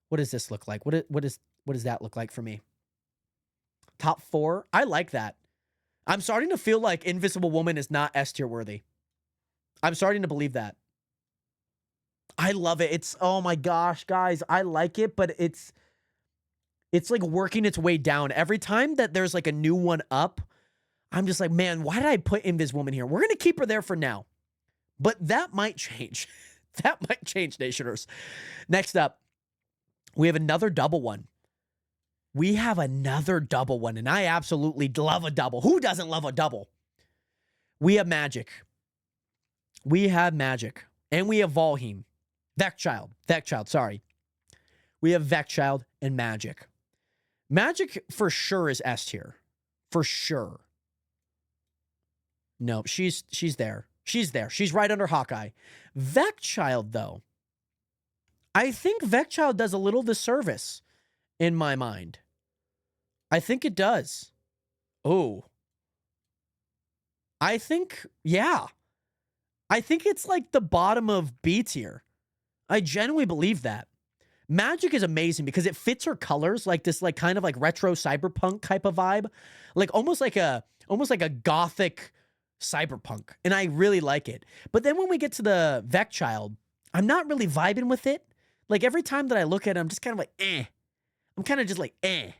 C: What does this look like? What does that look like for me? Top 4? I like that. I'm starting to feel like Invisible Woman is not S tier worthy. I'm starting to believe that. I love it. It's, oh my gosh, guys, I like it, but it's like working its way down. Every time that there's like a new one up, I'm just like, man, why did I put Invis Woman here? We're going to keep her there for now. But that might change. That might change, Nationers. Next up, we have another double one. We have another double one, and I absolutely love a double. Who doesn't love a double? We have Magic. We have Magic. And we have Valheim. Vecchild, sorry. We have Vecchild and Magic. Magic for sure is S tier. For sure. No, she's there. She's there. She's right under Hawkeye. Vecchild, though. I think Vecchild does a little disservice in my mind. I think it does. Oh. I think, yeah. I think it's like the bottom of B tier. I genuinely believe that. Magic is amazing because it fits her colors, like this, like kind of like retro cyberpunk type of vibe, like almost like a gothic cyberpunk, and I really like it. But then when we get to the Vecchild, I'm not really vibing with it. Like every time that I look at it, I'm just kind of like, eh. I'm kind of just like, eh.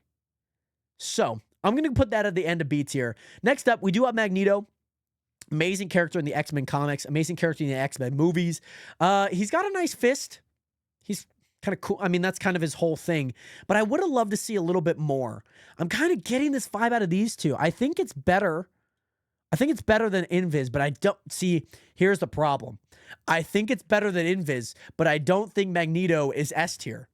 C: So I'm gonna put that at the end of B tier. Next up, we do have Magneto. Amazing character in the X-Men comics. Amazing character in the X-Men movies. He's got a nice fist. He's kind of cool. I mean, that's kind of his whole thing. But I would have loved to see a little bit more. I'm kind of getting this vibe out of these two. I think it's better. I think it's better than Invis, but I don't see. Here's the problem. I think it's better than Invis, but I don't think Magneto is S tier.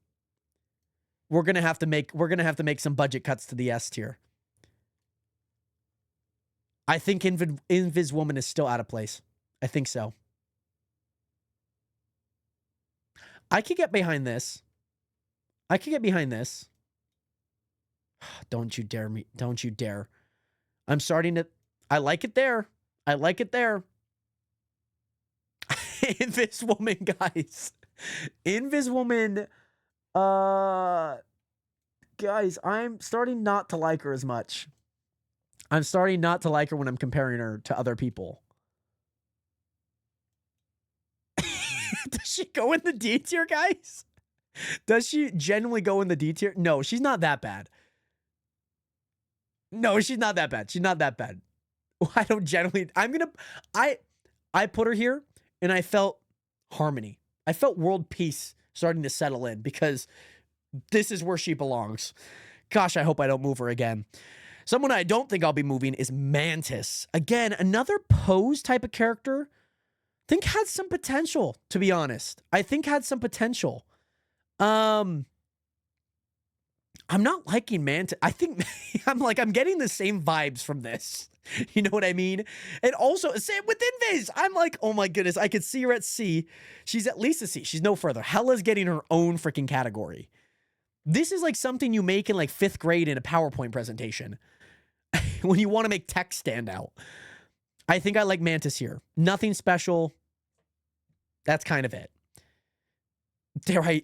C: We're gonna have to make some budget cuts to the S tier. I think Invis Woman is still out of place. I think so. I could get behind this. I could get behind this. Don't you dare me. Don't you dare. I'm starting to... I like it there. I like it there. Invis Woman, guys. Invis Woman... Guys, I'm starting not to like her as much. I'm starting not to like her when I'm comparing her to other people. Does she go in the D tier, guys? Does she genuinely go in the D tier? No, she's not that bad. No, she's not that bad. She's not that bad. I don't genuinely... I put her here, and I felt harmony. I felt world peace starting to settle in, because this is where she belongs. Gosh, I hope I don't move her again. Someone I don't think I'll be moving is Mantis. Again, another pose type of character. I think had some potential, to be honest. I think had some potential. I'm not liking Mantis. I think I'm getting the same vibes from this. You know what I mean? And also, same with Invis. I'm like, oh my goodness, I could see her at C. She's at least a C. She's no further. Hella's getting her own freaking category. This is like something you make in like 5th grade in a PowerPoint presentation. When you want to make text stand out. I think I like Mantis here. Nothing special. That's kind of it.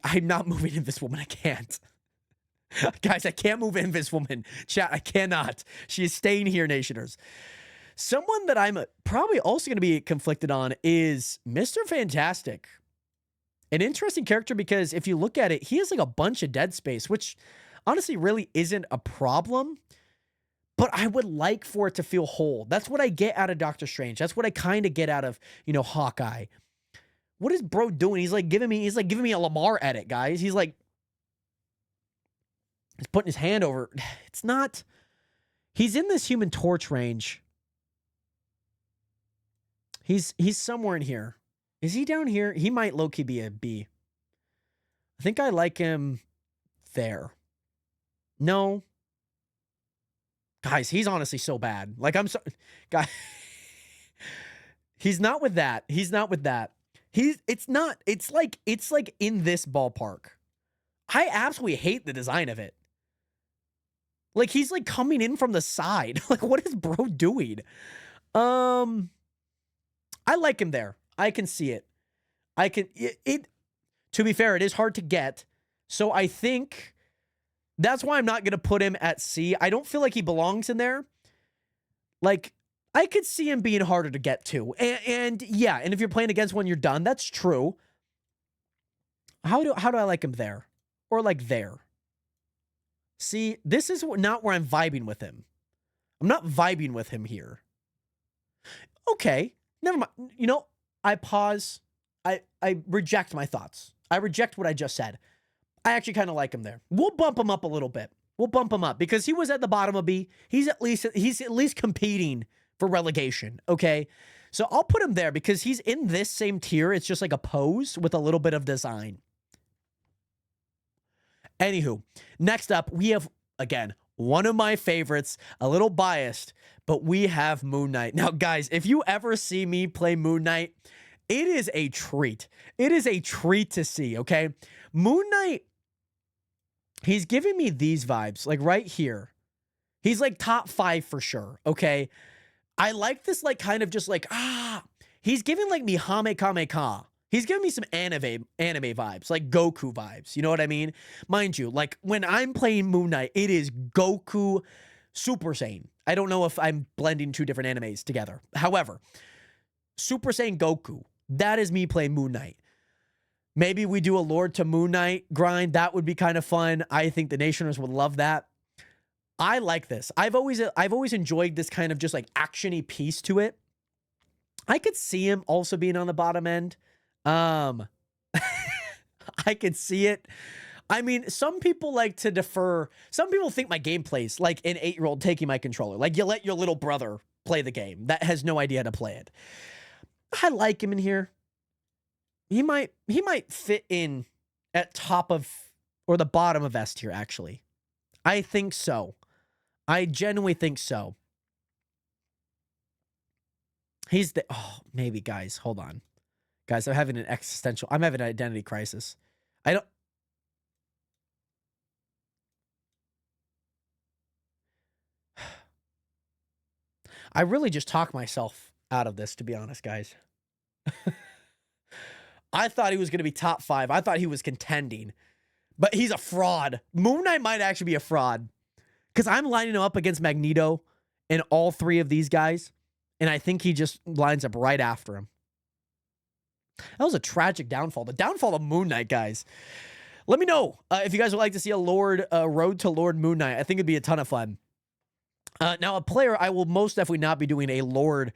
C: I'm not moving Invis Woman. I can't. Guys, I can't move Invis Woman. Chat, I cannot. She is staying here, Nationers. Someone that I'm probably also going to be conflicted on is Mr. Fantastic. An interesting character because if you look at it, he has like a bunch of dead space, which honestly really isn't a problem. But I would like for it to feel whole. That's what I get out of Doctor Strange. That's what I kind of get out of, Hawkeye. What is bro doing? He's like giving me a Lamar edit, guys. He's putting his hand over. It's not. He's in this Human Torch range. He's somewhere in here. Is he down here? He might low-key be a B. I think I like him there. No. Guys, he's honestly so bad. Like, I'm sorry. Guys, he's not with that. He's not with that. It's like in this ballpark. I absolutely hate the design of it. Like, he's like coming in from the side. Like, what is bro doing? I like him there. I can see it. To be fair, it is hard to get. So I think that's why I'm not going to put him at C. I don't feel like he belongs in there. Like, I could see him being harder to get to. And yeah, and if you're playing against one, you're done. That's true. How do I like him there? Or like there? See, this is not where I'm vibing with him. I'm not vibing with him here. Okay, never mind. You know, I pause. I reject my thoughts. I reject what I just said. I actually kind of like him there. We'll bump him up a little bit. We'll bump him up because he was at the bottom of B. He's at least competing for relegation, okay? So I'll put him there because he's in this same tier. It's just like a pose with a little bit of design. Anywho, next up, we have, again, one of my favorites, a little biased, but we have Moon Knight. Now, guys, if you ever see me play Moon Knight, it is a treat. It is a treat to see, okay? Moon Knight, he's giving me these vibes, like right here. He's like top 5 for sure, okay? I like this, like, kind of just like, he's giving like me Hame Kame Ka. He's giving me some anime vibes, like Goku vibes. You know what I mean? Mind you, like when I'm playing Moon Knight, it is Goku Super Saiyan. I don't know if I'm blending two different animes together. However, Super Saiyan Goku, that is me playing Moon Knight. Maybe we do a Lord to Moon Knight grind. That would be kind of fun. I think the Nationers would love that. I like this. I've always enjoyed this kind of just like action-y piece to it. I could see him also being on the bottom end. I could see it. I mean, some people like to defer. Some people think my gameplay's like an 8-year-old taking my controller. Like you let your little brother play the game that has no idea how to play it. I like him in here. He might fit in at top of or the bottom of S tier, actually. I think so. I genuinely think so. He's the maybe guys, hold on. Guys, I'm having an identity crisis. I really just talked myself out of this, to be honest, guys. I thought he was going to be top 5. I thought he was contending. But he's a fraud. Moon Knight might actually be a fraud. Because I'm lining him up against Magneto and all 3 of these guys. And I think he just lines up right after him. That was a tragic downfall. The downfall of Moon Knight, guys. Let me know if you guys would like to see a Road to Lord Moon Knight. I think it'd be a ton of fun. Now, a player I will most definitely not be doing a Lord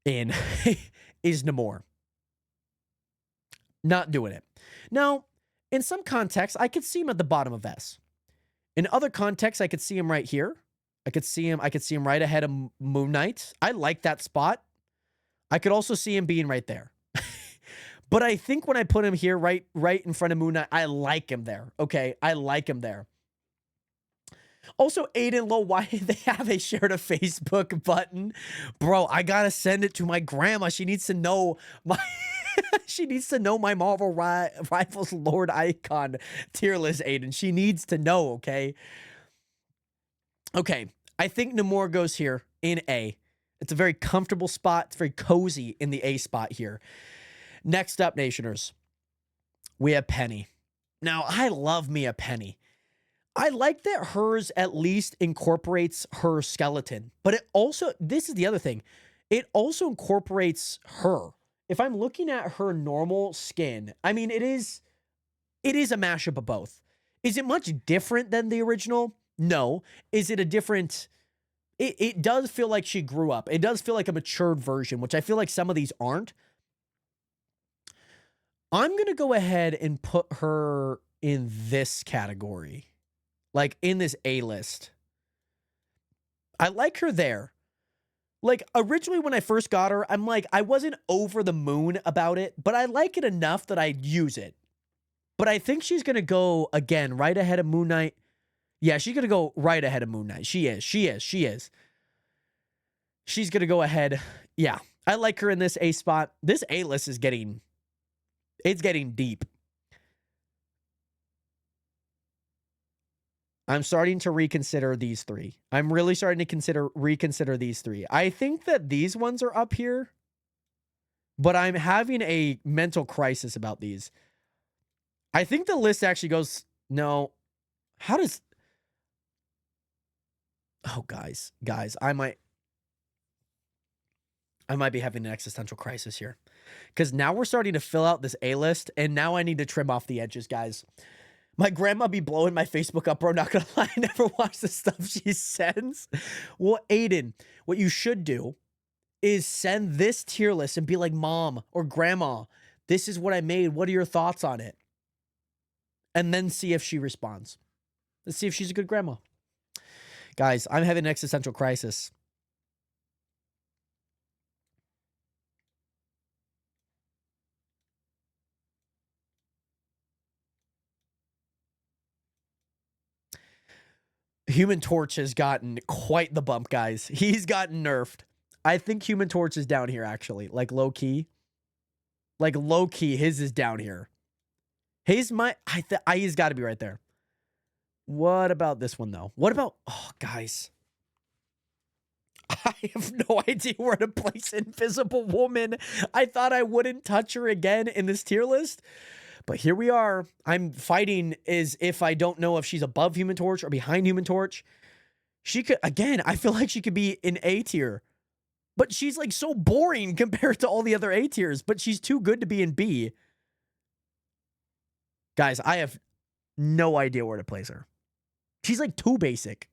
C: in is Namor. Not doing it. Now, in some contexts, I could see him at the bottom of S. In other contexts, I could see him right here. I could see him right ahead of Moon Knight. I like that spot. I could also see him being right there. But I think when I put him here, right in front of Moon Knight, I like him there. Okay, I like him there. Also, Aiden Low, why they have a share to Facebook button? Bro, I gotta send it to my grandma. She needs to know my she needs to know my Marvel Rivals Lord icon tier list, Aiden. She needs to know, okay? Okay, I think Namor goes here in A. It's a very comfortable spot. It's very cozy in the A spot here. Next up, Nationers, we have Penny. Now, I love me a Penny. I like that hers at least incorporates her skeleton, but it also, this is the other thing, it also incorporates her. If I'm looking at her normal skin, I mean, it is a mashup of both. Is it much different than the original? No. Is it a different... It does feel like she grew up. It does feel like a matured version, which I feel like some of these aren't. I'm going to go ahead and put her in this category. Like, in this A list. I like her there. Like, originally when I first got her, I'm like, I wasn't over the moon about it, but I like it enough that I'd use it. But I think she's going to go, again, right ahead of Moon Knight. Yeah, she's going to go right ahead of Moon Knight. She is. She's going to go ahead. Yeah, I like her in this A spot. This A list is getting deep. I'm starting to reconsider these 3. I'm really starting to reconsider these 3. I think that these ones are up here, but I'm having a mental crisis about these. I think the list actually goes, no. How does... Oh, guys, I might... I might be having an existential crisis here. Because now we're starting to fill out this A-list, and now I need to trim off the edges, guys. My grandma be blowing my Facebook up, bro. Not gonna lie, I never watch the stuff she sends. Well, Aiden, what you should do is send this tier list and be like, Mom or Grandma, this is what I made. What are your thoughts on it? And then see if she responds. Let's see if she's a good grandma. Guys, I'm having an existential crisis. Human Torch has gotten quite the bump, guys. He's gotten nerfed. I think Human Torch is down here, actually. Like, low-key. Like, low-key, his is down here. He's got to be right there. What about this one, though? What about... Oh, guys. I have no idea where to place Invisible Woman. I thought I wouldn't touch her again in this tier list. But here we are. I'm fighting as if I don't know if she's above Human Torch or behind Human Torch. She could, again, I feel like she could be in A tier. But she's like so boring compared to all the other A tiers. But she's too good to be in B. Guys, I have no idea where to place her. She's like too basic.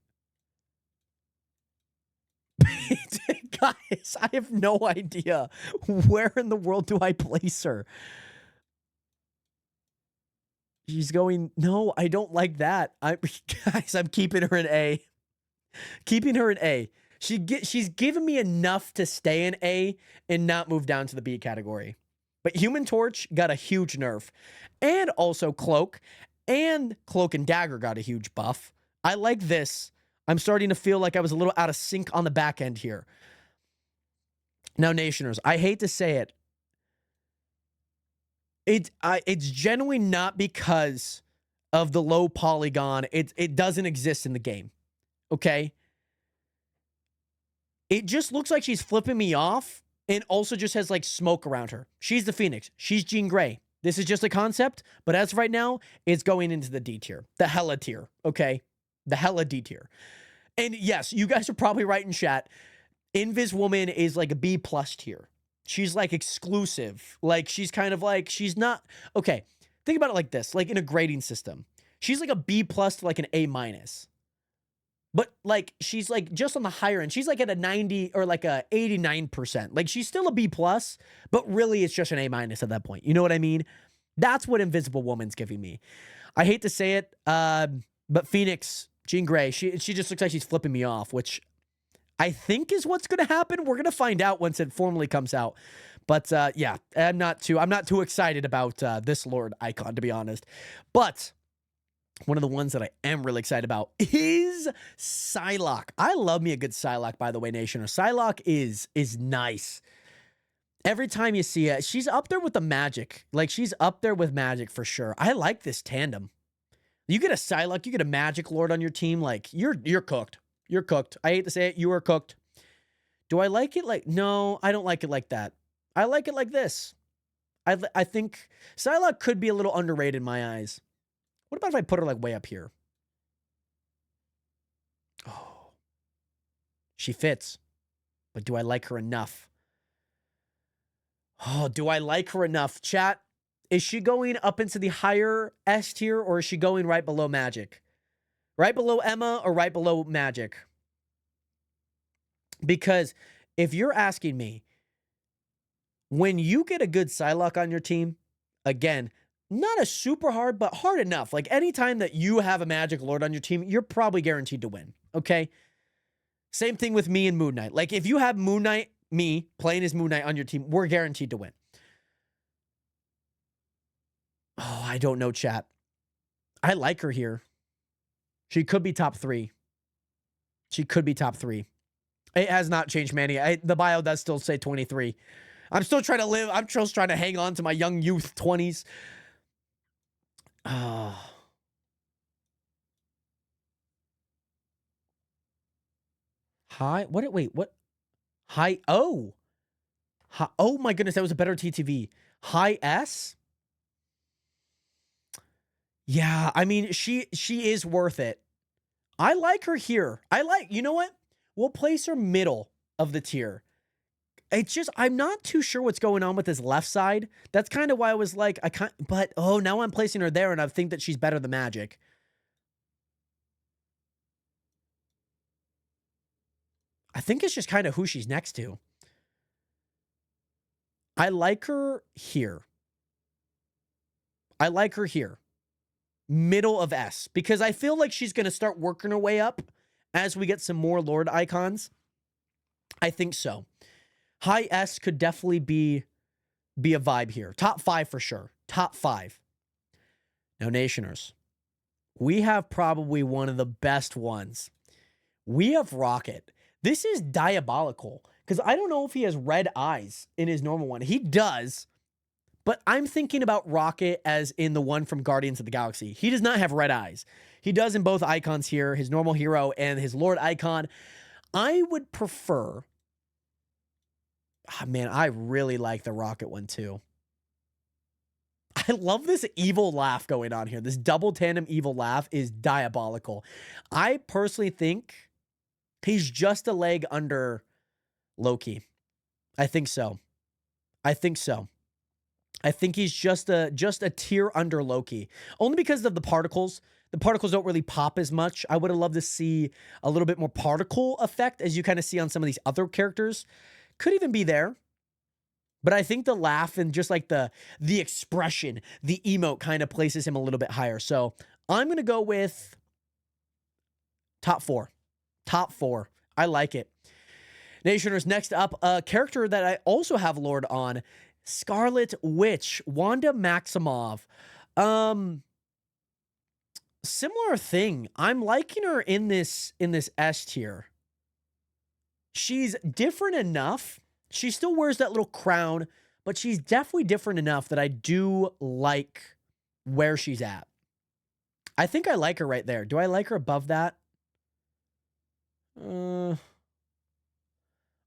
C: Guys, I have no idea. Where in the world do I place her? She's going, no, I don't like that. Guys, I'm keeping her in A. Keeping her in A. She's given me enough to stay in A and not move down to the B category. But Human Torch got a huge nerf. And also Cloak. And Cloak and Dagger got a huge buff. I like this. I'm starting to feel like I was a little out of sync on the back end here. Now, Nationers, I hate to say it. It's genuinely not because of the low polygon. It doesn't exist in the game. Okay? It just looks like she's flipping me off and also just has like smoke around her. She's the Phoenix. She's Jean Grey. This is just a concept, but as of right now, it's going into the D tier. The hella tier, okay? The hella D tier. And yes, you guys are probably right in chat. Invis Woman is like a B+ tier. She's like exclusive. Like she's kind of like, she's not, okay. Think about it like this, like in a grading system. She's like a B+ to like an A-. But like, she's like just on the higher end. She's like at a 90 or like a 89%. Like she's still a B+, but really it's just an A- at that point. You know what I mean? That's what Invisible Woman's giving me. I hate to say it, but Phoenix, Jean Grey, she just looks like she's flipping me off, which I think is what's going to happen. We're going to find out once it formally comes out. But yeah, I'm not too excited about this Lord icon, to be honest. But one of the ones that I am really excited about is Psylocke. I love me a good Psylocke, by the way, Nation. Psylocke is nice. Every time you see it, she's up there with the magic. Like, she's up there with magic for sure. I like this tandem. You get a Psylocke, you get a Magic Lord on your team, like, you're cooked. You're cooked. I hate to say it, you are cooked. Do I like it like... No, I don't like it like that. I like it like this. I think Psylocke could be a little underrated in my eyes. What about if I put her, like, way up here? Oh. She fits. But do I like her enough? Oh, do I like her enough? Chat, is she going up into the higher S tier, or is she going right below Magic? Right below Emma or right below Magic? Because if you're asking me, when you get a good Psylocke on your team, again, not a super hard, but hard enough. Like, anytime that you have a Magic Lord on your team, you're probably guaranteed to win, okay? Same thing with me and Moon Knight. Like, if you have Moon Knight, me, playing as Moon Knight on your team, we're guaranteed to win. Oh, I don't know, chat. I like her here. She could be top 3. She could be top 3. It has not changed, Manny. The bio does still say 23. I'm still trying to live. I'm still trying to hang on to my young youth 20s. Hi. What? Wait, what? Hi. Oh. Hi, oh my goodness, that was a better TTV. High S? Yeah, I mean, she is worth it. I like her here. You know what? We'll place her middle of the tier. It's just, I'm not too sure what's going on with his left side. That's kind of why I was like, but oh, now I'm placing her there and I think that she's better than Magic. I think it's just kind of who she's next to. I like her here. I like her here. Middle of S. Because I feel like she's going to start working her way up as we get some more Lord icons. I think so. High S could definitely be a vibe here. Top 5 for sure. Top 5. Now, Nationers, we have probably one of the best ones. We have Rocket. This is diabolical because I don't know if he has red eyes in his normal one. He does, but I'm thinking about Rocket as in the one from Guardians of the Galaxy. He does not have red eyes. He does in both icons here, his normal hero and his Lord icon. I would prefer... Oh, man, I really like the Rocket one too. I love this evil laugh going on here. This double tandem evil laugh is diabolical. I personally think he's just a leg under Loki. I think so. I think so. I think he's just a tier under Loki. Only because of the particles. The particles don't really pop as much. I would have loved to see a little bit more particle effect as you kind of see on some of these other characters. Could even be there. But I think the laugh and just like the expression, the emote kind of places him a little bit higher. So I'm going to go with top 4. Top 4. I like it. Nationers, next up, a character that I also have Lord on, Scarlet Witch, Wanda Maximoff. Similar thing. I'm liking her in this S tier. She's different enough. She still wears that little crown, but she's definitely different enough that I do like where she's at. I think I like her right there. Do I like her above that?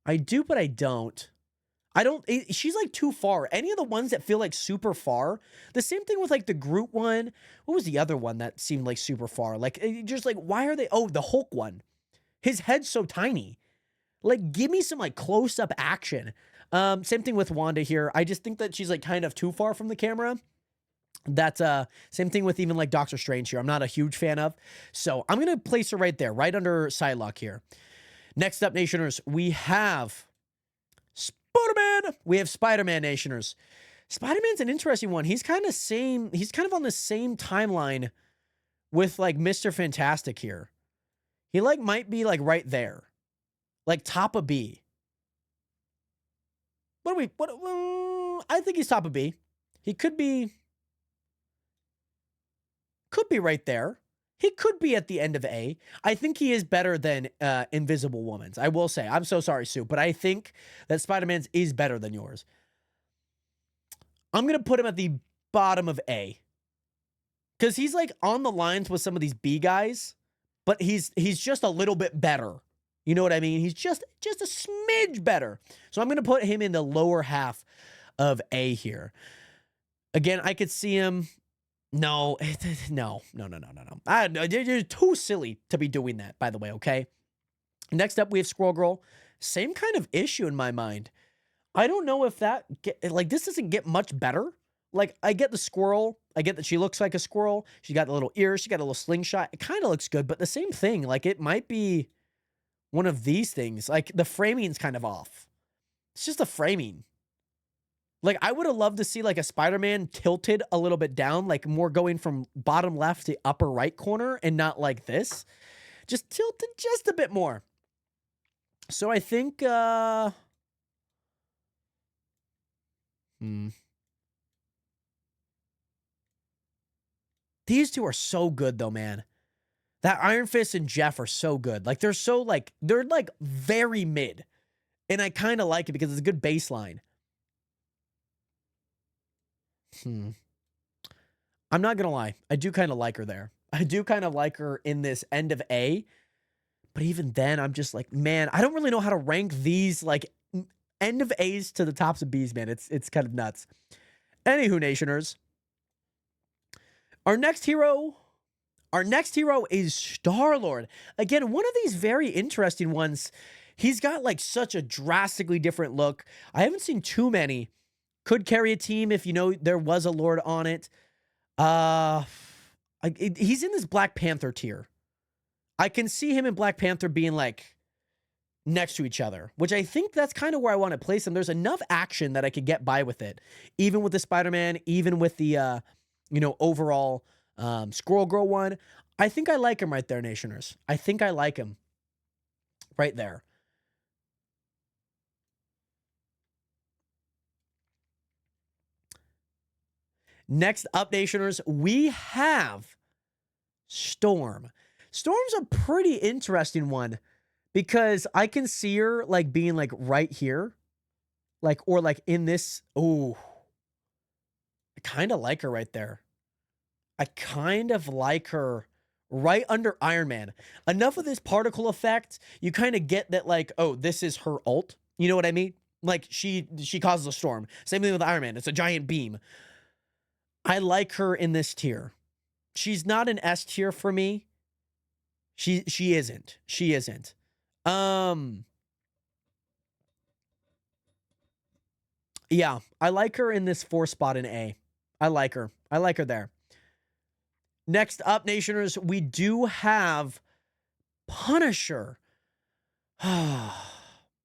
C: I do, but I don't. She's like too far. Any of the ones that feel like super far. The same thing with like the Groot one. What was the other one that seemed like super far? Like, just like, why are they? Oh, the Hulk one. His head's so tiny. Like, give me some like close-up action. Same thing with Wanda here. I just think that she's like kind of too far from the camera. That's same thing with even like Doctor Strange here. I'm not a huge fan of. So I'm going to place her right there, right under Psylocke here. Next up, Nationers, we have Spider-Man. We have Spider-Man, Nationers. Spider-Man's an interesting one. He's kind of on the same timeline with like Mr. Fantastic here. He like might be like right there. Like top of B. I think he's top of B. He could be right there. He could be at the end of A. I think he is better than Invisible Woman's. I will say. I'm so sorry, Sue, but I think that Spider-Man's is better than yours. I'm going to put him at the bottom of A. Because he's like on the lines with some of these B guys, but he's just a little bit better. You know what I mean? He's just a smidge better. So I'm going to put him in the lower half of A here. Again, I could see him. No. You're too silly to be doing that, by the way, okay? Next up, we have Squirrel Girl. Same kind of issue in my mind. I don't know if this doesn't get much better. Like, I get the squirrel. I get that she looks like a squirrel. She got the little ears. She got a little slingshot. It kind of looks good, but the same thing. Like, it might be one of these things. Like, the framing's kind of off. It's just the framing. Like, I would have loved to see, like, a Spider-Man tilted a little bit down, like, more going from bottom left to upper right corner and not like this. Just tilted just a bit more. So I think, These two are so good, though, man. That Iron Fist and Jeff are so good. Like, they're very mid. And I kind of like it because it's a good baseline. I'm not going to lie. I do kind of like her there. I do kind of like her in this end of A. But even then, I'm just like, man, I don't really know how to rank these, like, end of A's to the tops of B's, man. It's kind of nuts. Anywho, Nationers. Our next hero is Star-Lord. Again, one of these very interesting ones. He's got like such a drastically different look. I haven't seen too many. Could carry a team if you know there was a Lord on it. He's in this Black Panther tier. I can see him and Black Panther being like next to each other, which I think that's kind of where I want to place him. There's enough action that I could get by with it, even with the Spider-Man, even with the overall Squirrel Girl one. I think I like him right there, Nationers. I think I like him right there. Next up, Nationers, we have Storm. Storm's a pretty interesting one because I can see her like being like right here, like, or like in this. Oh, I kind of like her right there. I kind of like her right under Iron Man. Enough of this particle effect, you kind of get that like, oh, this is her ult. You know what I mean? Like she causes a storm. Same thing with Iron Man. It's a giant beam. I like her in this tier. She's not an S tier for me. She isn't. She isn't. Yeah, I like her in this 4 spot in A. I like her. I like her there. Next up, Nationers, we do have Punisher. I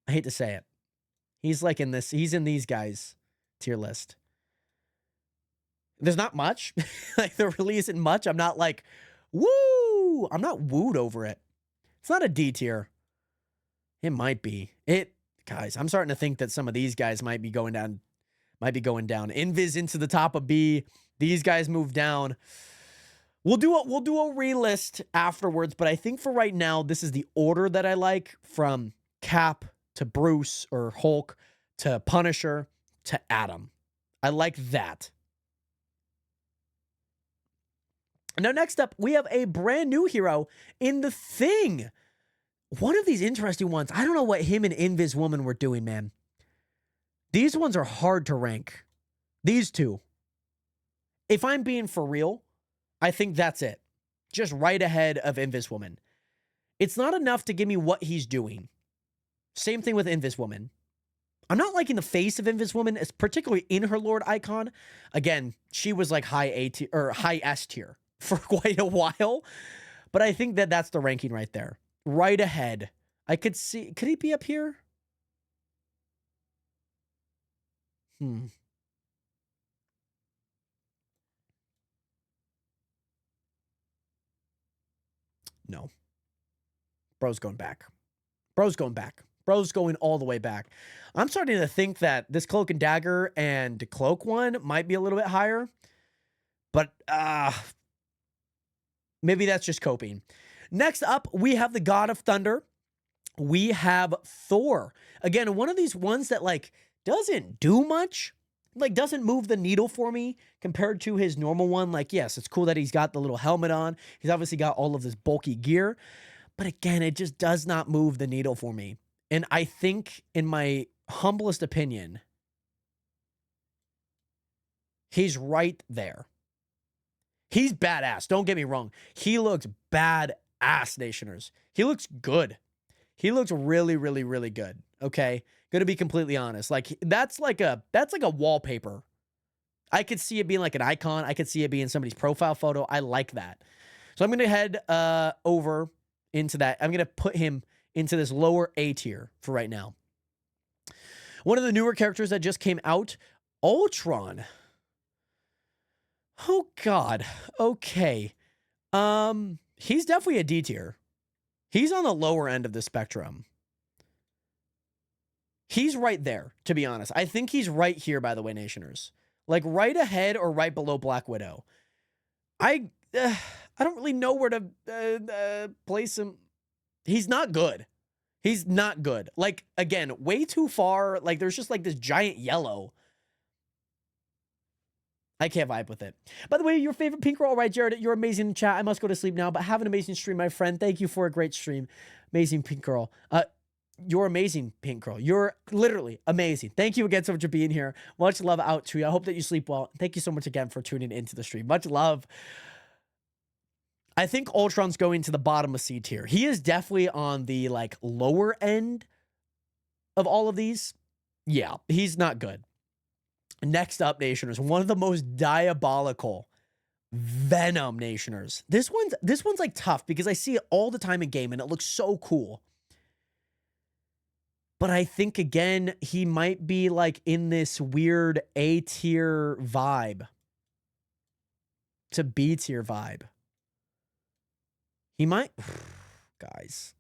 C: hate to say it. He's like in this, he's in these guys' tier list. There's not much. Like, there really isn't much. I'm not like, woo! I'm not wooed over it. It's not a D tier. It might be. Guys, I'm starting to think that some of these guys might be going down. Invis into the top of B. These guys move down. We'll do a relist afterwards, but I think for right now, this is the order that I like, from Cap to Bruce or Hulk to Punisher to Adam. I like that. Now, next up, we have a brand new hero in The Thing. One of these interesting ones. I don't know what him and Invis Woman were doing, man. These ones are hard to rank. These two. If I'm being for real, I think that's it. Just right ahead of Invis Woman. It's not enough to give me what he's doing. Same thing with Invis Woman. I'm not liking the face of Invis Woman, particularly in her Lord icon. Again, she was like high A tier or high S tier for quite a while. But I think that that's the ranking right there. Right ahead. I could see, could he be up here? No. Bro's going back. Bro's going back. Bro's going all the way back. I'm starting to think that this Cloak and Dagger and Cloak one might be a little bit higher. But maybe that's just coping. Next up, we have the God of Thunder. We have Thor. Again, one of these ones that like doesn't do much. Like doesn't move the needle for me compared to his normal one. Like, yes, it's cool that he's got the little helmet on. He's obviously got all of this bulky gear. But again, it just does not move the needle for me. And I think, in my humblest opinion, he's right there. He's badass. Don't get me wrong. He looks badass, Nationers. He looks good. He looks really, really, really good. Okay? Gonna be completely honest. Like, that's like a wallpaper. I could see it being like an icon. I could see it being somebody's profile photo. I like that. So I'm gonna head over into that. I'm gonna put him into this lower A tier for right now. One of the newer characters that just came out, Ultron. Oh God. Okay. He's definitely a D tier. He's on the lower end of the spectrum. He's right there, to be honest. I think he's right here, by the way, Nationers. Like right ahead or right below Black Widow. I don't really know where to place him. He's not good. He's not good. Like, again, way too far. Like, there's just like this giant yellow. I can't vibe with it. By the way, your favorite pink girl. All right, Jared, you're amazing in chat. I must go to sleep now, but have an amazing stream, my friend. Thank you for a great stream. Amazing pink girl. You're amazing, pink girl. You're literally amazing. Thank you again so much for being here. Much love out to you. I hope that you sleep well. Thank you so much again for tuning into the stream. Much love. I think Ultron's going to the bottom of C tier. He is definitely on the like lower end of all of these, yeah, he's not good. Next up, Nationers, one of the most diabolical Venom Nationers. This one's like tough because I see it all the time in game and it looks so cool. But I think again, he might be like in this weird A tier vibe to B tier vibe. He might, guys.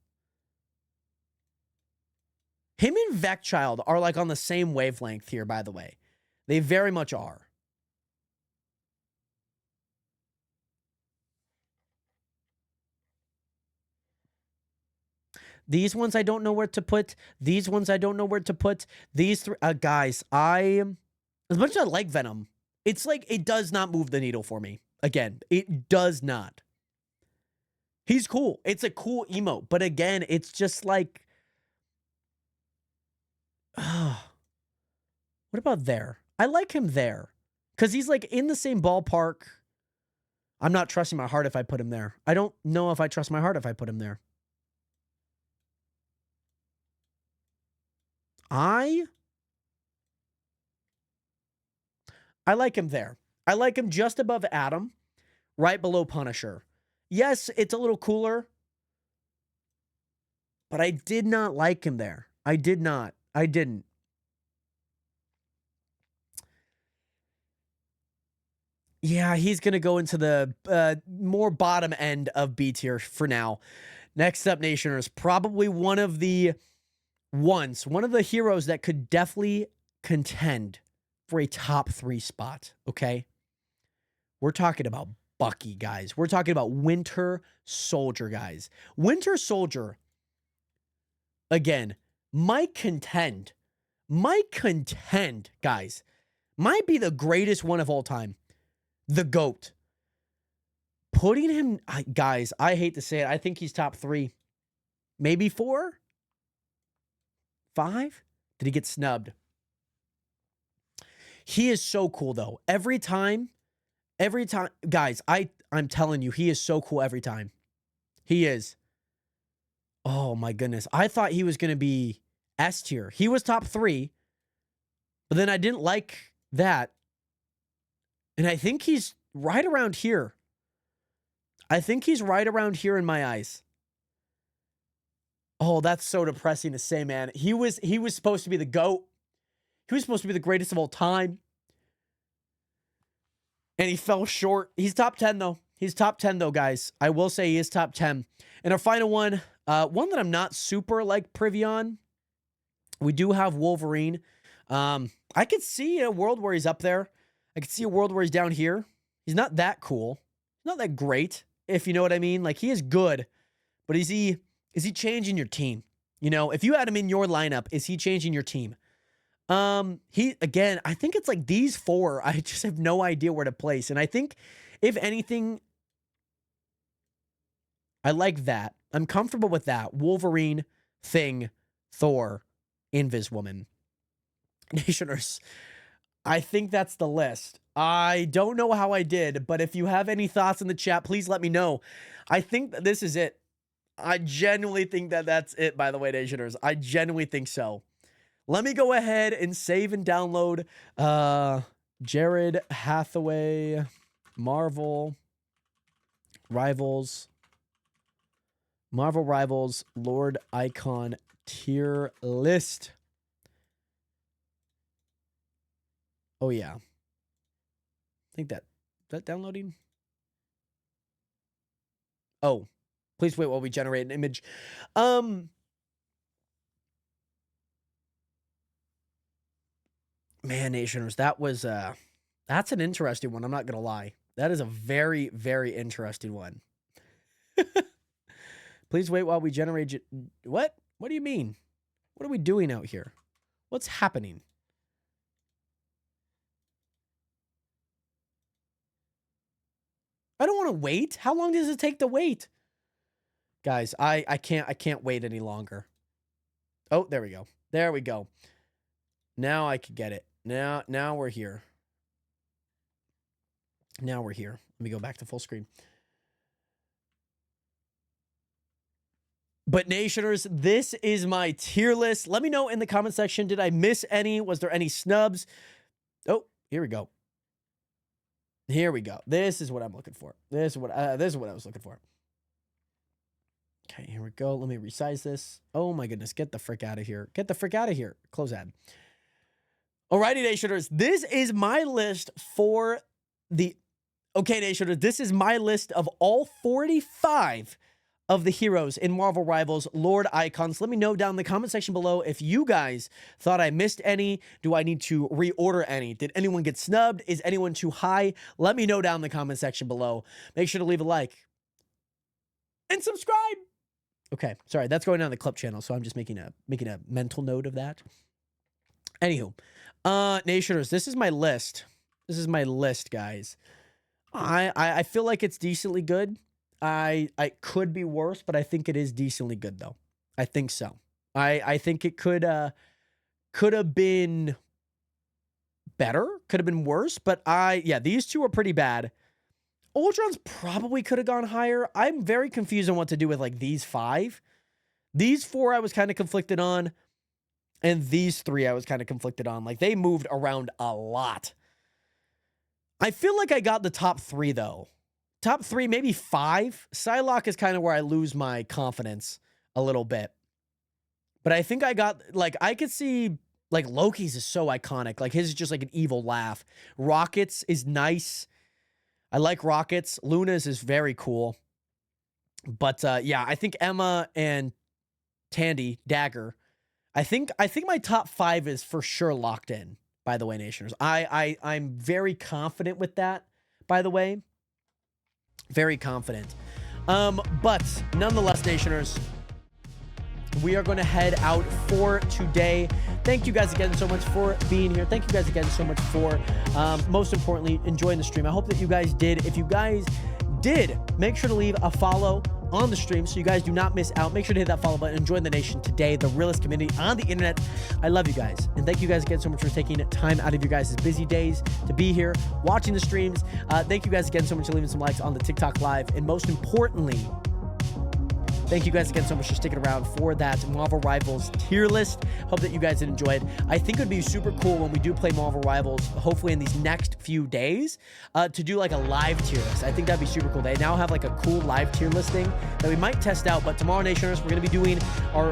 C: Him and Vecchild are like on the same wavelength here, by the way. They very much are. These ones I don't know where to put. These ones I don't know where to put. These three, guys, as much as I like Venom, it's like it does not move the needle for me. Again, it does not. He's cool. It's a cool emote, but again, it's just like, what about there? I like him there because he's like in the same ballpark. I'm not trusting my heart if I put him there. I don't know if I trust my heart if I put him there. I like him there. I like him just above Adam, right below Punisher. Yes, it's a little cooler, but I did not like him there. I did not. I didn't. Yeah, he's going to go into the more bottom end of B tier for now. Next up, Nationers, probably one of the heroes that could definitely contend for a top 3 spot, okay? We're talking about Bucky, guys. We're talking about Winter Soldier, guys. Winter Soldier, again, might contend, guys. Might be the greatest one of all time. The GOAT. Putting him, guys, I hate to say it. I think he's top 3. Maybe 4? 5? Did he get snubbed? He is so cool, though. Every time, guys, I'm telling you, he is so cool every time. He is. Oh, my goodness. I thought he was going to be S tier. He was top 3, but then I didn't like that. And I think he's right around here. I think he's right around here in my eyes. Oh, that's so depressing to say, man. He was supposed to be the GOAT. He was supposed to be the greatest of all time. And he fell short. He's top 10, though. He's top 10, though, guys. I will say he is top 10. And our final one, one that I'm not super, like, privy on. We do have Wolverine. I could see a world where he's up there. I could see a world where he's down here. He's not that cool. He's not that great, if you know what I mean. Like, he is good, but is he changing your team? You know, if you had him in your lineup, is he changing your team? Again, I think it's like these 4. I just have no idea where to place. And I think, if anything, I like that. I'm comfortable with that. Wolverine, Thing, Thor, Invis-Woman. Nationers, I think that's the list. I don't know how I did, but if you have any thoughts in the chat, please let me know. I think that this is it. I genuinely think that that's it, by the way, Nationers. I genuinely think so. Let me go ahead and save and download Jared Hathaway, Marvel Rivals, Lord Icon tier list. Oh, yeah. I think is that downloading? Oh, please wait while we generate an image. Man, Nationers, that's an interesting one. I'm not going to lie. That is a very, very interesting one. Please wait while we generate. What? What do you mean? What are we doing out here? What's happening? I don't want to wait. How long does it take to wait? Guys, I can't wait any longer. Oh, there we go. There we go. Now I can get it. Now we're here. Now we're here. Let me go back to full screen. But Nationers, this is my tier list. Let me know in the comment section, did I miss any? Was there any snubs? Oh, here we go. Here we go. This is what I'm looking for. This is what I was looking for. Okay, here we go. Let me resize this. Oh my goodness, get the frick out of here. Get the frick out of here. Close ad. Alrighty, Nationers, this is my list for the... Okay, Nationers, this is my list of all 45 of the heroes in Marvel Rivals Lord Icons. Let me know down in the comment section below if you guys thought I missed any. Do I need to reorder any? Did anyone get snubbed? Is anyone too high? Let me know down in the comment section below. Make sure to leave a like and subscribe. Okay, sorry, that's going on the clip channel, so I'm just making a mental note of that. Anywho, Nationers, this is my list. This is my list, guys. I feel like it's decently good. I could be worse, but I think it is decently good though. I think so. I think it could have been better, could have been worse, but yeah, these two are pretty bad. Ultron's probably could have gone higher. I'm very confused on what to do with like these 5. These 4 I was kind of conflicted on, and these 3 I was kind of conflicted on. Like they moved around a lot. I feel like I got the top 3 though. Top 3, maybe 5. Psylocke is kind of where I lose my confidence a little bit. But I think I got, like, I could see, like, Loki's is so iconic. Like, his is just like an evil laugh. Rocket's is nice. I like Rocket's. Luna's is very cool. But, yeah, I think Emma and Tandy, Dagger, I think my top 5 is for sure locked in, by the way, Nationers. I'm very confident with that, by the way. Very confident. But nonetheless, Nationers, we are going to head out for today. Thank you guys again so much for being here. Thank you guys again so much for, most importantly, enjoying the stream. I hope that you guys did. If you guys did, make sure to leave a follow on the stream so you guys do not miss out. Make sure to hit that follow button and join the nation today, the realest community on the internet. I love you guys. And thank you guys again so much for taking time out of your guys' busy days to be here, watching the streams. Thank you guys again so much for leaving some likes on the TikTok live. And most importantly, thank you guys again so much for sticking around for that Marvel Rivals tier list. Hope that you guys did enjoy it. I think it would be super cool when we do play Marvel Rivals, hopefully in these next few days, to do like a live tier list. I think that'd be super cool. They now have like a cool live tier listing that we might test out. But tomorrow, Nationers, we're going to be doing our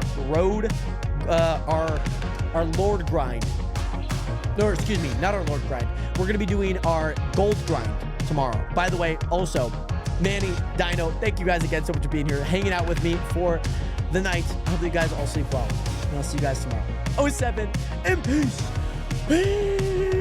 C: our Lord grind. No, excuse me, not our Lord grind. We're going to be doing our gold grind tomorrow. By the way, also, Manny, Dino, thank you guys again so much for being here, hanging out with me for the night. I hope that you guys all sleep well. And I'll see you guys tomorrow. 07 and peace. Peace.